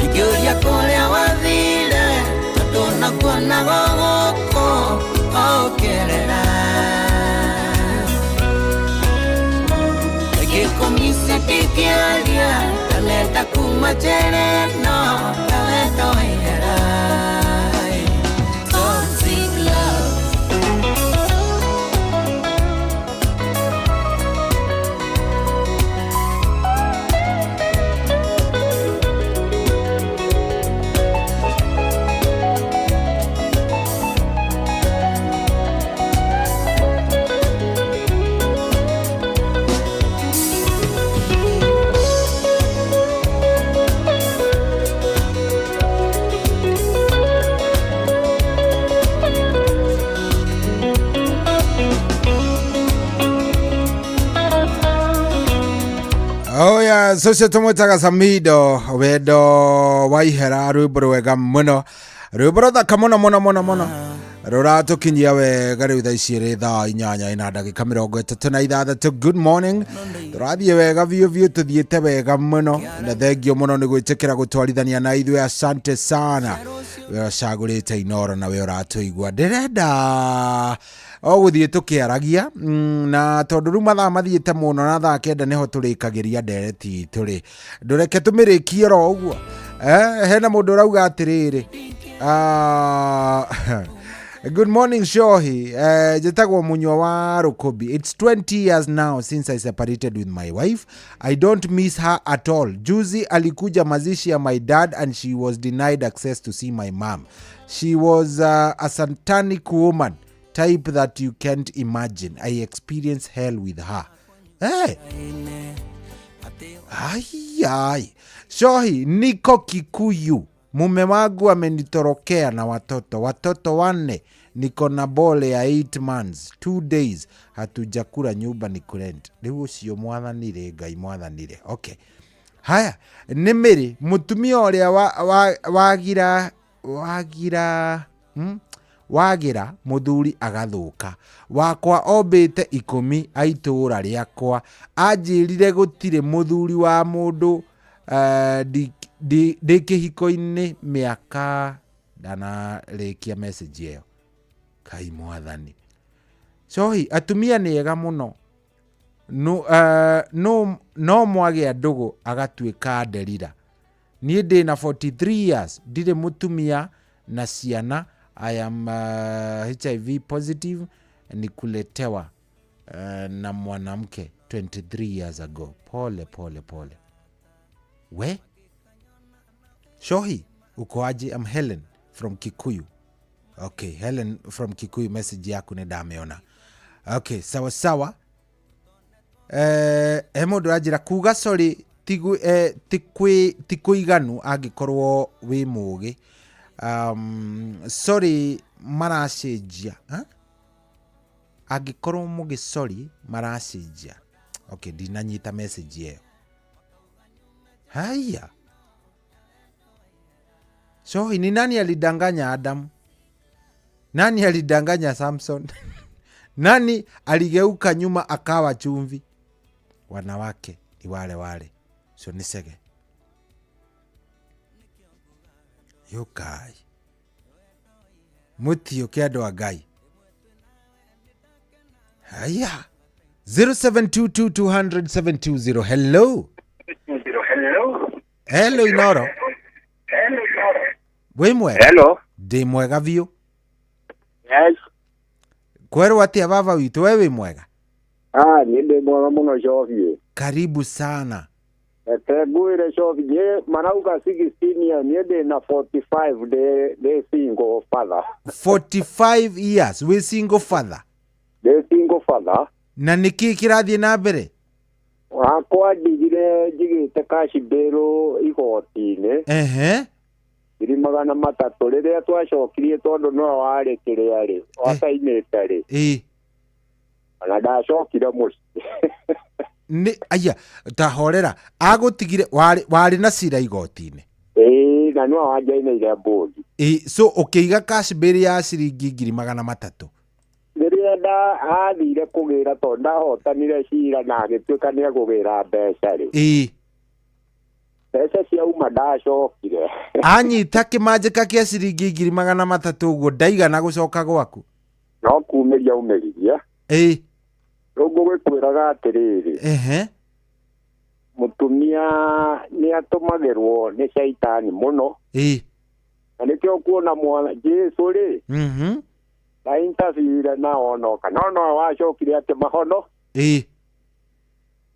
ingĩũria kũrĩa wathire tondũ nakuonaga gũkũ ũkĩrera komisi pikialia taleta kumachereno taleta wera toxic love Oh yeah, socio tumwitaga Samido wendo wa ihera rwimbo rwega muno rwimbo ruthaka muno muno muno muno ruratukinyia wega riu thaa ici ri thaa 8:36. Good morning, turathie wega biu biu tuthiete wega muno na thengio muno ni gwitikira gutwarithania na ithuĩ asante sana we cagũrĩte Inoro na we ũratuigua ndirenda gũthiĩ tũkĩaragia na tondũ rĩu mathaa mathiĩte mũno na thaa 9 nĩho tũrĩkagĩria ndereti itũ rĩ ndũreke tũmĩrĩkie ro ũguo hena mũndũ ũrauga atĩrĩrĩ good morning Shohi jetagwo munywa wa Rukubi. It's 20 years now since I separated with my wife. I don't miss her at all. Juzi alikuja mazishi ya my dad and she was denied access to see my mom. She was a satanic woman type that you can't imagine. I experienced hell with her. Hey. Ai. Shohi, niko Kikuyu. Mume wangu amenitorokea na watoto 4. Niko na bole ya 8 months 2 days hatujakula nyumba ni kurent. Riu ucio mwathanire Ngai mwathanire. Okay. Haya, nimiri mutumia uria wagira muthuri agathuka wakwa ombite 10 aitura riakwa anjirire gutire muthuri wa mundu ndi kihiko-ini miaka dana rekia message iyo Kai mwathani. Shohi atumia ni ega muno no mwage ndugu agatuika nderira niĩ ndĩ na 43 years ndirĩ mũtumia na ciana. I am HIV positive, nikuletewa na mwanamke 23 years ago. Pole. We Shohi, uko aje? I'm Helen from Kikuyu. Okay, Helen from Kikuyu, message yako ni dameona. Okay, sawa. Mundu ajira kuga sorry tikuiganu angikorwo wi mugi. Sorry maracenjia. Angikorwo mugi sorry maracenjia. Okay, dinanyita message yeyo. Haya. So ni nani alidanganya Adam? Nani alidanganya Samson? Nani aligeuka nyuma akawa chumvi? Wanawake ni wale. So nisege. Yo kai. Mutio kiado agai. Haya. 0722200720. Hello. Hello Inoro. We mwega. Hello. Ndi mwega biũ. Yes. Kwerwo atia baba witũ, we wĩ mwega? Ni ndi mwega mũno Shofi. Karibu sana. Ngwĩre Shofi, marauga 16 years, ni ndi na 45 de single father. 45 years we single father. De single father. Na niki kirathiĩ na mbere? Wakwa ndigire njigĩte cash bill igoti-inĩ. Iri magana 3 riria twacokirie tondu no wari kiriari wakainite ri ana ndacokire muci ni aya tahorera agutigire wari na cira igoti-ini na no wajaine ile board so ukiiga cash bill ya ciringi 300 riria athire kugira tondu ndahotanire cira na agituika ni agugira mbeca ri pesa cia uma ndacokire anyita kimanjika kia ciringi 300 uguo ndaigana gucoka gwaku no kumiria umeriria rungu gwikwiraga atiriri mutumia ni atumagirwo ni shaitani muno na nikio kuona mwana Jesu ri na interview na onoka no wacokire ati mahono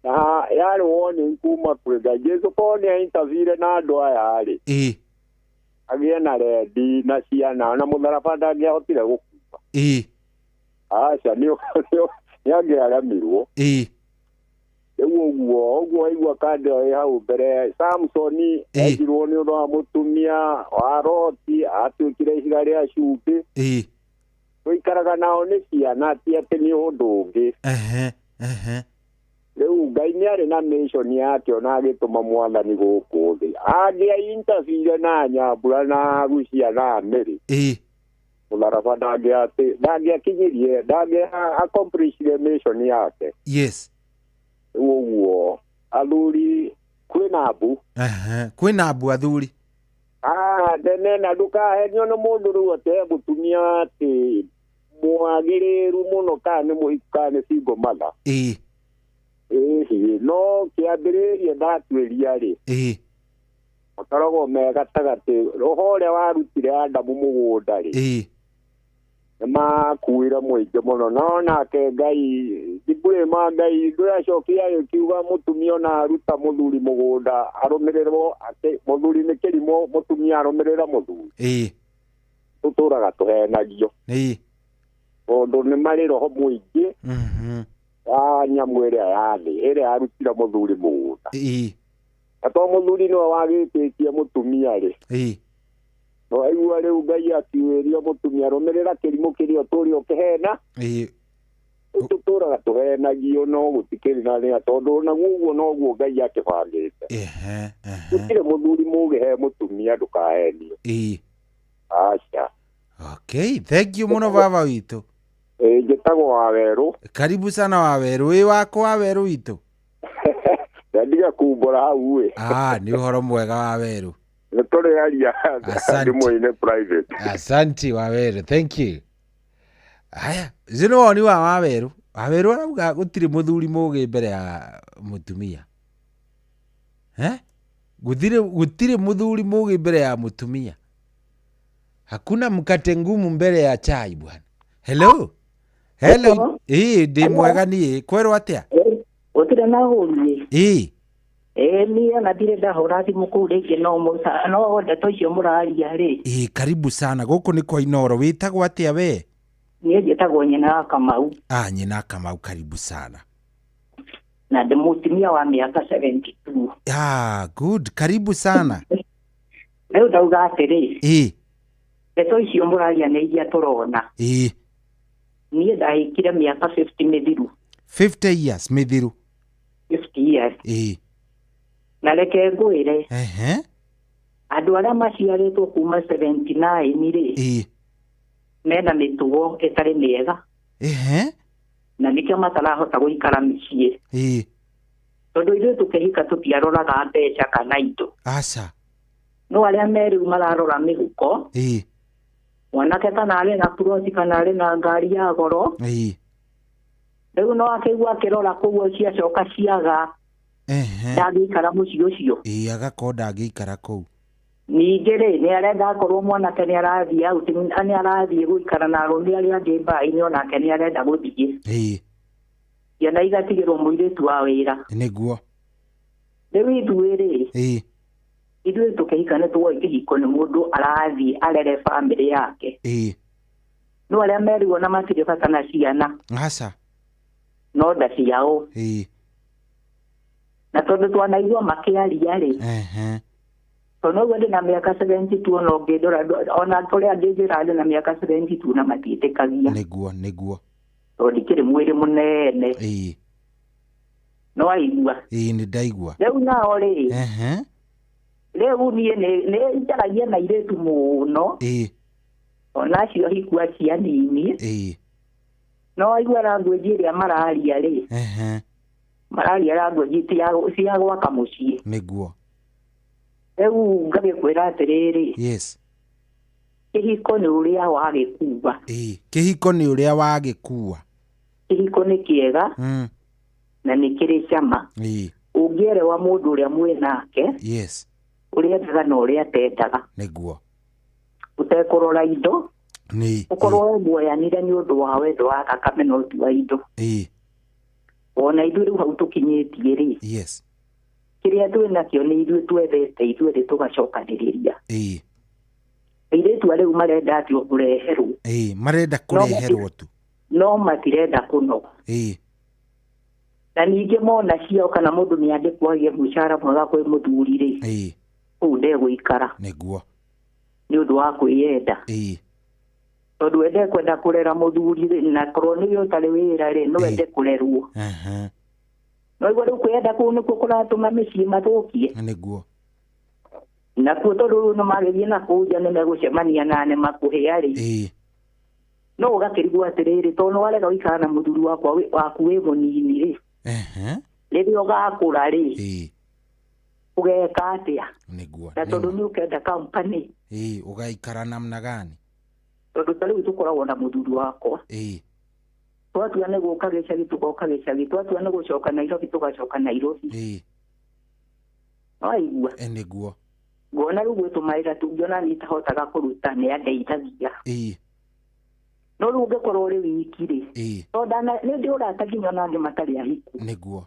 na yari woni kuma kwega Jesu kone interview na andu aya ari agie na rendi na ciana na mutharaba ndangihotire gukuba aca ni angiaramirwo uguo aigua kando ya hau mbere Samsoni ejirwo ni undu wa mutumia wa Roti atuikire ihiga ria cumbĩ tuikaraga nao ni ciana ti ati ni undu ungi riu Ngai ni ari na mission yake ona agituma mwathani guku thi agia interview na nyambura na gucia na meri mutharaba ndangiakinyirie accomplish the mission yake. Yes. Uguo athuri kwina abu athuri dene na ndukahenio nĩ mũndũ rĩu ate mũtumia ati mwagĩrĩru mũno kana nĩ mũhiku kana nĩ single mother no kĩambĩrĩria ndatuĩria rĩ makoragwo me gatagatĩ roho ũrĩa warutire Adamu mũgũnda rĩ nĩ makuire mũingĩ mũno no nake Ngai ndikũrĩma Ngai ndũracokire agĩkiuga mũtumia ona aruta mũthuri mũgũnda arũmĩrĩrwo atĩ mũthuri nĩ kĩrimũ mũtumia arũmĩrĩra mũthuri tũtũraga tũhenagio tondũ nĩ marĩ roho mũingĩ nyamũ ĩrĩa yathĩ ĩrĩa arutire mũthuri mũgũnda na to mũthuri nĩwe wagĩtĩtie mũtumia rĩ no aigua rĩu Ngai akiuĩria mũtumia arũmĩrĩra kĩrimũ kĩrĩa ũtũũre ũkĩhena tũtũraga tũhenagio no gũtikĩrĩ na rĩa tondũ naguo noguo Ngai akĩbangĩte gũtirĩ mũthuri mũũgĩ he mũtumia ndũkahenio aca. Okay, thank you mũno baba witũ. Njĩtagwo Wawerũ. Karibu sana Wawerũ. Wĩ wako Wawerũ witũ? Ndiga kumbũra hau ĩ. Nĩ ũhoro mwega Wawerũ. Nĩ tũrĩaria thimũ-inĩ private. Asante Wawerũ, thank you. Haya, zino woni wa Wawerũ. Wawerũ arauga gũtirĩ mũthuri mũũgĩ mbere ya mũtumia. Gutire muthuri mugi mbere ya mutumia. Hakuna mkate ngumu mbele ya chai bwana. Hello. Ndi mwega nie. Kwero atia? Utire na huri. Ni ana dire ndahora thimu kuu ringi no ndeto icio muraria ri. Karibu sana. Guku ni kwa Inoro. Witagwo atia we? Nie njitagwo Nyina Kamau. Nyina Kamau, karibu sana. Na ndi mutumia wa miaka 72. Good. Karibu sana. Leo ndauga atiri. Ndeto icio muraria ni iria turona. Nie ndahikire miaka 50 mithiru. 50 years mithiru. 50 years. Na reke ngwire. Andu aria maciaritwo kuma 79 ri. Mena mitugo itari miega. Na nikio matarahota guikara micii. Tondu ithuĩ tukihika tutiaroraga mbeca kana indo. Aca. No aria meriu mararora mihuko. Mwanake kana arĩ na purosi kana arĩ na ngari ya goro. Rĩu no akĩigua akĩrora kũu ciacoka ciaga. Ndangĩikara mũciĩ ũcio. Agakorwo ndangĩikara kũu. Ningĩ rĩ nĩ arenda akorwo mwanake nĩ arathiĩ out, nĩ arathiĩ gũikara na arũme arĩa angĩ mbaĩ-inĩ onake nĩ arenda gũthiĩ. Ciana igatigĩrwo mũirĩtu wa wĩra. Nĩguo. Rĩu ithuĩ rĩ. Ithuĩ tũkĩhika nĩ tuoĩ kĩhiko nĩ mũndũ arathiĩ arere bamĩrĩ yake. No arĩa merirwo na matirĩ bata na ciana. Aca. No nda ciao. Na tondũ twanaigua makĩaria rĩ. Tondũ ũguo ndĩ na mĩaka 72 ona ũngĩndora ona tũrĩa angĩnjĩra ndĩ na mĩaka 72 na matiĩtĩkagia. Nĩguo. Tondũ ndikĩrĩ mwĩrĩ mũnene. No aigua. Nĩ ndaigua. Rĩu nao rĩ. Rĩu niĩ nĩ njaragia na irĩtu mũno. Ona acio hikua cia nini. No aigua language ĩrĩa mararia rĩ. Mararia language cia gwaka mũciĩ. Nĩguo. Rĩu ngagĩkwĩra atĩrĩrĩ. Kĩhiko nĩ ũrĩa wagĩkua. Kĩhiko nĩ ũrĩa wagĩkua. Kĩhiko nĩ kĩega. Na nĩ kĩrĩ cama. Ũngĩerewa mũndũ ũrĩa mwĩ nake. Ũrĩa endaga na ũrĩa atendaga. Nĩguo. Ũtekũrora indo. Ũkorwo muoyanire nĩ ũndũ wa wendo wa thakame no ti wa indo. Ona ithuĩ rĩu hau tũkinyĩtie rĩ. Kĩrĩa twĩ nakĩo nĩ ithuĩ twethete ithuĩ tũgacokanĩrĩria. Airĩtu rĩu marenda atĩ kũreherwo. Marenda kũreherwo tu. No matirenda kũnoga. Na ningĩ mona ciao kana mũndũ nĩ andĩkwo agĩe mũcara mwega kwĩ mũthuri rĩ. Kũu ndegũikara. Nĩguo. Nĩ ũndũ wa kwĩyenda. Tondũ wende kwenda kũrera mũthuri rĩ na korwo nĩ ũtarĩ wĩra rĩ no wende kũrerwo. No igua rĩu kwĩyenda kũu nĩkuo kũratũma mĩciĩ mathũkie. Nĩguo. Nakuo tondũ no magĩthiĩ na kũu nja nĩ megũcemania na nĩma kũhĩa rĩ. No ũgakĩrigwo atĩrĩrĩ tondũ nĩ warega gũikara na mũthuri waku wĩ mũnini rĩ. Rĩrĩa ũgakũra rĩ. Ũgeka atĩa? Nĩguo. Na tondũ nĩ ũkenda company. Ũgaikara namna gani? Tondũ tarĩu tũkoragwo na mũthuri wakwa. Twatua nĩ gũka gĩcagi tũgoka gĩcagi. Twatua nĩ gũcoka Nairobi tũgacoka Nairobi. Aigua. Nĩguo. Ngona rĩu gwĩtũmaĩra tũngiona nĩ tahotaga kũruta nĩ andeithagia. No rĩu ũngĩkorwo ũrĩ wiki rĩ. Tondũ nĩ ndĩ ũrata nginya ona angĩ matarĩ ahiku. Nĩguo.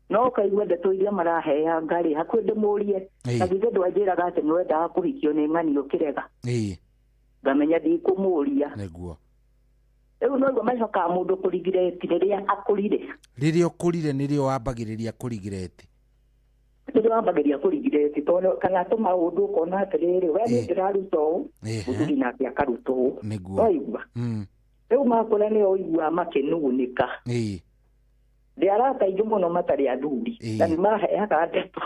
No kaigua ndeto iria maraheanga rĩ hakuhĩ ndĩmũrie. Na githĩ ndwanjĩraga atĩ nĩ wendaga kũhikio nĩ ng'ani ũkĩrega. Ngamenya ndikũmũria. Nĩguo. Rĩu no macokaga mũndũ kũrigireti rĩrĩa akũrire. Rĩrĩa ũkũrire nĩrĩo wambagĩrĩria kũrigireti. Rĩrĩa wambagĩrĩria kũrigireti tondũ kana tũmaũndũ ũkona atĩrĩrĩ we nĩ ndĩraruta ũũ mũthuri nake akaruta ũũ. Nĩguo. Waigua. Rĩu makũra nĩ oigua makĩnugunĩka. Ndĩ arata aingĩ mũno matarĩ athuri na nĩ maheaga ndeto.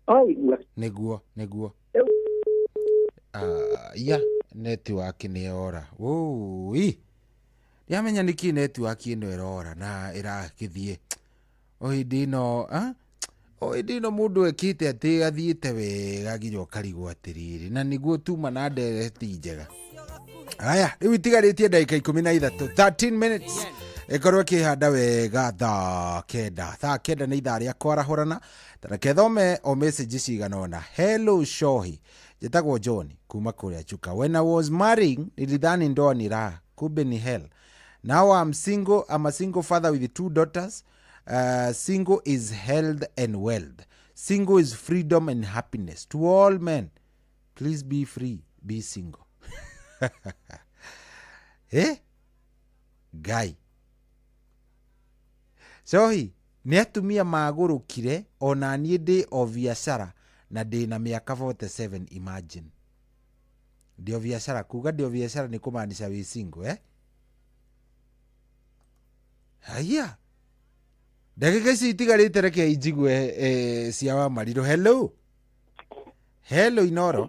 Waigua. Nĩguo. Netiwaki nĩ yora. Ndiamenya nĩkĩ netiwaki ĩno ĩrora na ĩrakĩthiĩ. Hĩndĩ ĩno mũndũ ekĩte atĩ athiĩte wega nginya ũkarigwo atĩrĩrĩ na nĩguo tuma na ndereti njega. Rĩu itigarĩtie ndagĩka 13 minutes ikorwo kihanda wega thaa kenda nĩ ithaa rĩa kwarahũrana. Tareke thome o message ciganona. Hello Shohi, jetagwo John kuma kũrĩa Chuka. When I was marrying nilidhani ndoa ni raha, kumbe ni hell. Now I'm single. I'm a single father with 2 daughters. Single is health and wealth. Single is freedom and happiness. To all men, please be free, be single. Guy. Shohi, ni atumia magurukire ona niĩ ndĩ o biashara na ndĩ na mĩaka 47. Imagine. Ndio biashara, kuga ndio biashara ni kumaanisha we single, Haya. Dakika ici itigarĩte reke injigue cia wa Mariro. Hello. Hello Inoro.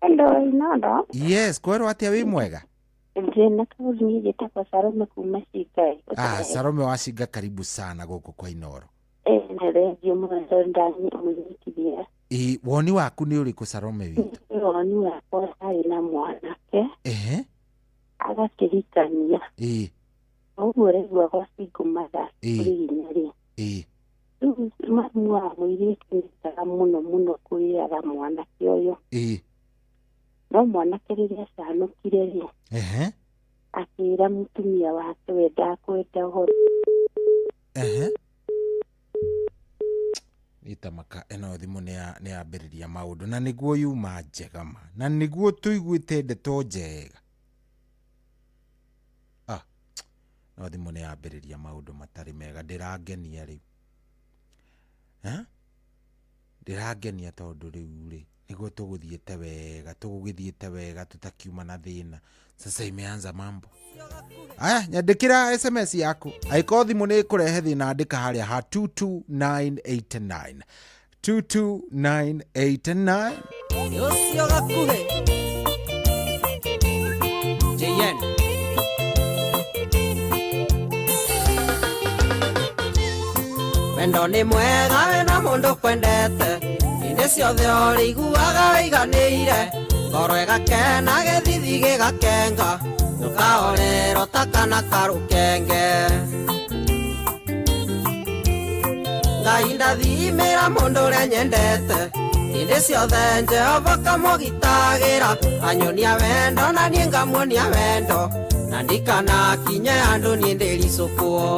Hello Inoro. Yes, kwero atia wi mwega? Njena kauli jetako Salome kuma Shikai. Salome wa Shiga, karibu sana gũkũ kwa Inoro. Nere jumwa ndani muzikibia. Woni waku ni ũrĩkũ Salome witũ? Woni wakwa ari na mwanake. Agakirikania. Ogore gwa kwa siku mada. Uri. Mwa mwiri kisa muno kuira mwanake oyo. No mwanake rĩrĩa canũkire rĩ, akĩra mũtumia wake wenda kwenda ũhoro. Itamaka eno thimũ nĩ yambĩrĩria maũndũ na nĩguo yuma njega ma na nĩguo tũiguĩte ndeto njega. No thimũ nĩ yambĩrĩria maũndũ matarĩ mega, ndĩrangenia rĩu. Ndĩrangenia tondũ rĩu rĩ nĩguo tũgũgĩthiĩte wega tũtakiuma na thĩna. Sasa imeanza mambo. Aya, nyandĩkĩra SMS yaku. Aiko thimũ nĩ kũrehe thĩna, andĩka harĩa ha 22989. 22989. Yocio gakuhe. JN. Wendo nĩ mwega wena mũndũ kwendete, inde ciothe ũrĩiguaga wĩiganĩire, ngoro ĩgakena gĩthithi gĩgakenga, ndũkahorero ta kana karũkenge. Ngai ndathimĩra mũndũ ũrĩa nyendete, inde ciothe Jehova kamũgitagĩra, anyonia wendo na niĩ ngamuonia wendo, na ndikanakinye andũ niĩ ndĩricũkwo.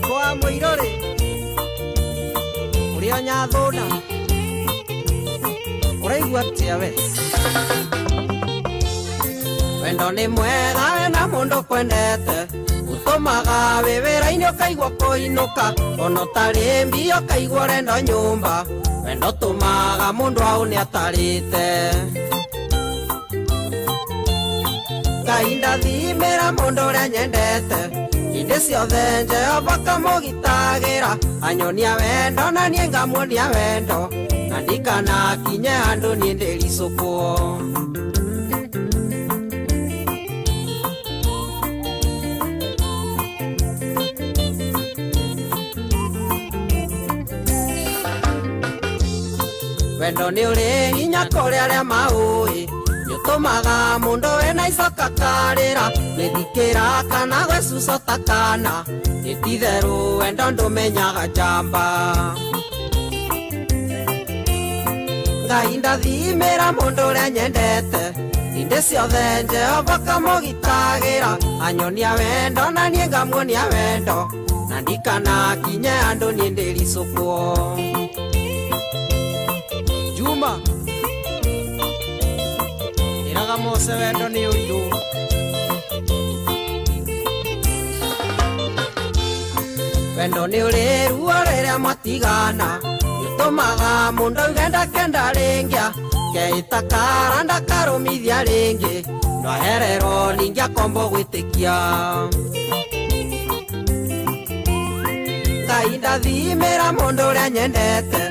Kwa mũirore ũrĩa nyathũna ũraigua atĩa we? Wendo nĩ mwega wena mũndũ kwendete, ũtũmaga wĩ wĩra-inĩ ũkaigua kũinũka, ona ũtarĩ mbia ũkaigua ũrenda nyũmba, wendo ũtũmaga mũndũ au nĩ atarĩte. Ngai ndathimĩra mũndũ ũrĩa nyendete, inde ciothe Jehova kamũgitagĩra, anyonia wendo na niĩ ngamuonia wendo, na ndikanakinye andũ niĩ ndĩricũkwo. Wendo nĩ ũrĩ hinya kũrĩ arĩa maũĩ, nĩũtũmaga mũndũ wĩna icoka karĩra, gĩthikĩra kana gwĩcuco ta kana, gĩtitherũ wendo ndũmenyaga njamba. Ngai ndathimĩra mũndũ ũrĩa nyendete, inde ciothe Jehova kamũgitagĩra, anyonia wendo na niĩ ngamuonia wendo, na ndikanakinye andũ niĩ ndĩricũkwo. Juma iraga Mose wendo nĩ ũirũ, wendo nĩ ũrĩ ruo rĩrĩa matigana, nĩũtũmaga mũndũ auge ndakenda rĩngĩ, keita kara ndakarũmithia rĩngĩ, ndwahererwo ningĩ akombo gwĩtĩkia. Ngai ndathimĩra mũndũ ũrĩa nyendete,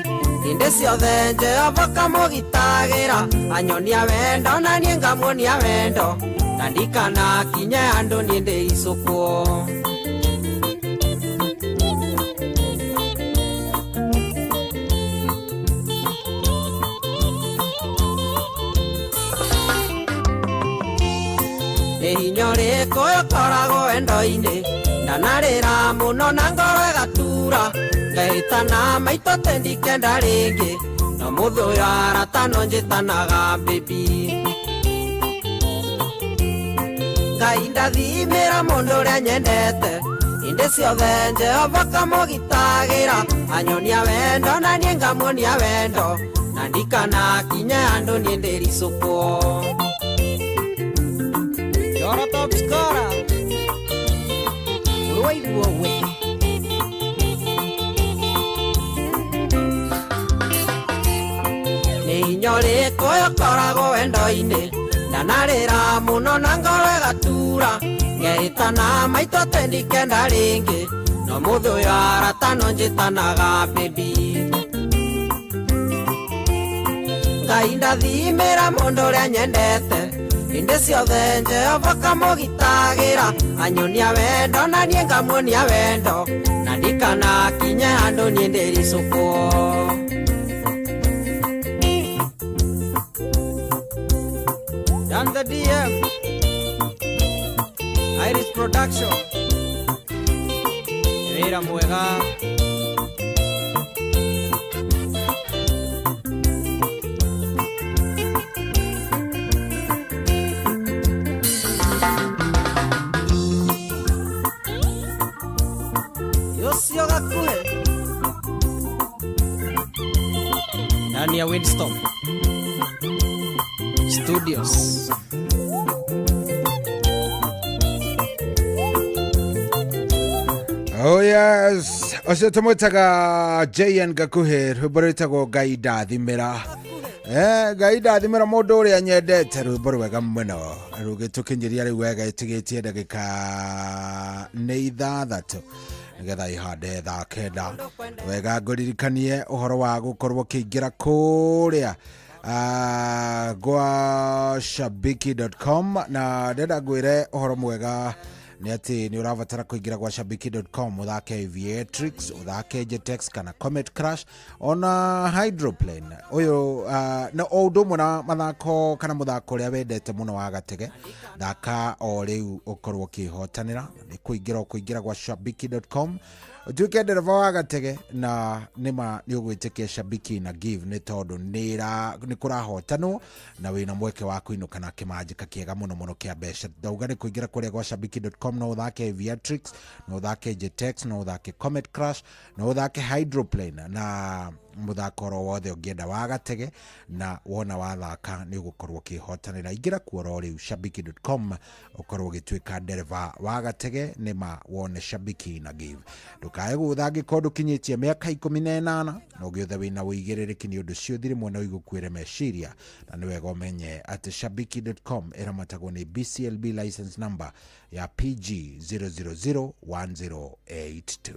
inde ciothe Jehova kamũgitagĩra, anyonia wendo na niĩ ngamuonia wendo, na ndikanakinye andũ niĩ ndĩricũkwo. nĩ hinya ũrĩkũ ũkoragwo wendo-inĩ ndanarĩra mũno na ngoro ĩgatura ngahĩtana maitũ tendikenda rĩngĩ no mũthĩ ũyũ aratano njĩtanaga baby Ngai ndathimĩra mũndũ ũrĩa nyendete inde ciothe Jehova kamũgitagĩra anyonia wendo na niĩ ngamuonia wendo na ndikana kinye andũ niĩ ndĩricũkwo Yoro top scorer Uruwaiguo we Nĩ hinya ũrĩkũ ũkoragwo wendo-inĩ ndanarĩra mũno na ngoro ĩgatura ngehĩtana maitũ tendikenda rĩngĩ no mũthĩ ũyũ aratano njĩtanaga baby Ngai ndathimĩra mũndũ ũrĩa nyendete inde ciothe Jehova kamũgitagĩra anyonia wendo na niĩ ngamuonia wendo na ndikana kinye handũ niĩ ndĩricũkwo Dan the DM Iris Production Wĩra mwega Yosio gakuhe Ndani ya Windstorm Studios Oh yes, ose tumutaga JN Gakuhe rwimbo rwitagwo Ngai ndathimĩra Ngai ndathimĩra mũndũ ũrĩa nyendete rwimbo rwega mũno rũgĩtũkinyĩria rĩu wega ĩtigĩtie ndagĩka nĩ 6 nigetha ihande thaa 9 wega ngũririkanie ũhoro wa gũkorwo kĩingĩra kũrĩa gwa shabiki.com na ndenda ngwĩre ũhoro mwega nĩ atĩ nĩ ũrabatara kũingĩra gwa shabiki.com ũthake Aviatrix ũthake Jetex kana Comet Crash ona Hydroplane ũyũ na o ũndũ ũmwe na mathako kana mũthako ũrĩa wendete mũno wa gatege thaka o rĩu ũkorwo ũkĩhotanĩra nĩ kũingĩra gwa shabiki.com utuike ndereva wa gatege na nima nĩ ũgwĩtĩkia Shabiki na Give nĩ tondũ nĩ kũrahotanwo na wĩna mweke wa kũinũka na kĩmanjĩka kĩega mũno mũno kĩa mbeca ndauga nĩ kũingĩra kũrĩa gwa shabiki.com no ũthake Aviatrix no ũthake Jetex no ũthake Comet Crash no ũthake Hydroplane na muthako ro wothe ũngĩenda wa gatege na wona wathaka nĩ ũgũkorwo kĩhotanĩra ingĩra kuo rĩu shabiki.com ũkorwo ũgĩtuĩka ndereva wa gatege nĩma wone Shabiki na Give ndũkae gũtha angĩkorwo ndũkinyĩtie mĩaka 18 na ũgĩothe wĩna ũigĩrĩrĩki nĩ ũndũ cio thiri mwena ũigũkuĩre meciria na nĩ wega ũmenye atĩ shabiki.com ĩramatagwo nĩ BCLB license number ya PG 0001082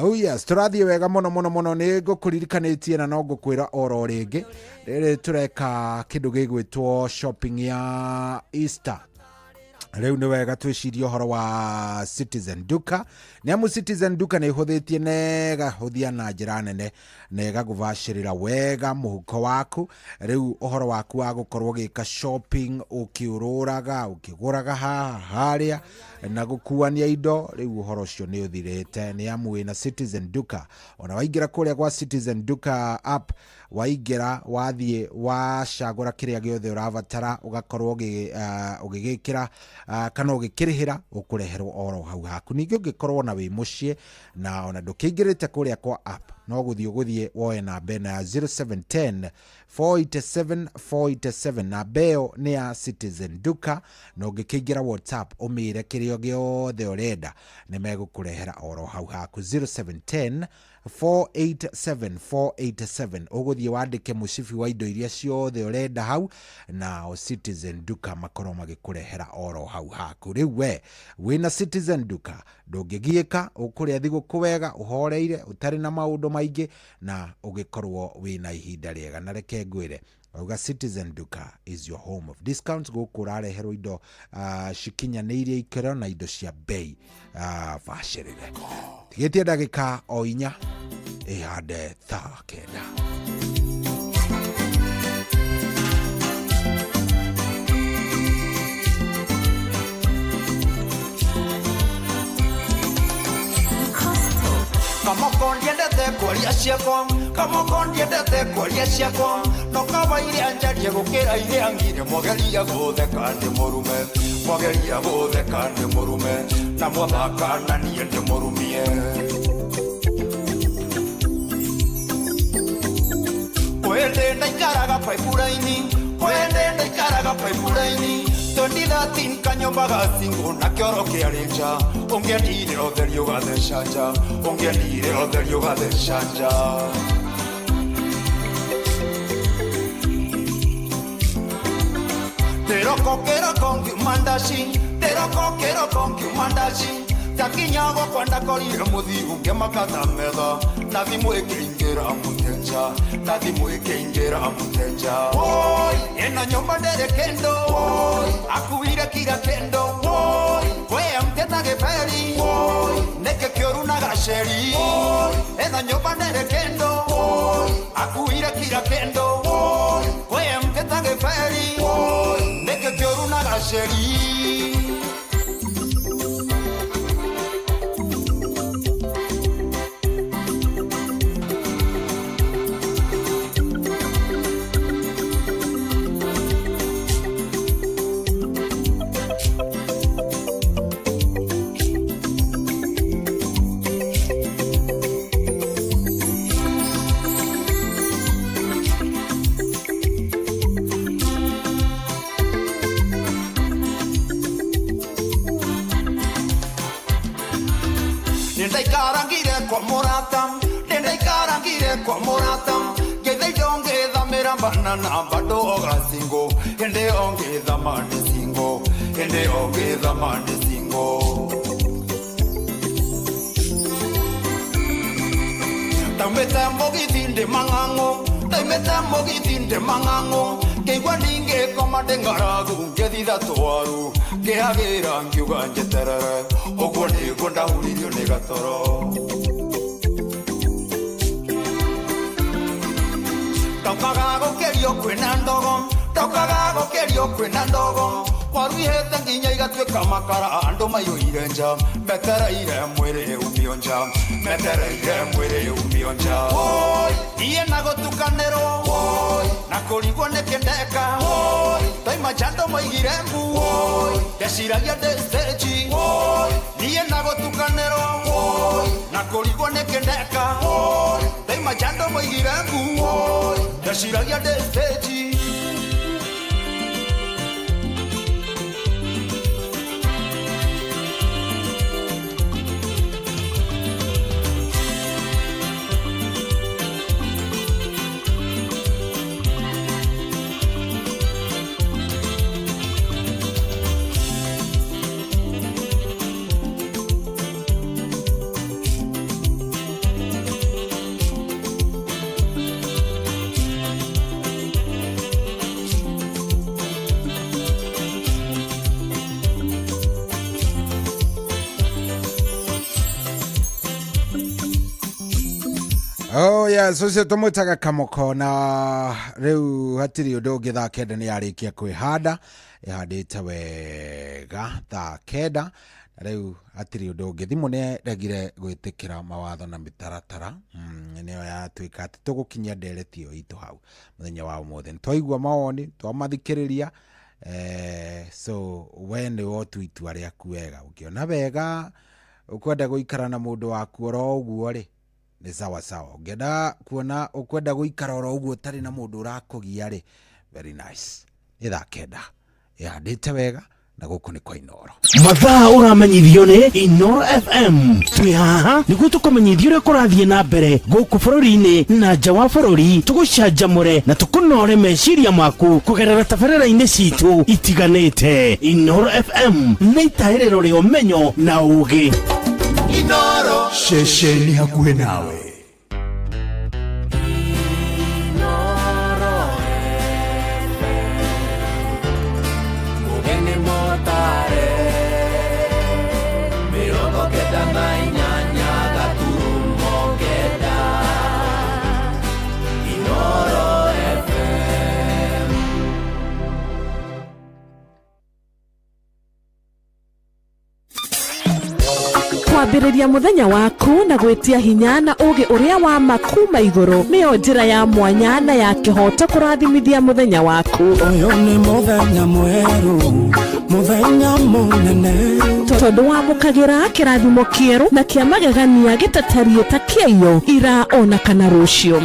Oh yes, tũrathiĩ wega mũno mũno mũno nĩ ngũkũririkanĩtie na no ngũkwĩra oro rĩngĩ rĩrĩ tũreka kĩndũ gĩgwĩtwo shopping ya Easter rĩu nĩ wega twĩcirie ũhoro wa Citizen Duka nĩamu Citizen Duka nĩ ĩhũthĩtie nega hũthia na njĩra nene nega gũbacĩrĩra wega mũhuko waku rĩu ũhoro waku wa gũkorwo gĩka shopping ũkĩũrũraga ũkĩgũraga harĩa na gũkuania indo rĩu ũhoro ũcio nĩ ũthirĩte nĩamu wĩna Citizen Duka ona waingĩra kũrĩa gwa Citizen Duka app waingĩra wathiĩ wacagũra kĩrĩa gĩothe ũrabatara ũgakorwo ũgĩgĩkĩra kana ũgĩkĩrĩhĩra ũkũreherwo oro hau haku ningĩ ũngĩkorwo na wĩ mũciĩ na ona ndũkĩingĩrĩte kũrĩa kwa app no gũthiĩ woe na bena ya 0710 487 487 na beo nĩ ya Citizen Duka na ũngĩkĩingĩra WhatsApp ũmĩre kĩrĩa gĩothe ũrenda nĩ megũkũrehera oro hau haku 0710 487 487 ũgũthiĩ wandĩke mũcibi wa indo iria ciothe ũrenda hau na Citizen Duka makorwo magĩkũrehera oro hau haku rĩu we wĩna Citizen Duka ndũngĩgiĩka ũkũrĩa thigũkũ wega ũhoreire ũtarĩ na maũndũ maingĩ na ũgĩkorwo wĩna ihinda rĩega na reke ngwĩre Uga Citizen Duka is your home of discounts gũkũ ũrareherwo indo cikinyanĩirie ikĩro na indo cia bei bacĩrĩre tigĩtie ndagĩka o 4 ihande thaa 9 kwaria ciakwa kamoko ndiendete kwaria ciakwa no kaba iria njarie gukira iria ngire mogeria gutheka ndi murume mogeria gutheka ndi murume na mwathaka na niĩ ndi murumie kwende ndaikaraga paipuraini kwende ndaikaraga paipuraini 2013 kanyomba gasingo na kioro kiarinja ungiendire otherio gathecanja ungiendire otherio gathecanja teroko kongi mandashi takinyago kwanda korire muthiru ngemakata metha na thimu ikiingira mutenja na thimu ikiingira mutenja oi ena nyumba ndere kendo oi akuire kira kendo oi we amteta geferi oi neke kioru na gasheri oi ena nyumba ndere kendo oi akuire kira kendo oi we amteta geferi oi neke kioru na gasheri kwa moratam gede jonge dhamera banana bado ogasingo ende onge dhamane singo ende onge dhamane singo tameta mogitinde mangango keigwaninge komade ngaragu gedida toaru gehagira ngiuganje terere ogone gonda huririo ne gatoro Tokago kerio kwena ndogo Waru ihete nginya igatwika makara ando mayoire nja metereire mwire umionja Oi iye nagotukanero Oi nakorigwo nekendeka Oi toima chando moigire mbu Oi yashiragia de stage Oi iye nagotukanero Oi nakorigwo nekendeka Oi toima chando moigire mbu Oi yashiragia de stage Oh yeah, so se tumwitaga kamoko na riu hatiri undu ungi thaa kenda ni arikia kwihanda ihandite wega thaa kenda na riu hatiri undu ungi thimu ni regire gwitikira mawatho na mitaratara niyo yatuika ati tugukinyia nderetio itu hau muthenya wa umuthi twaigua mawoni twamathikiriria so wene wotu itua riaku wega ukiona wega ukwenda guikara na mundu waku oro uguo ri ni sawa sawa ungenda kuona ukwenda guikara oro uguo tari na mundu urakugia ri very nice ni thaa kenda ihandite wega na guku ni kwa Inoro mathaa uramenyithio ni Inoro FM twi haha niguo tukumenyithio ria kurathie na mbere guku bururi-ini na nja wa bururi tugucanjamure na tukunore meciria maku kugerera tabarĩra-inĩ citu itiganĩte Inoro FM nĩ itaĩrĩro rĩa ũmenyo na ũũgĩ Inoro shesheni hakuhĩ nawe kwambĩrĩria mũthenya waku na gwĩtia hinya na ũgĩ ũrĩa wa makuma igũrũ nĩyo njĩra ya mwanya na ya kĩhoto kũrathimithia mũthenya waku. Ũyũ nĩ mũthenya mwerũ, mũthenya mũnene, tondũ wamũkagĩra kĩrathimo kĩerũ na kĩa magegania gĩtatariĩ ta kĩayo ira ona kana rũciũ.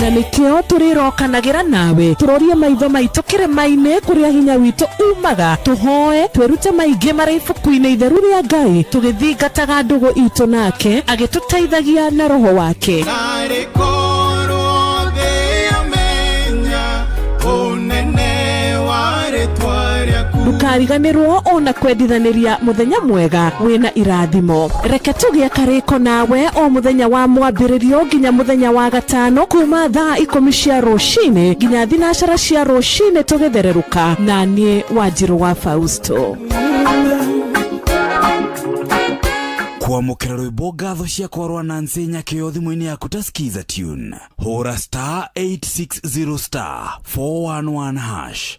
Na nĩkĩo tũrĩrokanagĩra nawe tũrorie maitho maitũ kĩrĩma-inĩ kũrĩa hinya witũ umaga, tũhoe twĩrute maingĩ marĩ ibuku-inĩ itheru rĩa Ngai tũgĩthingataga ndũgũ itũ nake agĩtũteithagia na roho wake. Ndukariganĩrwo ona kwendithanĩria mũthenya mwega wĩna irathimo. Reke tũgĩe karĩko nawe o mũthenya wa mwambĩrĩrio nginya mũthenya wa gatano kuma thaa 10 cia rũcinĩ nginya thinacara cia rũcinĩ tũgĩthererũka na niĩ Wanjirũ wa Fausto. Kwamũkĩra rwĩmbo ngatho cia kwarwa Nancy Nyakĩo thimũ-inĩ yaku ta skiza tune. Hũra star 860 star 411 hash.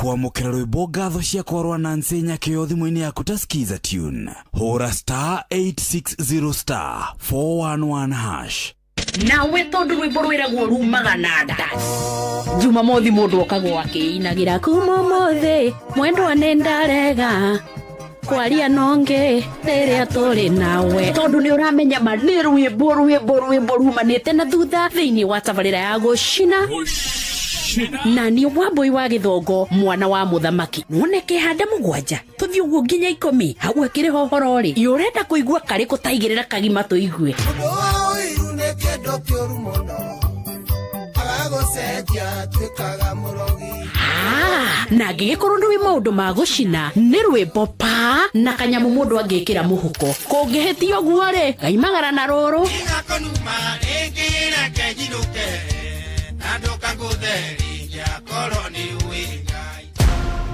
Kwamũkĩra rwĩmbo ngatho cia kwarwa Nancy Nyakĩo thimũ-inĩ yaku ta skiza tune. Hũra star 860 star 411 hash. Nawe tondu rwĩmbo rwĩragwo rumaga na nda. Jumamothi mũndũ okagwo akĩinagĩra kumomothi mwendwa nĩndarega kwaria nonge rĩrĩa tũrĩ nawe, tondu nĩ ũramenya ma nĩ rwĩmbo rumanĩte na thutha thĩinĩ wa tabarĩra ya gũcina na ni Wambui wa Gĩthongo mwana wa mũthamaki. Noneke handa mũgwanja tuthi ũguo nginya 10 hau akĩrĩ hohoro rĩ yũrenda kũigua karĩ kũtaigĩrĩra kagima tũigue. Na ngĩgĩkorwo ndũĩ maũndũ ma gũcina nĩ rwĩmbo pa na kanyamũ mũndũ angĩkĩra mũhuko kũngĩhĩtio ũguo rĩ gaimagara na rũrũ.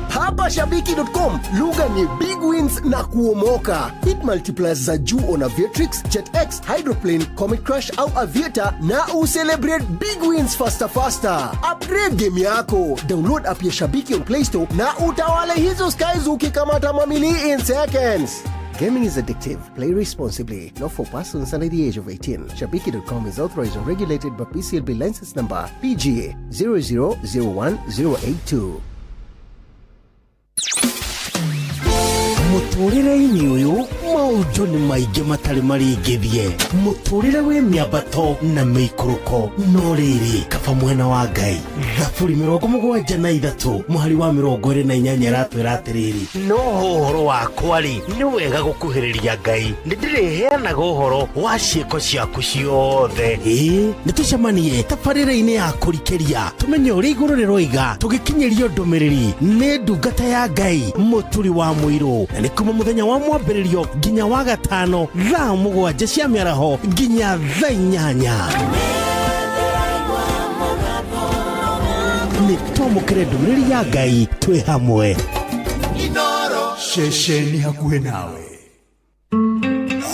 Hapa Shabiki.com, lugha ni big wins na kuomoka. Hit multipliers za juu on Aviatrix, Jet X, Hydroplane, Comet Crush au Aviator na ucelebrate big wins faster. Upgrade game yako. Download app ya Shabiki on Play Store na utawale hizo skies ukikamata mamili in seconds. Gaming is addictive. Play responsibly. Not for persons under the age of 18. Shabiki.com is authorized and regulated by PCLB license number PGA 0001082. Mũtũrĩre-inĩ ũyũ maũndũ nĩ maingĩ matarĩ maringithie. Mũtũrĩre wĩ mĩambato na mĩikũrũko no rĩrĩ kaba mwena wa Ngai. Thaburi 73 mũhari wa 28 ratwĩra atĩrĩrĩ, no ũhoro wakwa rĩ nĩ wega gũkuhĩrĩria Ngai, nĩndĩrĩheanaga ũhoro wa ciĩko ciaku ciothe. Nĩ tũcemanie tabarĩra-inĩ ya kũrikĩria tũmenye ũrĩa igũrũ rĩroiga tũgĩkinyĩrio ndũmĩrĩri nĩ ndungata ya Ngai mũturi wa mũirũ. Na nĩ kuma mũthenya wa mwambĩrĩrio nginya wa gatano thaa 7 cia mĩaraho nginya thaa 8. Nĩ twamũkĩre ndũmĩrĩri ya Ngai twĩ hamwe. Inoro ceceni hakuhĩ nawe.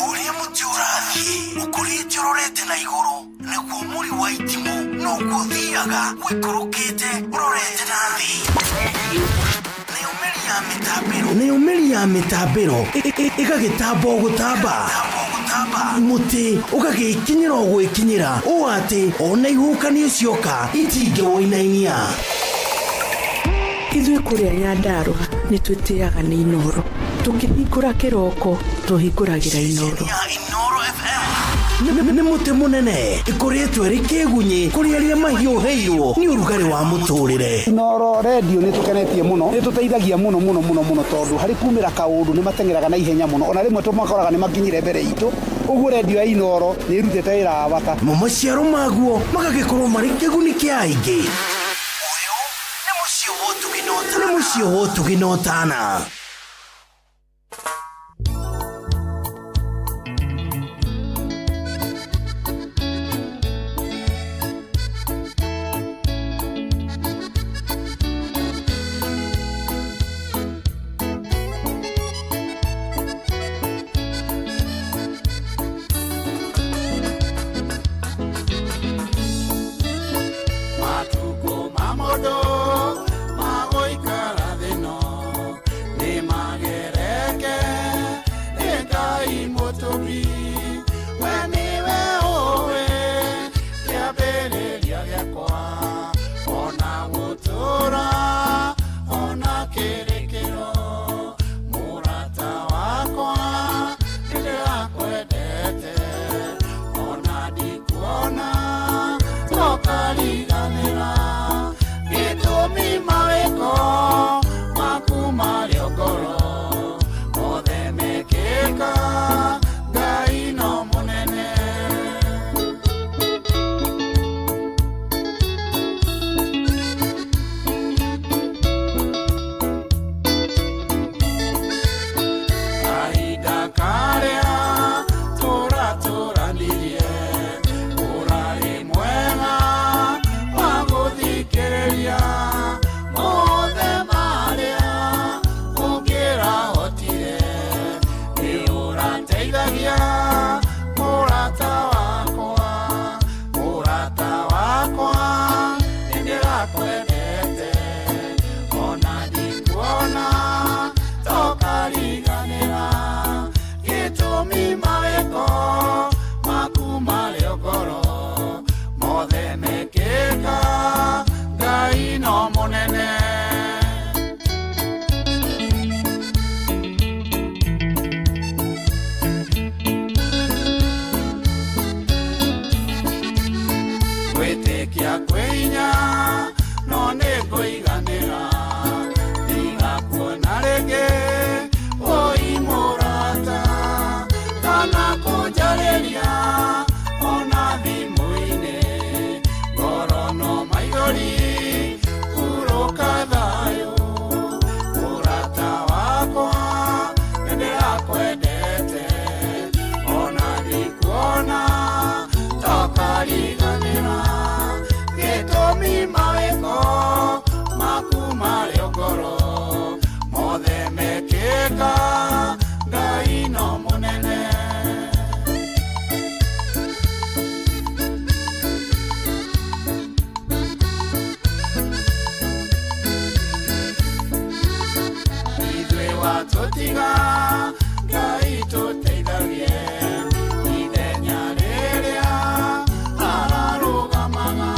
Ũrĩa mũtĩ ũrathiĩ ũkũrĩte ũrorete na igũrũ nĩguo mũri wa itimũ noguo ũthiaga wĩkũrũkĩte ũrorete na thĩ. Nĩumĩri ya mĩtambĩro ĩgagĩtamba o gũtamba, mũtĩ ũgagĩkinyĩra o gwĩkinyĩra ũũ atĩ ona ihukanio cioka itingĩwoinainia. Ithuĩ kũrĩa Nyandarua nĩ twĩtĩaga nĩ Inoro, tũkĩhingũra kĩroko tũhingũragĩra Inoro. Nĩ mũtĩ mũnene ĩkoretwo ĩrĩ kĩgunyi kũrĩ arĩa mahiũhĩirwo nĩ ũrugarĩ wa mũtũrĩre. Inoro radio nĩ tũkenetie mũno, nĩ tũteithagia mũno tondũ harĩ kumĩra kaũndũ nĩ matengeraga na ihenya mũno, ona rĩmwe tũmakoraga nĩ makinyire mbere itũ. Ũguo radio ya Inoro nĩ ĩrutĩte wĩra wa bata. Maciaro maguo magagĩkorwo marĩ kĩguni kĩa aingĩ. Ũyũ nĩ mũciĩ wa Ũtugi na Ũtana. tiga Ngai tũteithagie ithenya rĩrĩa ararũgamaga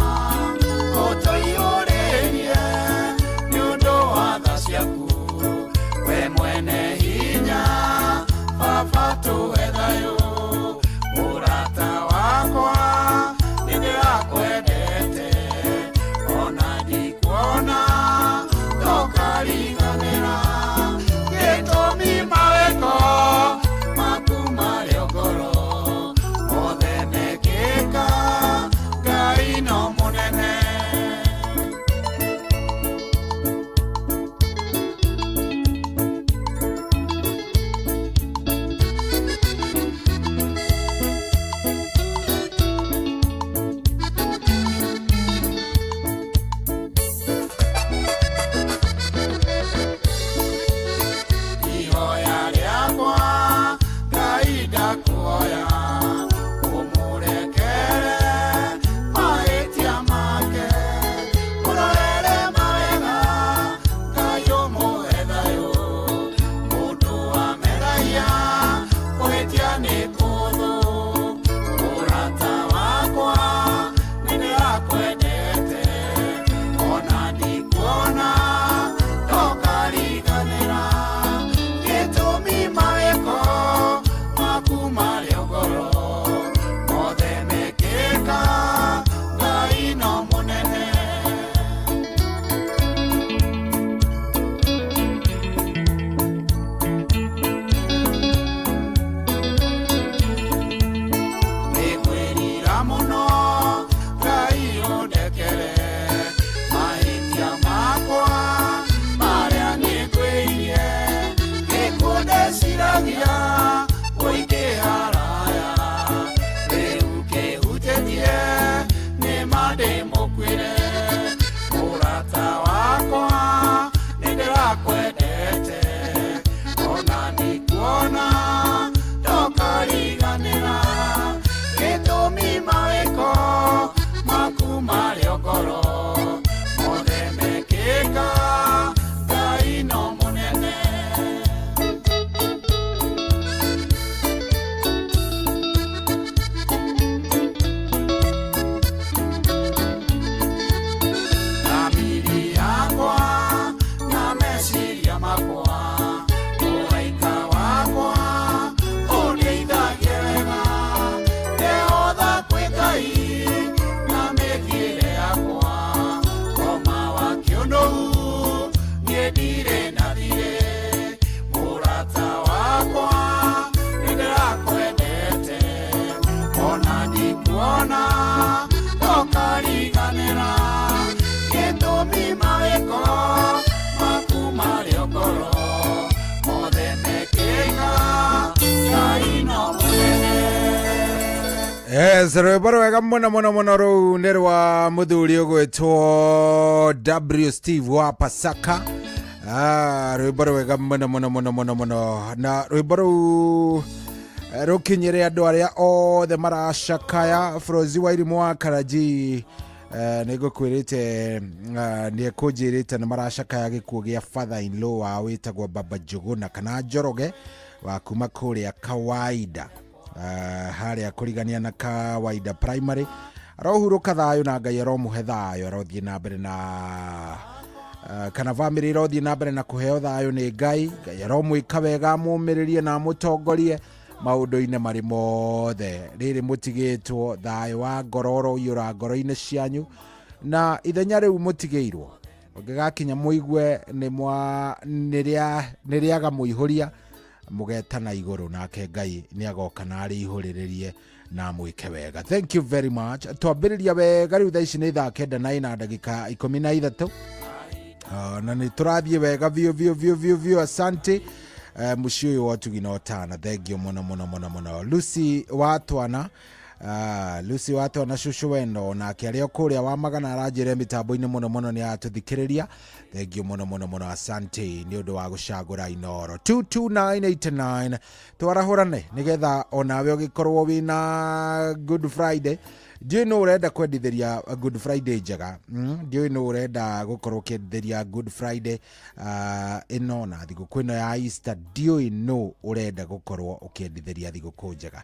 ũtũiyũrĩrie nĩ ũndũ wa tha ciaku we mwene hinya baba tũhe thayũ mũrata wakwa nĩndĩrakwendete ona ndikuona ndokariganĩra gĩtũmi mawĩko maku marĩ o ngoro mothe mekĩka Ngai no mũnene ihoya rĩakwa Ngai ndakuoya ũmũrekere mahĩtia make ũrorere mawega Ngai ũmũhe thayũ mũndũ wameragia kũhĩtia nĩ kũthũ mũrata wakwa nĩndĩrakwendete ona ndikuona ndokariganĩra gĩtũmi mawĩko maku marĩ o ngoro mothe mekĩka Ngai no mũnene nĩngwĩrira mũno Ngai ũndekere mahĩtia makwa marĩa nĩngwĩirie gĩkũndeciragia kũingĩha raya rĩu kĩhutĩtie nĩma ndĩmũkuĩre mũrata wakwa nĩndĩrakwendete ona ndikuona ndokariganĩra gĩtũmi mawĩko maku marĩ o ngoro mothe mekĩka Ngai no mũnene thamiri yakwa na meciria makwa mũraika wakwa ũndeithagie wega ndehotha kwĩ Ngai na mĩthiĩre yakwa ngoma wa kĩũnũhu niĩ ndirĩ na thirĩ mũrata wakwa nĩndĩrakwendete ona ndikuona ndokariganĩra gĩtũmi mawĩko maku marĩ o ngoro mothe mekĩka Ngai no mũnene rwĩmbo rwega mũno mũno mũno rũu nĩ rwa mũthuri ũgwĩtwo W Steve wa Pasaka rwĩmbo rwega mũno mũno mũno mũno mũno na rwĩmbo rũu rũkinyĩre andũ arĩa othe maracakaya bũrũri wa irimũ wa Karaji nĩngũkwĩrĩte nĩekũnjĩrĩte nĩ maracakaya gĩkuũ gĩa father in law wa wĩtagwo Baba Njũgũna kana Njoroge wa kuma kũrĩa Kawaida harĩa kũrigania na Kawaida primary arohurũka thayũ na Ngai aromũhe thayũ arothiĩ na mbere na kana bamĩrĩ irothiĩ na mbere na kũheo thayũ nĩ Ngai aromwĩka wega amũmĩrĩrie na amũtongorie maũndũ-inĩ marĩ mothe rĩrĩ mũtigĩtwo thayũ wa ngororo ũiyũra ngoro-inĩ cianyu na ithenya rĩu mũtigĩirwo ũngĩgakinya mũigue nĩrĩaga mũihũria mũgetana igũrũ nake Ngai nĩagoka na arĩihũrĩrĩrie na mwĩke wega. Thank you very much. Twambĩrĩria wega rĩu thaa ici nĩ thaa 9 na ndagĩka 13 na nĩ tũrathiĩ wega biũ asante. Mũciĩ ũyũ wa Tugi na Otana thengio mũno mũno mũno mũno. Lucy Watwana Lucy Watwana Shushu wendo nake arĩa kũrĩa wa magana aranjĩre mĩtambo-inĩ mũno mũno nĩ atũthikĩrĩria thengio mũno mũno mũno asante nĩ ũndũ wa gũcagũra Inoro 22989 twarahũrane nĩgetha onawe ũgĩkorwo wĩna Good Friday ndiũĩ no ũrenda kwendithĩria Good Friday njega, ndiũĩ no ũrenda gũkorwo ũkĩendithĩria Good Friday ĩno na thigũkũ ĩno ya Easter, ndiũĩ no ũrenda gũkorwo ũkĩendithĩria thigũkũ njega.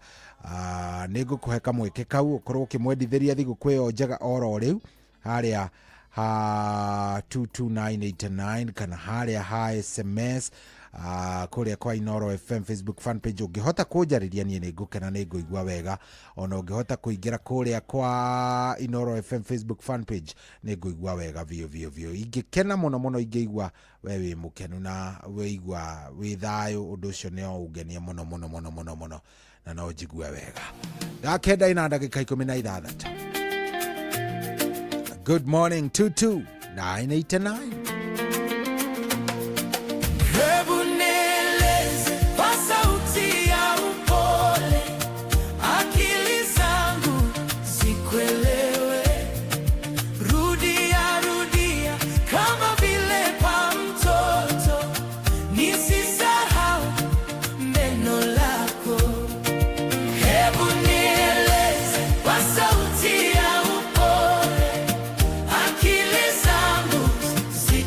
Nĩ ngũkũhe kamweke kau ũkorwo ũkĩmwendithĩria thigũkũ ĩyo njega oro rĩu harĩa 22989 kana harĩa ha SMS kuria kwa Inoro FM Facebook fan page. Ungihota kunjariria nie ni ngukena ni nguigua wega, ona ungihota kuingira kuria kwa Inoro FM Facebook fan page ni nguigua wega vio ingikena muno ingigua we wi mukenu na weigua wi thayo, undu ucio ni ungenie muno na no njigua wega. Ndakenda ina ndagika 16. Good morning 22989. See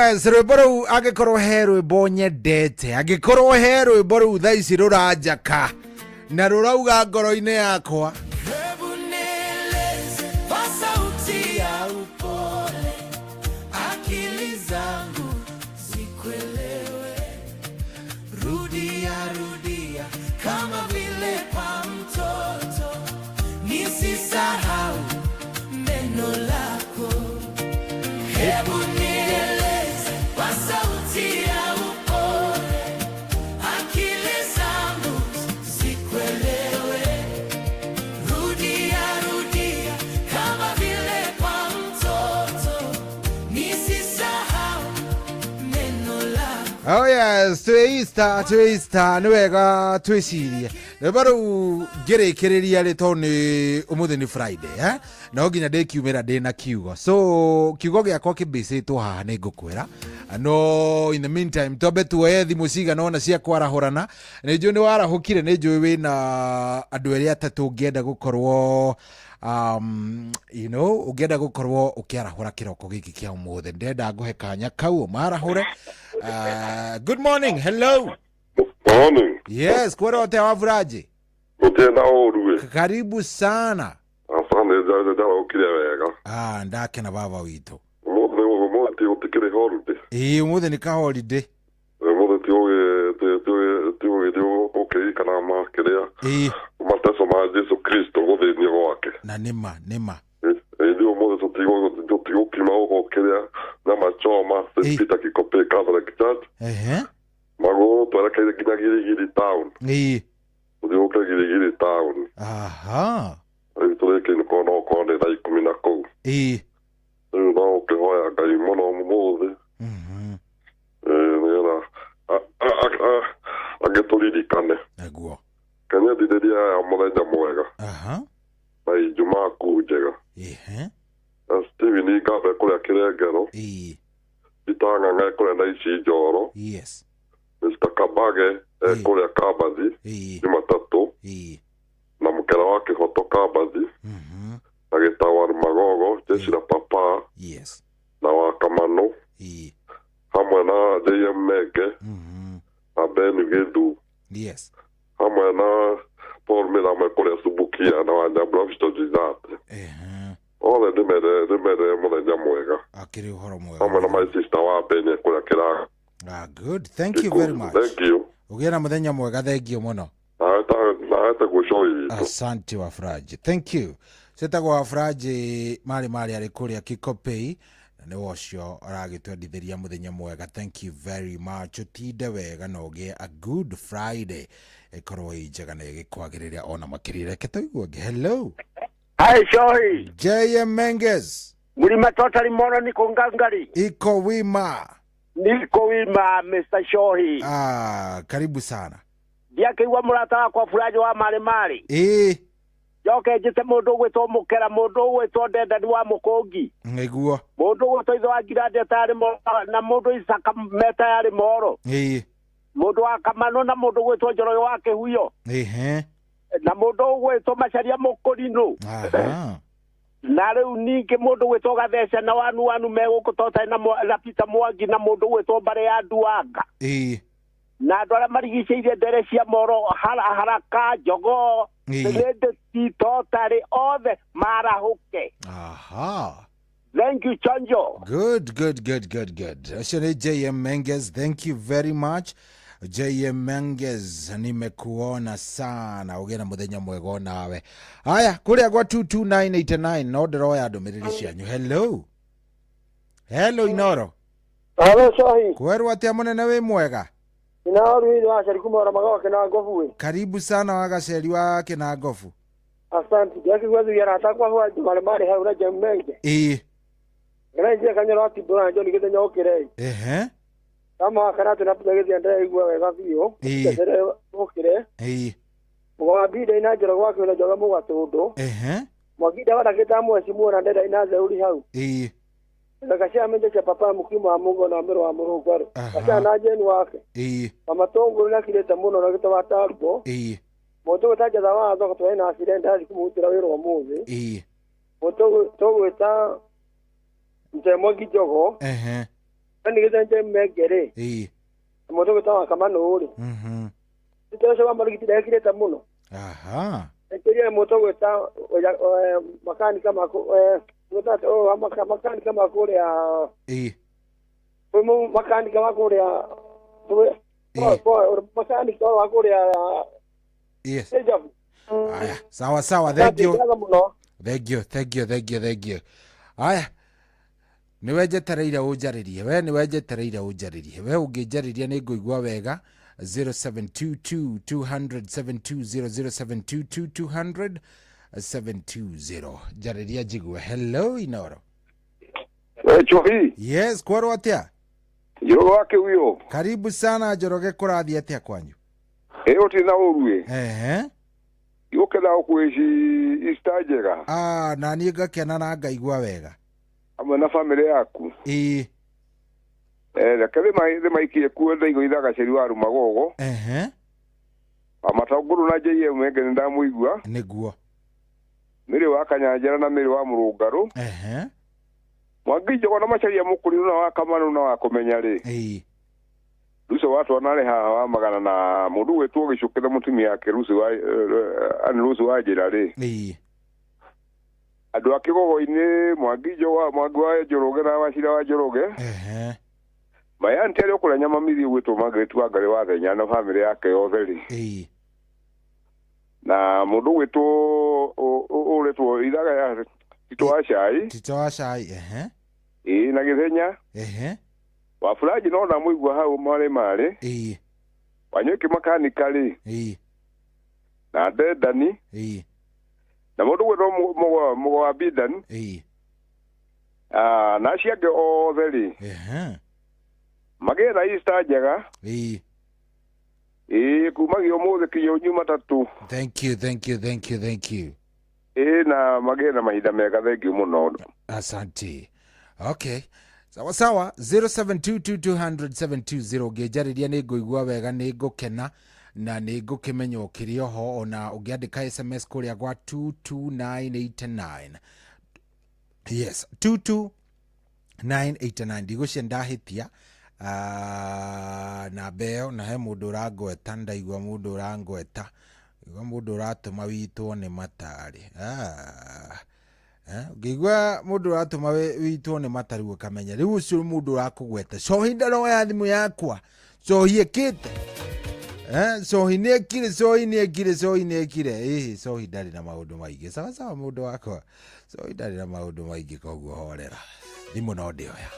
yes, rwimbo rũu angĩkorwo he rwimbo nyendete, angĩkorwo he rwimbo rũu thaa ici rũranjaka na rũrauga ngoro-inĩ yakwa. Oh yes, twista niwega twicirie rĩu ngĩrĩkĩrĩria rĩ to nĩ ũmũthĩ nĩ Friday no nginya ndĩkiumĩra ndĩna kiugo, so kiugo gĩakwa kĩmbĩcĩtwo haha nĩ ngũkwĩra. No in the meantime twambe tuoye thimũ cigana ona cia kwarahũrana. Nĩ njũĩ nĩ warahũkire, nĩ njũĩ wĩna andũ erĩ atatũ ũngĩenda gũkorwo you know, ũngĩenda gũkorwo ũkĩarahũra kĩroko gĩkĩ kĩa ũmũthĩ. Ndenda ngũhe kanya kau marahũre. Good morning. Hello. Morning. Yes, kwero te wavuraje? Utenda oruwe. Karibu sana. Asante jaja ukire wega. Ndake na baba wito. Umuthi utikire holiday. Umuthi ni ka holiday. Umuthi tio okay kana makerea. Mateso ma Yesu Kristo gothini gwake. Na nima. Ndio umuthi tio kima okerea na machoma Peter Kikope Catholic Church. Mago twara kinya Girigiri town. Ndio Girigiri town. Aha. Tureke ni kono kone dai kumina ko. No ke hoya kai mono muthi. Nera agetolirikane. Naguo. Kanya dideria ya muthenya mwega. Bai Jumaa kujega. Steven Igabe kule Kirengero. Itanga ngai kule Naici Njoro. Yes. Mr. Kabage kule Kabathi. Jumatatu. Na mukera wake Hoto Kabathi. Na Gitawar Magogo, Jeshira Papa. Yes. Na Wakamano. Hamwe na JM Mege. Na Ben Gedu. Yes. Hamwe na Paul Milame kule Subukia na Wanyabla Visto Jizate. Ole dimere muthenya mwega. Akiri uhoro mwega. Hamwe na my sister wa Benye kule Kiraga. Good. Thank you very much. Thank you. Ugira muthenya mwega, thank you muno. Naeta gushoi. Asante wafuraji. Thank you. Setagwo wafuraji mari ari kuria Kikopei na nĩ wocio aragĩtwendithĩria muthenya mwega. Thank you very much. Utinde wega na ũgĩe a good Friday. Ikorwo njega na ĩgĩkwagĩrĩria ona makĩria. Reke tũigue. Hello. Hi Shohi. JM Menges. Mulima totally mono niko ngangari. Iko wima Mr. Shohi. Karibu sana. Ndiakĩigua mũrata kwa furaji wa mari. Joke njite mundu gwitwo mukera, mundu gwitwo Ndendani wa Mukongi. Nĩguo. Mundu gwitwo Ithe wa Ngirande tari na mundu Isaka Meta yari Moro. Mundu wa Kamano na mundu gwitwo Njoroge wa Kihuyo. Na mundu gwitwo Macharia Mukurino. Na riu ningi mundu gwitwo Gatheca na wanu megukutota na Peter Mwangi na mundu gwitwo Mbare ya Nduanga. Na andũ arĩa marigicĩirie ndere cia Moro, Haraka, Njogo, Senedeti, Totari, othe marahuke. Thank you, Chanjo. Good. Acio nĩ JM Menges. Thank you very much. JM Menges, nimekuona sana. Ũgĩe na mũthenya mwega nawe. Haya, kũrĩa gwa 22989 no ndĩroya ndũmĩrĩri cianyu. Hello Inoro. Hello Shohi. Kwerwo atĩa mũnene wĩ mwega? Inaru wa Sheri kumora magawa Kinangofu we. Karibu sana wagaceri wa Kinangofu. Asante. Yaki gwazu yana atakwa huwa mari haura Jemmenge. Ngira kanyoro ati dona njoni gete nyokire. Kama kana tunapiga gete ndaya igwa wega biyo. Ndere okire. Mwa bide ina joro gwake na joga mwa todo. Mwagida wada geta mwezi muona ndenda ina zauri hau. Nakashia menje cha papa mukimu wa Mungu na mero wa Mungu kwaro. Kasha naje ni wake. Mama tongo na kileta muno na geta watarbo. Moto taja da wa ndo kwa ina accident hadi kumutira wero wa Mungu. Moto togo eta mte mwagi jogo. Ani gitanje megere. Moto gutawa kamano uri. Ndetse bamara gitira kireta muno. Aha. Ekiriye moto gutawa makani kama gutawa makani kama kule ya. Como makani kama kule ya. Makani kama kule ya. Yes. Aya, sawa, thank you. Thank you. Aya. Niwejetereire unjaririe we unginjaririe ni nguigwa wega 0722200720 jariria jigue. Hello Inoro. Chohi. Yes, kwaro atia? Njoroge wake huyo. Karibu sana Njoroge, kurathi atia kwanyu? Tina urue. Yokela okweshi istajega. Na niĩ ngakena na ngaigua wega. Amwe na family yaku. Rekere maikie kuo ndaigo ithaga ceri wa Rumagogo. Amatanguru na JM mwenge ndamuigua. Niguo. Mire wa Kanyanjara na mire wa Murungaru. Mwangijo na macharia mukuri na wa Kamano na wa kumenya ri. Ruso watu wanale hawa magana na mundu wetu ogicukira mutumi yake Ruso wa jira ri. Andu akigogo-ini Mwangijo wa Njoroge na Wachira wa Njoroge. Mayanti ari okura nyama mithi gwitwo Margaret wa Ngari wa Thenya na family yake yothe ri. Na mundu gwitwo uretwo ithaga ya Tito wa Cai. Na Githenya. Wa Fulaji no na muigwa hau mare. Wanyoki makanika ri. Na Dedani. Na mundu gwitwo Mugo wa Bidan. Na ciake othe ri. Magera Easter njega. Kumagio muthe kinyo nyuma tatu. Thank you. Na magera mahinda mega, thank you muno. Asante. Okay. Sawa 0722200720 ngejariria ni nguigua wega, ni ngukena na ni ngukimenya ukiri ho, ona ungiandika SMS kuria gwa 22989. Yes, 22989 ndigũcia ndahitia na beo na he mundu urangweta, ndaigua mundu urangweta, igua mundu uratuma witwo ni matari. Ngigwa mundu uratuma witwo ni matari ukamenya riu ucio mundu urakugweta cohi ndaro ya thimu yakwa, cohi ekite cohi niekire cohi ndari na maundu maingi. Sawa mundu wakwa, cohi ndari na maundu maingi, koguo horera thimu no ndioya.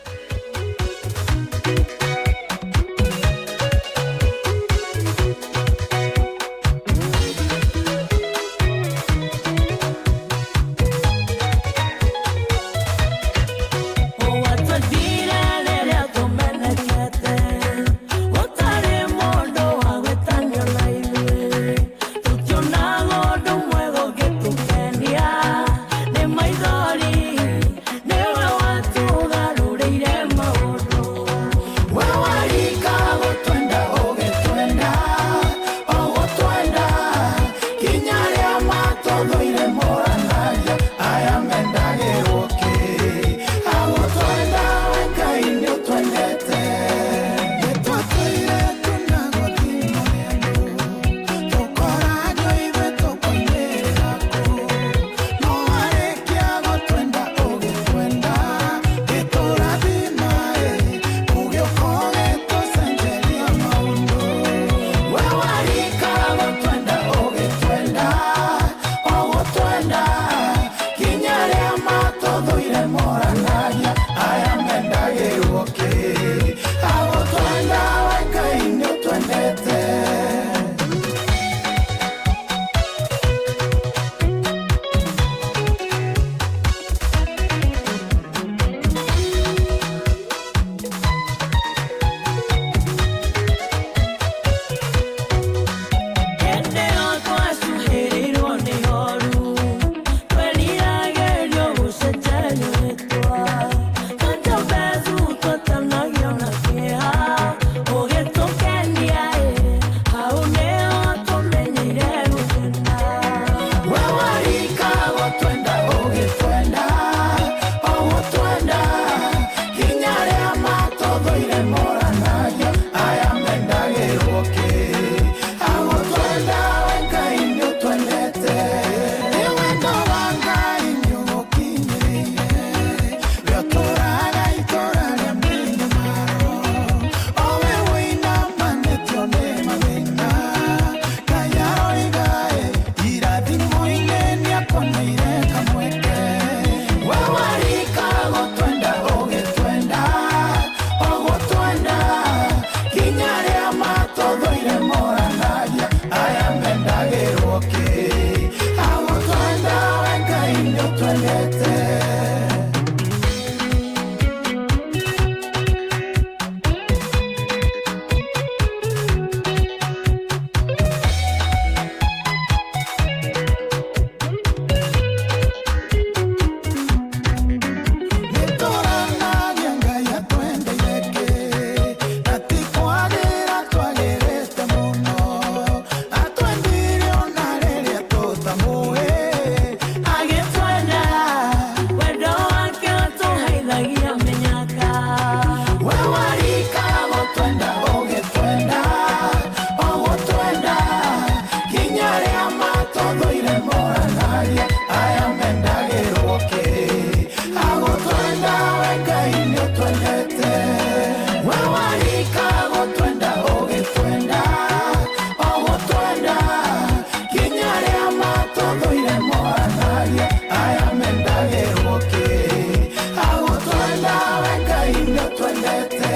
naria aya mendagirwo ki agutwenda wengai ni twendete we warika gutwenda ugitwenda ogutwenda kinyaria matuthuire moranaria aya mendagirwo ki agutwenda wengai ni twendete.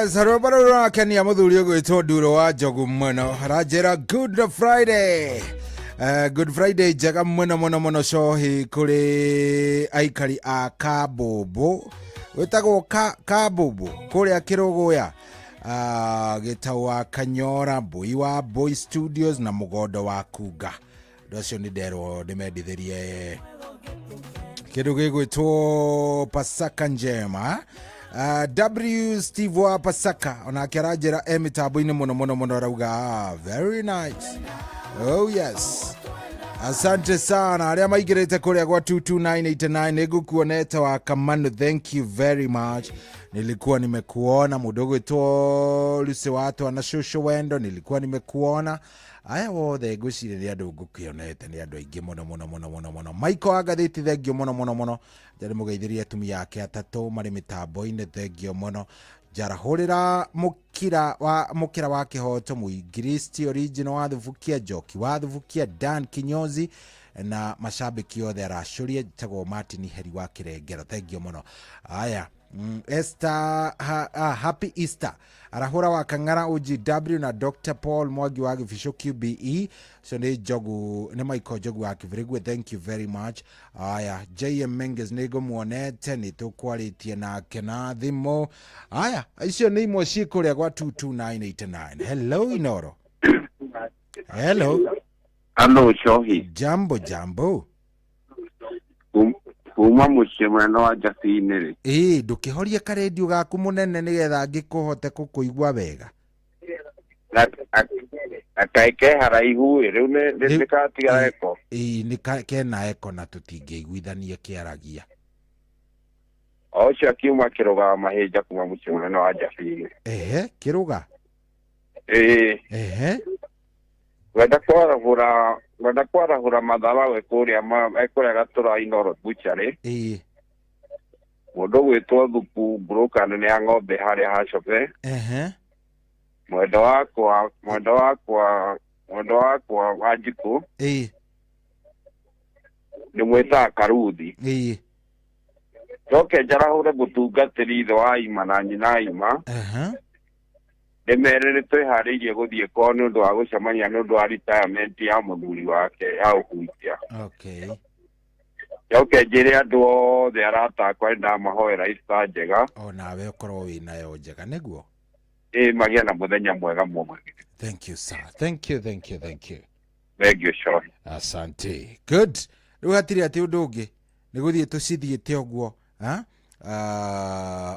Sarobaro Kenya muthuri ugwitwo Nduro wa Njogu muno arajera Good Friday. Good Friday jaga muno cohi kuri aikari a Kabobo wetagwo Kabobo kuria Kiruguya gitawa Kanyora Boy wa Boy Studios na mugondo wa Kuga ndocio ni ndero ndimendithirie kindu gigwitwo Pasaka njema. W Steve wa Pasaka onake arajera mitambo-ini muno rauga very nice. Oh yes, asante sana aria maigirite kuria kwa 22989 nigukuonete wa Kamano, thank you very much. Nilikuwa nimekuona mudogo to Lucy watu na shosho wendo, nilikuwa nimekuona aya wothe ngwiciria andu ngukionete ni andu aingi muno. Michael agathiti thengio muno jari mugeithirie atumia yake atatu mari mitambo-ini thengio muno. Jarahurira mukira wa kihoto Muingiristi original wa Thuvukia, Joki wa Thuvukia, Dan Kinyozi na mashabiki othe arashuria tago Martin Heri wa Kirengero thengio muno. Aya Esther happy Easter arahura wa Kangara OGW na Dr. Paul Mwagi wa Gifisho QBE so ni Jogu ni Michael Jogu wa Kivirigwe, thank you very much. Aya JM Menges nego muonete ni tukwaritie na kena thimo. Aya icio ni imwe cikuria kwa 22989. Hello Inoro. Hello Shohi. Jambo kuma muciĩ mwena wa Njabinĩ ndukihoria karedio gaku munene nigetha ngikuhote kukuigua wega akaike haraihu riu ni katiga eko ni kena eko na tutingĩiguithania kiaragia ocio akiuma Kiruga mahĩnja kuma muciĩ mwena wa Njabinĩ Kiruga wenda kwarahura mathara we kuria gatura Inoro Butchery mundu gwitwo Thuku broker nene ya ng'ombe haria hacope mwendo wakwa Wanjiku ni mwita Karuthi toke njarahure gutungatiri ithe wa Ima na nyina Ima Demere twihariirie guthie ko ni undu wa gucemania ni undu wa retirement ya muthuri wake ya ukuitia. Okay. Yoke njire andu othe arata kwenda mahoera Easter njega. Nawe ukorwo wina yo njega niguo. Magia na muthenya mwega mumwe. Thank you sir. Thank you. Thank you sure. Asante. Good. Riu hatiri ati undu ungi ni guthie tucithiite uguo,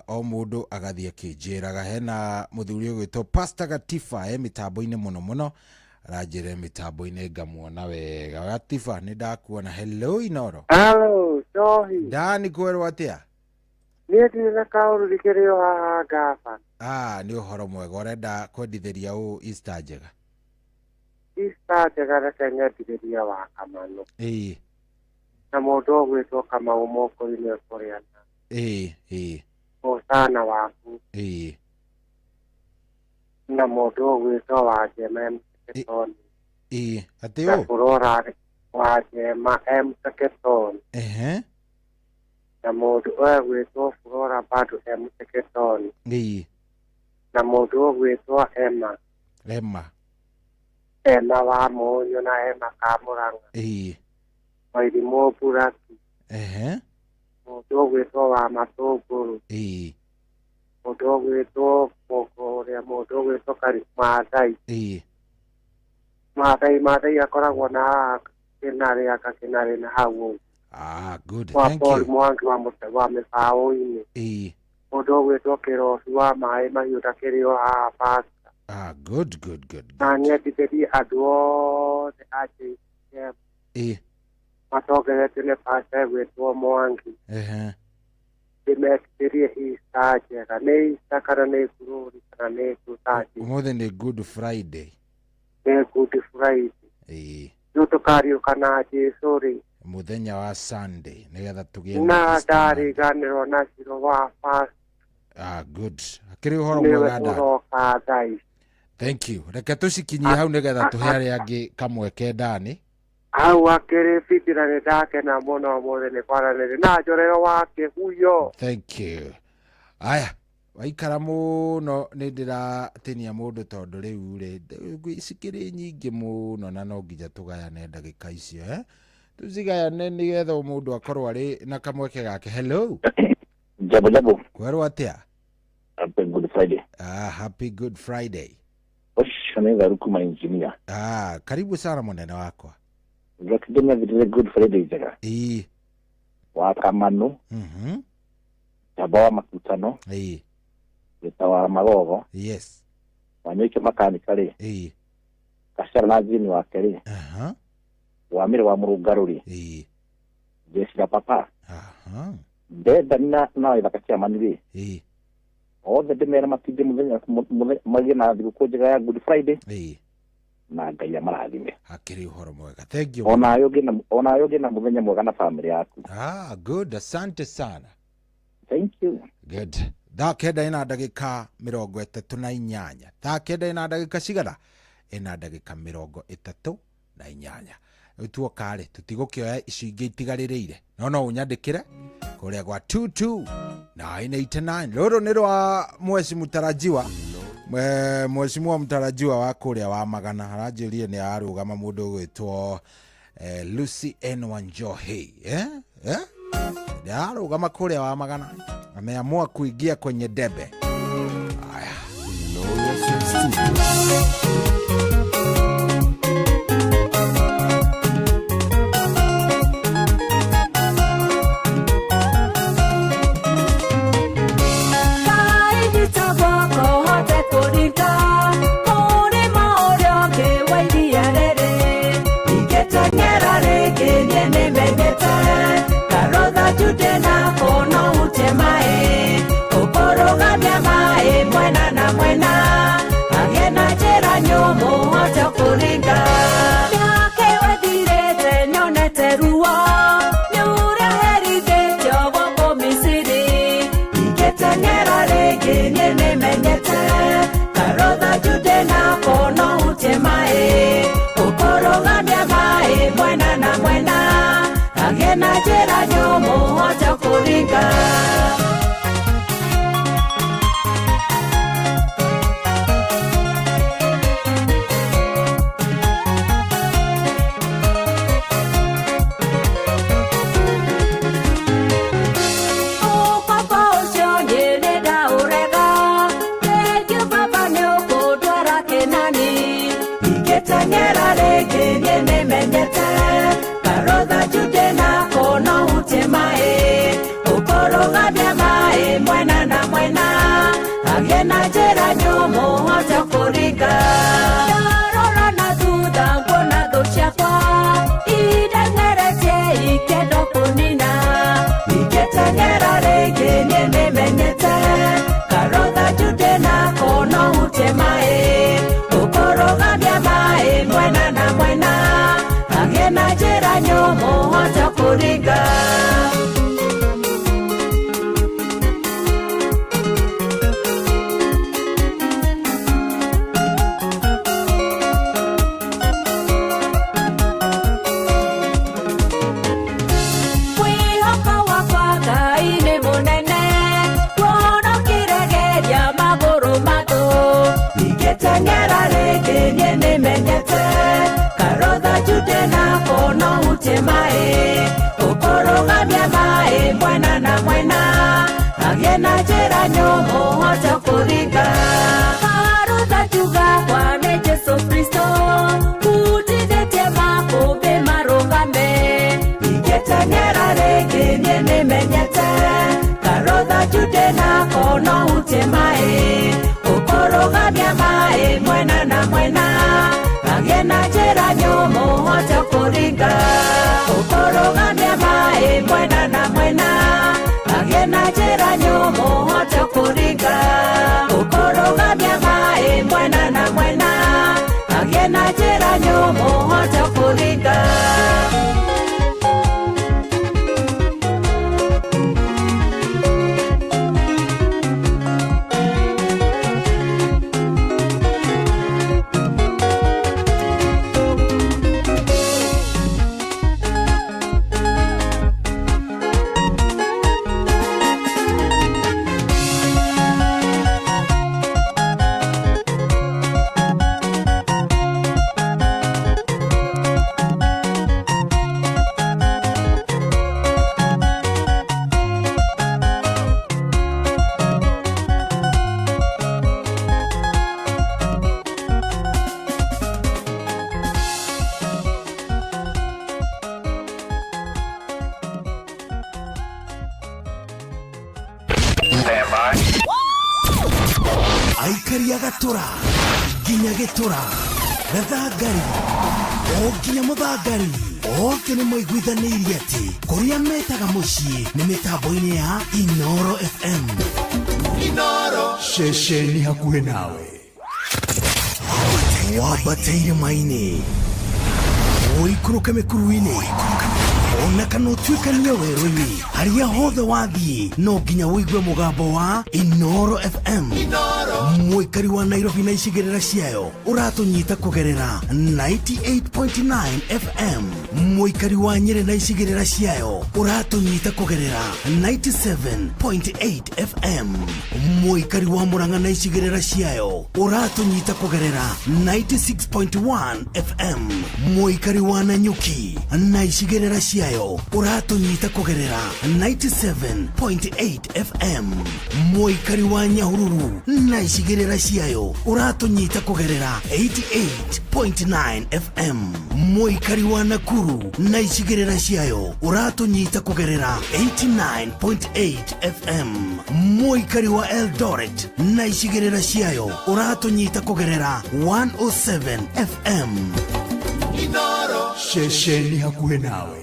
o mundu agathie kinjiraga hena muthuri ugwitwo Pastor Gatifa mitambo-ini muno arajire mitambo-ini ngamuona wega. Gatifa ni ndakuona. Hello Inoro. Hello Shohi. Ndani kwerwo atia ni ndina kauru rikirio haha gava. Ni uhoro mwega urenda kwendithiria u Easter njega. Easter njega reke nyendithiria wa Kamano na mundu ugwitwo Kamau moko-ini kuriana Osana waku na mundu ugwitwo wa Jema Mseketoni atio kurora wa Jema Mseketoni na mundu ugwitwo kurora bado Mseketoni na mundu ugwitwo Emma wa Monyo na Emma Kamuranga Wairimu Buraki mundu ugwitwo wa Matunguru mundu ugwitwo Mugoria mundu ugwitwo Karismathai Mathai akoragwo na kinari na hau good, thank you. Mwangi wa Mutego wa Mibao-ini mundu mundu gwitwo Kirosu wa mai mahiu takirio ha pasta. Good. Na nietithĩrie andũ othe a JCM macokerete nĩ pasta gwĩtwo Mwangi. Ndĩmetithĩrie Easter njega, nĩ Easter kana nĩ Glory kana nĩ Sunday. Ũmũthĩ nĩ Good Friday. Nĩ Good Friday. Rĩu tũkariũka na Jesũ rĩ muthenya wa Sunday nigetha tugie na ndariganĩrwo na ciro wa pasta. Good. Akĩrĩ ũhoro mwega ndani. Thank you. Reke tũcikinyie hau nigetha tũhe arĩa angĩ kamweke ndani. Hau akĩrĩ fitira nĩ ndakena mũno mũthĩ nĩ kwaranĩria na njorero wake huyo. Thank you. Aya, waikara mũno nĩ ndĩratĩnia mũndũ tondũ rĩu rĩ cikĩrĩ nyingĩ mũno na no nginya tũgayane ndagĩka icio tuzigayane nigetha mũndũ akorwo arĩ na kamweke gake. Hello. Jabo. Kwerwo atĩa? Happy Good Friday. Happy Good Friday. Nĩga rukuma engineer. Karibu sana mũnene wakwa. Ngakidemia vile Good Friday njega. Wakamanu. Jabo makutano. Gitawa magogo. Yes. Wanyike makanika rĩ. Kashara na jini wake rĩ. Wamire wa Murugaruri. Jeshi la papa. Ndenda na ithakacia manire. Othe ndemera matinde muthenya magina thigũkũ njega ya Good Friday. Na Ngai amarathime. Hakĩrĩ ũhoro mwega. Thank you. Ona yoge na muthenya mwega na family yaku. Good. Asante sana. Thank you. Good. Kenda ina ndagĩka 38. Kenda ina ndagĩka cigana? Ina ndagĩka 38. Tuoka rĩ tutigũkĩoya icio ingĩ itigarĩrĩire no unyandĩkĩre kũrĩa gwa 22 rũrũ nĩ rwa Mheshimiwa mtarajiwa wa kũrĩa wa Magana aranjĩrire nĩ arũgama mũndũ gwĩtwo Lucy N Wanjohi nĩ arũgama kũrĩa wa Magana ameamua kuingia kwenye debe. Tengera rege nye ne menyete Karotha jude na wako no utemae ukorogamia mae mwena na mwena agena jera nyomo hota kuringa ukorogamia mae mwena na mwena agena jera nyomo hota kuringa ukorogamia mae mwena na mwena agena jera nyomo hota kuringa Aikaria gatura ginya gitura gathangari oginya muthangari oke ni moiguithanirie ati kuria metaga mucii ni mitambo-ini ya Inoro FM. Inoro shesheni hakuhe nawe wabateire maini oikuruke mikuruini ona kana utuikanie werũ-inĩ harĩa hothe wathiĩ no nginya wĩigue mũgambo wa Inoro FM. Mũikari wa Nairobi na icigĩrĩra ciayo ũratũnyita kũgerera 98.9 FM. Mũikari wa Nyeri na icigĩrĩra ciayo ũratũnyita kũgerera 97.8 FM. Mũikari wa Murang'a na icigĩrĩra ciayo ũratũnyita kũgerera 96.1 FM. Mũikari wa Nanyuki na icigĩrĩra ciayo uratunyita kugerera 97.8 FM. Mũikari wa Nyahururu na icigĩrĩra ciayo uratunyita kugerera 88.9 FM. Mũikari wa Nakuru na icigĩrĩra ciayo uratunyita kugerera 89.8 FM. Mũikari wa Eldoret na icigĩrĩra ciayo uratunyita kugerera 107 FM. Inoro shesheni hakuhe nawe.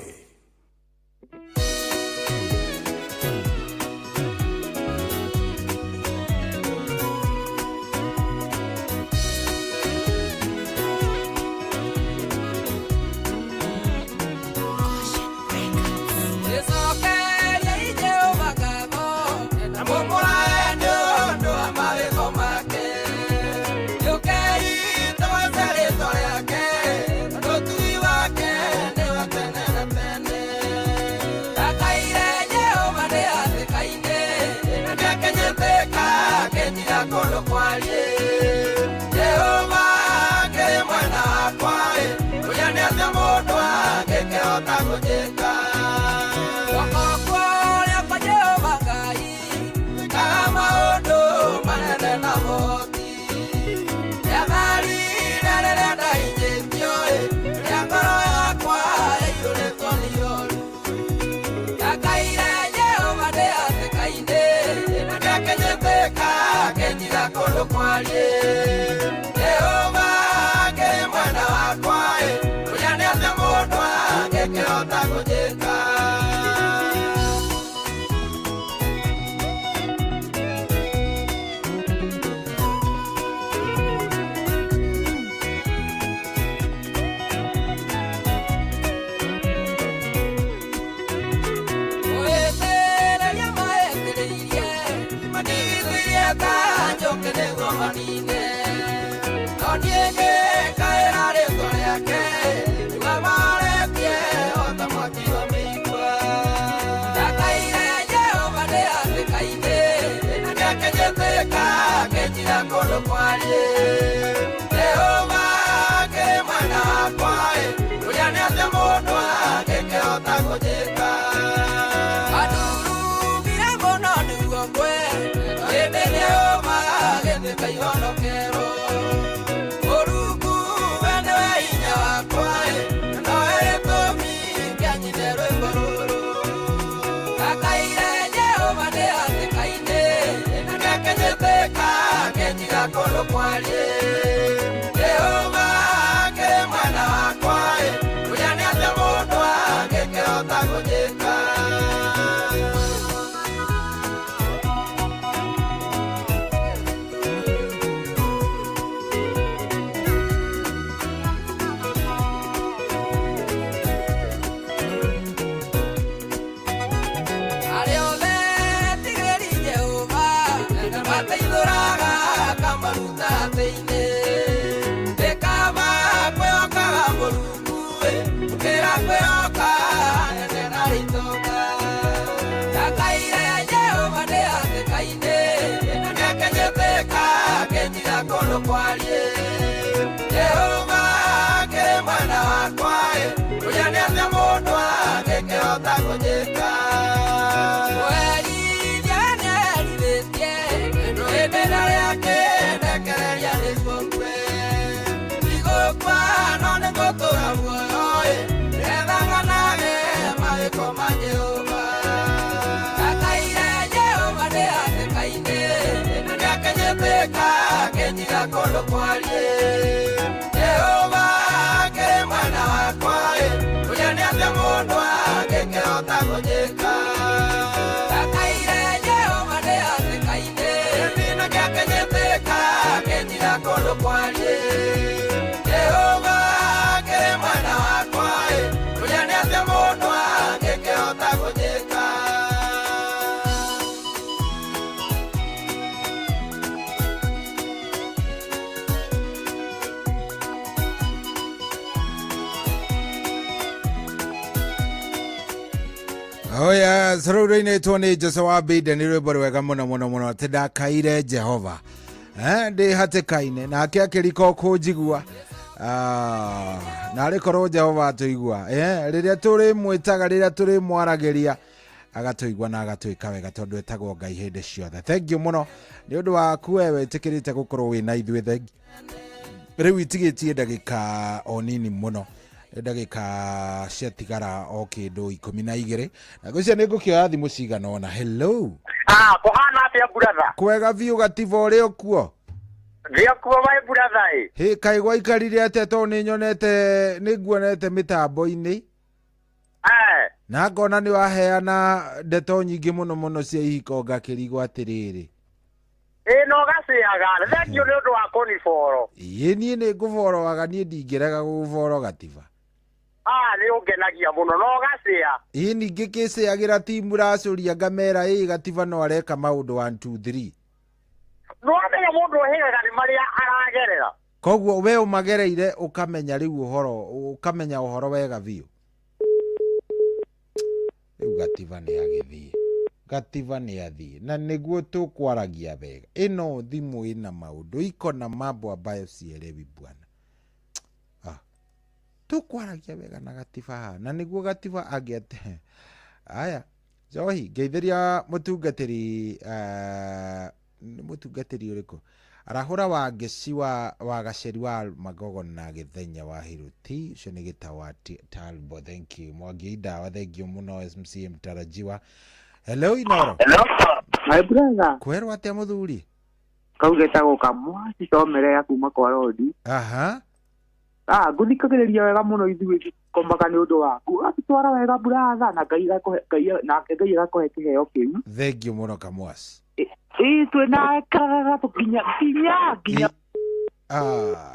kondo kwarie Jehova ke mwana wakwa uria ni ate mundu angĩkĩhota gũnjĩka kondo kwarie Jehova ke mwana wakwa uria ni ate mundu angĩkĩhota gũnjĩka werithĩtie kĩndũ hĩndĩ rĩake ndekereria nĩguokue igũkua no nĩngũtũra muoyo nĩgetha nganage mawĩko ma Jehova ndakaire Jehova nĩ hatĩka-inĩ na nĩakenyetĩka kenyiga kondo kwarie Jehova ke mwana wakwa uria ni ate mundu angĩkĩhota gũnjĩka ndakaire Jehova nĩ hatĩka-inĩ na nĩakenyetĩka kenyiga kondo kwarie Jehova ke mwana wakwa uria ni ate mundu angĩkĩhota gũnjĩka Oya sarũrũ-inĩ nĩ Jesũ wa Biden nĩ rwĩmbo rwega mũno atĩ ndakaire Jehova ndĩ hatĩka-inĩ nake akĩrika kũnjigua na arĩkorwo Jehova atũigua rĩrĩa tũrĩ mwĩtaga rĩrĩa tũrĩ mwaragĩria agatũigua na agatwĩka wega tondũ etagwo Ngai hĩndĩ ciothe. Thank you mũno nĩ ũndũ waku wewe ĩtĩkĩrĩte gũkorwo wĩna ithuĩ. Thank you. Rĩu itigĩtie ndagĩka o nini mũno ndagĩka ciatigara o kĩndũ 12 na gũcia nĩ ngũkĩoya thimũ cigana ona. Hello kũhana atĩa brother? Kwega biũ Gatiba ũrĩ kuo? Ndio kuo my brother He kaĩ gwaikarire atĩa to nĩ nyonete nĩ nguonete mĩtambo-inĩ na ngona nĩ waheana ndeto nyingĩ mũno cia ihiko ngakĩrigwo atĩrĩrĩ no gaciaga thengio nĩ ũndũ wa kũniboro niĩ nĩ ngũboroaga niĩ ndingĩrega gũboro Gatiba nĩ ũngenagia mũno no gacia ningĩ kĩcĩagĩra timu racũria ngamera Gatiba no areka maũndũ 1 2 3 no amenya mũndũ ũhĩgaga nĩ marĩa aragerera koguo we ũmagereire ũkamenya rĩu ũkamenya ũhoro wega biũ rĩu Gatiba nĩ agĩthiĩ Gatiba nĩ athiĩ na nĩguo tũkwaragia wega ĩno thimũ ĩna maũndũ ikona mambo ambayo sielewi bwana tũkwaragia wega na Gatiba na nĩguo Gatiba angĩate aya Johi ngeithĩria mũtungatĩri ũrĩkũ arahũra wa Ngeci wa Gaceri wa Magogo na Gĩthenya wa Hiruti ũcio nĩ Gĩtawa Talbo. Thank you Mwangi Ndawa. Thank you mũno SMC mtarajiwa. Hello Inoro. Hello my brother. Kwerwo atĩa mũthuri? Kaugĩtagwo Kamwasi Tomere ya kuma kwa Rodi. Ngũthikagĩrĩria wega mũno ithuĩ kombaga nĩ ũndũ waku atwara wega brother na Ngai agakũhe kĩheo kĩu. Thank you mũno Kamwasi. Twĩna karaga tũkinya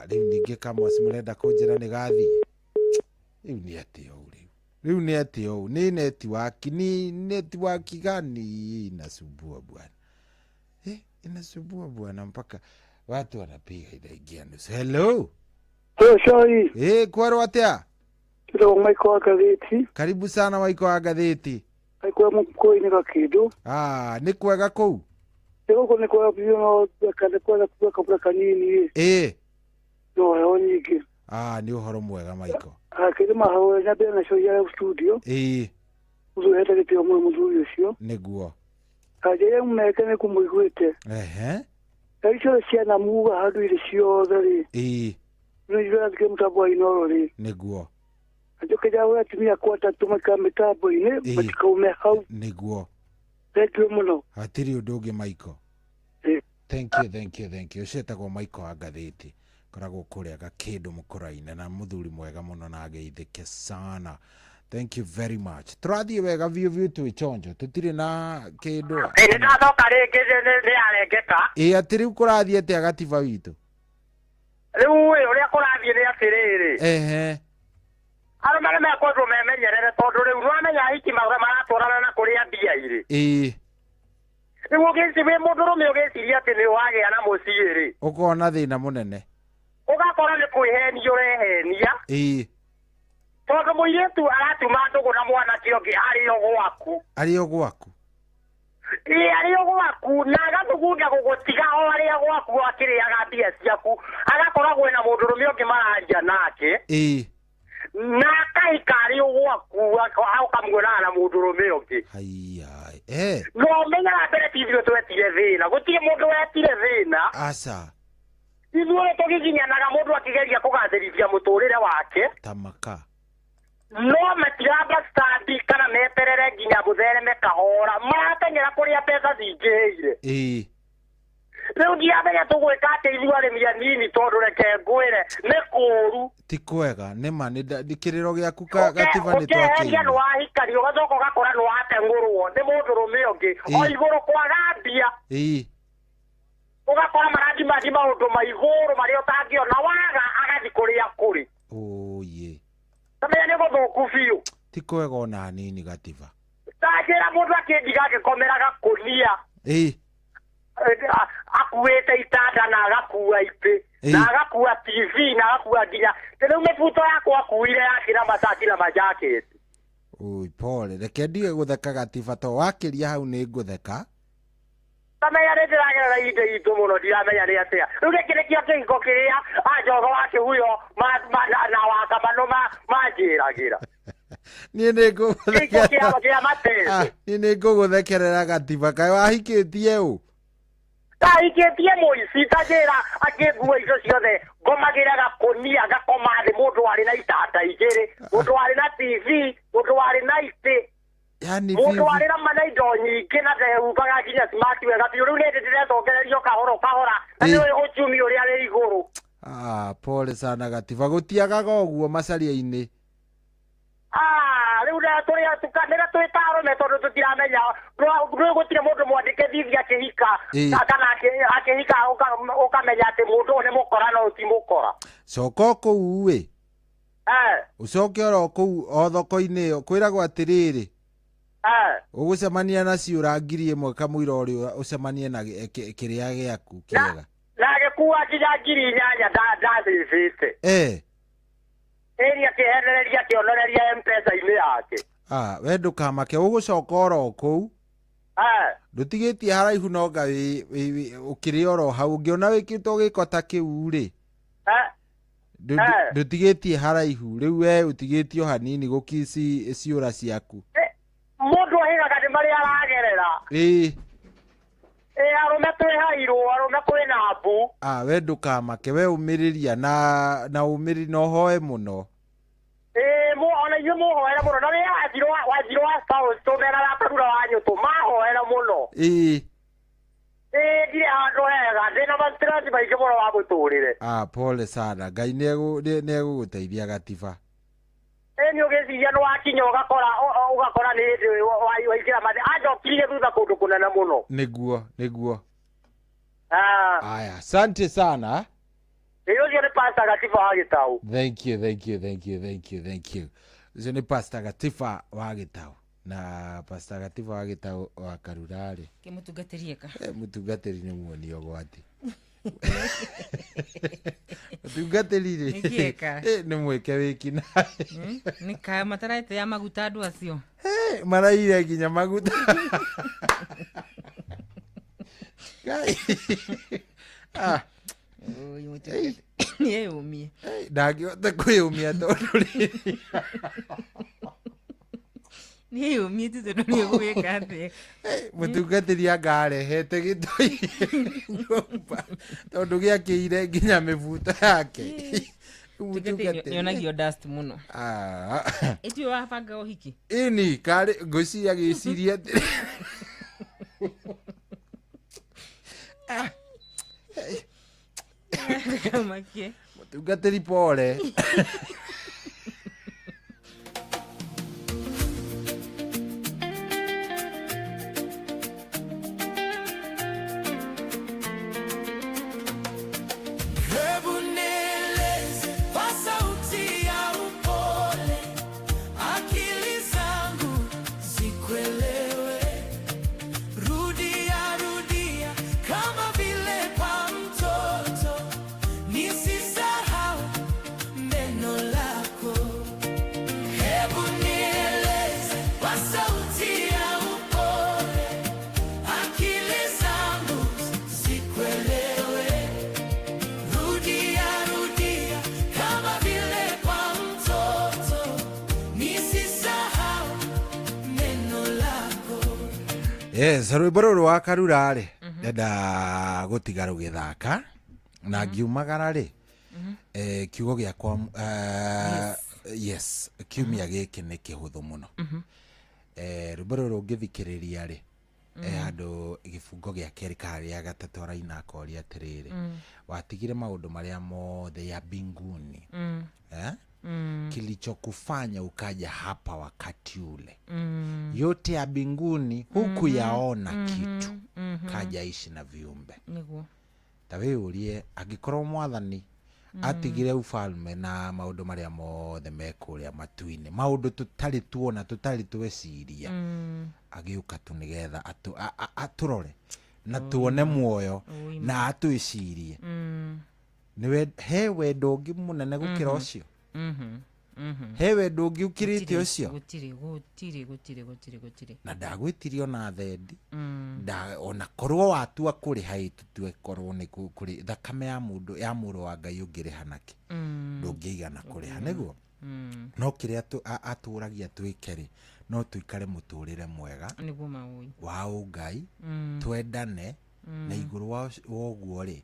rĩu ningĩ Kamwasi mũrenda kũnjĩra nĩ gathiĩ rĩu nĩ atĩ ũũ nĩ netiwaki gani inasumbua bwana inasumbua bwana mpaka watu wanapiga inaingia nusu. Hello Shoi kwerwo atĩa? Kĩrwo Maiko wa Gathĩti. Karibu sana Maiko wa Gathĩti. Maiko mũkũinĩ Gakĩndũ. Nĩ kwega kũu? Gũkũ nĩ kwega biũ no kwega kabura kanini no heho nyingĩ. Nĩ ũhoro mwega Maiko. Kĩrĩma hau nyambe na show ya studio. Ũzuhete gĩtĩo mũno mũthuri ũcio. Nĩguo. Kaje mumeke nĩ kũmũiguĩte. Aicio ciana muga handũ irĩ ciothe rĩ. Nĩ irathike mũtambo wa Inoro rĩ. Nĩguo. Ajoke jawe atumia kwa 3 maika mĩtambo-inĩ matikaume hau. Nĩguo. Thank you mũno. Hatirĩ ũndũ ũngĩ Maiko. thank you Ucetagwo Michael wa Ngathĩti koragwo kũrĩa Gakindu Mũkũra-inĩ na mũthuri mwega mũno na ageithĩke sana. Thank you very much. Tũrathiĩ wega biũ twĩ chonjo tũtirĩ na kĩndũ. Nĩ ndacoka rĩngĩ nĩ arengeka. Atĩ rĩu kũrathiĩ atĩa gatiba witũ? Rĩu ũrĩa kũrathiĩ nĩ atĩrĩrĩ. Arũme nĩ mekwendwo memenyerere tondũ rĩu nĩwamenya ahiki maratwarana na kũrĩa mbia irĩ. Rĩu ũgĩciria mũndũ rũme ũgĩciria atĩ nĩ wagĩa na mũciĩ-rĩ. Ũkona thĩna mũnene. Ũgakora nĩ kwĩhenia ũrehenia. Tondũ mũirĩtu aratuma ndũgũ na mwanake ũngĩ arĩ o gwaku. Arĩ o gwaku na agathugunda gũgũtiga o arĩ o gwaku akĩrĩaga mbia ciaku. Agakoragwo na mũndũ rũme ũngĩ mararia nake. Na akahika arĩ o gwaku ũkamuonaga na mũndũ rũme ũngĩ. No ũmenyaga mbere ti ithuĩ twetire thĩna. Gũtirĩ mũndũ wetire thĩna. Aca. Ithuĩ tũgiginyanaga mũndũ akĩgeria kũgathĩrithia mũtũrĩre wake. Tamaka. No matiramba standi kana meterere nginya gũthereme kahora. Marateng'era kũrĩa mbeca cingĩhĩire. Rĩu ndiamenya tũgwĩka atĩ ithuĩ arĩmi anini tondũ reke ngwĩre nĩ kũũru. Ti kwega nĩma kĩrĩro gĩaku gatiba nĩ twakĩire. Ũkeheria nĩwahikania ũgacoka ũgakora nĩwateng'ũrwo nĩ mũndũ rũme ũngĩ o igũrũ kwaga mbia. Ũgakora marathi maũndũ ma igũrũ marĩa ũtangĩona waga agathi kũrĩa kũrĩ. Tamenya nĩ gũthũku biũ. Ti kwega ona hanini gatiba. Tanjĩra mũndũ akĩndiga agĩkomera gakũnia. Akuĩte itanda na agakua itĩ na agakua TV na agakua nginya rĩu mĩbuto yakwa akuire yakĩra macati na majaketi. Pole reke ndige gũtheka gatiba to wakĩria hau nĩ ngũtheka. Tamenya nĩ ndĩragerera ihinda itũ mũno ndiramenya nĩ atĩa. Rĩu gĩkĩrĩkio kĩhiko kĩrĩa Njogo wake huyo na Wakamano manjĩragĩra. Niĩ nĩ ngũgũthekerera gatiba kaĩ wahikĩtie ũ? Ndahikĩtie mũici nganjĩra akĩngua icio ciothe ngomagĩra gakũnia ngakoma thĩ mũndũ warĩ na itanda igĩrĩ, mũndũ warĩ na TV, mũndũ warĩ na itĩ, mũndũ warĩ na indo nyingĩ na ndehumbaga nginya smart wega biũ. Rĩu nĩ ndĩretongererio kahora na nĩ ũchumi ũrĩa wĩ igũrũ. Pole sana gatiba gũtiagaga ũguo macaria-inĩ. Rĩu nĩra twĩtarũme tondũ tũtiramenya rĩu gũtirĩ mũndũ mwandĩke thithi akĩhika kana akĩhika ũkamenya atĩ mũndũ ũyũ nĩ mũkora no ti mũkora. Coka kũu we. Ũcoke oro kũu o thoko-inĩ ĩyo kwĩragwo atĩrĩrĩ. Ũgũcemania na ciũra ngiri ĩmwe kamũira ũrĩa ũcemanie na kĩrĩa gĩaku kĩega. Na agĩkua nginya ngiri 8 ndathĩcĩte. Ĩrĩa kĩhenereria kĩonereria M-Pesa-inĩ yake. We ndũkamake ũgũcoka oro kũu. Ndũtigĩtie haraihu nonga ũkĩrĩ oro hau ũngĩona wĩkĩtwo gĩko ta kĩu-rĩ. Ndũtigĩtie haraihu rĩu we ũtigĩtio hanini gũkici ciũra ciaku. Mũndũ ahĩgaga nĩ marĩa aragerera. Arũme twĩhairwo arũme kwĩna mbu. We ndũkamake we ũmĩrĩria na ũmĩrĩria na ũhoe mũno. Ona ithuĩ mũhoera mũno na wĩra wanjirwo wa South tũmena ratarura wa nyũtũ mahoera mũno. Ndirĩ handũ hega ndĩna mastress maingĩ mũno wa mũtũrĩre. Pole sana Ngai nĩegũgũteithia gatiba. Nĩ ũgĩciria nĩ wakinya ũgakora nĩ hĩndĩ waingĩra mathĩ anjokirie thutha kũndũ kũnene mũno. Nĩguo. Aya, asante sana. Ũcio nĩ Pastor Gatiba wa Gĩtaũ. Thank you. Ũcio nĩ Pastor Gatiba wa Gĩtaũ. Na Pastor Gatiba wa Gĩtaũ wa Karurarĩ. Mũtungatĩri eka. Mũtungatĩri nĩ muoni ũgwati. Mũtungatĩri nĩ mwĩke wĩki naĩ. Nĩ kaya mataraite ya maguta andũ acio. Maraire nginya maguta. Nĩeyũmie. Ndangĩhota kwĩyũmia tondũ rĩrĩ. Nĩeyũmie tu tondũ nĩegũgĩka atĩa. Mũtungatĩri anga arehete gĩtoi nyũmba tondũ gĩakĩire nginya mĩbuto yake. Nĩonagio dust mũno. Ĩtio wabanga ũhiki. Ini karĩ ngwĩciria gĩciria Kamakie. Mutungatiri pole. Yes, rwimbo rũrũ wa Karura rĩ ndenda gũtiga rũgĩthaka na ngiumagara rĩ kiugo gĩakwa yes kiumia gĩkĩ nĩ kĩhũthũ mũno rwimbo rũrũ ngĩthikĩrĩria rĩ handũ gĩbungo gĩa kerĩ kana gĩa gatatũ araina akoria atĩrĩrĩ watigire maũndũ marĩa mothe ya mbinguni kilichokufanya ukaja hapa wakati ule yote ya mbinguni huku yaona kitu kaja ishi na viumbe tawe urie agikorwo mwathani atigire ufalme na maundu maria mothe mekuria matuine maundu tutari tuona tutari tweciria agiuka tu nigetha aturore na tuone muoyo na atuicirie niwe he wendo ungi munene gukira ucio hewe ndungi ukirite ucio gutire na ndagwitirio na thendi ona korwo watua kuri haitu tue korwo ni kuri thakame ya mundu ya muro wa Ngai ungiriha naki ndungiigana kuriha niguo no kiria aturagia twikeri no tuikare muturire mwega niguo maui wa Ngai twendane na iguru wa oguo ri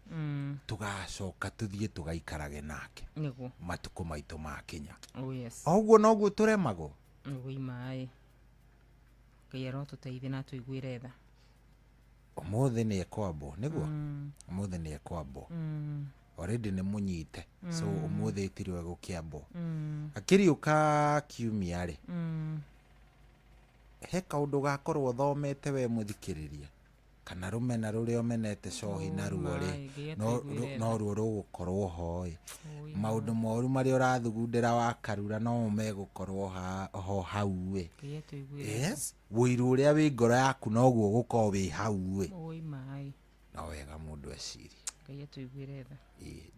tugacoka tuthie tugaikarage nake niguo matuko maitu makinya yes oguo noguo turemago niguo mai kayero tuteithie na tuiguire tha umuthi ni ekwambo niguo umuthi ni ekwambo already ni munyite so umuthi itirwe gukiambo akiriuka kiumia ri he kaundu gakorwo thomete we muthikiriria kana rumena ruria omenete cohi na ruo ri no ruo rugukorwo hoi maundu moru mari urathugundira wa Karura no megukorwo ho hau we yes wiru uria wi ngoro yaku no guo gukorwo wi hau we oi mai no wega mundu eciri Ngai tuiguire tha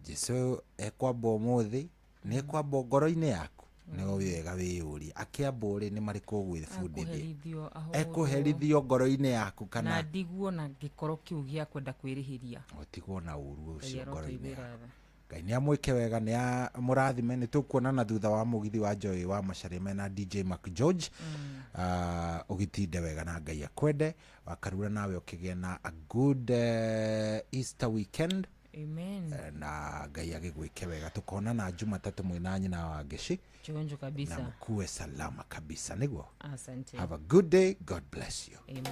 Jesu ekwamba umuthi ni kwamba ngoro-ini yaku no wega wiyuri akiamburi ni mariko gwithibundithia ekuherithio ngoro-ini yaku kana na ndiguo na gikoro kiu gia kwenda kwirihiria otigwo na uru ucio ngoro-ini yaku Ngai ni amwike wega ni murathime ni tukuonana thutha wa mugithi wa Joy wa Macharia na DJ Mark George ugitinde wega na Ngai akwende wa Karura nawe ukigia na a good Easter weekend. Amen. Na Ngai agigwike wega tukonana Jumatatu mwina nyina wa Ngeshi chonjo kabisa na mkuwe salama kabisa niguo. Asante. Have a good day. God bless you. Amen.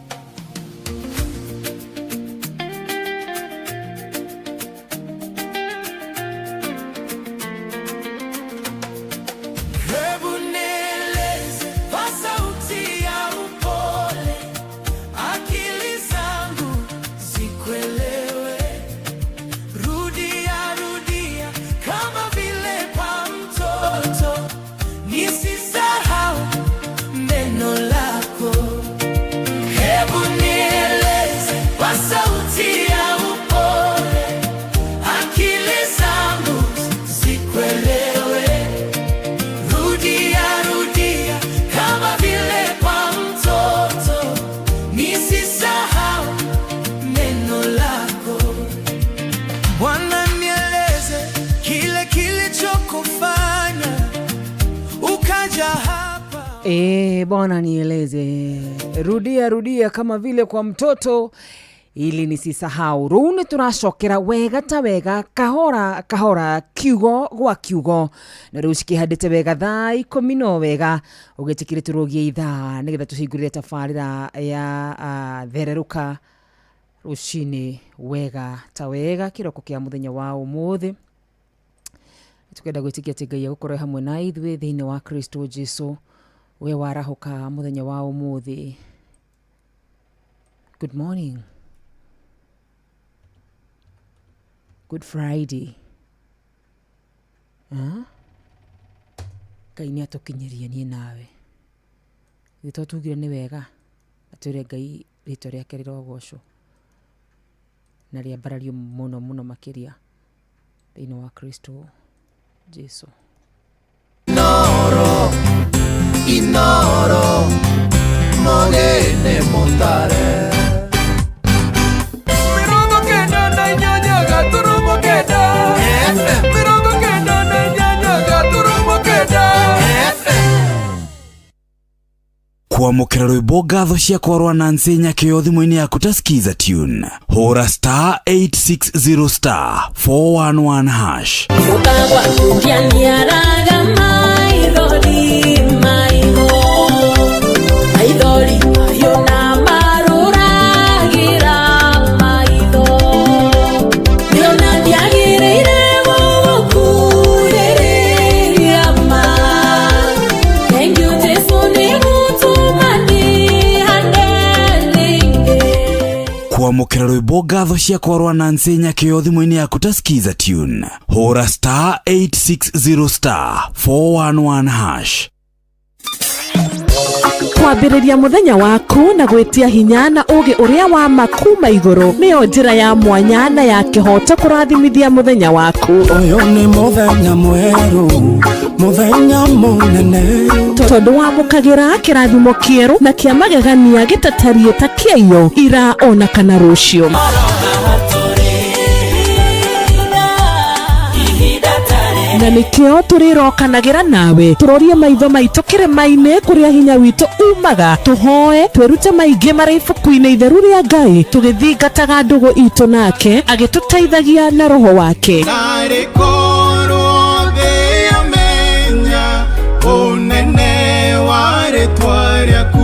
Bwana nieleze, rudia kama vile kwa mtoto ili nisisahau. Runi turacokera wega ta wega kahora kiugo gwa kiugo na rushiki hadite wega thaa 10 no wega ugetikire turogie ithaa nigetha tuhingurire tafarira ya thereruka rushini wega ta wega kiroko kia muthenya wa umuthi tukenda gwitikia ati Ngai agũkorwo hamwe na ithuĩ thĩinĩ wa Kristo Jesu we warahoka muthenya wa umuthi. Good morning. Good Friday. Ngai nĩ atukinyirie nie nawe. Gĩtũ tugire nĩ wega atũre Ngai rĩtwa rĩake rĩrogocwo na rĩambarario mũno mũno makĩria thĩinĩ wa Kristo Jesu. Inoro mogene motare mirongo kenda na inyanya gaturumo kenda mirongo kenda na inyanya gaturumo kenda. Kwamũkĩra rwĩmbo ngatho cia kwarwa Nancy Nyakĩo thimũ-inĩ yaku ta skiza tune. Hũra star 860 star 411 hash. Mukagwa kukianiaraga maithori maithori ayo na marũragira maitho niona ndiagĩrĩire gũgũkuhĩrĩria ma. Thank you Jesu nĩ kwamũkĩra rwĩmbo ngatho cia kwarwa Nancy Nyakĩo thimũ-inĩ yaku ta skiza tune. Hũra star 860 star 411 hash. Kwambĩrĩria mũthenya waku na gwĩtia hinya na ũgĩ ũrĩa wa makuma igũrũ nĩyo njĩra ya mwanya na ya kĩhoto kũrathimithia mũthenya waku. Ũyũ nĩ mũthenya mwerũ, mũthenya mũnene, tondũ wamũkagĩra kĩrathimo kĩerũ na kĩa magegania gĩtatarie ta kĩayo ira ona kana rũciũ. Na nĩkĩo tũrĩrokanagĩra nawe tũrorie maitho maitũ kĩrĩma-inĩ kũrĩa hinya witũ umaga, tũhoe twĩrute maingĩ marĩ ibuku-inĩ itheru rĩa Ngai tũgĩthingataga ndũgũ itũ nake agĩtũteithagia na roho wake.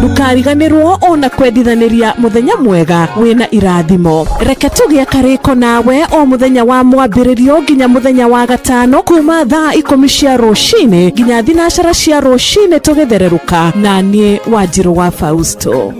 Ndũkariganĩrwo ona kwendithanĩria mũthenya mwega wĩna irathimo. Reke tũgĩe karĩko nawe o mũthenya wa mwambĩrĩrio nginya mũthenya wa gatano kuma thaa 10 cia rũcinĩ nginya thinacara cia rũcinĩ tũgĩthererũka na niĩ Wanjirũ wa Fausto.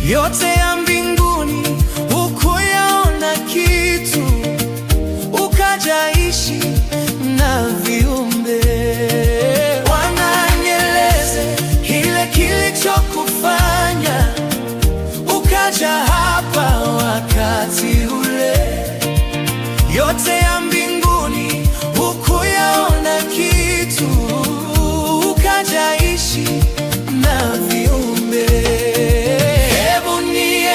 Yote ya mbinguni ukuyaona kitu, ukajaishi na viumbe. Bwana nieleze kile kilichokufanya ukaja hapa wakati ule. Yote ya mbinguni ukuyaona kitu, ukajaishi na viumbe. Hebu nieleze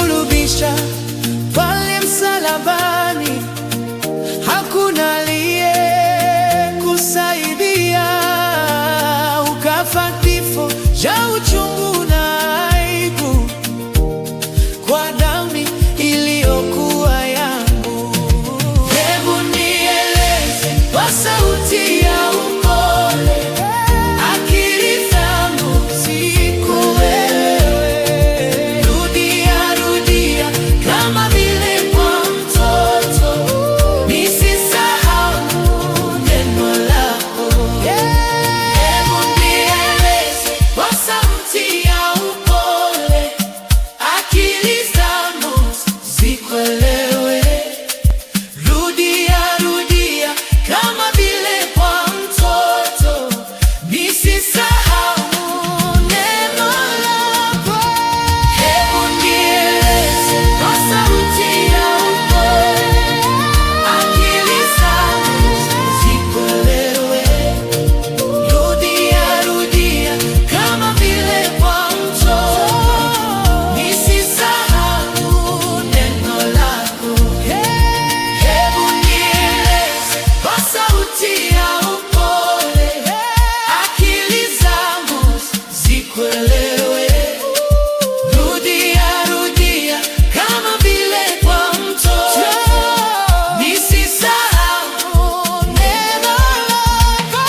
ulinisulubisha pale msalabani, hakuna aliye kusaidia, ukafa kifo cha uchungu na aibu kwa damu iliyokuwa yangu. Hebu nieleze kwa sauti ya upole, akili zangu ziko wewe. Rudia, rudia kama vile kwa mtoto, nisisahau neno lako. Hebu nieleze kwa sauti ya upole, akili zangu zikuelewe. Rudia, rudia kama vile kwa mtoto, nisisahau neno lako. Hebu nieleze kwa sauti ya upole, akili zangu zikuelewe. Rudia, rudia kama vile kwa mtoto, nisisahau neno lako. Hebu nieleze kwa sauti ya upole, akili zangu zikuelewe. Rudia, rudia kama vile kwa mtoto, nisisahau neno lako.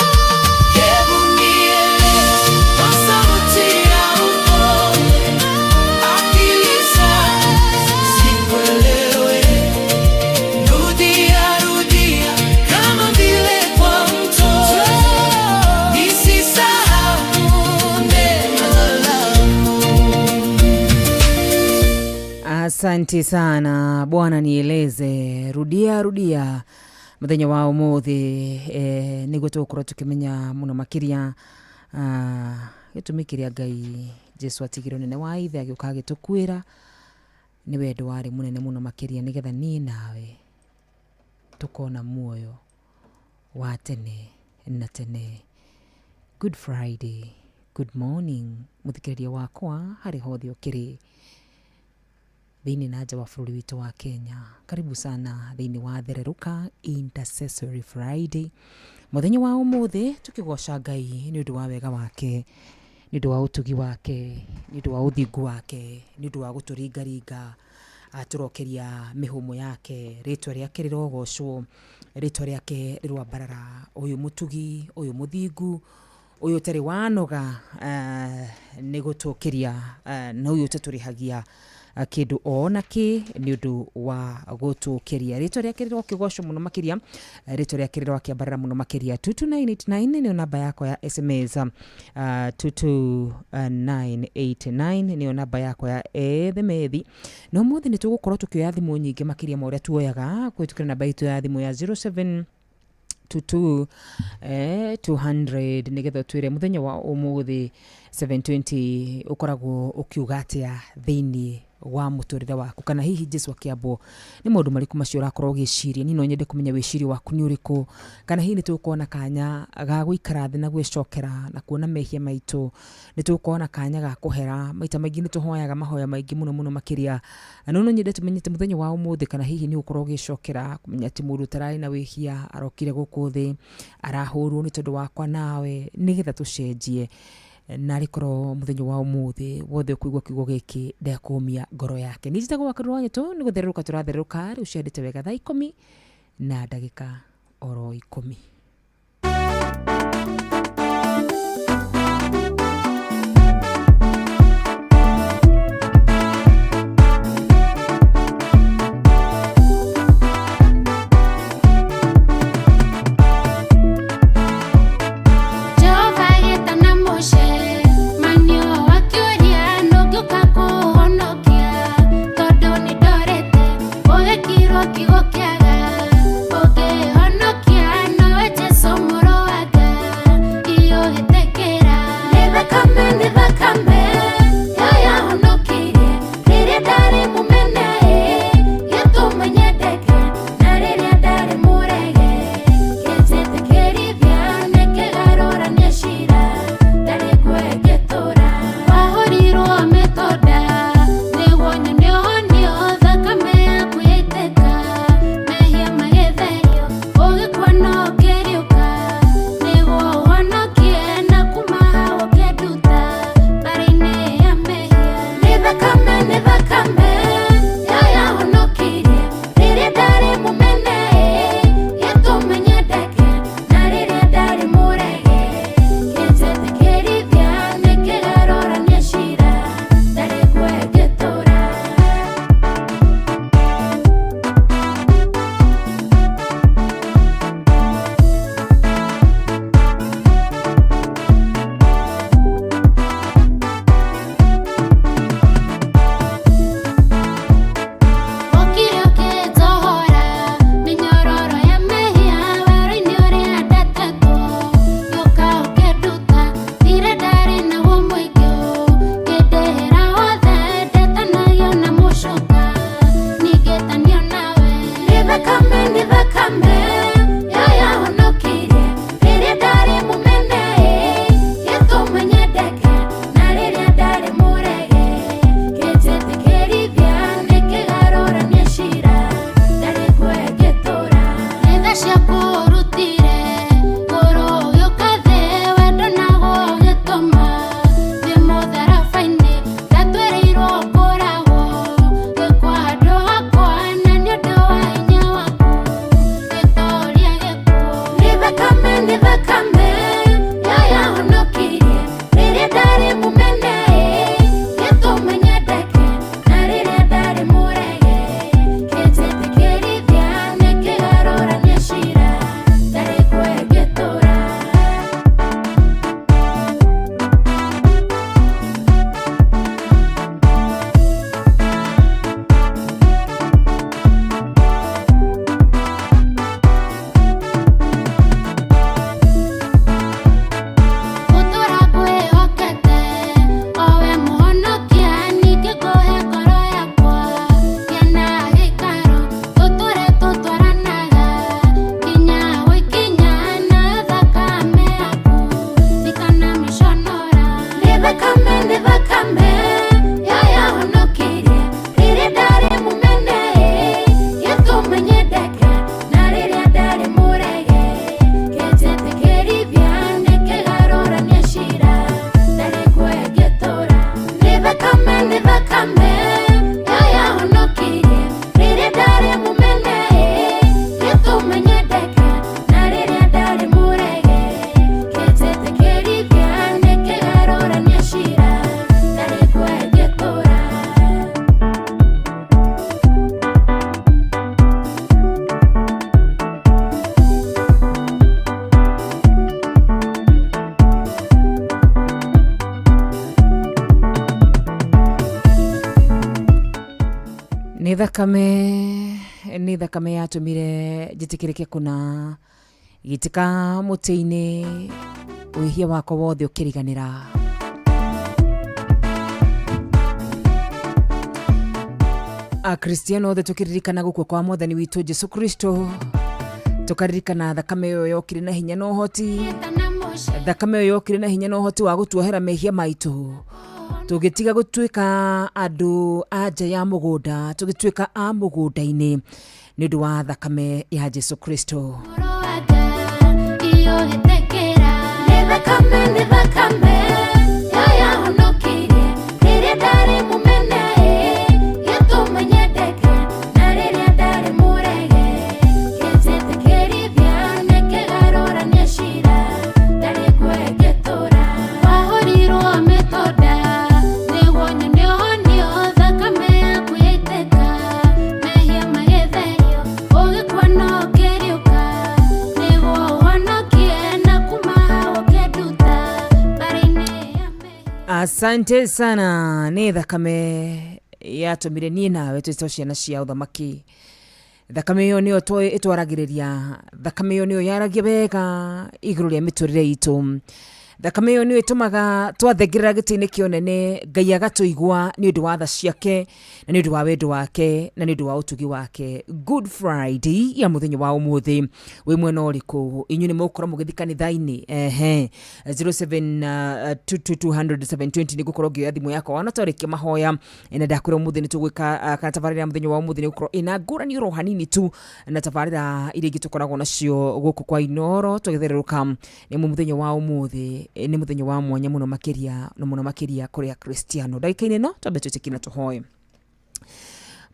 Hebu nieleze kwa sauti ya upole, akili zangu zikuelewe. Rudia, rudia kama vile kwa mtoto, nisisahau neno lako. Asante sana. Bwana nieleze. Rudia, rudia muthenya wa umuthi niguo tugukorwo tukimenya muno makiria gitumi kiria Ngai Jesu atigire nene wa ithe agiuka agitukwira ni wendo wari munene muno makiria nigetha ni nawe tukona muoyo wa tene na tene. Good Friday, good morning muthikiriria wakwa hari hothe ukiri thini na nja wa bũrũri witũ wa Kenya. Karibu sana thini wa Thereruka Intercessory Friday, muthenya wa umuthi tukigoca Ngai ni undu wa wega wake, ni undu wa utugi wake, ni undu wa uthingu wake, ni undu wa guturingaringa aturokeria mihumo yake. Ritwa riake rirogocwo, ritwa riake rirwambarara. Uyu mutugi, uyu muthingu, uyu tari wanoga ni gutukiria na uyu taturihagia kindu ona ki ni undu wa gutukiria. Ritwa riake rirokigocwo muno makiria, ritwa riake rirokiambarara muno makiria. 22989 ni namba yako ya SMS, 22989 ni namba yako ya ethemethi. No muthi ni tugukorwo tukioya thimu nyingi makiria ma uria tuoyaga kwitukira namba itu ya thimu ya 07 200 nigetha twire muthenya wa umuthi 720 ukoragwo ukiuga atia thini wa muturire waku, kana hihi Jesu akiambo ni maundu mariku macio urakorwo ugiciria. Ni no nyende kumenya wiciria waku ni uriku, kana hihi ni tukuona kanya ga guikara thi na gwicokera na kuona mehia maitu, ni tukuona kanya ga kuhera. Maita maingi ni tuhoyaga mahoya maingi muno muno makiria. No nyende tumenyete muthenya wa umuthi kana hihi ni ukorwo ugicokera kumenya ati mundu tarari na wihia arokire guku thi arahurwo ni tondu wakwa nawe, nigetha tucenjie na rikorwo muthenya wa umuthi wothe kuigwa kiugo giki ndekumia ngoro yake. Ni njitagwo wakarwa nyeto ni gutheruka turatheruka riu ciendete wega thaa 10 na ndagika oro 10. Kigo kiaga, oke honokia, no Nĩ thakame yatumire jitikirike kuna gitika muti-ini wihia wako wothe ukiriganira. Akristiano othe tukiririkana gukua kwa Mwathani witu Jesu Kristo, tukaririkana thakame yo yokire na hinya no hoti, thakame yo yokire na hinya no hoti wa gutuohera mehia maitu, tugitiga gutuika andu anja ya mugunda, tugituika a mugunda-ini ni undu wa thakame ya Jesu Kristo. Ni thakame ya honokire rĩrĩa ndarĩ mũmene gĩtũmenyendeke na rĩrĩa ndarĩ mũrege gĩtĩtĩkĩrithia nĩkĩgarũrania cira ndarĩ kwĩngĩtũra wahorirwo mĩtonda nĩguo nyonio thakame yaku yaitĩka mehia magĩtherio ũgĩkua no ũkĩriũka nĩguo ũhonokie na kuma hau ũkĩnduta mbarĩ-inĩ ya Asante sana. Ni thakame yatumire nie nawe twito ciana cia uthamaki. Thakame yo niyo itwaragiriria, thakame yo niyo yaragia wega iguru ria miturire itu. Thakame yo niyo itumaga twathegirira giti-ini kionene Ngai agatuigua ni undu wa tha ciake na ni undu wa wendo wake na ni undu wa utugi wake. Good Friday ya muthenya wa umuthi wi mwena uriku inyu ni mukora mugithikani thaini 0722000720 ni gukorwo ngioya thimu yako wana tarikia mahoya ina ndakwira umuthi ni tugwika kana tabarira muthenya wa umuthi ni gukorwo ina ngurani ro hanini tu na tabarira iri gitukoragwo nacio guku kwa Inoro tugithereruka ni muthenya wa umuthi ni muthenya wa mwanya muno makiria kuri ya Kristiano. Ndagika-ini no twambe tutikina tuhoye.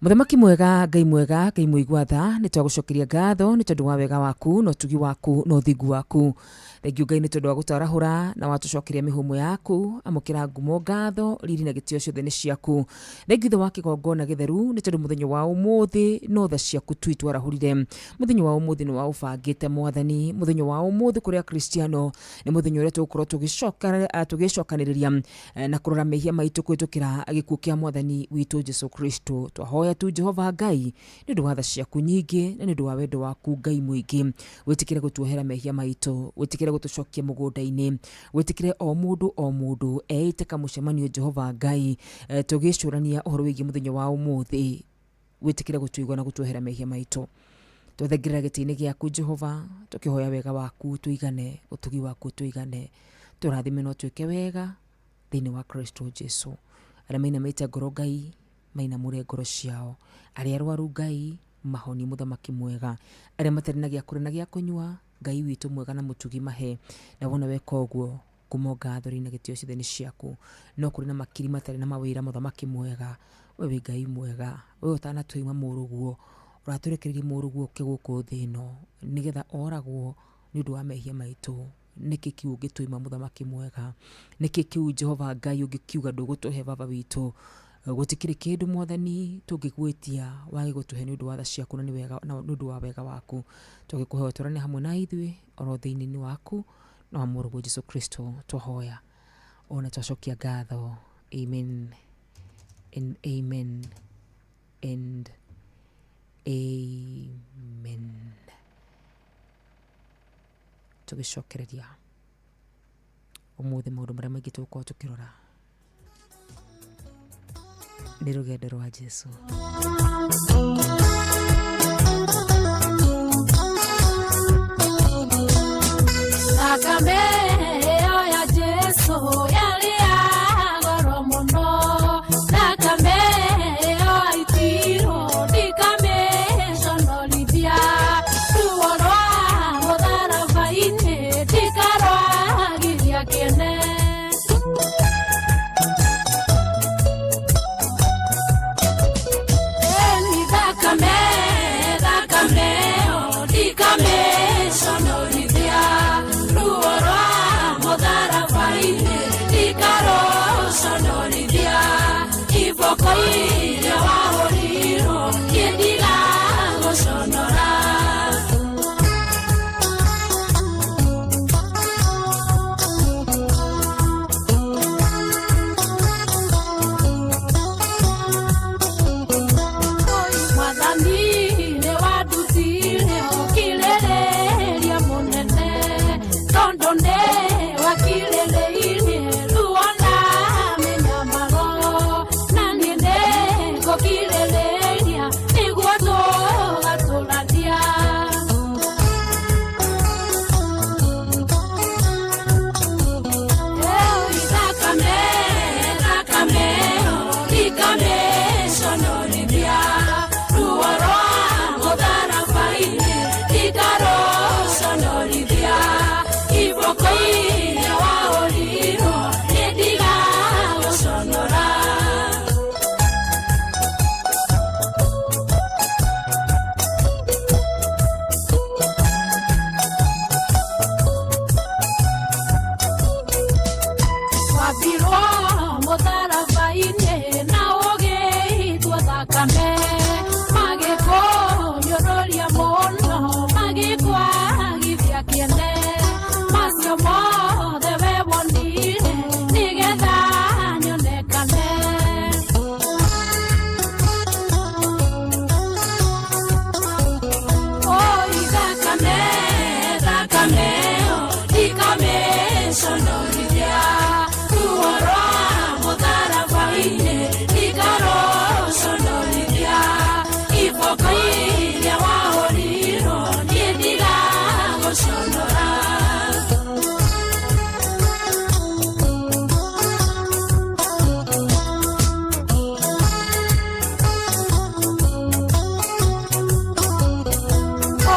Muthamaki mwega, Ngai mwega, Ngai muigua tha, ni twagucokeria ngatho ni tondu wa wega waku no tugi waku no thigu waku. Thengiu Ngai ni tondu wa gutarahura na watucokeria mihumo yaku, amukira ngumo ngatho riri na gitio ciothe ni ciaku. Thengiu tha wa kigongona githeru ni tondu muthenya wa umuthi no tha ciaku twitwarahurire. Muthenya wa umuthi ni wa ubangite Mwathani, muthenya wa umuthi kuria Kristiano ni muthenya uria tugukorwo tugicokaniriria na kurora mehia maitu kwitukira gikuo kia Mwathani witu Jesu Kristo. Twahoya tu Jehova Ngai ni undu wa tha ciaku nyingi na ni undu wa wendo waku Ngai muingi, witikire gutuohera mehia maitu, witikire gutucokia mugunda-ini, witikire o mundu eiteka mucemanio Jehova Ngai tugicurania uhoro wigi muthenya wa umuthi, witikire gutuigwa na gutuohera mehia maitu. Twethegirira giti-ini giaku Jehova, tukihoya wega waku tuigane, utugi waku tuigane, turathime no twike wega thiini wa Kristo Jesu. Aria mainamite ngoro Ngai mainamure ngoro ciao, aria arwaru Ngai mahoni muthamaki mwega, aria matari na gia kuria na gia kunywa Ngai witu mwega na mutugi mahe, na wona weka uguo ngumo ngatho ri na gitio ciothe ni ciaku. No kuri na makiri matari na mawira muthamaki mwega, wewe Ngai mwega, wewe utana tuima muruguo uraturekereria muruguo kiguku thino nigetha oragwo ni undu wa mehia maitu. Niki kiu gituima muthamaki mwega, niki kiu Jehova Ngai ungikiuga ndugutuhe baba witu gutikire kindu Mwathani tungigwitia wage gutuhe ni undu wa tha ciaku na ni wega na ni undu wa wega waku. Tugikuhoya turane hamwe na ithui oro thiini-ini waku na murugu Jesu Kristo twahoya ona twacokia ngatho. Amen and amen and amen. Tugicokereria umuthi maundu maria maingi tugukorwo tukirora ni rugendo rwa Jesu. Thakame ya Jesu yari agoro muno, thakame ya itiro ndikamĩconorothia, ruo rwa mũtharaba-inĩ ndikarwagiria kĩene. thakame magĩkũ nyũrũria mũno magĩkwagithia kĩene macio mothe we wonire nĩgetha nyonekane oi thakame thakame ikame sonorithia ruo rwa mũtharaba-inĩ ikaro sonorithia iboko-inĩ wahũrirwo niĩ ndigagũconora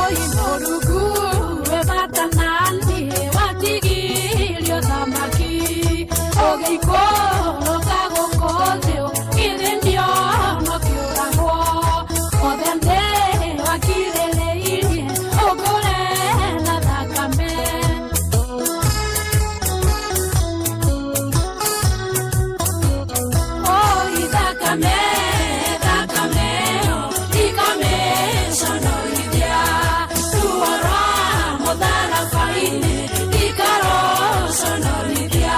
oi mũrungu we batanani watigirio thamaki ũgĩikũrũka gũkũ thĩ gĩthĩnio no kĩũragwo othe ndĩ wakirĩrĩirie ũngũre na thakame oi thakame thakame ikame sonorithia ruo rwa mũtharaba-inĩ ikaro sonorithia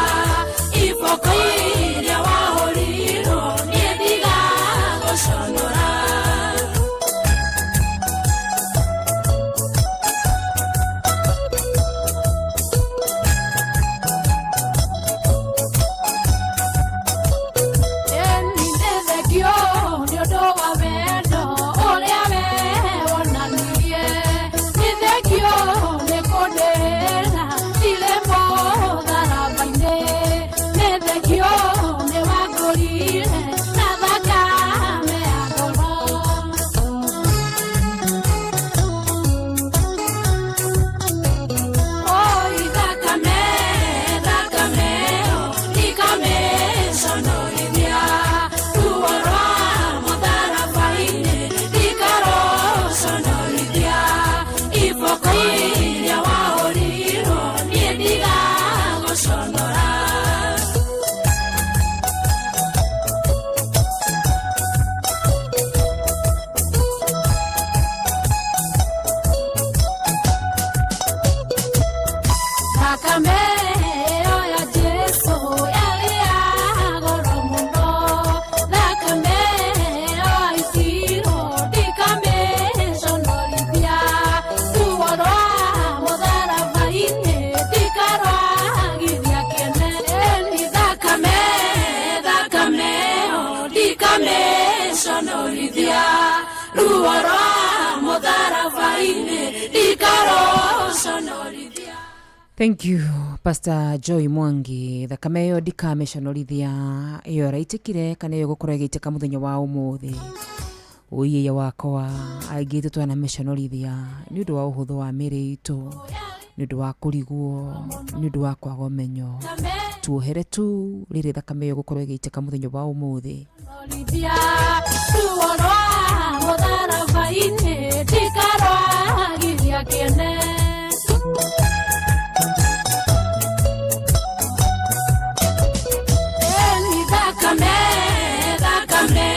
iboko-inĩ wahũrirwo niĩ ndigagũconora ĩni ndĩthekio nĩ ũndũ wa wendo ũrĩa we wonanirie ndĩthekio nĩ kũndĩra irĩ mũtharaba-inĩ ndĩthekio nĩ wangũrire na thakame ya ngoro oi thakame thakame ikame sonorithia ruo rwa mũtharaba-inĩ ikaro sonorithia iboko-inĩ wahũrirwo niĩ ndigagũconora thakame ĩyo ya Jesũ yarĩ ya goro mũno thakame ĩyo aitirwo ndikamĩconorithia ruo rwa mũtharaba-inĩ ndikarwagithia kĩene ĩni thakame thakame ĩyo ndikamĩconorithia ruo rwa mũtharaba-inĩ ndikarũconorithia. Thank you Pastor Joy Mwangi. Thakame ĩyo ndikamĩconorithia ĩyo ĩraitĩkire kana ĩyo gũkorwo ĩgĩitĩka mũthenya wa ũmũthĩ ũiya wakwa aingĩ tũtwana mĩconorithia nĩ ũndũ wa ũhũthũ wa mĩĩrĩ itũ nĩ ũndũ wa kũrigwo nĩ ũndũ wa kwaga ũmenyo tuohere tu rĩrĩ thakame ĩyo gũkorwo ĩgĩitĩka mũthenya wa ũmũthĩ Olivia, ruo rwa mũtharaba-inĩ ndikarwagithia kĩene ĩni thakame thakame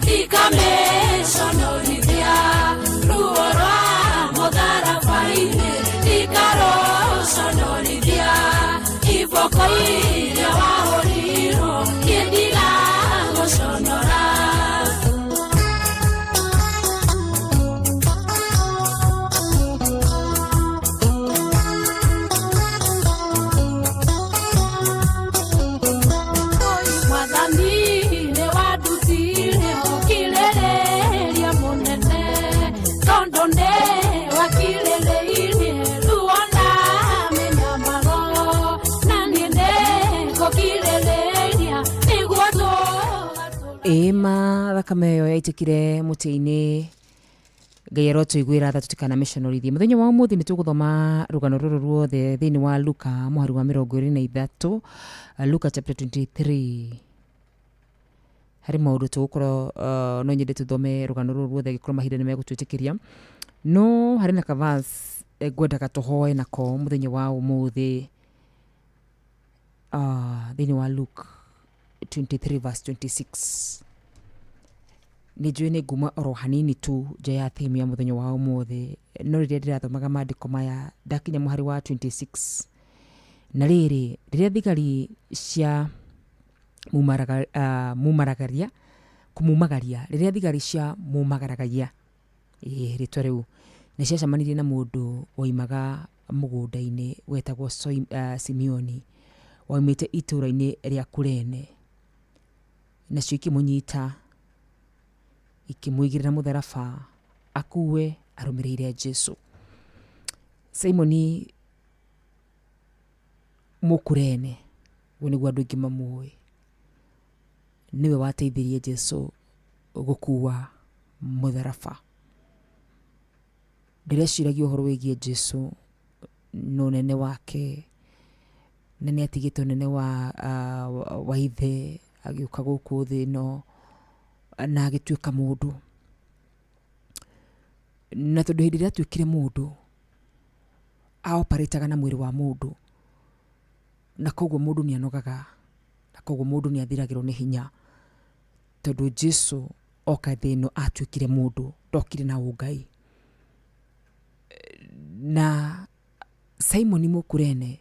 ndikamĩconorithia ruo rwa mũtharaba-inĩ ndikarũconorithia iboko-inĩ wahũrirwo niĩ ndigagũconora ĩma thakame ĩyo yaitĩkire mũtĩ-inĩ Ngai arotũiguĩra tha tũtikana mĩconorithie mũthenya wa ũmũthĩ nĩ tũgũthoma rũgano rũrũ ruothe thĩinĩ wa Luka mũhari wa 23 Luka chapter 23 harĩ maũndũ tũgũkorwo no nyende tũthome rũgano rũrũ ruothe gĩkorwo mahinda nĩ megũtwĩtĩkĩria no harĩ na kavas ngwendaga tũhoe nako mũthenya wa ũmũthĩ thĩinĩ wa Luke 23 verse 26 nĩ njũĩ nĩ nguma oro hanini tu nja ya theme ya mũthenya wa ũmũthĩ, no rĩrĩa ndĩrathomaga maandĩko maya ndakinya mũhari wa 26 na rĩrĩ rĩrĩa thigari cia mumagaria rĩrĩa thigari cia mumagaragaria rĩtwa rĩu nĩ ciacemanirie na mũndũ woimaga mũgũnda-inĩ wetagwo Simeoni waumĩte itũũra-inĩ rĩa Kurene, nacio ikĩmũnyita ikĩmũigĩrĩra mũtharaba akuwe arũmĩrĩire Jesu. Simoni Mũkurene, we nĩguo andũ aingĩ mamũĩ, niwe wateithirie Jesu gũkuua mũtharaba. Ndĩreciragia ũhoro wĩgiĩ Jesu no nene wake, na nĩ atigĩte nene wa ithe agĩũka gũkũ thĩ ĩno na agĩtuĩka mũndũ. Na tondũ hĩndĩ ĩrĩa atuĩkire mũndũ aoparĩtaga na mwĩrĩ wa mũndũ, na koguo mũndũ nĩ anogaga, na koguo mũndũ nĩ athiragĩrwo nĩ hinya, tondũ Jesu oka thĩ ĩno atuĩkire mũndũ, ndokire na ũngai. Na Simoni Mũkurene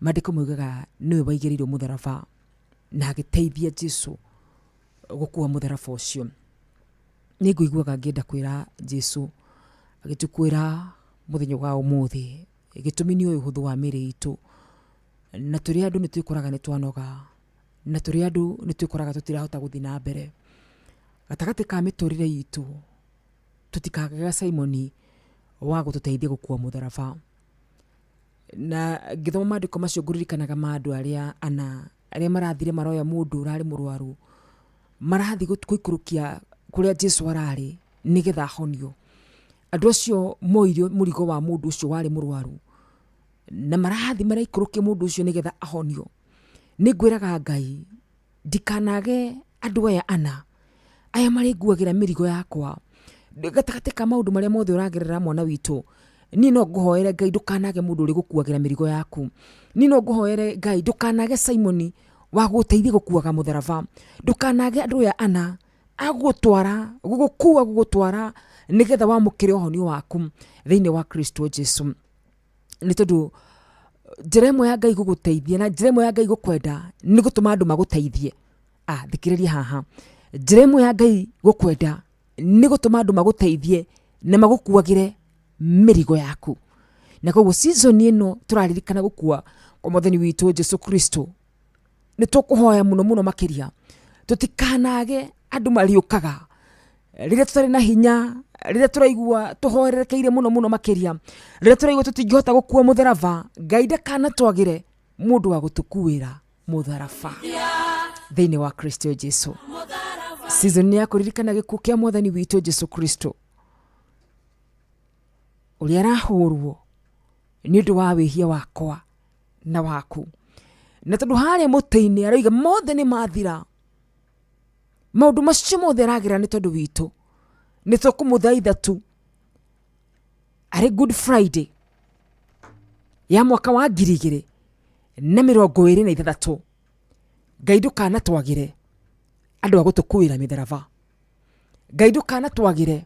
maandĩko moigaga nĩwe waigĩrĩirwo mũtharaba na agĩteithia Jesu gũkuua mũtharaba ũcio. Nĩ ngũiguaga ngĩenda kwĩra Jesu agĩtũkwĩra mũthenya wa ũmũthĩ, gĩtũmi nĩ ũyũ ũhũthũ wa mĩĩrĩ itũ, na tũrĩ andũ nĩ twĩkoraga nĩ twanoga, na tũrĩ andũ nĩ twĩkoraga tũtirahota gũthiĩ na mbere gatagatĩ ka mĩtũrĩre itũ. Tũtikagaga Simoni wa gũtũteithia gũkuua mũtharaba. Na ngĩthoma maandĩko macio ngũririkanaga andũ arĩa marathire maroya mũndũ ũrarĩ mũrwaru, marathi gũikũrũkia kũrĩa Jesu ararĩ nĩgetha ahonio. Andũ acio moirio mũrigo wa mũndũ ũcio warĩ mũrwaru, na marathi maraikũrũkia mũndũ ũcio nĩgetha ahonio. Nĩ ngwĩraga Ngai ndikanage andũ aya marĩnguagĩra mĩrigo yakwa gatagatĩ ka maũndũ marĩa mothe ũragerera mwana witũ. Niĩ no ngũhoere Ngai ndũkanage mũndũ ũrĩ gũkuagĩra mĩrigo yaku. Niĩ no ngũhoere Ngai ndũkanage Simoni wa gũteithia gũkuaga mũtharaba. Ndũkanage andũ gũgũtwara nĩgetha wamũkĩre ũhonio waku thĩinĩ wa Kristo Jesu. Nĩ tondũ njĩra ĩmwe ya Ngai gũgũteithia na njĩra ĩmwe ya Ngai gũkwenda nĩ gũtũma andũ magũteithie. Thikĩrĩria haha, njĩra ĩmwe ya Ngai gũkwenda nĩ gũtũma andũ magũteithie na magũkuagĩre mĩrigo yaku. Na koguo season ĩno tũraririkana gũkua kwa Mwathani witũ Jesu Kristo, nĩ tũkũhoya mũno makĩria tũtikanage andũ mariũkaga rĩrĩa tũtarĩ na hinya, rĩrĩa tũraigua tũhorerekeire mũno makĩria, rĩrĩa tũraigua tũtingĩhota gũkuua mũtharaba. Ngai ndakanatwagĩre mũndũ wa gũtũkuĩra mũtharaba thĩinĩ wa Kristo Jesu. Season ya kũririkana gĩkuũ kĩa Mwathani witũ Jesu Kristo, ũrĩa arahũrwo nĩ ũndũ wa wĩhia wakwa na waku. Na tondũ harĩa mũtĩ-inĩ aroiga mothe nĩ mathira, maũndũ macio mothe aragerera nĩ tondũ witũ, nĩ tũkũmũthaitha tu. Arĩ Good Friday ya mwaka wa 2026, Ngai ndũkanatwagĩre andũ a gũtũkuĩra mĩtharaba. Ngai ndũkanatwagĩre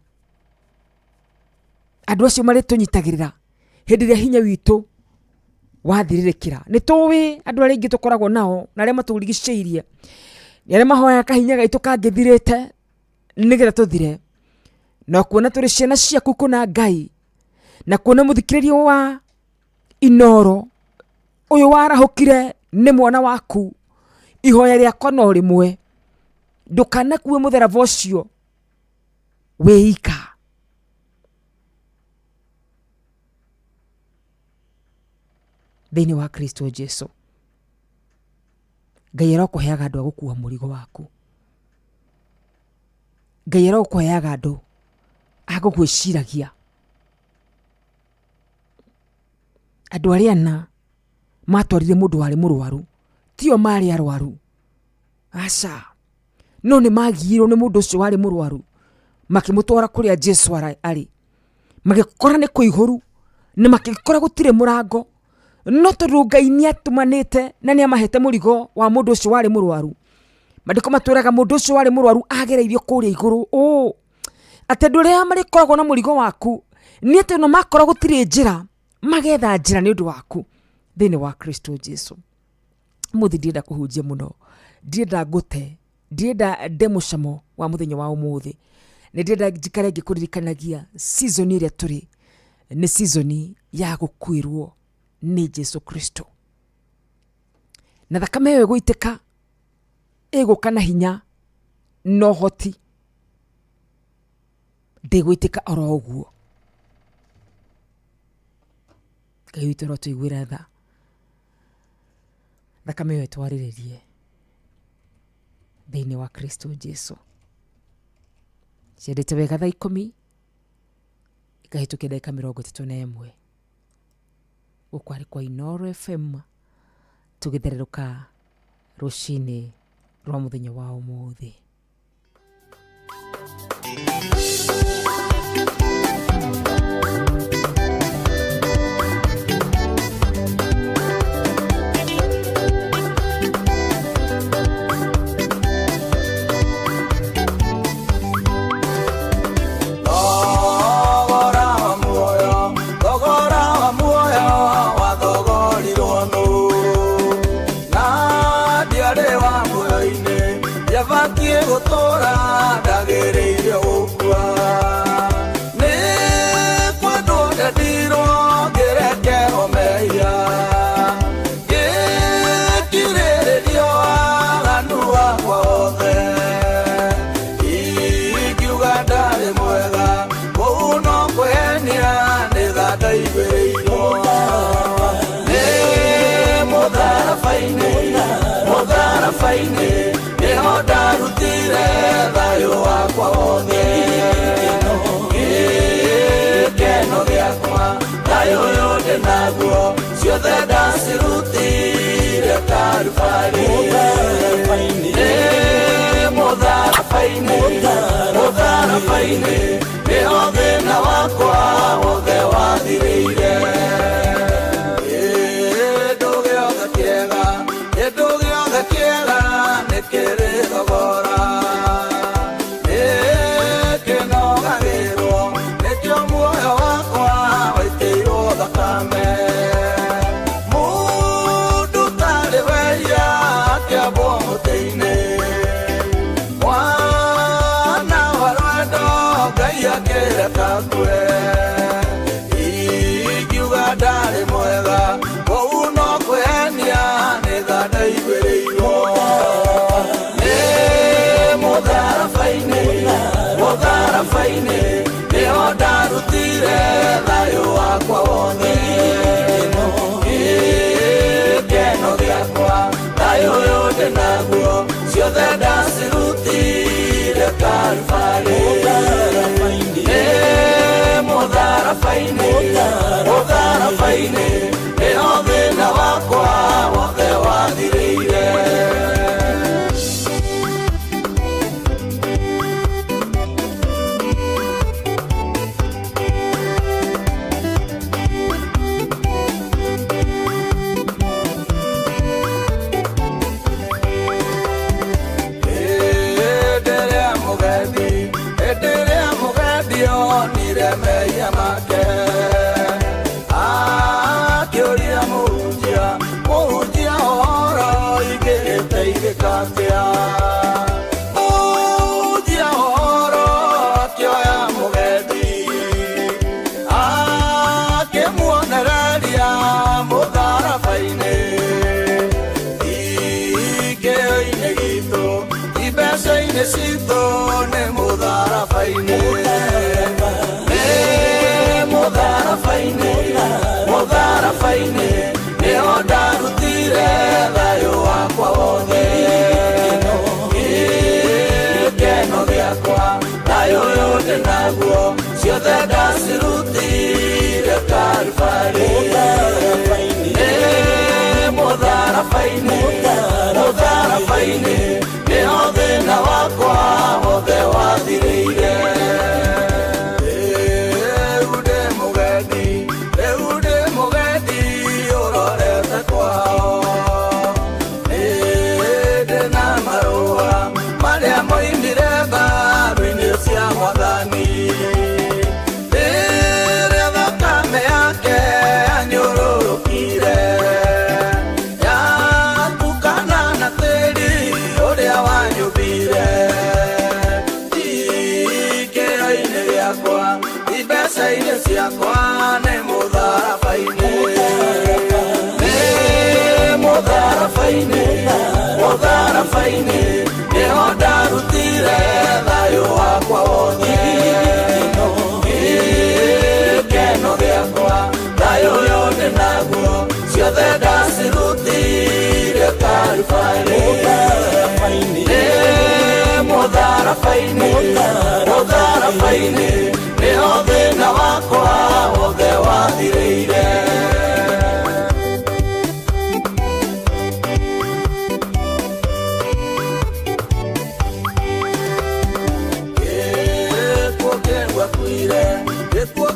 andũ acio marĩ tũnyitagĩrĩra hĩndĩ ĩrĩa hinya witũ wathirĩrĩkĩra. Nĩ tũĩ andũ arĩa aingĩ tũkoragwo nao na arĩa matũrigicĩirie, arĩa mahoyaga kahinya gaitũ kangĩthirĩte nĩgetha tũthire. Na kuona tũrĩ ciana ciaku kuna Ngai, na kuona mũthikĩrĩria wa Inoro ũyũ warahũkire nĩ mwana waku, ihoya rĩakwa no rĩmwe, ndũkanakue mũtharaba ũcio wĩika. Thĩinĩ wa Kristo Jesu, Ngai arokũheaga andũ a gũkuua mũrigo waku. Ngai arokũheaga andũ a gũgwĩciragia. Andũ arĩa matwarire mũndũ warĩ mũrwaru, tio marĩ arwaru. Aca, no nĩ magiyirwo nĩ mũndũ ũcio warĩ mũrwaru, makĩmũtwara kũrĩa Jesu arĩ, magĩkora nĩ kũihũru na makĩkora gũtirĩ mũrango. No tondũ Ngai nĩ atũmanĩte na nĩ amahete mũrigo wa mũndũ ũcio warĩ mũrwaru, Mandiko matwiraga mundu ucio wari murwaru agereirio kuria iguru ate nduria mari koragwo na murigo waku ni ate no makora gutire njira magetha njira ni undu waku thini wa Kristo Jesu. Muthi ndienda kuhunjia muno, ndienda ngute, ndienda ndemucamo wa muthenya wa umuthi, ni ndienda njikare ngikuririkanagia season iria turi ni season ya gukwirwo ni Jesu Kristo, na thakame yo guiteka iguka hinya no hoti ndigwitĩka oro ũguo. Ngai witũ no tũiguĩre tha, thakame ĩyo ĩtwarĩrĩrie thĩinĩ wa Kristo Jesu. Ciendete wega thaa 10 ikahĩtũkia ndagĩka 31 gũkũ arĩ kwa Inooro FM tũgĩthererũka rũcinĩ rwa mũthenya wa ũmũthĩ. Neho ndarutire thayũ wakwa wothe, gĩkeno gĩakwa thayũ ũyũ ndĩ naguo ciothe ndacirutire Kalvari. Mũtharaba-inĩ nĩho thĩna wakwa wothe wathirĩire. Kĩndũ gĩothe kĩega nĩkĩrĩ thogora, nĩkĩnogagĩrwo nĩkĩo muoyo wakwa waitĩirwo thakame. Mũndũ tarĩ waiya akĩambwo mũtĩ-inĩ, mwana wa rwendo Ngai akĩreka kue. Ingiuga ndarĩ mwega kũu no kwĩhenia nĩ tha ndaiguĩrĩirwo. Mũtharaba-inĩ nĩho ndarutire thayũ wakwa wothe, gĩkeno gĩakwa thayũ ũyũ ndĩ naguo ciothe ndacirutire Kalvari. Mũtharaba-inĩ nĩho thĩna wakwa wothe wathirĩire. Meia make akĩũria mũhunjia ũhoro ingĩgĩteithĩka atĩa. Mũhunjia ũhoro akĩoya mũgendi akĩmuonereria mũtharaba-inĩ. Ikĩo-inĩ gitũ imbeca-inĩ citũ nĩ mũtharaba-inĩ. Mũtharaba-inĩ nĩho ndarutire thayũ wakwa wothe, gĩkeno gĩakwa thayũ ũyũ ndĩ naguo ciothe ndacirutire Kalvari. Mũtharaba-inĩ nĩho thĩna wakwa wothe wathirĩire. Urorete kwao, ndĩ na marũa mbeca iria ciakwa nĩ mũtharabainĩ mũtharabainĩ mũtharabainĩ nĩho ndarutire thayũ wakwa wothe gĩkeno gĩakwa thayũ yothe naguo ciothe ndacirutire Kalvari mũtharabainĩ mũtharabainĩ nĩho thĩna wakwa wothe wathirĩire gĩkuo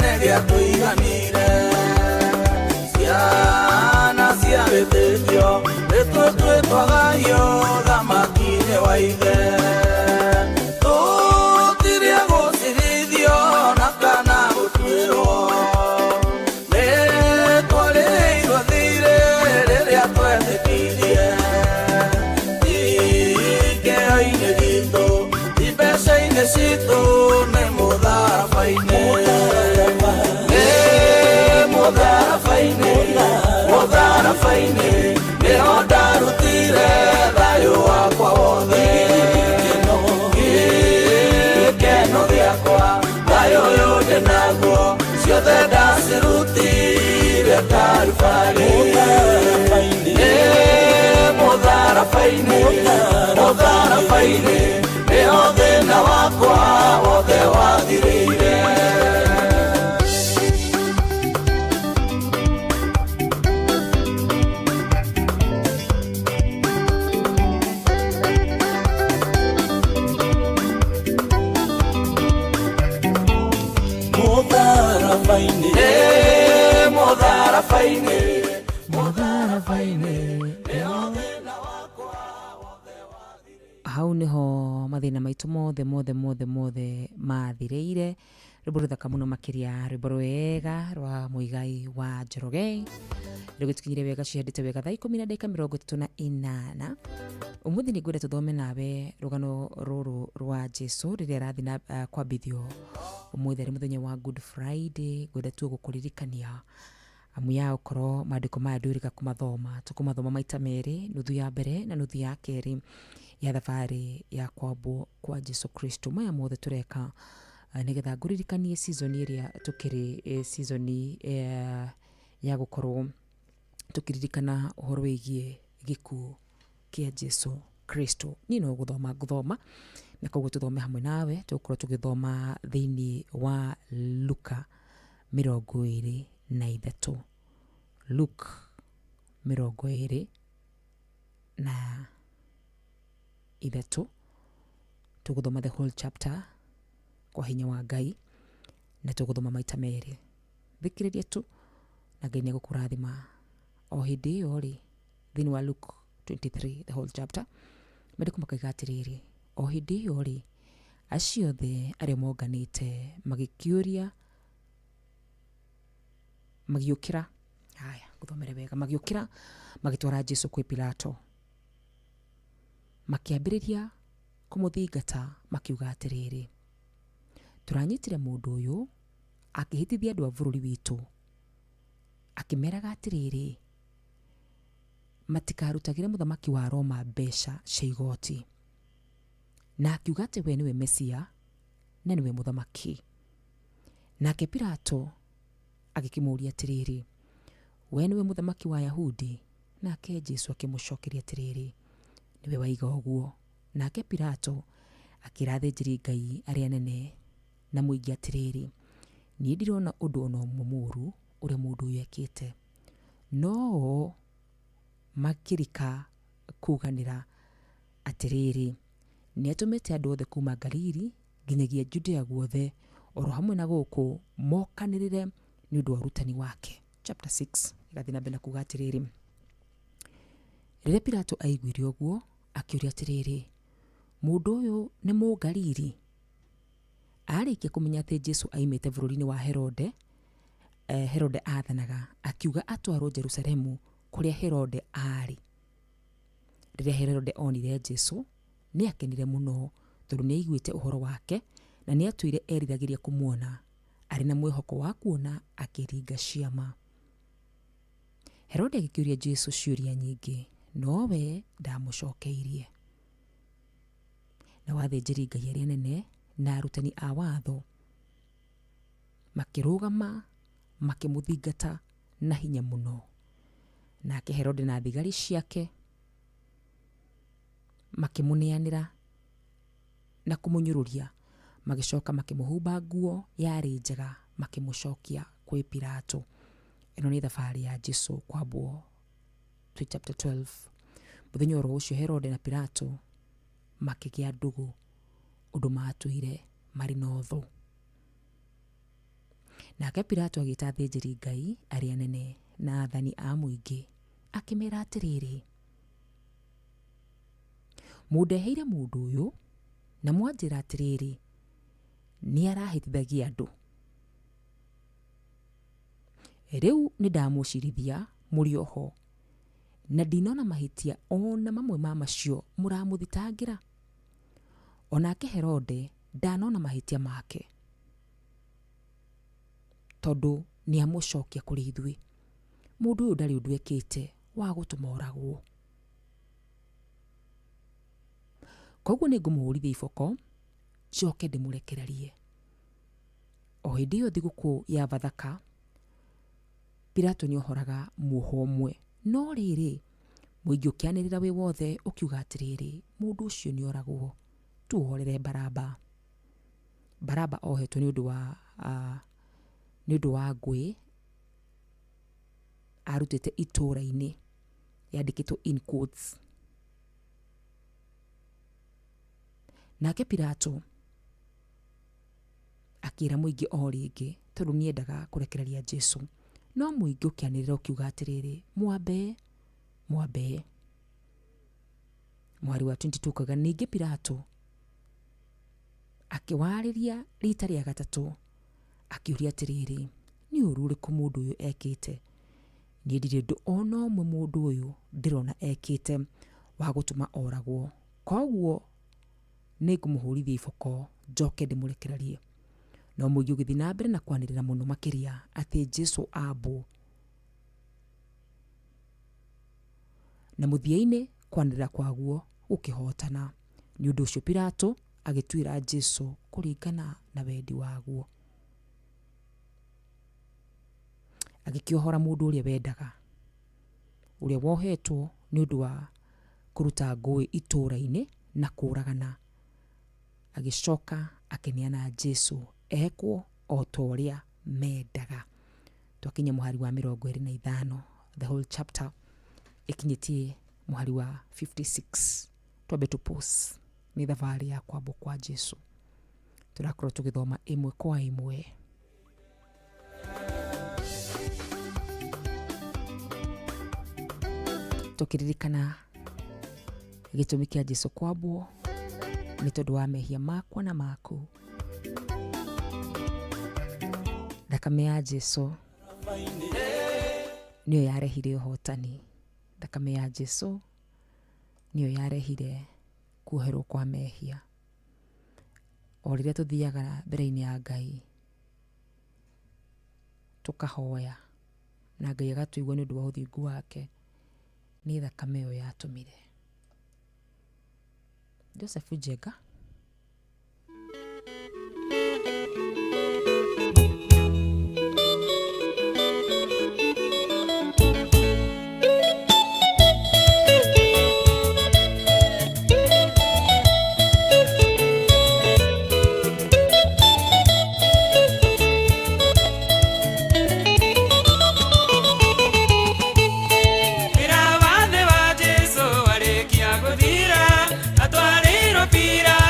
nĩgĩatũiganire ciana cia wĩtĩkio nĩtwĩtwagio thamaki-inĩ wa ithe tũtirĩ gũcirithio na kana gũtuĩrwo nĩtwarĩirwo thirĩ rĩrĩa twetĩkirie ikĩro-inĩ gitũ imbeca-inĩ citũ nĩ mũtharabainĩ mũtharabainĩ mũtharabainĩ nĩho ndarutire thayũ wakwa wothe gĩkeno gĩakwa thayũ yothe naguo ciothe ndacirutire Kalvari mũtharabainĩ mũtharabainĩ nĩho thĩna wakwa wothe wathirĩire hau niho mathina maitu mothe mathirĩire rwĩmbo rũthaka mũno makĩria rwĩmbo rwega rwa Muigai wa Njoroge rũgĩtukinyire wega ciandĩte wega thaa 10:38 ũmũthĩ nĩ ngwenda tũthome nawe rũgano rũrũ rwa Jesu rĩrĩa arathi na kwambithio ũmũthĩ arĩ mũthenya wa Good Friday ngwenda tu gũkũririkania amu ya ũkorwo maandĩko maya ndũrĩga kũmathoma tũkũmathoma maita merĩ nuthu ya mbere na nuthu ya kerĩ ya thabarĩ ya kwambwo kwa Jesu Kristo maya mothe tũreka nĩgetha ngũririkanie season ĩrĩa tũkĩrĩ season ya gũkorwo tũkĩririkana ũhoro wĩgiĩ gĩkuũ kĩa Jesu Kristo niĩ no gũthoma na koguo tũthome hamwe nawe tũgũkorwo tũgĩthoma thĩinĩ wa Luka 23 Luke 23 tũgũthoma the whole chapter kwa hinya wa Ngai na tũgũthoma maita merĩ thikĩrĩria tu na Ngai nĩ gũkũrathima o hĩndĩ ĩyo rĩ thĩinĩ wa Luke 23 the whole chapter maandĩko makaiga atĩrĩrĩ o hĩndĩ ĩyo rĩ acio othe arĩa monganĩte magĩũkĩra haya gũthomere wega magĩũkĩra magĩtwara Jesu kwĩ Pilato makĩambĩrĩria kũmũthingata makiuga atĩrĩrĩ tũranyitire mũndũ ũyũ akĩhĩtithia andũ a bũrũri witũ akĩmeraga atĩrĩrĩ matikarutagĩre mũthamaki wa Roma mbeca cia igoti na akiuga atĩ we nĩwe Mesia na nĩwe mũthamaki nake Pilato agĩkĩmũria atĩrĩrĩ we nĩwe mũthamaki wa Ayahudi nake Jesu akĩmũcokeria atĩrĩrĩ nĩwe waiga ũguo nake Pilato akĩra athĩnjĩri Ngai arĩa anene na mũingĩ atĩrĩrĩ niĩ ndirona ũndũ ona ũmwe mũũru ũrĩa mũndũ ũyũ ekĩte no makĩrika kuganĩra atĩrĩrĩ nĩ atũmĩte andũ othe kuma Galili nginyagia Judea guothe oro hamwe na gũkũ mokanĩrĩre nĩ ũndũ wa ũrutani wake chapter 6 ĩgathiĩ na mbere na kuuga atĩrĩrĩ rĩrĩa Pilato aiguire ũguo akĩũria atĩrĩrĩ mũndũ ũyũ nĩ Mũgalili arĩkia kũmenya atĩ Jesu aimĩte bũrũri-inĩ wa Herode athanaga akiuga atwarwo Jerusalemu kũrĩa Herode arĩ rĩrĩa Herode onire Jesu nĩ akenire mũno tondũ nĩ aiguĩte ũhoro wake na nĩ atwire eriragĩria kũmuona arĩ na mwĩhoko wa kuona akĩringa ciama. Herode agĩkĩũria Jesu ciũria nyingĩ, no we ndamũcokeirie. Na wathĩnjĩri Ngai arĩa anene na arutani a watho makĩrũgama makĩmũthingata na hinya mũno. Nake Herode na thigari ciake makĩmũneanĩra na kũmũnyũrũria, magĩcoka makĩmũhumba nguo yarĩ njega, makĩmũcokia kwĩ Pilato. Ĩno nĩ thabarĩ ya Jesu kwambwo chapter 12. Mũthenya oro ũcio Herode na Pilato makĩgĩa ndũgũ, ũndũ matũire marĩ na ũthũ. Nake Pilato agĩĩta athĩnjĩri Ngai arĩa anene na athani a mũingĩ, akĩmera atĩrĩrĩ, mũndeheire mũndũ ũyũ na mwanjĩra atĩrĩrĩ, nĩ arahĩtithagia andũ. Rĩu nĩ ndamũcirithia mũrĩ oho, na ndinona mahĩtia ona mamwe ma macio mũramũthitangĩra. Onake Herode ndanona mahĩtia make, tondũ nĩ amũcokia kũrĩ ithuĩ. Mũndũ ũyũ ndarĩ ũndũ ekĩte wa gũtũma oragwo. Koguo nĩ ngũmũhũrithia iboko, njoke ndĩmũrekererie. O hĩndĩ ĩyo thigũkũ ya Bathaka, Pilato nĩ ohoraga muoho ũmwe, no rĩrĩ mũingĩ ũkĩanĩrĩra wĩ wothe ũkiuga atĩrĩrĩ, mũndũ ũcio nĩ oragwo, tuohorere Baraba. Baraba ohetwo nĩ ũndũ wa ngũĩ arutĩte itũũra-inĩ, yandĩkĩtwo in quotes. Nake Pilato akĩra mũingĩ o rĩngĩ, tondũ nĩendaga kũrekereria Jesu, no mũingĩ ũkĩanĩrĩra ũkiuga atĩrĩrĩ, mwambe. Mwari wa 22 kauga ningĩ Pilato akĩwarĩria rita rĩa gatatũ, akĩũria atĩrĩrĩ, nĩ ũru ũrĩkũ mũndũ ũyũ ekĩte? Niĩ ndirĩ ũndũ ona ũmwe mũndũ ũyũ ndĩrona ekĩte wa gũtũma oragwo, koguo nĩ ngũmũhũrithia iboko, njoke ndĩmũrekererie. No mũingĩ ũgĩthiĩ na mbere na kwanĩrĩra mũno makĩria atĩ Jesu ambũ. Na mũthia-inĩ kwanĩrĩra kwaguo gũkĩhotana. Nĩ ũndũ ũcio Pilato agĩtuĩra Jesu kũringana na wendi waguo. Agĩkĩohora mũndũ ũrĩa wendaga, ũrĩa wohetwo nĩ ũndũ wa kũruta ngũĩ itũũra-inĩ na kũragana. Agĩcoka akĩneana Jesu ekwo o ta ũrĩa mendaga. Twakinya mũhari wa 25, the whole chapter ikinyĩtie mũhari wa 56. Twambe tupause, nĩ thabarĩ ya kwambwo kwa Jesu. Tũrakorwo tũgĩthoma ĩmwe kwa ĩmwe. Tũkĩririkana gĩtũmi kĩa Jesu kwambwo nĩ tondũ wa mehia makwa na maku. Thakame ya Jesu nĩyo yarehire ũhotani. Thakame ya Jesu nĩyo yarehire kuoherwo kwa mehia. O rĩrĩa tũthiaga mbere-inĩ ya Ngai tũkahoya na Ngai agatũigua nĩ ũndũ wa ũthingu wake, nĩ thakame ĩyo yatũmire. Joseph Njenga. Atwarĩirwo Pilato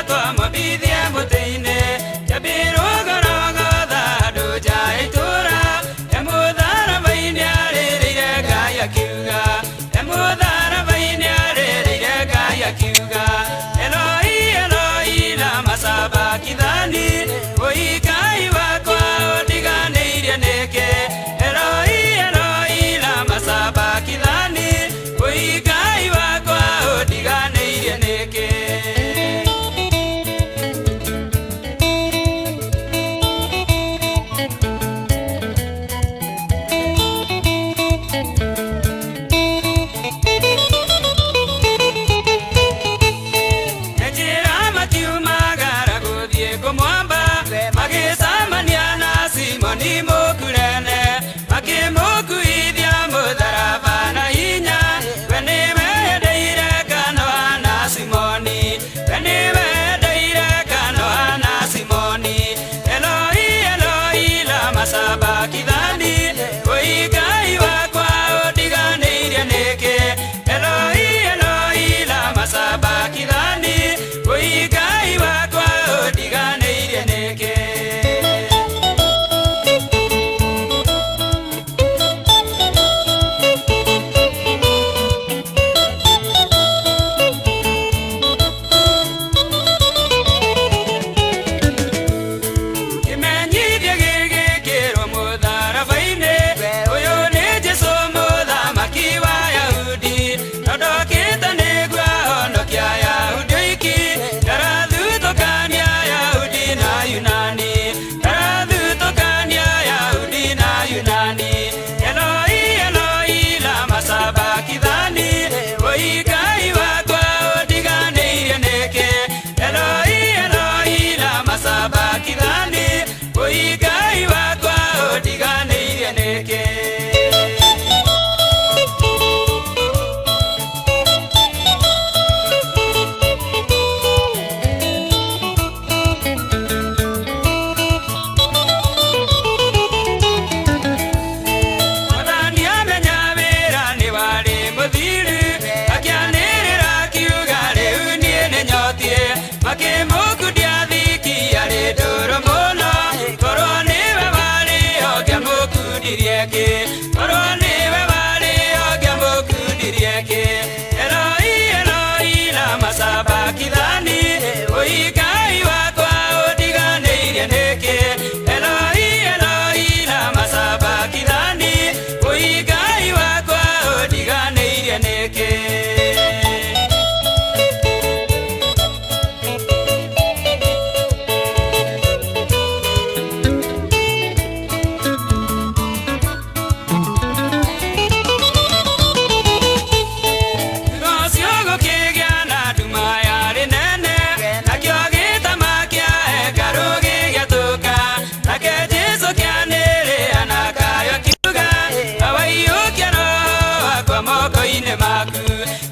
moko-ine maku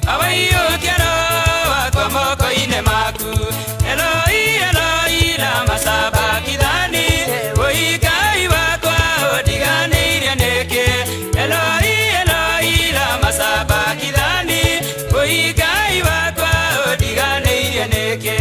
awaiyũkia wakwa moko-ine maku Eloi Eloi lama sabakithani ũikai wakwa ũtiganĩirie nĩkĩ Eloi Eloi lama sabakithani ũikai wakwa ũtiganĩirie nĩkĩ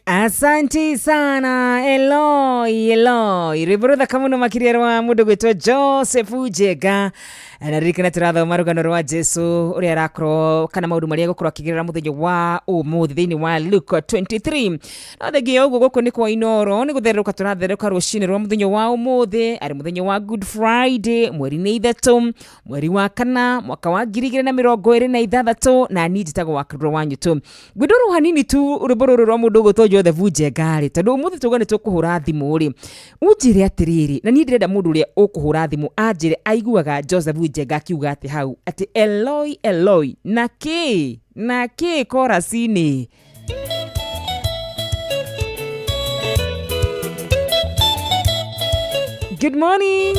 Asante sana Eloi Eloi riburutha kamuno makiria rwa mundu gwitwa Joseph Njega naririkana turathoma rugano rwa Jesu uria arakoro kana maundu maria gukorwo akigirira muthenya wa umuthi thiini wa Luke 23 no thegio uguo guku ni kwa inoro ni gutheruka turatheruka rucini rwa muthenya wa umuthi ari muthenya wa Good Friday mweri ni 3 mweri wa kana mwaka wa 2026 na ni njitagwo wa kirwa wanyu tu gwiduru hanini tu ruburu rwa mundu gwitwa Joseph Njega tondu umuthi tuga ni tukuhura thimu ri unjire atiriri na ni ndirenda mundu uria ukuhura thimu anjire aiguaga Joseph Njega kiuga ati hau ati Eloi Eloi na ki korasini Good morning.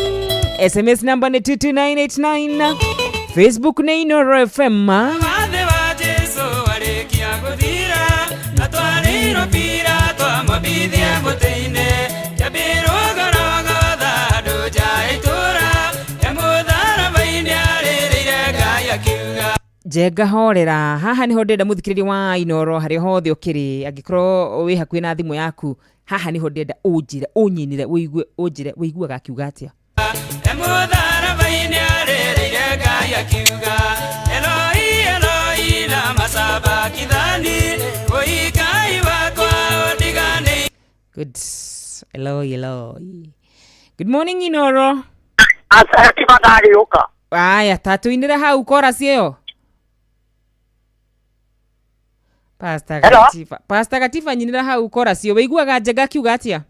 SMS number ni 22989. Facebook ni Inoro FM. Njega horera haha niho ndenda muthikiriri wa Inoro hari hothe ukiri angikoro wi hakuhi na thimu yaku haha niho ndenda unjire unyinire wigue unjire wiguaga akiuga atia Emudhara baini arereire Ngai akiuga Eloi Eloi lama sabakithani ũikai wakwa ũndigane Good Eloi Eloi Good morning Inoro Asante magari uka Aya tatuinire hau chorus iyo Pastor Gatifa nyinira hau chorus iyo wiguaga Njega kiuga atia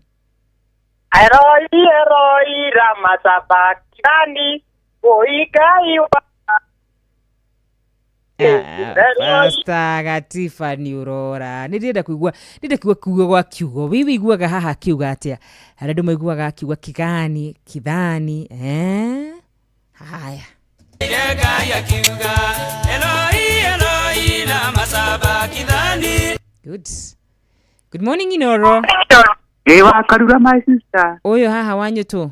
Eloi Eloi lama sabakithani ũikai wakwa Pastor Gatifa ni urora ndirenda kuigua kuuga gwa kiugo wiguaga haha kiuga atia andu maiguaga kiuga kigani kithani haya Ngai akiuga Eloi Eloi lama sabakithani Good morning Inoro wa karura my sister Oyo haha wanyu tu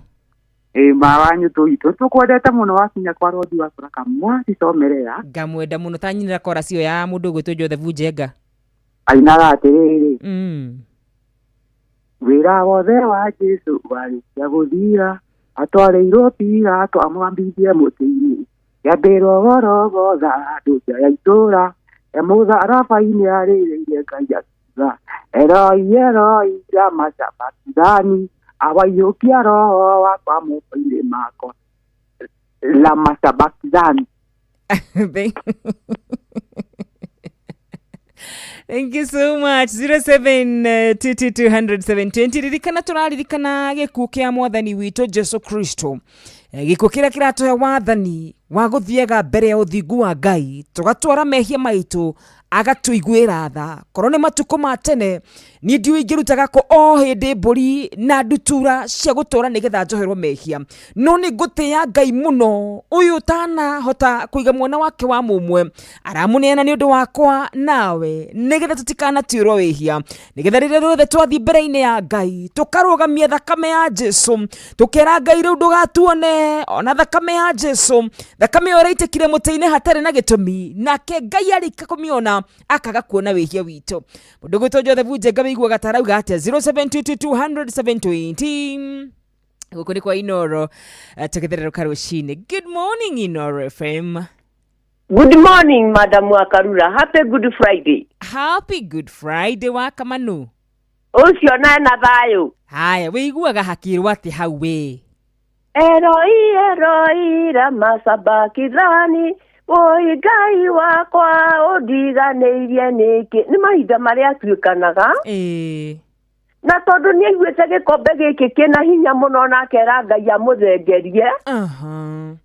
ma wanyu tu ito tukwendete muno wakinya kwa rodi wa kuraka mwa cicomerera ngamwenda muno tanyinira chorus iyo ya mundu gwitwa Joseph Njega ainaga atiriri wira wothe wa Jesu warikia guthira atwareirwo Pilato amwambithie muti-ini yambirwo gorogotha andu nja ya itura emutharaba-ini arĩrĩire Ngai akiuga Eloi Eloi lama sabakithani awaiyũkia roho wakwa moko-inĩ makwa lama sabakithani Thank you so much 0722000720 ririkana turaririkana gikuũ kia mwathani witũ Jesu Kristo gikuũ kĩrĩa kĩratũhe wathani wa gũthiega mbere ya ũthingu wa Ngai tũgatwara mehia maitũ agatuiguĩra tha korwo nĩ matukũ ma tene ni ndiũ ingĩrutaga ko o hĩndĩ mbũri na ndutura cia gũtũra nĩgetha njoherwo mehia no nĩ ngũtĩa Ngai mũno ũyũ ũtanahota kũiga mwana wake wa mũmwe aramũneana nĩ ũndũ wakwa nawe nĩgetha tũtikanatuĩrwo wĩhia nĩgetha rĩrĩa rĩothe twathiĩ mbere-inĩ ya Ngai tũkarũgamia thakame ya Jesu tũkera Ngai rĩu ndũgatuone ona thakame ya Jesu thakame ĩyo ĩraitĩkire mũtĩ-inĩ hatarĩ na gĩtũmi nake Ngai arĩka kũmĩona akaga kuona wĩhia witũ mũndũ gwĩtwo Joseph Njega wĩiguaga tarauga atĩa 0722200720 Guku ni kwa Inoro tukithererũka rũcinĩ. Good morning Inoro FM. Good morning Madam Wakarura. Happy Good Friday. Happy Good Friday wa kamanu. Ucio na thayo. Haya, wĩiguaga hakirwo atĩ hau we. Eroi ramasabakithani. Oi Ngai wakwa ũndiganĩirie nĩkĩ. Nĩ mahinda marĩa atuĩkanaga. Na tondu nĩ aiguĩte gĩkombe gĩkĩ kĩna hinya mũno na akera Ngai amũthengerie.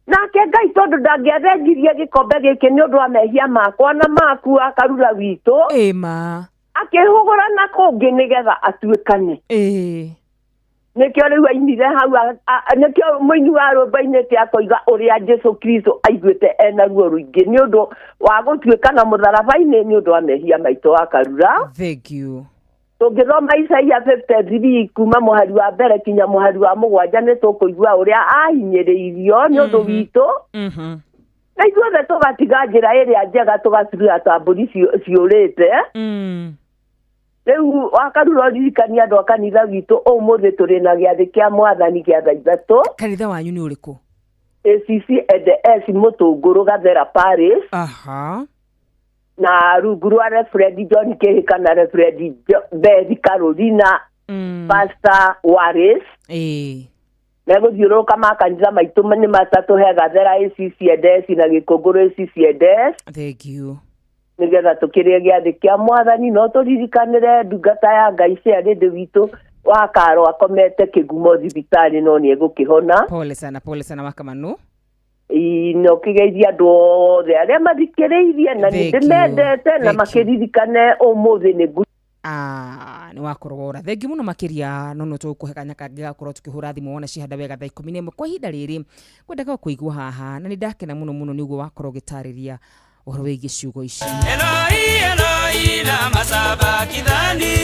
Nake Ngai tondu ndangĩathengirie gĩkombe gĩkĩ nĩ ũndũ wa mehia makwa na maku Akarura witũ. Akĩhũgũra na kũngĩ nĩgetha atuĩkane. Nĩkĩo rĩu ainire hau, nĩkĩo mũini wa rũmba-inĩ akoiga ũrĩa Jesu Kristo aiguĩte ena ruo rũingĩ nĩ ũndũ wa gũtuĩkana mũtharaba-inĩ nĩ ũndũ wa mehia maitũ Akarura. Thank you. Tũngĩthoma Isaia 53 kuma mũhari wa mbere kinya mũhari wa mũgwanja nĩ tũkũigua ũrĩa ahinyĩrĩirio nĩ ũndũ witũ. Na ithuothe tũgatiga njĩra ĩrĩa njega tũgaturia ta mbũri ciũrĩte. Rĩu Akarura ririkania andũ a kanitha witũ ũmũthĩ tũrĩ na gĩathĩ kĩa Mwathani gĩa thaa ithatũ. Kanitha wanyu nĩ ũrĩkũ? ACC EDS Mũtũngũrũ Gathera Parish. Na rungu rwa Reverend John Kĩhĩka na Reverend Beth Carolina, Pastor Waris. Megũthiũrũrũka makanitha maitũ nĩ matatũhe Gathera ACC EDS na Gĩkũngũrũ ACC EDS. Thank you. Nĩgetha tũkĩrĩe gĩathĩ kĩa Mwathani no tũririkanĩre ndungata ya Ngai Ciarĩ witũ wa Karo akomete kĩgumo thibitarĩ no nĩ egũkĩhona. Pole sana Wakamanu. No kĩgeithia andũ othe arĩa mathikĩrĩirie na nĩ ndĩmendete na makĩririkane ũmũthĩ nĩ nĩ wakorogora. Thengi mũno makĩria no tũkũhe kanya kangĩ gakorwo tũkĩhũra thimũ wona cihanda wega thaa 11 kwa ihinda rĩrĩ kwendaga kũigua haha na nĩ ndakena mũno nĩguo wakorwo gĩtarĩria ũhoro wĩgiĩ ciugo ici. Eloi ramasabakithani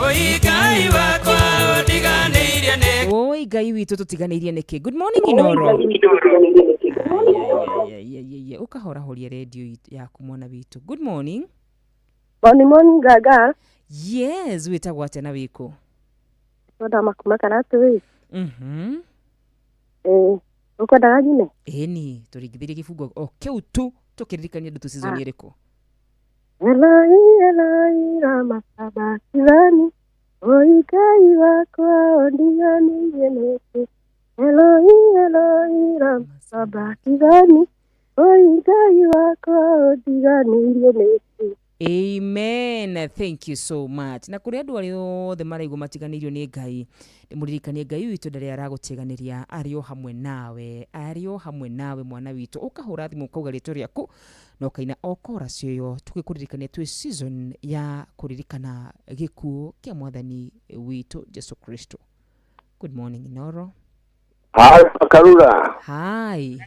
oi Ngai wakwa ũndiganĩirie nĩkĩ. Oi Ngai witũ tũtiganĩirie nĩkĩ. Good morning Inoro. Ukahora horia radio yaku mwana witũ. Good morning. Morning Gaga. Yes, wĩtagwo atĩa na wĩkũ? Ndoda makuma Karatu. Ukwendaga nyine? Ĩni tũringithirie kĩbungo o kĩu tu tũkĩririkania ndeto season ĩrĩkũ. Eloi ramasabakithani oi Ngai wakwa ũndiganĩirie nĩkĩ. Eloi ramasabakithani oi Ngai wakwa ũndiganĩirie nĩkĩ. Amen. Thank you so much. Na kũrĩ andũ arĩa othe maraigua matiganĩirio nĩ Ngai, ndĩmũririkanie Ngai witũ ndarĩ aragũteganĩria, arĩ o hamwe nawe mwana witũ. Ũkahũra thimũ ũkauga rĩtwa rĩaku na ũkaina o chorus ĩyo tũgĩkũririkania twĩ season ya kũririkana gĩkuũ kĩa Mwathani witũ Jesu Kristo. Good morning Inoro. Hi Akarura. Hi.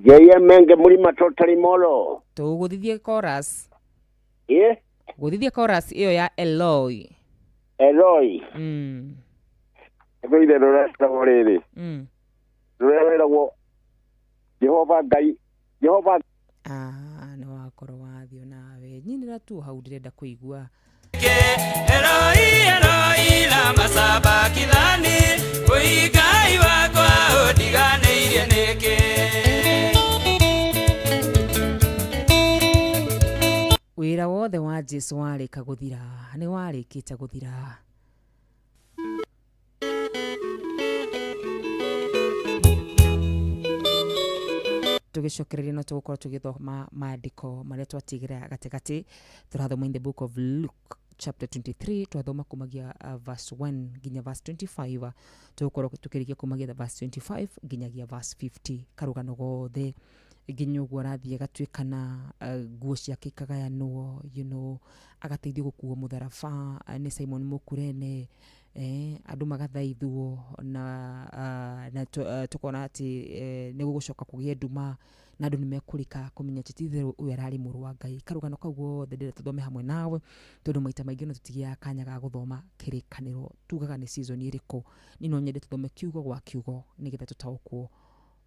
Yeye menge mlima totally molo. Tũgũthithie chorus. Gũthithia chorus ĩyo ya Eloi. Ego ide rorasta orere. Roreragwo Jehova Ngai. Nĩ wakorwo wathio nawe. Nyinĩra tu hau ndĩrenda kũigua. Eloi ramasabakithani oi Ngai wakwa ũndiganĩirie nĩkĩ. Wĩra wothe wa Jesu warĩka gũthira, nĩ warĩkĩte gũthira. Tũgĩcokereria no tũgũkorwo tũgĩthoma maandĩko marĩa twatigĩra gatagatĩ. Tũrathoma in the book of Luke chapter 23, twathoma kumagia verse 1 nginya verse 25. Tũgũkorwo tũkĩrĩkia kumagia verse 25 nginyagia verse 50. Karũgano gothe nginya ũguo arathiĩ agatuĩkana nguo ciake ikagayanwo, agateithio gũkuo mũtharaba nĩ Simon Mũkurene, andũ magathaithwo na tukona ati nĩ gũgũcoka kũgĩe nduma na andũ nĩ mekũrĩka kũmenya atĩ itherũ ũyũ ararĩ mũrũ wa Ngai. Karũgano kau gothe ndĩrenda tũthome hamwe nawe tondũ maita maingĩ no tũtigiaga kanya ga gũthoma kĩrĩkanĩro, tugaga nĩ season ĩrĩkũ. Niĩ no nyende tũthome kiugo gwa kiugo nĩgetha tũtaũkwo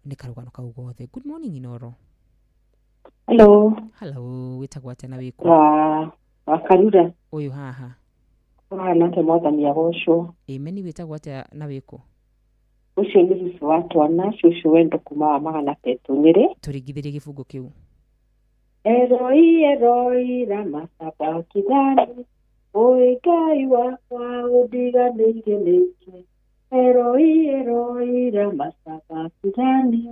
nĩ karũgano kau gothe. Good morning Inoro. Hello, wĩtagwo atĩa na wĩkũ? Wakarura. Ũyũ haha. Nake Mwathani agocwo. Amen. Wĩtagwo atĩa na wĩkũ? ucio nĩ Susu wa Twana, Cucu wendo kuma wa Magana Tetu Nyeri. Turigithirie gifungo kiu. Eroi eroi Rama Sabakithani, oi Ngai wakwa ũndiganĩire nĩkĩ. Eroi eroi Rama Sabakithani,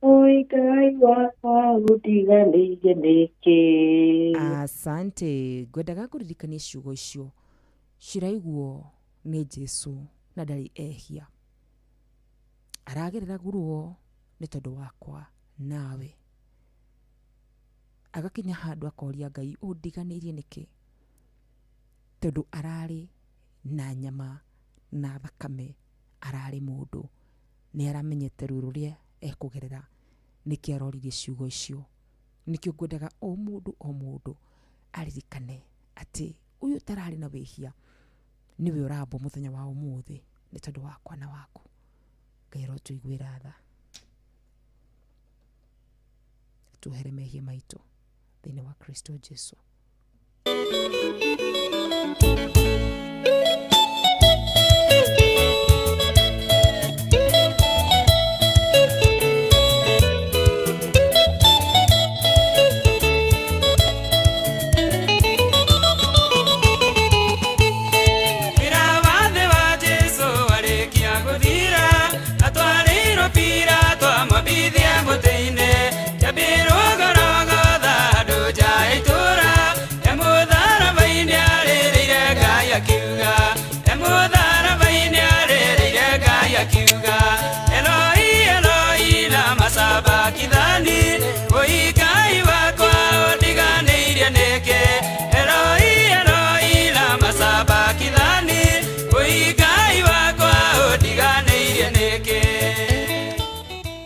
oi Ngai wakwa ũndiganĩire nĩkĩ. Asante. Ngwendaga kũririkania ciugo icio ciraiguo nĩ Jesu na ndarĩ ehia. Aragerera guruo nĩ tondũ wakwa nawe. Agakinya handũ akoria Ngai ũndiganĩirie nĩkĩ, tondũ ararĩ na nyama na thakame, ararĩ mũndũ, nĩ aramenyete ruo rũrĩa ekũgerera, nĩkĩ aroririe ciugo icio. Nĩkĩo ngwendaga o mũndũ aririkane atĩ ũyũ tararĩ na wĩhia niwe ũrambwo mũthenya wa ũmũthĩ nĩ tondũ wakwa na waku. Ngai arotũiguĩra tha, tuhere mehia maitũ thĩinĩ wa Kristo Jesu.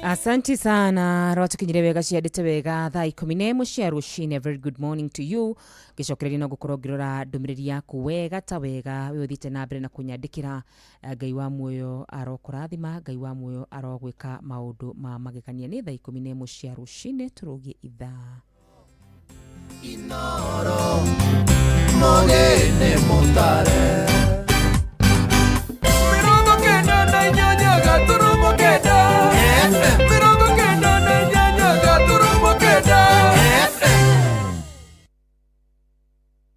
Asante sana rwatukinyire wega ciandite wega thaa 11 cia ruciine. Very good morning to you. Gicokereria no gukorwo ngirora ndumiriri yaku wega ta wega we uthite na mbere na kunyandikira. Ngai wa muoyo arokurathima, Ngai wa muoyo arogwika maundu ma magekania. Ni thaa 11 cia ruciine turugie ithaa Inoro mogene motare mirongo kenda na inyanya gaturumo kenda mirongo kenda na inyanya gaturumo kenda.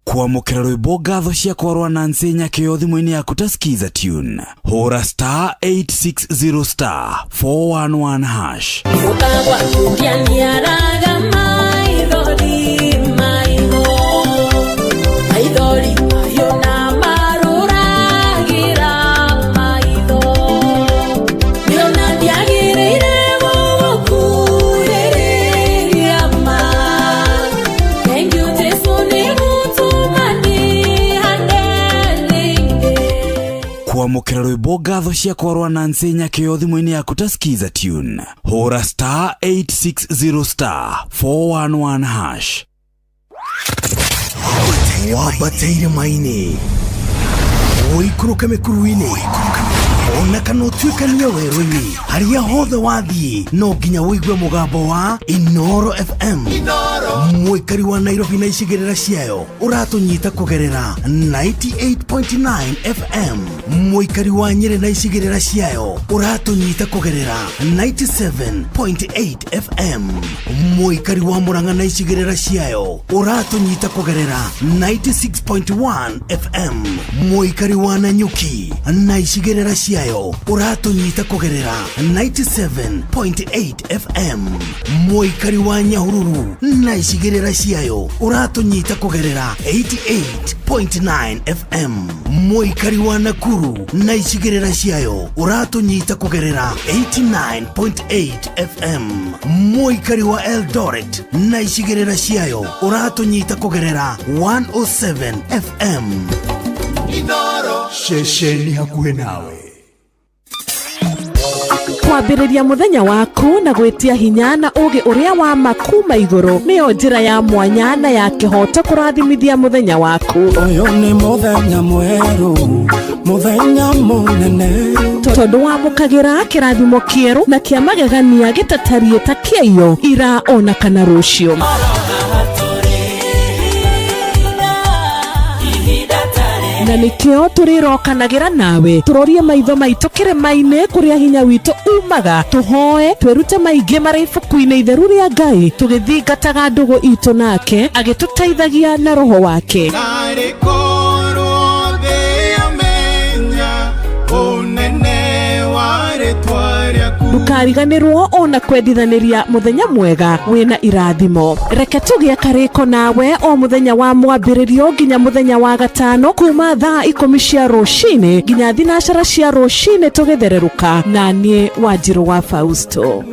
Kwamũkĩra rwĩmbo ngatho cia kwarwa Nancy Nyakĩo thimũ-inĩ yaku ta skiza tune. Hũra star 860 star 411 hash. Ukagwa kumbia araga maithori maithori yona marũragira maitho yona ndiagĩrĩire gũgũkuhĩrĩria ma. Thank you Jesu nĩ gũtũmani hanene. Kwamũkĩra rwĩmbo ngatho cia kwarwa Nancy Nyakĩo thimũ-inĩ yaku ta skiza tune. Hũra star 860 star 411 hash. Wabateire maini Oikũrũka mĩkuru-inĩ ona kana ũtuĩkanie werũ-inĩ, harĩa hothe wathiĩ no nginya wĩigue mũgambo wa Inoro FM. Mũikari wa Nairobi na icigĩrĩra ciayo ũratũnyita kũgerera 98.9 FM. Mũikari wa Nyeri na icigĩrĩra ciayo ũratũnyita kũgerera 97.8 FM. Mũikari wa Murang'a na icigĩrĩra ciayo ũratũnyita kũgerera 96.1 FM. Mũikari wa Nanyuki na icigĩrĩra ciayo ũratũnyita kũgerera 97.8 FM. Mũikari wa Nyahururu na icigĩrĩra ciayo ũratũnyita kũgerera 88.9 FM. Mũikari wa Nakuru na icigĩrĩra ciayo ũratũnyita kũgerera 89.8 FM. Mũikari wa Eldoret na icigĩrĩra ciayo ũratũnyita kũgerera 107 FM. Inoro Shesheni hakuhĩ nawe. Kwambĩrĩria mũthenya waku na gwĩtia hinya na ũgĩ ũrĩa wa makuma igũrũ nĩyo njĩra ya mwanya na ya kĩhoto kũrathimithia mũthenya waku. Ũyũ nĩ mũthenya mwerũ, mũthenya mũnene, tondũ wamũkagĩra kĩrathimo kĩerũ na kĩa magegania gĩtatariĩ ta kĩayo ira ona kana rũciũ. na nikio turirokanagira nawe turorie maitho maitũ kĩrĩma-inĩ kũrĩa hinya witũ umaga tuhoe twĩrute maingĩ marĩ ibuku-inĩ itheru rĩa Ngai tũgĩthingataga ndũgũ itũ nake agĩtũteithagia na roho wake. Ndukariganĩrwo ona kwendithaniria muthenya mwega wina irathimo. Reke tũgĩe karĩko nawe o muthenya wa mwambĩrĩrio nginya muthenya wa gatano kuma thaa 10 cia rũcinĩ nginya thinacara cia rũcinĩ tũgĩthererũka na niĩ Wanjirũ wa Fausto.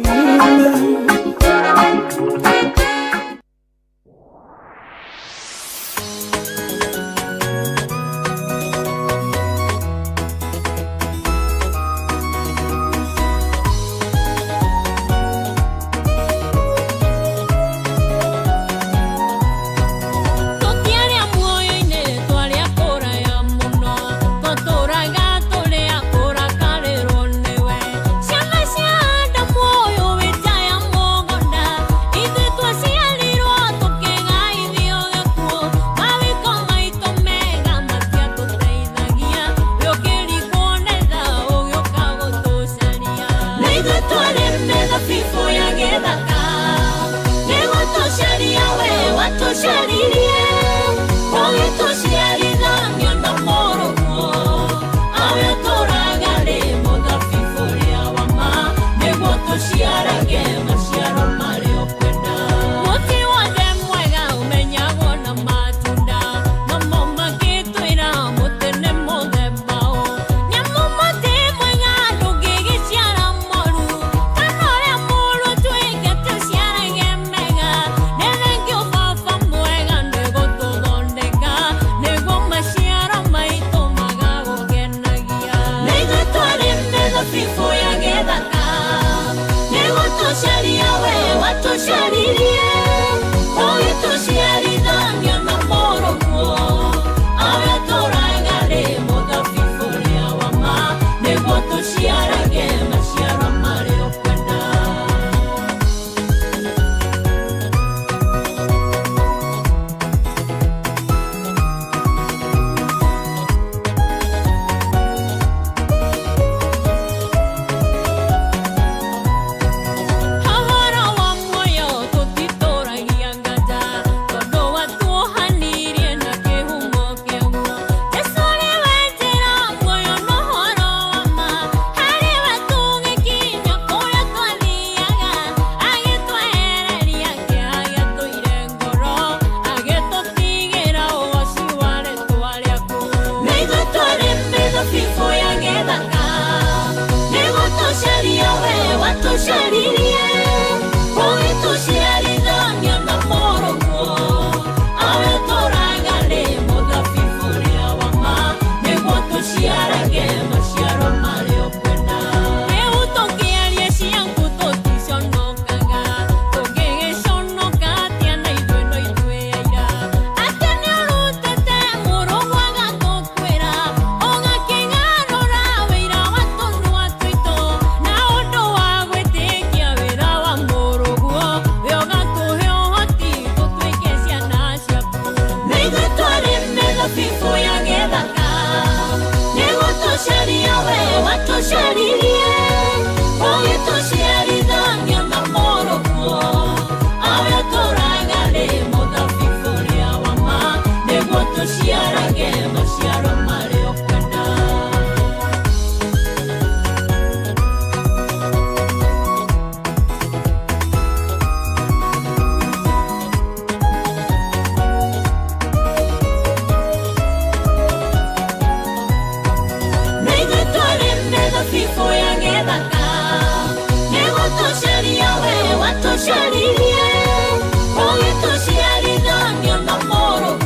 Oye, tú si eres daño, no moro,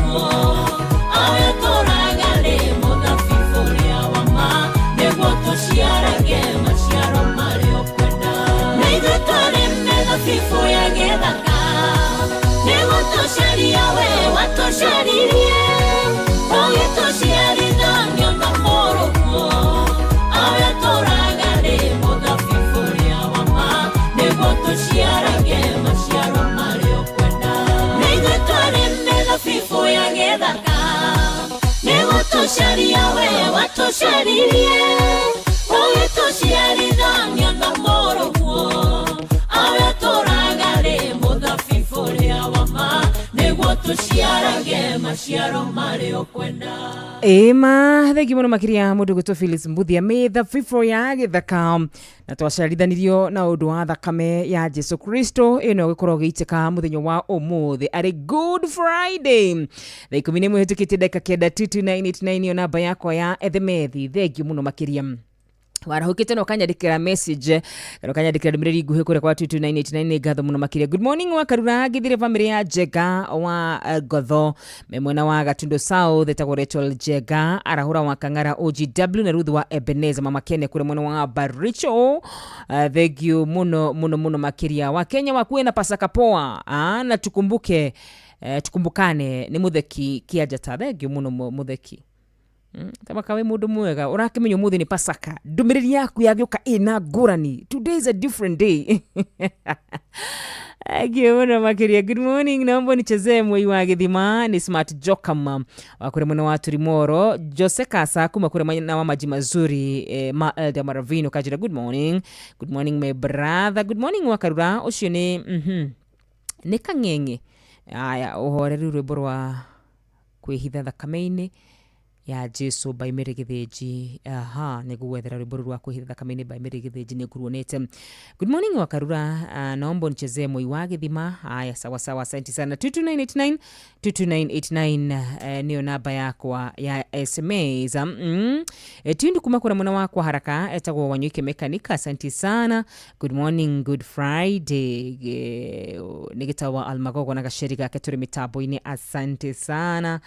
a ver, tú tuciarage maciaro marĩ okwenda. Ema thengi muno makiria mundu gwitwo Phyllis Mbuthia mitha fifo ya githaka na twaciarithanirwo na undu wa thakame ya Jesu Kristo ino gikorwo giiteka muthenyo wa umuthi ari Good Friday thaa 10 muhitukite dakika kenda 2299 yo namba yakwa ya ethemethi thengi muno makiria warahukite no kanyandikira message no kanyandikira ndumire nguhe kure kwa 22989 gatho muno makiria. Good morning wa Karura githire family ya Jega wa Gotho memwena wa Gatundo South etagwo Rachel Jega arahura wa Kangara OGW na Ruth wa Ebenezer mama Kenya kure mwena wa Baricho. Thank you muno makiria wa Kenya wakuwe na Pasaka poa na tukumbukane ni mutheki kiajata. Thank you muno mutheki kama kawe mundu mwega urakimenya muthi ni Pasaka ndumiriri yaku yagioka ina ngurani. Today is a different day. Agiona makiria. Good morning, naomba nichezee mwei wa githima ni Smart Jokam wakure mwana wa Turimoro Jose Kasa kuma kure mwana wa maji mazuri ma Elda Maravino kajira. Good morning my brother. Good morning wa Karura ucio ni kangenge aya uhoreri rwimbo rwa kwihitha thakame-ini ya Jesu by Mary Githinji. Nigwethera rwimbo rwa kwihitha thakame-ini by Mary Githinji ni kuruonete. Good morning wa Karura naomba nichezee mwei wa githima. Aya sawa asante sana. 22989 niyo namba yakwa ya SMS. Tindu kuma kuna mwana wako haraka etagwo Wanyuke Mekanika. Asante sana. Good morning, Good Friday. Nigitawa Almagogo na gashirika keturi mitambo-ini. Asante sana.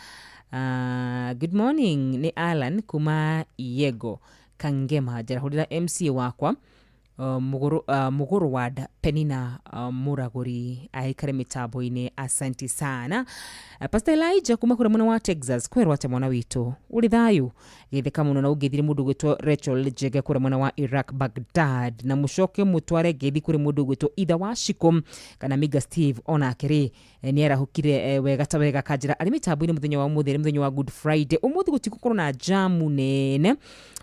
Good morning ni Alan kuma Yego Kangema jarahulira MC wakwa muguru ward Penina Muraguri aikare mitambo-ini. Asante sana. Pastor Elijah kuma kura mwana wa Texas kwerwa ate mwana witu uri thayu githeka muno na ugithire mundu gwitwo Rachel Jega kura mwana wa Iraq Baghdad na mushoke mutware githi kuri mundu gwitwo Ida Washikom kana Miga Steve ona akiri ni arahukire wega ta wega kajira ari mitambo-ini muthenya wa umuthi muthenya wa Good Friday umuthi gutikukorwo na jamu nene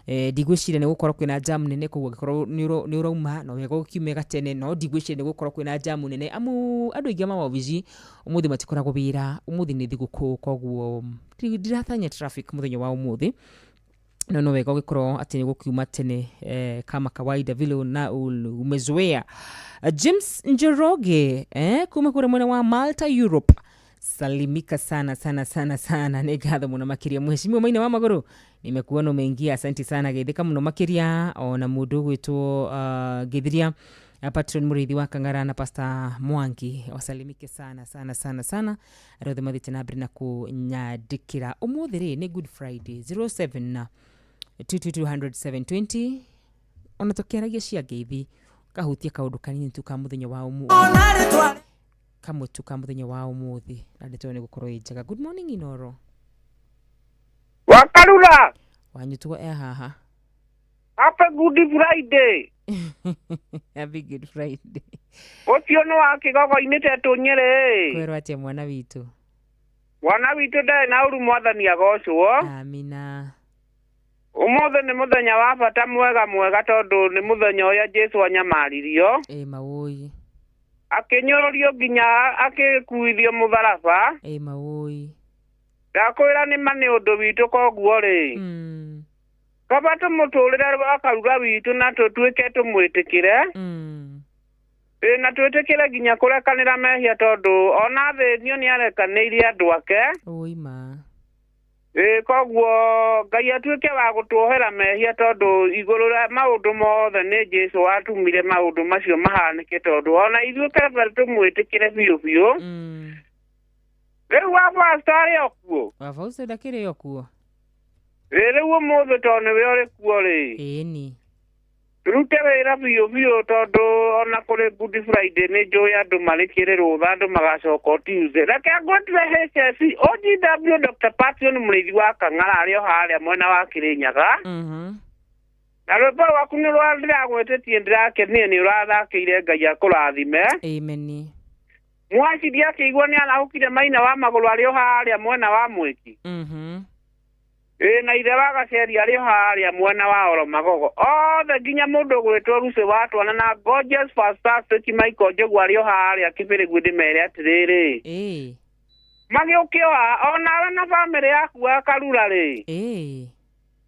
digwishire ne gukora kwina jamu nene ko gukora ni urauma no wega gukimega tene no digwishire ne gukora kwina jamu nene amu andu igama wa viji umuthi matikora gubira umuthi ni thiguku koguo ndirathanya traffic muthenya wa umuthi no wega gukora ati ni gukiuma tene kama kawaida vile na umezoea. James Njoroge kuma kure mwana wa Malta Europe salimika sana negatho muno makiria. Mheshimiwa Maina wa Magoro nimekuona umeingia. Asante sana getheka muno makiria ona mundu gwitwo Githiria patron murithi wa Kangara na Pastor Mwangi wasalimike sana rothe mathite na brina kunyadikira umuthiri ni Good Friday 07 2220720 ona tokiaragia cia ngeithi kahutia kaundu kanini tu ka muthenya wa umuthi kamwe tu ka muthenya wa umuthi na ndito ni gukorwo njega. Good morning Inoro wa Karura wanyutwo haha. Happy Good Friday. Happy Good Friday. Ocio no akigogo-ini tetu Nyeri. Kwerwo atia mwana witu ndae na uru mwathani agocwo. Amina. Umuthi ni muthenya wa bata mwega tondu ni muthenya uria Jesu anyamaririo mawoi akinyororio nginya akikuithio mutharaba mawoi ndakwira ni mani undu witu koguo ri kaba tumuturire akaruga witu na tutwike tumwitikire na twitikire nginya kurekanira mehia tondu ona thenio ni arekanirie andu ake oima koguo Ngai atuike wa gutuohera mehia tondu iguru ra maundu mothe ni Jesu watumire maundu macio mahanike tondu ona ithuĩ kebe tumwitikire biũ riu wa story okuo wava ucio ndakĩrĩ okuo riu ũmũthĩ tondu nĩwe ũrĩ kuo rĩ ĩni turute wĩra biũ tondu ona kũrĩ Good Friday nĩ njũĩ andũ marĩkĩre rũtha andũ magacoka Tuesday. Reke ngwetire HSC OGW Dr. Patio nĩ mũrĩithi wa Kang'ara arĩ o harĩa mwena wa Kĩrĩnyaga na rwĩmbo rwaku nĩ ndĩragwĩtĩtie ndĩrakenie nĩ ũrathakĩire Ngai akũrathime. Amen. Mwaciri akĩigua nĩ arahũkire Maina wa Magũrũ arĩ o harĩa mwena wa Mwĩki na ithe wa Gaceri arĩ o harĩa mwena wa Oromagogo othe nginya mũndũ gwĩtwo Ruce wa Twana na Gorgeous Fantastic Michael Njogu arĩ o harĩa Kĩbĩrĩgu ndĩmere atĩrĩrĩ Magĩũkĩoa onawe na bamĩrĩ yaku ya Karura rĩ.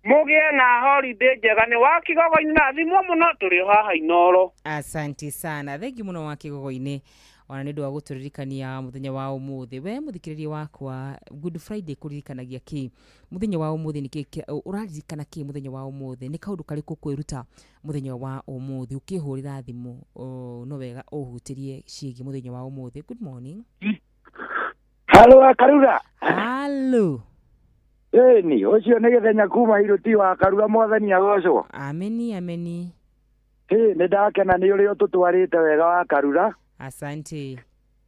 Mũgĩe na holiday njega nĩ wa Kigogo-inĩ na thimũ mũno tũrĩ haha Inoro. Asante sana. Thengi mũno wa Kigogo-inĩ. Ona nĩ ndwa gũtũririkania mũthenya wa ũmũthĩ. We mũthikĩrĩria wakwa, Good Friday kũririkanagia ki? Mũthenya wa ũmũthĩ nĩ ũraririkana ki mũthenya wa ũmũthĩ? Nĩ kaũndũ karĩkũ kwĩruta mũthenya wa ũmũthĩ? Ũkĩhũrĩra thimũ no wega ũhutĩrie ciĩgiĩ mũthenya wa ũmũthĩ. Good morning. Halo Karura. Halo. Ni ucio nĩ gĩthenya kuma Iruti wa Karura mwathani agocwo. Ameni ameni. Nĩ ndakena nĩ ũrĩa ũtũtwarĩte wega wa Karura. Asante.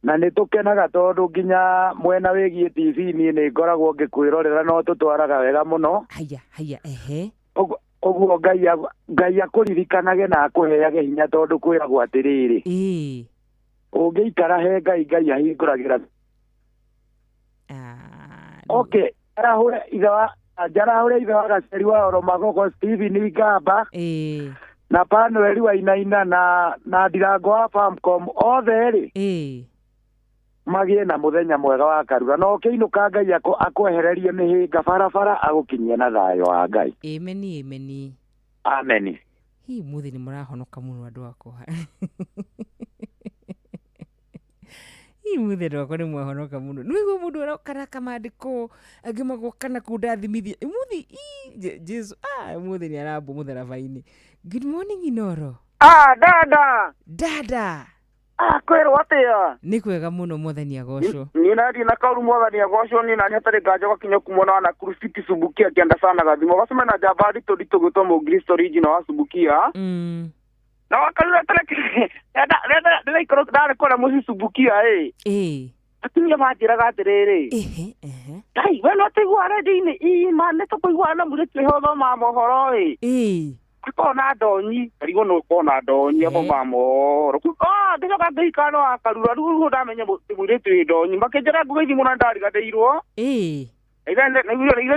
Na nĩ tũkenaga tondũ nginya mwena wĩgiĩ TV nĩ ngoragwo ngĩkwĩrorera no tũtwaraga wega mũno. Haya ehe. Ũguo Ngai akũririkanage na akũheage hinya tondũ kwĩragwo atĩrĩrĩ. Ũngĩikara he Ngai ahingũragĩra. Okay, Jarahure ithe wa Gaceri wa Oromagogo Steven Ngamba. Na Panueli wa Inaina na Ndirango wa Farmcom othe rĩ. Magĩe na mũthenya mwega wa Karura no kĩinũka Ngai akwehererie mĩhĩnga barabara agũkinyie na thayũ wa Ngai. Ameni. Ameni. Hii muthi nĩ mũrahonoka mũno andũ akwa. Hii muthi andũ akwa nĩ mwahonoka mũno. Nĩguo mũndũ arakara kamandĩko agĩmagoka na kũndathimithia. Muthi Jesu muthi nĩ arambũ mũtharabai-inĩ. Good morning Inoro. Dada. Kwĩrwo atĩa? Nĩ kwega mũno mwathani agocwo. Niĩ nathiĩ na kauru mwathani agocwo niĩ na hatarĩ nganja gakinya kumona na Kurusiti Subukia kĩanda sana gathimo gaceme na Jabari tũritũ gwĩtwo Mũngristo original wa Subukia. Na wakarura ndĩra ikorwo ndarĩ kũrĩa mũciĩ Subukia atumia manjĩraga atĩrĩrĩ. Ngai we no tũigua redio-inĩ man nĩ tũkũiguana na mũirĩtu ũyũ ũthoma mohoro akona ndonyi karigo no kona ndonyi abo mamoro ndĩcoka ngĩikara wa Karura rĩu ndamenya mũirĩtu ũyũ ndonyi makĩnjĩra ngũgeithie mũno ndariganĩirwo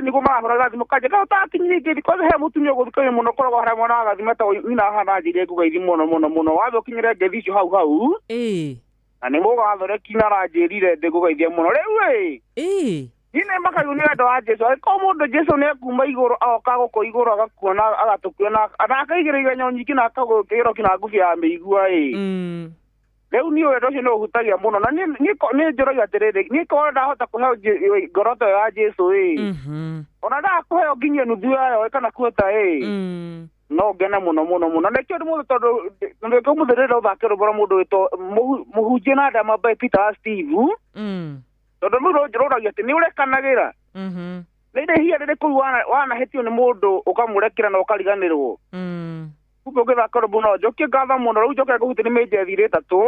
nĩguo marahoraga thimũ kanjĩra ũtakinyire ingĩ thikũ he mũtumia ũgũthikĩrĩria mũno koragwo harĩa mwana wa gathima ta nyina hana njĩrĩa ngũgeithie mũno watho ũkinyĩre ngethi icio hau na nĩ mũgathoreki na ranjĩrire ndĩngũgeithia mũno rĩu Nine makayu ni wendo wa Jesu. Ko mundu Jesu nĩ kuma igũrũ oka gũkũ igũrũ agakuona agatukuona akaigĩrĩire nyonyi kina akagũkĩrwo kina ngubi ya mĩigua Rĩu ni wendo ũcio nĩ ũhutagia mũno na nĩ njũragia atĩrĩrĩ nĩ korwo ndahota kũheo ngoroto ya Jesu ona ndakũheo nginya nuthu yayo kana kuota no ngena mũno nĩkĩo mũndũ tondũ nĩkĩo mũthĩrĩra ũthake rũbara mũndũ wĩtwo mũhunjia na ndama by Peter wa Steve tondũ mũndũ njũragia atĩ nĩ ũrekanagĩra nĩ hia rĩrĩ kũu wanahetio nĩ mũndũ ũkamũrekera na ũkariganĩrwo kuko ũgĩthaka rũbũ no njokie ngatha mũno rĩu njoke ngũhuti nĩ mĩnjethi ĩtatũ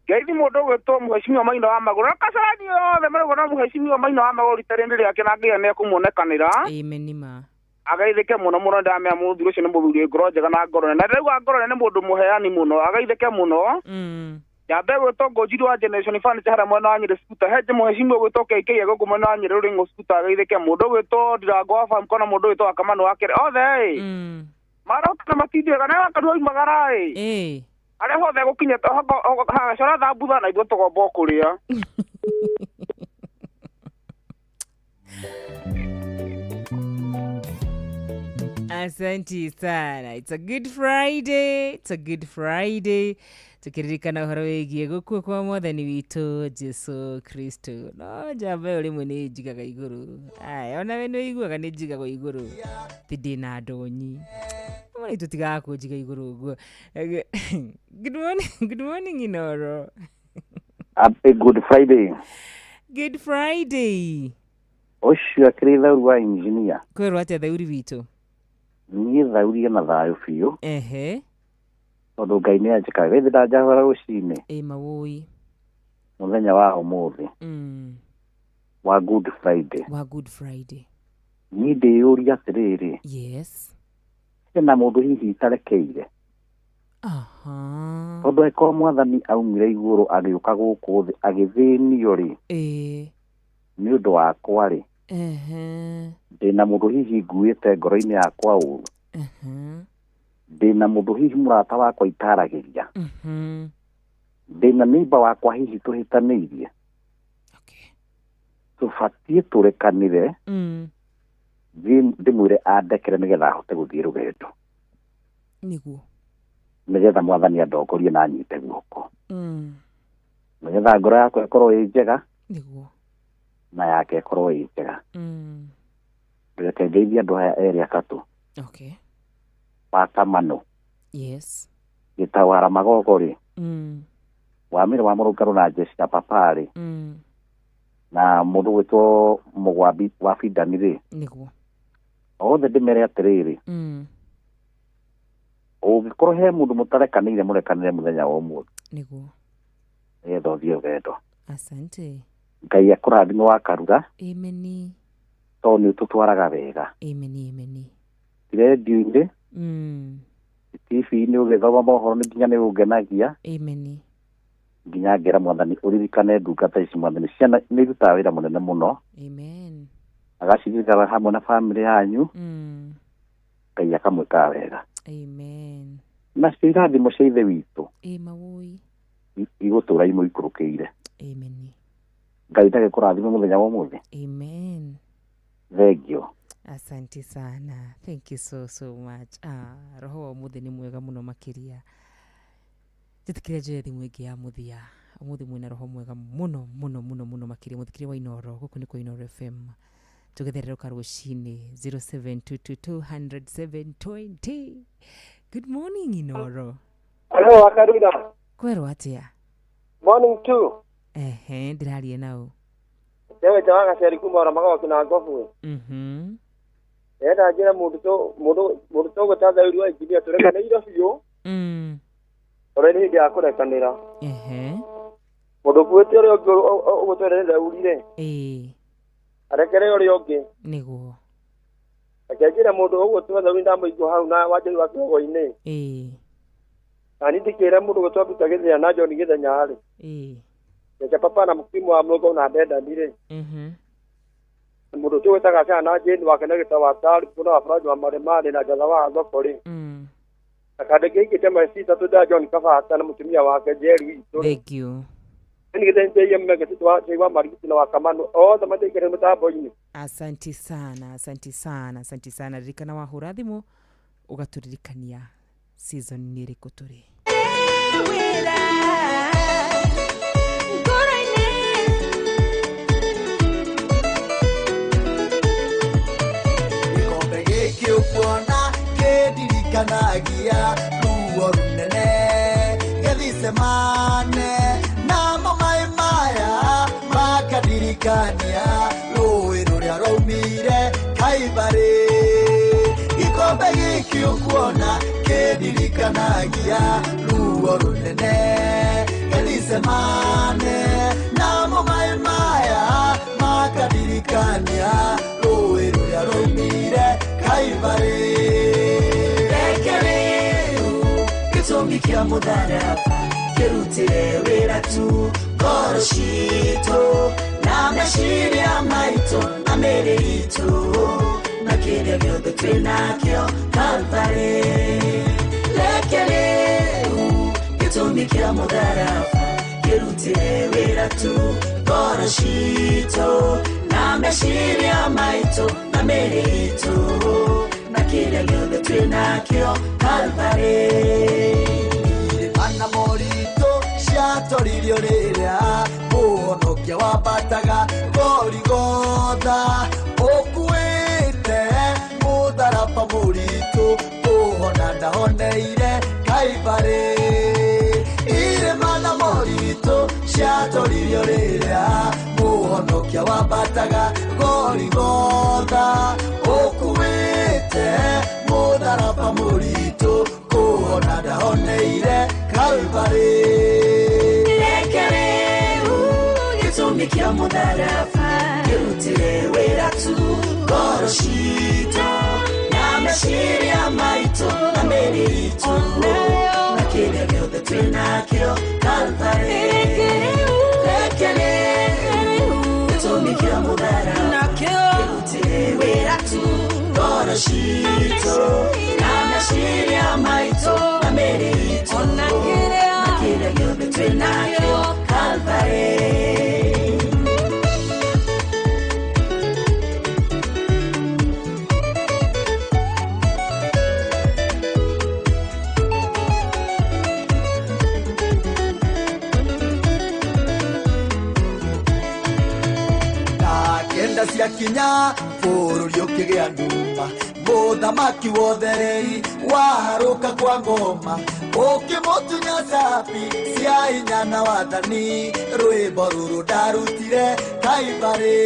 ngeithi mũndũ gwĩtwo Mheshimiwa Maina wa Magũrũ na Kasarani yothe marauga na Mheshimiwa Maina wa Magũrũ rita-inĩ rĩake na Ngai nĩekũmuonekanĩra agaithĩke mũno ndamenya mũthuri ũcio nĩ mũthuri ngoro njega na ngoro nene rĩu ngoro nene nĩ mũndũ mũheani mũno agaithĩke mũno Jambe gwĩtwo Ngojiri wa Generation Fund harĩa mwena wa Nyĩrĩ Scooter heje Mheshimiwa gwĩtwo KK gũkũ mwena wa Nyĩrĩ Ringo Scooter agaithĩke mũndũ gwĩtwo Ndirango wa Farm kona mũndũ gwĩtwo Akamano wa Kere othe marota matindĩga na wakarua imagara arĩa hothe gũkinya hagacora thambutha na ithuĩ tũgomba kũrĩa Asante sana. It's a good Friday. Tukiririkana ũhoro wĩgiĩ gũkua kwa mwathani witũ Jesu Kristo. No jambe rĩmwe nĩ njigaga igũrũ. Ona we nĩ ũiguaga nĩ njigagwo igũrũ. Ti ndĩna ndonyi. Mwana tutigaga kũnjiga igũrũ ũguo. Good morning Inoro. Happy Good Friday. Good Friday. Ũcio akĩrĩ thauri wa engineer. Kwĩrwo atĩa thauri witũ? Niĩ thauri na thayo biũ. Tondũ Ngai nĩ anjĩkaga githĩ ndanjahũra rũcinĩ. Mawũi. Mũthenya wa ũmũthĩ. Wa Good Friday. Niĩ ndĩyũria atĩrĩrĩ. Hena mũndũ hihi itarekeire. Tondũ eko mwathani aumire igũrũ agĩũka gũkũ thĩ agĩthĩnio rĩ. Nĩ ũndũ wakwa rĩ. Ndĩna mũndũ hihi nguĩte ngoro-inĩ yakwa ũru. Ndĩna mũndũ hihi mũrata wakwa itaragĩria. Ndĩna neighbor wakwa hihi tũhĩtanĩirie. tubatie turekanire ndimwire andekere nigetha ahote guthie rugendo niguo nigetha mwathani andokorie na nyite guoko nigetha ngoro yakwa ikorwo ĩ njega niguo na yake ikorwo ĩ njega reke ngeithie andũ aya erĩ atatu okay matamano yes gĩtawara magogori Wamire wa Mũrũngarũ na Jessica Papari na mũndũ gwĩtwo Mũgwambi wa Bindani rĩ niguo othe ndĩmere atĩrĩrĩ ũngĩkorwo he mũndũ mũtarekanĩire mũrekanĩre mũthenya wa ũmũthĩ niguo nĩgetha ũthiĩ rũgendo asante Ngai akũrathime wa Karuga ameni tondũ nĩ ũtũtwaraga wega ameni radio-inĩ TV-inĩ ũgĩthoma mohoro nĩ nginya nĩ ũngenagia ameni nginya ngera mwathani uririkane ndungata ici mwathani ciana nĩ irutaga wĩra mũnene mũno amen agacirigara hamwe na bamĩrĩ yanyu Ngai akamwĩka wega amen na irathimo cia ithe witũ mawoi igũtũra imũikũrũkĩire amen Ngai ndagĩkũrathime mũthenya wa ũmũthĩ amen thengio asante sana thank you so much roho wa ũmũthĩ nĩ mwega mũno makĩria Titikire jethi mwegi ya muthia umuthi mwina roho mwega muno makiri muthikire wa Inoro guku ni kwa Inoro FM tugetherero karushini 0722210720 Good morning Inoro. Hello Akarida. Kwero atia. Morning too. Ndirarie nao. Dewe tawaga seri kumara magawa kina gofu. Eda jira mudu to gutaza uriwa ikibia tureka na ira fiyo. Oreni ndi akurekanira mundu kwete uri ugutwerera urire arekere uri ungi niguo akajira mundu ugutwetha winda muigo hau na wajiri wa kiogo-ini ani ndikira mundu gutwabita githia na John githenya ari ya papa na mukimu wa mlogo na deda ndire mundu twetaga kana jeni wakena gitawa tari kuna afraji wa maremani na jazawa thokori akadege kitema sita tuda John Kafata na mutumia wake Jerry thank you nigeze yemme kitwa chewa marigiti na wakamano the madekere mutabo yini asante sana rikana wa hurathimo ugaturirikania season niri kuturi kanagia ruo runene gethisemane na mamai maya makadirikania rũĩ rũrĩa rwaumire Kaibari ikombe gĩkĩ ũkuona kĩndirikanagia ruo runene gethisemane na mamai maya makadirikania rũĩ rũrĩa rwaumire Kaibari Kia mudharaba kirutire wera tu koroshito na meshiria maito na merito na kile vyote tunakyo Kalvari lekele kitumikia mudharaba kirutire wera tu koroshito na meshiria maito na merito na kile vyote tunakyo Kalvari Ana morito ciatoririo rĩrĩa mũhonokia wambataga Goligotha ũkuĩte mũtharaba mũritũ kũhona ndahoneire Kaibari irĩma na moritũ ciatoririo rĩrĩa mũhonokia wambataga Goligotha ũkuĩte mũtharaba mũritũ kũhona ndahoneire Kalvari lekereu gĩtũmi mudharaba kĩrutire wĩra tu koroshito na meciria maitũ na mĩritũ na kĩrĩa gĩothe twĩnakĩo Kalvari lekereu gĩtũmi mudharaba kĩrutire wĩra tu koroshito na meciria maitũ na mĩritũ na kĩrĩa gĩothe twĩnakĩo Kalvari kinya bũrũri ũkĩgĩa nduma mũthamaki wotherei waharũka kwa ngoma ũkĩmũtunya cabi cia hinya na wathani rwĩmbo rũrũ ndarutire Kaivarĩ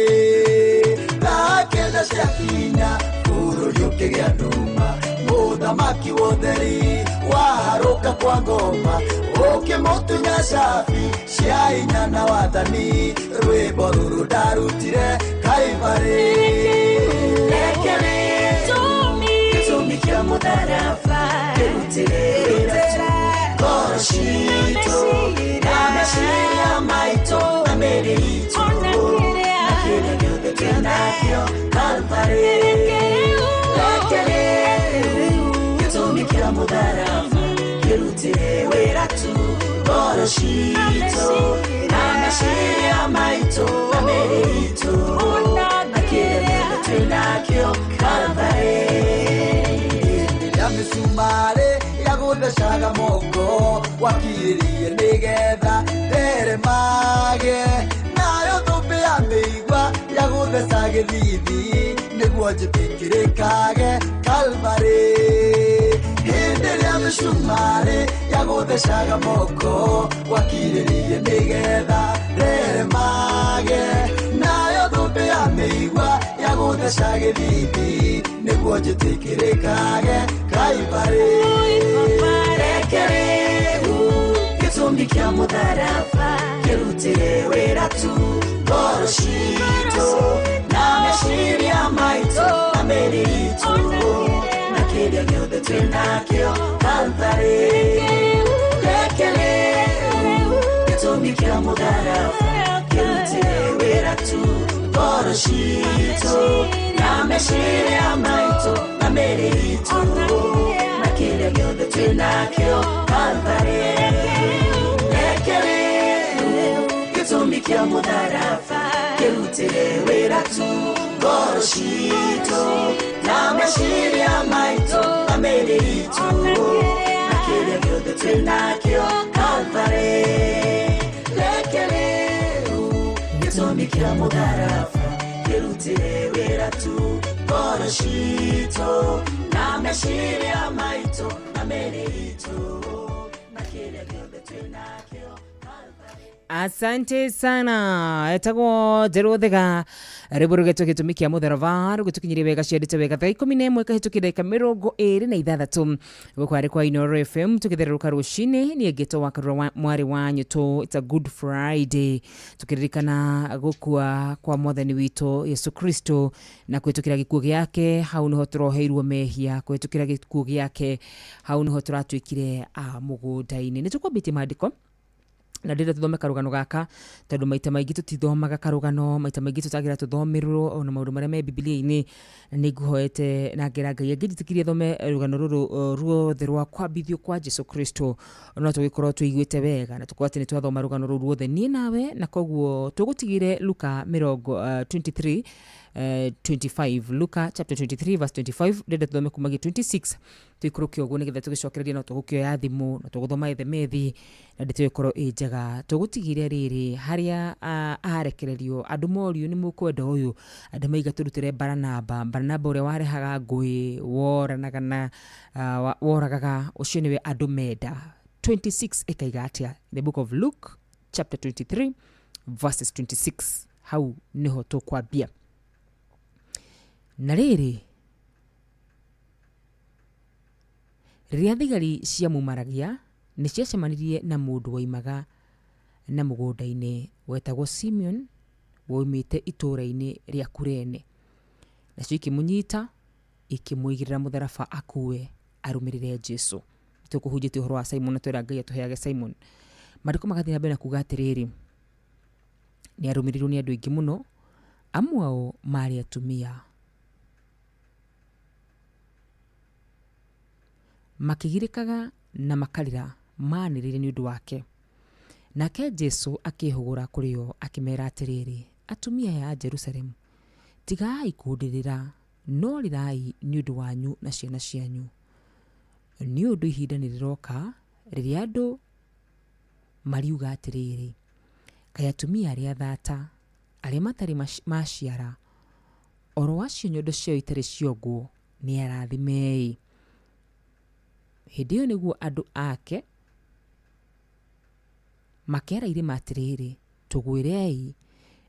thaa kenda cia kinya bũrũri ũkĩgĩa nduma mũthamaki wotherei waharũka kwa ngoma ũkĩmũtunya cabi cia hinya na wathani rwĩmbo rũrũ ndarutire Kaivarĩ gĩtũmi kĩa mũtharaba kĩrutĩre wĩra tu ngoro citũ na meciria maitũ na mĩĩrĩ itũ na kĩrĩa gĩothe twĩnakĩo Kalvarĩ gĩtũmi kĩa mũtharaba kĩrutĩre wĩra tu ngoro citũ na meciria maitũ na mĩĩrĩ itũ na kĩrĩa gĩothe twĩnakĩo Kalvarĩ ya mĩcumarĩ yagũthecaga moko wakirĩrie nĩgetha theremage nayo thũmbĩ ya mĩigua yagũtheca gĩthithi nĩguo njĩtĩkĩrĩkage Kalvarĩ hĩndĩ ĩrĩa mĩcumarĩ yagũthecaga moko wakirĩrie nĩgetha theremage nayo thũmbĩ ya mĩigua yagũtheca gĩthithi nĩguo njĩtĩkĩrĩkage Kaivarĩ rekereu gĩtũmi kĩa mũtharaba kĩrutĩre wĩra tu ngoro citũ na meciria maitũ na mĩĩrĩ itũ na kĩrĩa gĩothe twĩnakĩo Kalvarĩ rekereu gĩtũmi kĩa mũtharaba kĩrutĩre wĩra tu ngoro citũ na meciria maitũ na mĩĩrĩ itũ na kĩrĩa gĩothe twĩnakĩo Kalvarĩ rekereu gĩtũmi kĩa mũtharaba kĩrutĩre wĩra tu ngoro citũ na meciria maitũ na mĩĩrĩ itũ na kĩrĩa gĩothe twĩnakĩo Kalvarĩ rekereu gĩtũmi kĩa mũtharaba kĩrutĩre wĩra tu ngoro citũ na meciria maitũ na mĩĩrĩ itũ na kĩrĩa gĩothe twĩnakĩo Asante sana etagwo Njeruthega rĩbũrũgetwo gĩtũmi kĩa mũtharaba rũgĩtũkinyĩria wega ciandĩte wega thaa 11 kahĩtũkia ndagĩka 26 gũkũ arĩ kwa Inooro FM tũgĩtherũka rũcinĩ niĩ ngĩtwo wa Karura mwarĩ wa nyũtũ it's a good Friday tũkĩririkana gũkua kwa mwathani witũ Yesu Kristo na kwĩtũkĩra gĩkuũ gĩake hau nĩho tũroheirwo mehia kwĩtũkĩra gĩkuũ gĩake hau nĩho tũratuĩkire mũgũnda-inĩ nĩ tũkwambĩtie maandĩko na ndĩrenda tũthome karũgano gaka tondũ maita maingĩ tũtithomaga karũgano maita maingĩ tũtagira tũthomerwo ona maũndũ marĩa me Biblia-inĩ nĩ ngũhoete na ngera Ngai angĩnjĩtĩkĩrie thome rũgano rũrũ ruothe rwa kwambithio kwa Jesu Kristo no tũgĩkorwo tũiguĩte wega na tũkorwo atĩ nĩ twathoma rũgano rũrũ ruothe niĩ nawe na koguo tũgũtigire Luka 23 25 Luka chapter 23 verse 25 ndĩrenda tũthome kuma 26 tũikũrũke ũguo nĩgetha tũgĩcokereria no tũgũkĩoya thimũ no tũgũthoma ethemethi na ndĩtũgĩkorwo njega tũgũtigire rĩrĩ harĩa arekererio andũ morio nĩ mũkwenda ũyũ andũ maiga tũrutĩre Baranaba ũrĩa warehaga ngũĩ woranaga na woragaga ũcio nĩwe andũ menda 26 ĩkaiga atĩa the book of Luke chapter 23 verses 26 hau nĩho tũkwambia na rĩrĩ rĩrĩa thigari ciamumaragia nĩ ciacemanirie na mũndũ waimaga na mũgũnda-inĩ wetagwo Simeon woimĩte itũũra-inĩ rĩa Kurene nacio ikĩmũnyita ikĩmũigĩrĩra mũtharaba akue arũmĩrĩre Jesu tũkũhunjĩtie ũhoro wa Simon na twĩra Ngai atũheage Simon maandĩko magathiĩ na mbere na kuuga atĩrĩrĩ nĩ arũmĩrĩirwo nĩ andũ aingĩ mũno amwe ao marĩ atumia makĩgirĩkaga na makarĩra manĩrĩire nĩ ũndũ wake nake Jesu akĩhũgũra kũrĩ o akĩmera atĩrĩrĩ atumia ya Jerusalemu tigai kũndĩrĩra no rĩrai nĩ ũndũ wanyu na ciana cianyu nĩ ũndũ ihinda nĩ rĩroka rĩrĩa andũ mariuga atĩrĩrĩ kaĩ atumia arĩa thata arĩa matarĩ maciara oro wacio nyondo cio itari ciongo ni arathimei. Hindi iyo niguo andu ake makera irima atiriri, tugwirei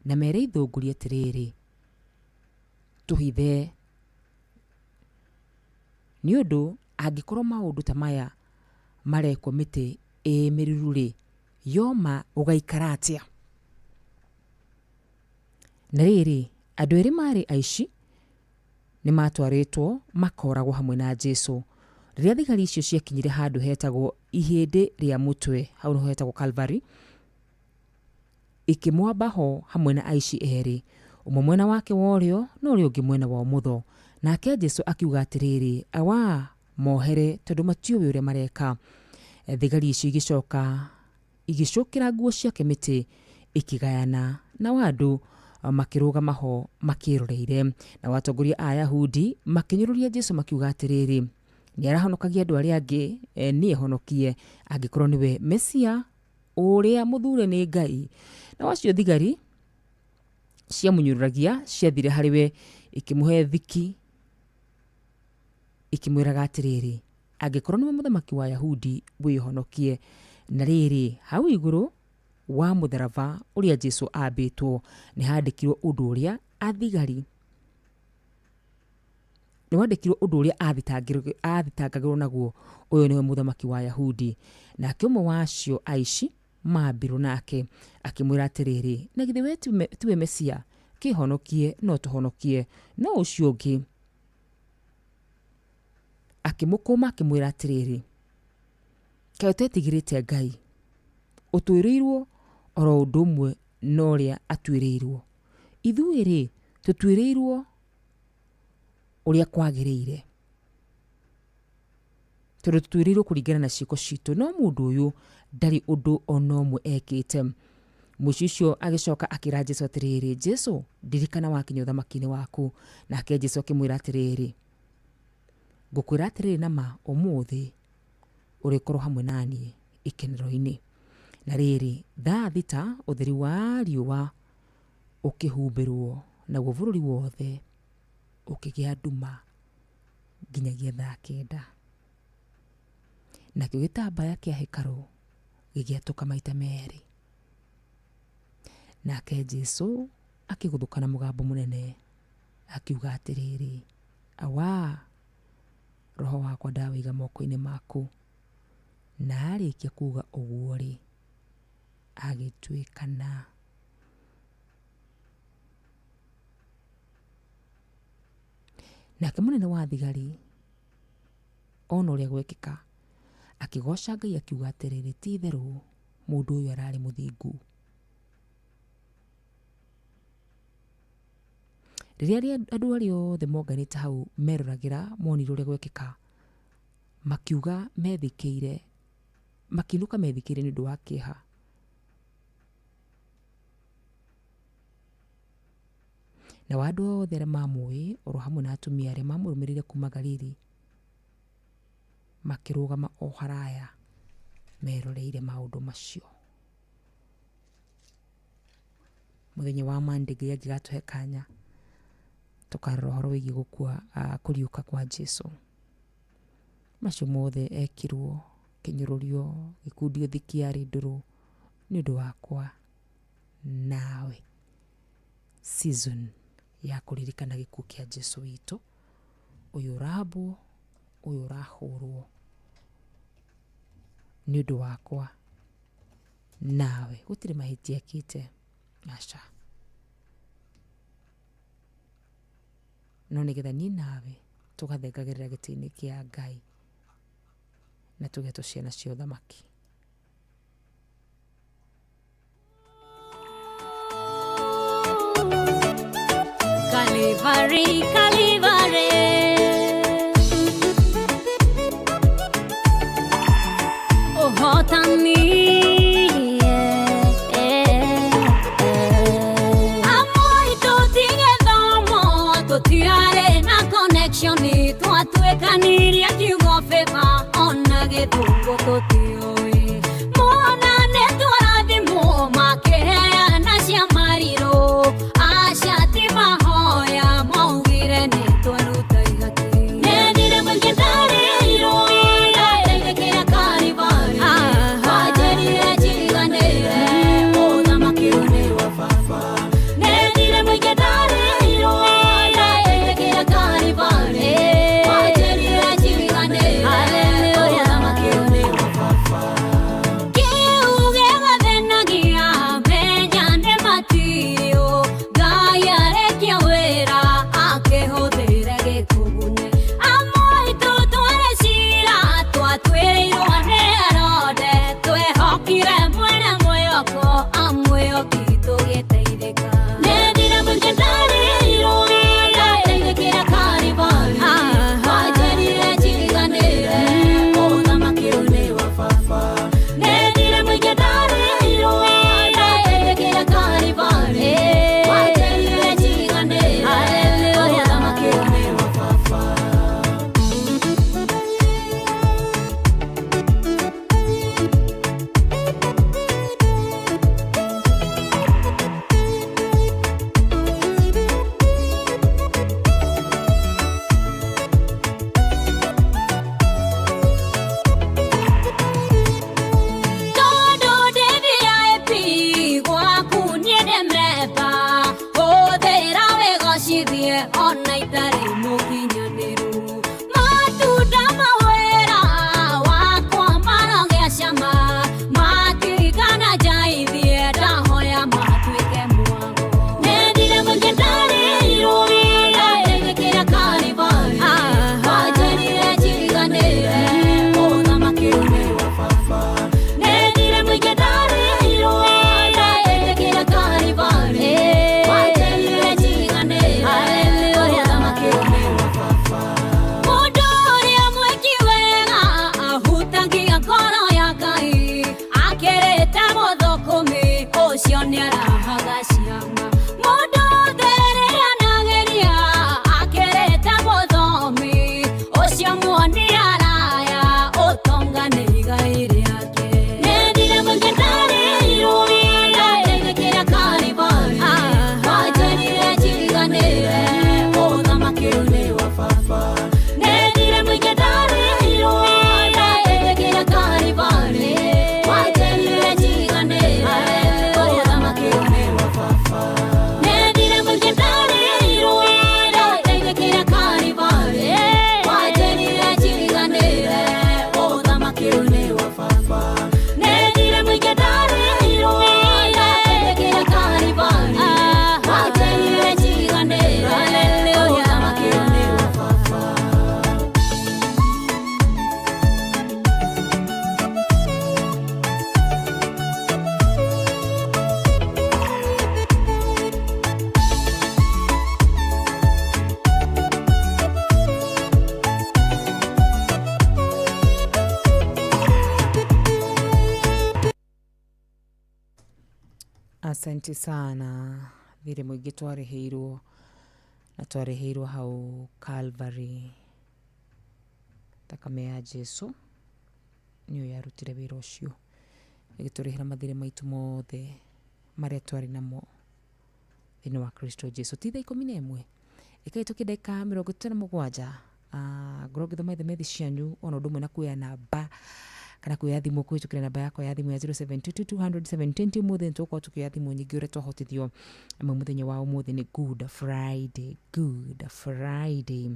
na mere ithunguri atiriri, tuhithe. Ni undu angikorwo maundu ta maya marekwo miti miriruri yoma ugaikara atia. Na riri andu eri mari aici ni matwaritwo makoragwo hamwe na Jesu. Riria thigari icio ciakinyire handu hetagwo ihindi ria mutwe, hau no hetagwo Calvary, ikimwamba ho hamwe na aici eri, umwe mwena wake worio no uri ungi mwena wa umutho. Nake Jesu akiuga atiriri, awa mohere tondu matiuwe uria mareka. Thigari icio igicokera nguo ciake miti ikigayana na wandu makirugama ho makiroreire. Na watongoria a Ayahudi makinyururia Jesu makiuga atiriri, ni arahonokagia andu aria angi, ni ehonokie angikorwo niwe Mesia uria muthure ni Ngai. Na wacio thigari cia munyururagia ciathire hariwe ikimuhe thiki, ikimwiraga atiriri, angikorwo niwe muthamaki wa Ayahudi wihonokie. Na riri hau iguru wa mutharaba uria Jesu ambitwo ni handikirwo undu uria athigari ni wandikirwo undu uria athitangagirwo naguo, uyu niwe muthamaki wa Ayahudi. Na kimwe wacio aici mambirwo nake akimwira atiriri, na githe we tiwe Mesia, kihonokie no tuhonokie no ucio ungi. Akimukuma akimwira atiriri, kae tetigirite Ngai, utwirirwo oro undu umwe no uria atwirirwo. Ithuiri tutwirirwo uria kwagiriire, tondu tutwirirwo kuringana na ciiko citu, no mundu uyu ndari undu ono umwe ekite. Mucicio agicoka akira Jesu atiriri, Jesu ndirikana wakinya uthamaki-ini waku. Nake Jesu akimwira atiriri, ngukwira atiriri nama umuthi urikorwo hamwe nani ikenero-ini. Na riri thaa thita utheri wa riua ukihumbirwo naguo bururi wothe ukigia nduma nginyagia thaa 9. Nakio gitambaya kia hekaru gigiatuka maita meri. Nake Jesu akiguthuka na mugambo munene akiuga atiriri, awa roho wakwa ndawiga moko-ini maku. Na arikia kuga uguo ri agituikana. Nake munene wa thigari ona uria gwekika akigoca Ngai akiuga atiriri, ti itheru mundu uyu arari muthingu. Riria andu aria othe monganite hau meroragira monire uria gwekika, makiuga methikiire, makinuka methikiire ni undu wa kieha. Na wandu othe aria mamui oro hamwe na atumia aria mamurumirire kuma Galili makirugama o haraya meroreire maundu macio. Muthenya wa Monday Ngai agigatuhe kanya tukarora horo wigi gukua kuriuka kwa Jesu. Macio mothe ekirwo kinyururio gikundio thikiari nduru ni undu wakwa nawe. Season ya kuririkana gikuo kia Jesu witu, uyu rabo uyu rahurwo ni undu wakwa nawe. Gutire mahitia kite aca, no nigetha ni nawe tugathengagirira giti-ini kia Ngai na tugeto ciana cia uthamaki. Calvary, Calvary. Oh, hotani. Amoi tutige domo, tutiare na connection ni twatuekaniria kiugo feva ona githungu tutioi. Mona ne twarathimo makeheana cia mariro. Ashati mahoya mau Asante sana. Vile mwingi twareheirwo na twareheirwo hau Calvary. Thakame ya Jesu niyo yarutire wira ucio igiturihira mathire maitu mothe maria twari namo thini wa Kristo Jesu. Titha 11 ikaituke ndeka 57 ngoro githoma methi cianyu ona ndumwe na kuya namba kana kuya thimu kwitukira namba yako ya thimu ya 0722000720 muthe ntuko tukiya thimu nyingi ure twahotithio muthenya wa umuthi ni Good Friday.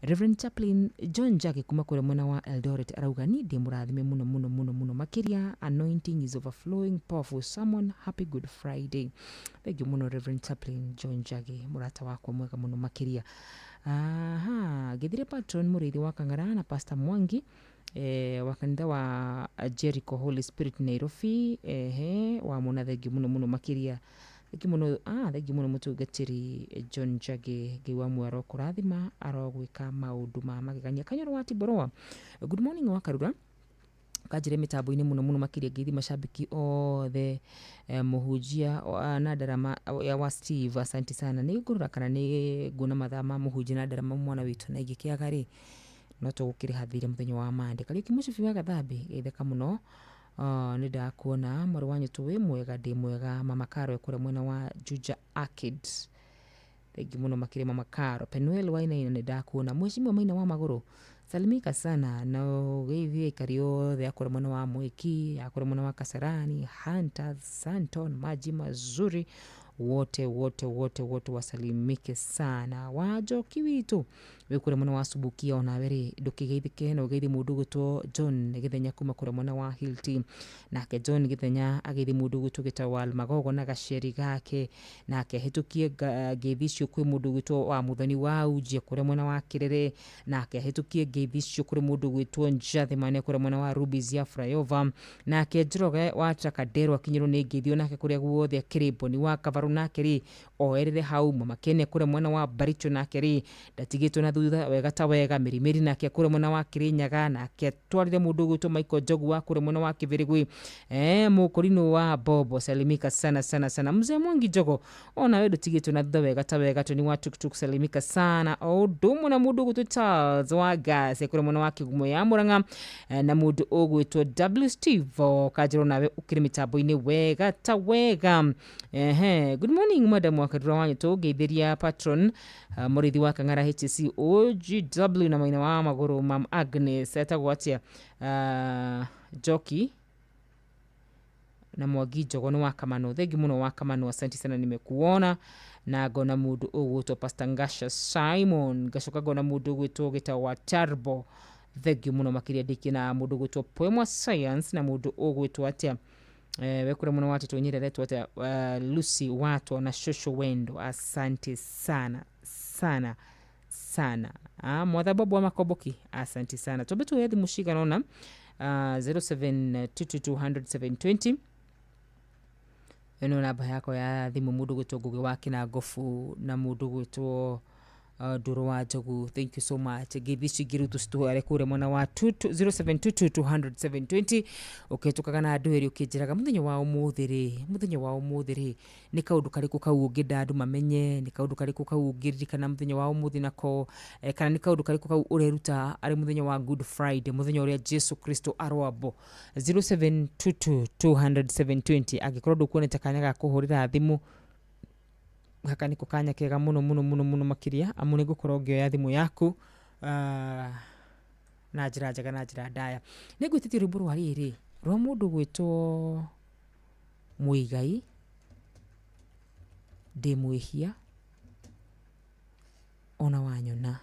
Reverend Chaplain John Jackie kuma kure mwena wa Eldoret arauga ni ndi murathime muno makiria. Anointing is overflowing, powerful someone. Happy Good Friday. Thank you muno Reverend Chaplain John Jackie, murata wako mwega muno makiria. Githire patron murithi wa Kangara na Pastor Mwangi wa kanitha wa Jericho Holy Spirit Nairobi wa muna thengi muno makiria. Thengi muno mutungatiri John Jage giwa mwaro kurathima arogwika maundu ma magegania. Kanyoro wa Tiboroa, good morning wa Karura kajire mitambo-ini muno makiria githi mashabiki othe muhujia na darama ya wa Steve. Asante sana. Ni ngurura kana ni nguna mathama muhujia na darama mwana witu na igikiaga ri no tugukiri hathire muthenya wa mande kali kimucifi wa gathambi geitheka muno. Ni ndakuona mwaru wanyu tuwe mwega ndi mwega. Mama Karo ekure mwena wa Juja Arcade. Thengi muno makire Mama Karo. Penuel waina ni ndakuona. Mheshimiwa Maina wa Maguru, salimika sana na geithie kario the akore mwena wa Mwiki, akore mwena wa Kasarani, Hunter, Santon, maji mazuri wote wasalimike sana. Wajoki witu wikure mwena wa Subukia ona weri ndukigeithike no geithi mundu gutwo John githenya kuma kure mwena wa Hilti, nake John githenya ageithi mundu gutwo gitawal magogo na gasheri gake, nake hitukie geithicio kwi mundu gutwo wa muthoni wa Ujie kure mwena wa Kirere, nake hitukie geithicio kuri mundu gutwo Njathi mane kure mwena wa Rubies ya Flyover, nake Njoroge wa Takadero akinyiro ni geithio nake kuria guothe Kirebo ni wa Kavaru nake ri oerere hau Makene kure mwena wa Baricho nake ri ndatigitwo na thutha wega ta wega Mirimiri nake kure mwena wa Kirinyaga, nake twarire mundu gutwo Michael Jogu wa kure mwena wa Kibirigwi mukurino wa Bobo salimika sana. Mzee Mwangi Jogo ona wedo tigitwo na thutha wega ta wega tuni wa Tuktuk salimika sana. Ndumu na mundu gutwo Charles wa Gas kure mwena wa Kigumo ya Muranga, na mundu ogwitwo W Steve kajiro nawe ukiri mitambo-ini wega ta wega. Good morning madam wa Karura wanyu tugeithiria patron murithi wa Kangara HC OGW na Maina wa Maguru Mam Agnes etagwatia Joki na Mwagi Jogo ni wa Kamano. Thengi muno wa Kamano, asante sana nimekuona. Na gona mundu ogwitwo Pastor Ngasha Simon gacoka gona mundu ogwitwo gita wa Turbo. Thengi muno makiria diki na mundu ogwitwo Poema Science na mundu ogwitwo atia wekure mwana watu tuonyere atia Lucy watu na Shosho Wendo. Asante sana mwadhababu wa Makoboki, asante sana. Tobetu yadi mushiga nona 0722000720 eno namba yako ya thimu mundu gwitwo Ngugi wa Kinangofu na mundu gwitwo Duro wa Jogu. Thank you so much. Gibishi girutu stuare kure mwana wa 0722000720 uketukaga na nduheri ukijiraga muthenya wa umuthiri ni kaundu kariku kau ngida andu mamenye, ni kaundu kariku kau ngiririkana muthenya wa umuthi nako kana ni kaundu kariku kau ureruta ari muthenya wa Good Friday, muthenya uria Jesu Kristo arwabo. 0722000720 agikorwo ndukuonete kanya ga kuhurira thimu haka niko kanya kega muno makiria amune gukorwo ngioya thimu yaku na njira njega na njira ndaya. Ni gwititie rwimbo rwa riri rwa mundu gwitwo Muigai ndi mwihia ona wanyona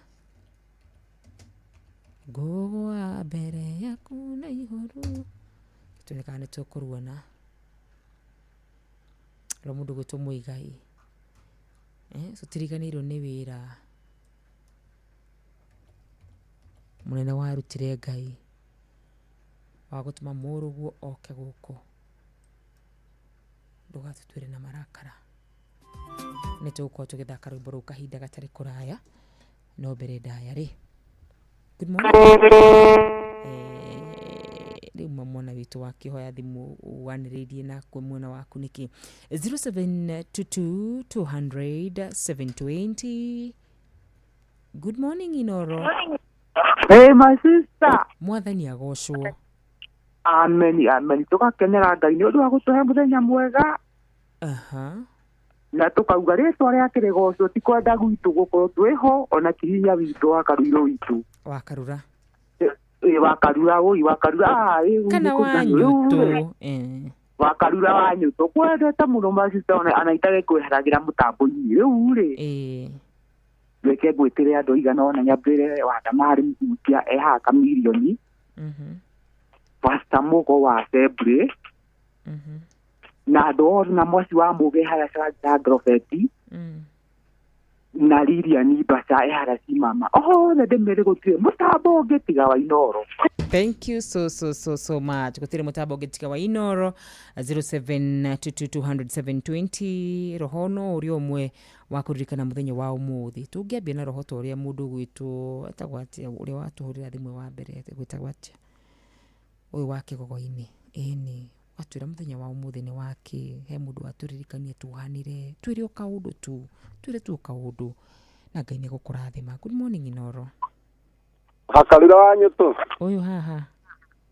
goa mbere yaku na ihoru tunekane tukuruana rwa mundu gwitwo Muigai. So tiriganirwo ni wira munene warutire Ngai wa gutuma muruguo oke guku, ndugatutwire na marakara. Ni tugukorwo tugithaka rwimbo ruu kahinda gatari kuraya no mbere ndaya ri. Good morning. kuma mwana witu wakihoya thimu waniririe na kwa mwana waku niki 0722 Good morning Inoro. Hey my sister. Mwathani agocwo. Amen. Tugakenera Ngai ni undu wa gutuhe muthenya mwega. Na tukauga ritwa riake rigocwo ti kwenda gwitu gukorwo twiho ona kihinya witu wa karuiro witu. Wa karura. Wakarura kana wanyuto wakarura wanyuto kwendete muno masista ona anaitage kweheragira mutambo-ini riu ri reke ngwitire andu igana ona nyambire wa Damari Mhutia ehaka milioni Pastor Mugo wa Sebre na andu othe na mwasi wa Muge harĩa ca Grofeti na Lilian Basa ehara si mama othe ndemere gutire mutambo ũngĩ tiga wa Inoro. Thank you so much. Gutire mutambo ũngĩ tiga wa Inoro 0722000720 rohono uri omwe wa kuririkana muthenya wa umuthi tungiambia na roho toria mundu gwitu atagwatia uri watuhurira thimwe wa mbere gwitagwatia uyu wake gogo-ini ini watwira muthenya wa umuthi ni wake he mundu waturirikanie tuhanire twire kaundu tu twire tu kaundu na Ngai ni gukurathima. Good morning Inoro. Hakalira wanyuto uyu haha.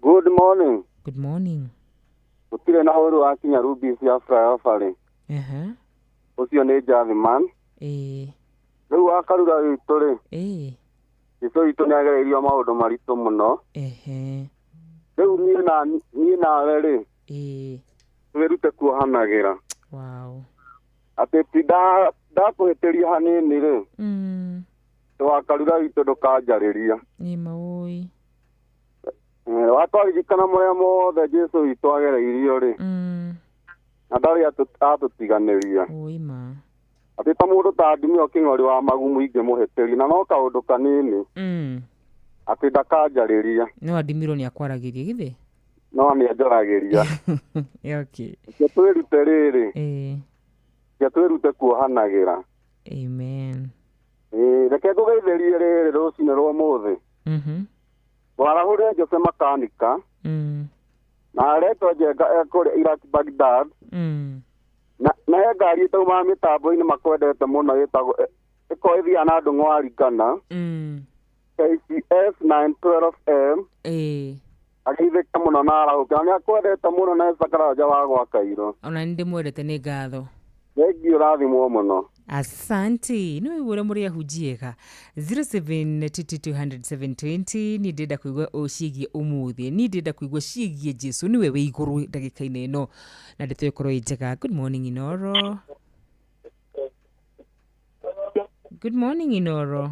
Good morning. Good morning. Utire na horo akinya Ruby cia Fire. Ucio ni Javiman. Riu akarura witu ri. Ico itu ni agereirio maundu maritu muno. Riu ni na ri. Twirute kuohanagira. Wow. Ati ndakuhitiria hanini ri. Twakarura witu ndukanjariria. Ni maui. Watwaririkana muria mothe Jesu witu agereirio ri. Na ndari atutiganiria. Oima. Ati ta mundu ta ndimio king'ori wa magumu ingimuhitiria na no kaundu kanini. Ati ndakanjariria. No adimiro ni akwaragiria githi. No ni ajaragiria. Okay. Twirute riri. Twirute kuohanagira. Amen. Reke tugeithĩrie rĩrĩ rũcinĩ rwa mũthĩ. Twarahũrire Jose makanika. Na aretwo Njenga ekũrĩa Iraq Baghdad. Na ngari ĩtauma mĩtambo-inĩ makwendete mũno ĩtagwo ĩkoithia na andũ ng'warikana. KCS 912M. Agĩithĩka mũno na arahũka. Nĩ akwendete mũno na Sakaraja wa gwa Kairo. Ona nĩ ndĩmwendete nĩ ngatho. Thengi ũrathimwo mũno. Asante. No igure muri ahujiega 0722000720 ni ndenda kuigwa ucigie umuthi ni ndenda kuigwa cigie Jesu niwe we iguru ndagika-ini ino na nditwe korwo njega. Good morning Inoro. Good morning Inoro.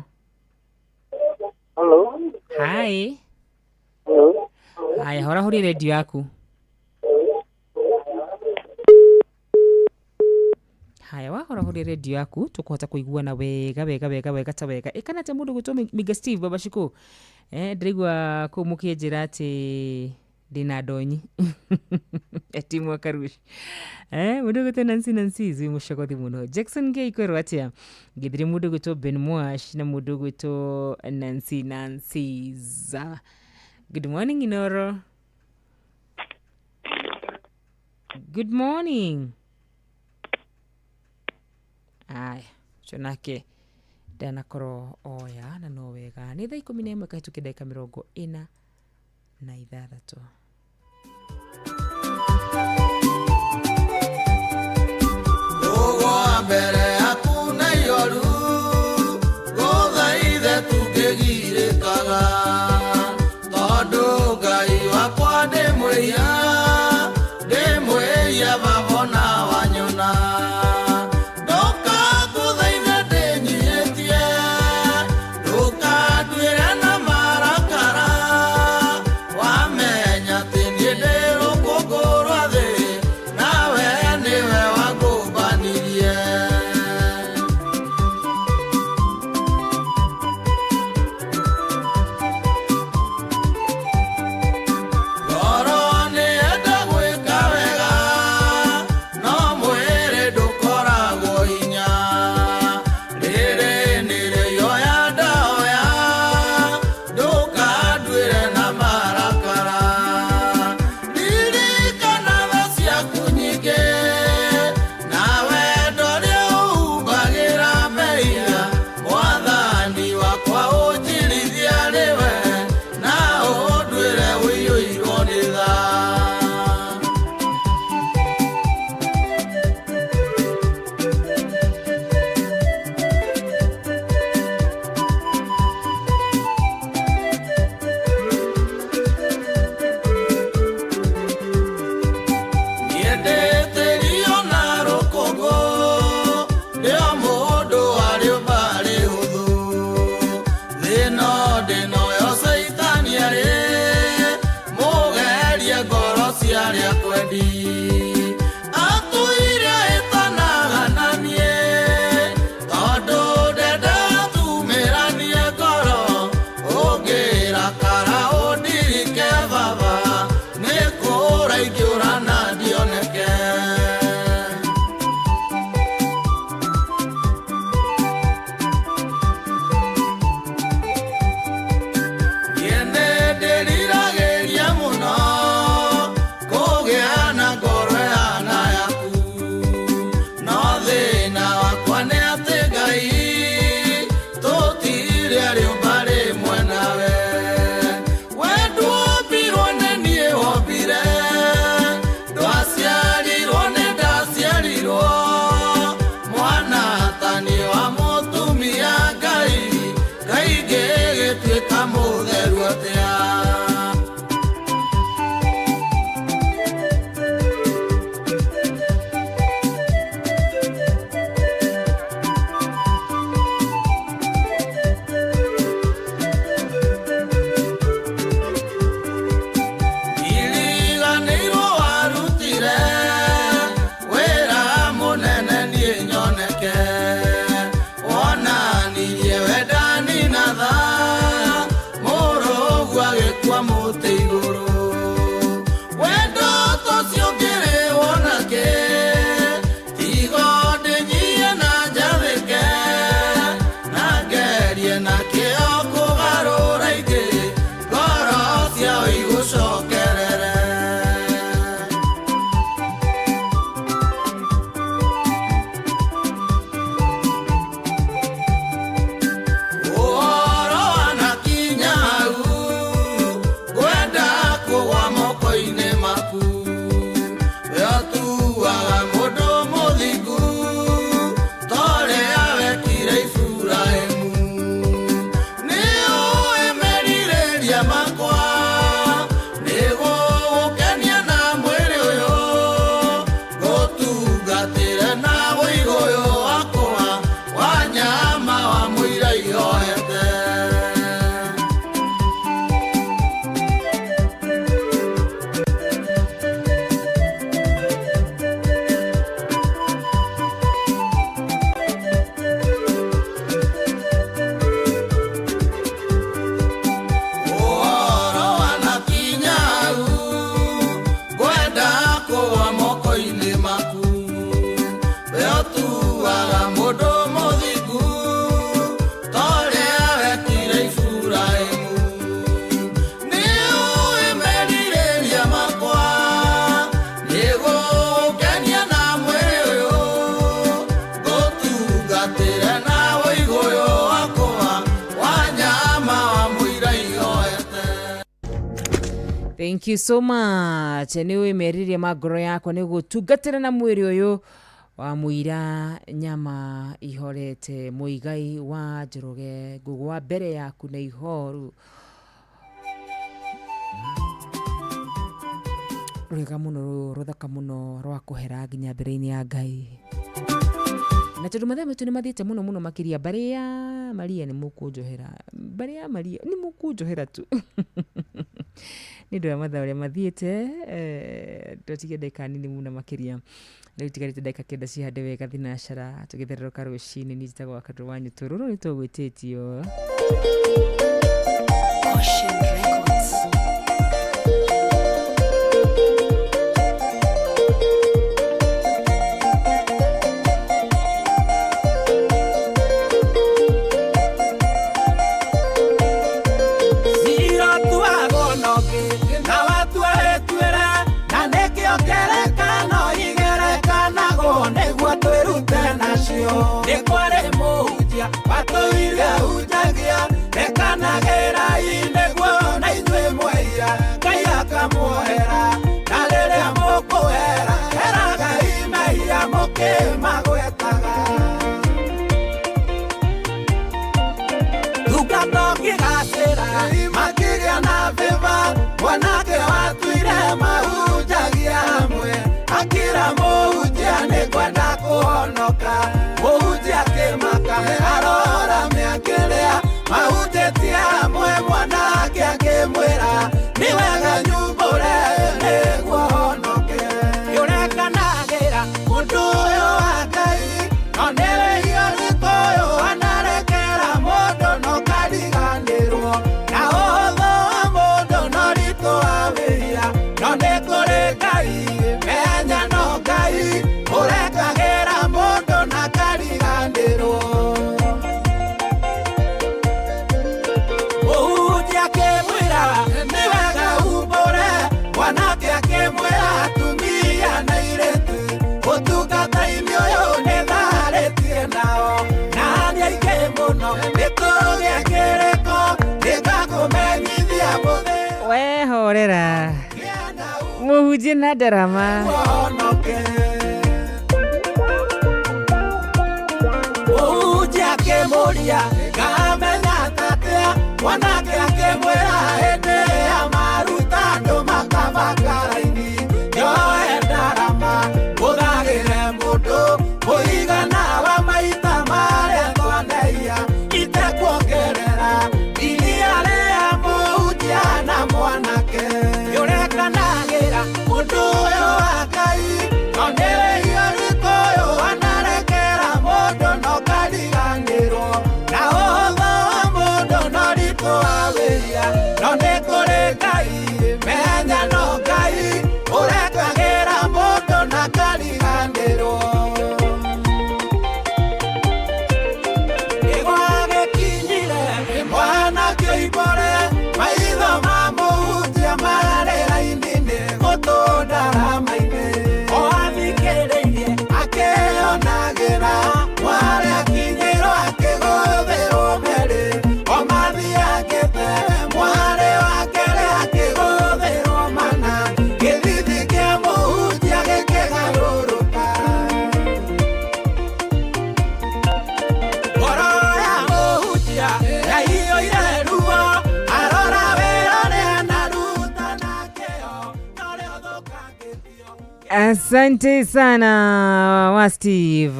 Hello. Hi. Hello. Haya hora huri radio yaku. Haya wahora huri radio yaku tukuhota kuiguana wega ta wega ikana te mundu gutwo Miga Steve babashiko ndirigwa kumukie njira ati ndina ndonyi ati mwakarushi mundu gutwo Nancy zwi mushokothi muno Jackson Gay kwero atia ngithiri mundu gutwo Ben Mwash na mundu gutwo Nancy za. Good morning Inoro. Good morning. Aya, chonake dana koro oya na no wega ni thaa 11 kahituke dakika 46 Ugo mbere hakuna yoru gothaithe tungigirikaga tondu Ngai wakwa ndimwia babona wanyona. Yeah. mũndũ agĩkua mũtĩ igũrũ wendo tocio ngĩrĩ wonake tigo ndĩnyie na njathĩke na ngerie na kĩo kũgarũra ingĩ ngoro ciao igũcokerere Thank you so much. Niwe meririe magoro yako ni gutungatira na mwiri uyu wa muira nyama ihorete muigai wa Njoroge ngugwa mbere yaku na ihoru rwega muno ruthaka muno rwa kuhera nginya mbere-ini ya Ngai na tondu mathaa maitu ni mathiite muno makiria baria Maria ni mukunjohera baria Maria ni mukunjohera tu ni ndo mathaa uria mathiite ndotige ndeka nini muno makiria riu tigarite ndeka kenda cihande wega thinacara tugithererũka rũcinĩ ni njitagwo Wakadũ wanyu tũrũrũ ni tũgwĩtĩtio Ocean Records. Nikware muhunjia watuire hunjagia nekanagera inegwo na ithuĩ mweia Ngai akamuohera na rĩrĩa mũkũhera heraga imehia mũkĩmagwetaga thungata ũkĩgacĩra makĩria na bĩba mwanake watuire mahunjagia hamwe akĩra mũhunjia nĩkwenda kũhonoka mũhunjia akĩmaka arora mĩakĩrĩa mahunjĩtie hamwe mwanake akĩmwĩra nĩ wega nyumbũre nĩguo honoke yũrekanagĩra mũndũ ũyũ wa Ngai no nĩ wĩhio rĩkũyũ anarekera mũndũ no kariganĩrwo na ũhũthũ wa mũndũ no ritũ wa wĩhia no nĩ kũrĩ Ngai menya no Ngai ũrekagĩra mũndũ na kariganĩrwo mũhunjia akĩmwĩra nĩ wega humbũre mwanake akĩmwĩra atumia na airĩtu ũtungata-inĩ ũyũ nĩ tharĩtie nao na nĩ aingĩ mũno nĩtũgĩa kĩrĩko nĩngakũmenyithia mũthĩ wehorera mũhunjia na ndarama mũhunjia akĩmũria ngamenya tatia mwanake akĩmwĩra hĩndĩ ya maruta andũ makabakara-ini nyoe ndarama mũthagĩre mũndũ mũigana wa maita marĩa twaneia itekuongerera iria rĩa mũhunjia na mwanake yũrekanagĩra mũndũ ũyũ wa Ngai no nĩ wĩhio rĩkũyũ anarekera mũndũ no kariganĩrwo na ũhũthũ wa mũndũ no ritũ wa wĩhia no Asante sana wa Steve.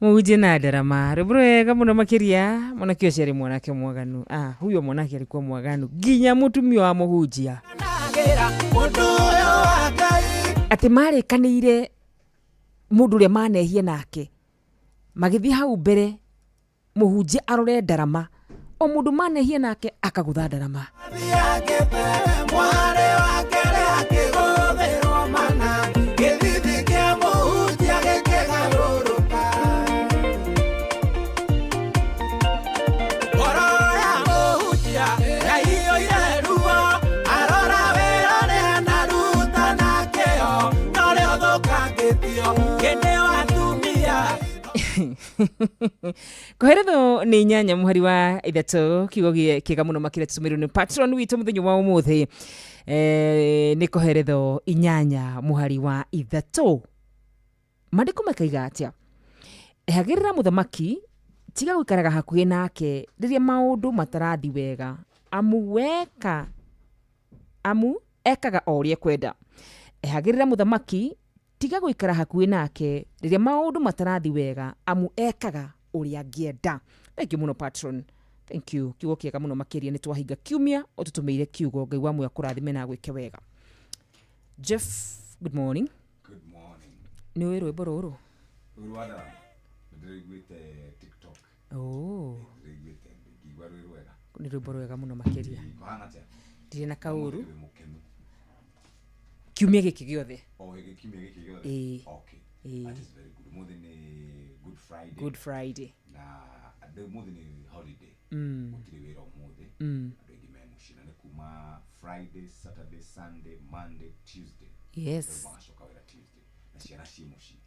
Muje na Ndarama. Rubro muno makiria mwanake ucio ari mwanake mwaganu. Huyo mwanake alikuwa mwaganu. Ginya mutumio wa muhunjia. Ati mari kanire mundu ria manehie nake. Magithi hau mbere muhunjia arore Ndarama. O mundu manehie nake akagutha Ndarama. Koheretho ni nyanya muhari wa ithatu kiugo kiega muno makire tusumiru ni patron witu muthenyu wa umuthi ni koheretho inyanya muhari wa ithatu mandiko makaiga atia ehagirira muthamaki tiga gwikaraga hakuhi nake riria maundu matarathi wega amu ekaga orie kwenda ehagirira muthamaki tiga gwikara hakuhi nake riria maundu matarathi wega amu ekaga uria angienda. Thank you muno patron. Thank you. Kiugo kiega muno makiria ni twahinga kiumia otutumeire kiugo ngai wa mwe akurathime na gwike wega. Jeff, good morning. Good morning. Ni wewe rwimbo ruru? Urwada ndirigwite TikTok. Ndirigwite ngigwa rwega. Ni rwimbo rwega muno makiria. Bahana tia. Ndire na kauru. Kiumia giki giothe. Kiumia giki giothe. Okay. That is very good. More than Good Friday. Good Friday. Na ade more than holiday. Mutiri wera omode. Adegi memushina ne kuma Friday, Saturday, Sunday, Monday, Tuesday. Yes. Tuesday. Na shira shimushi.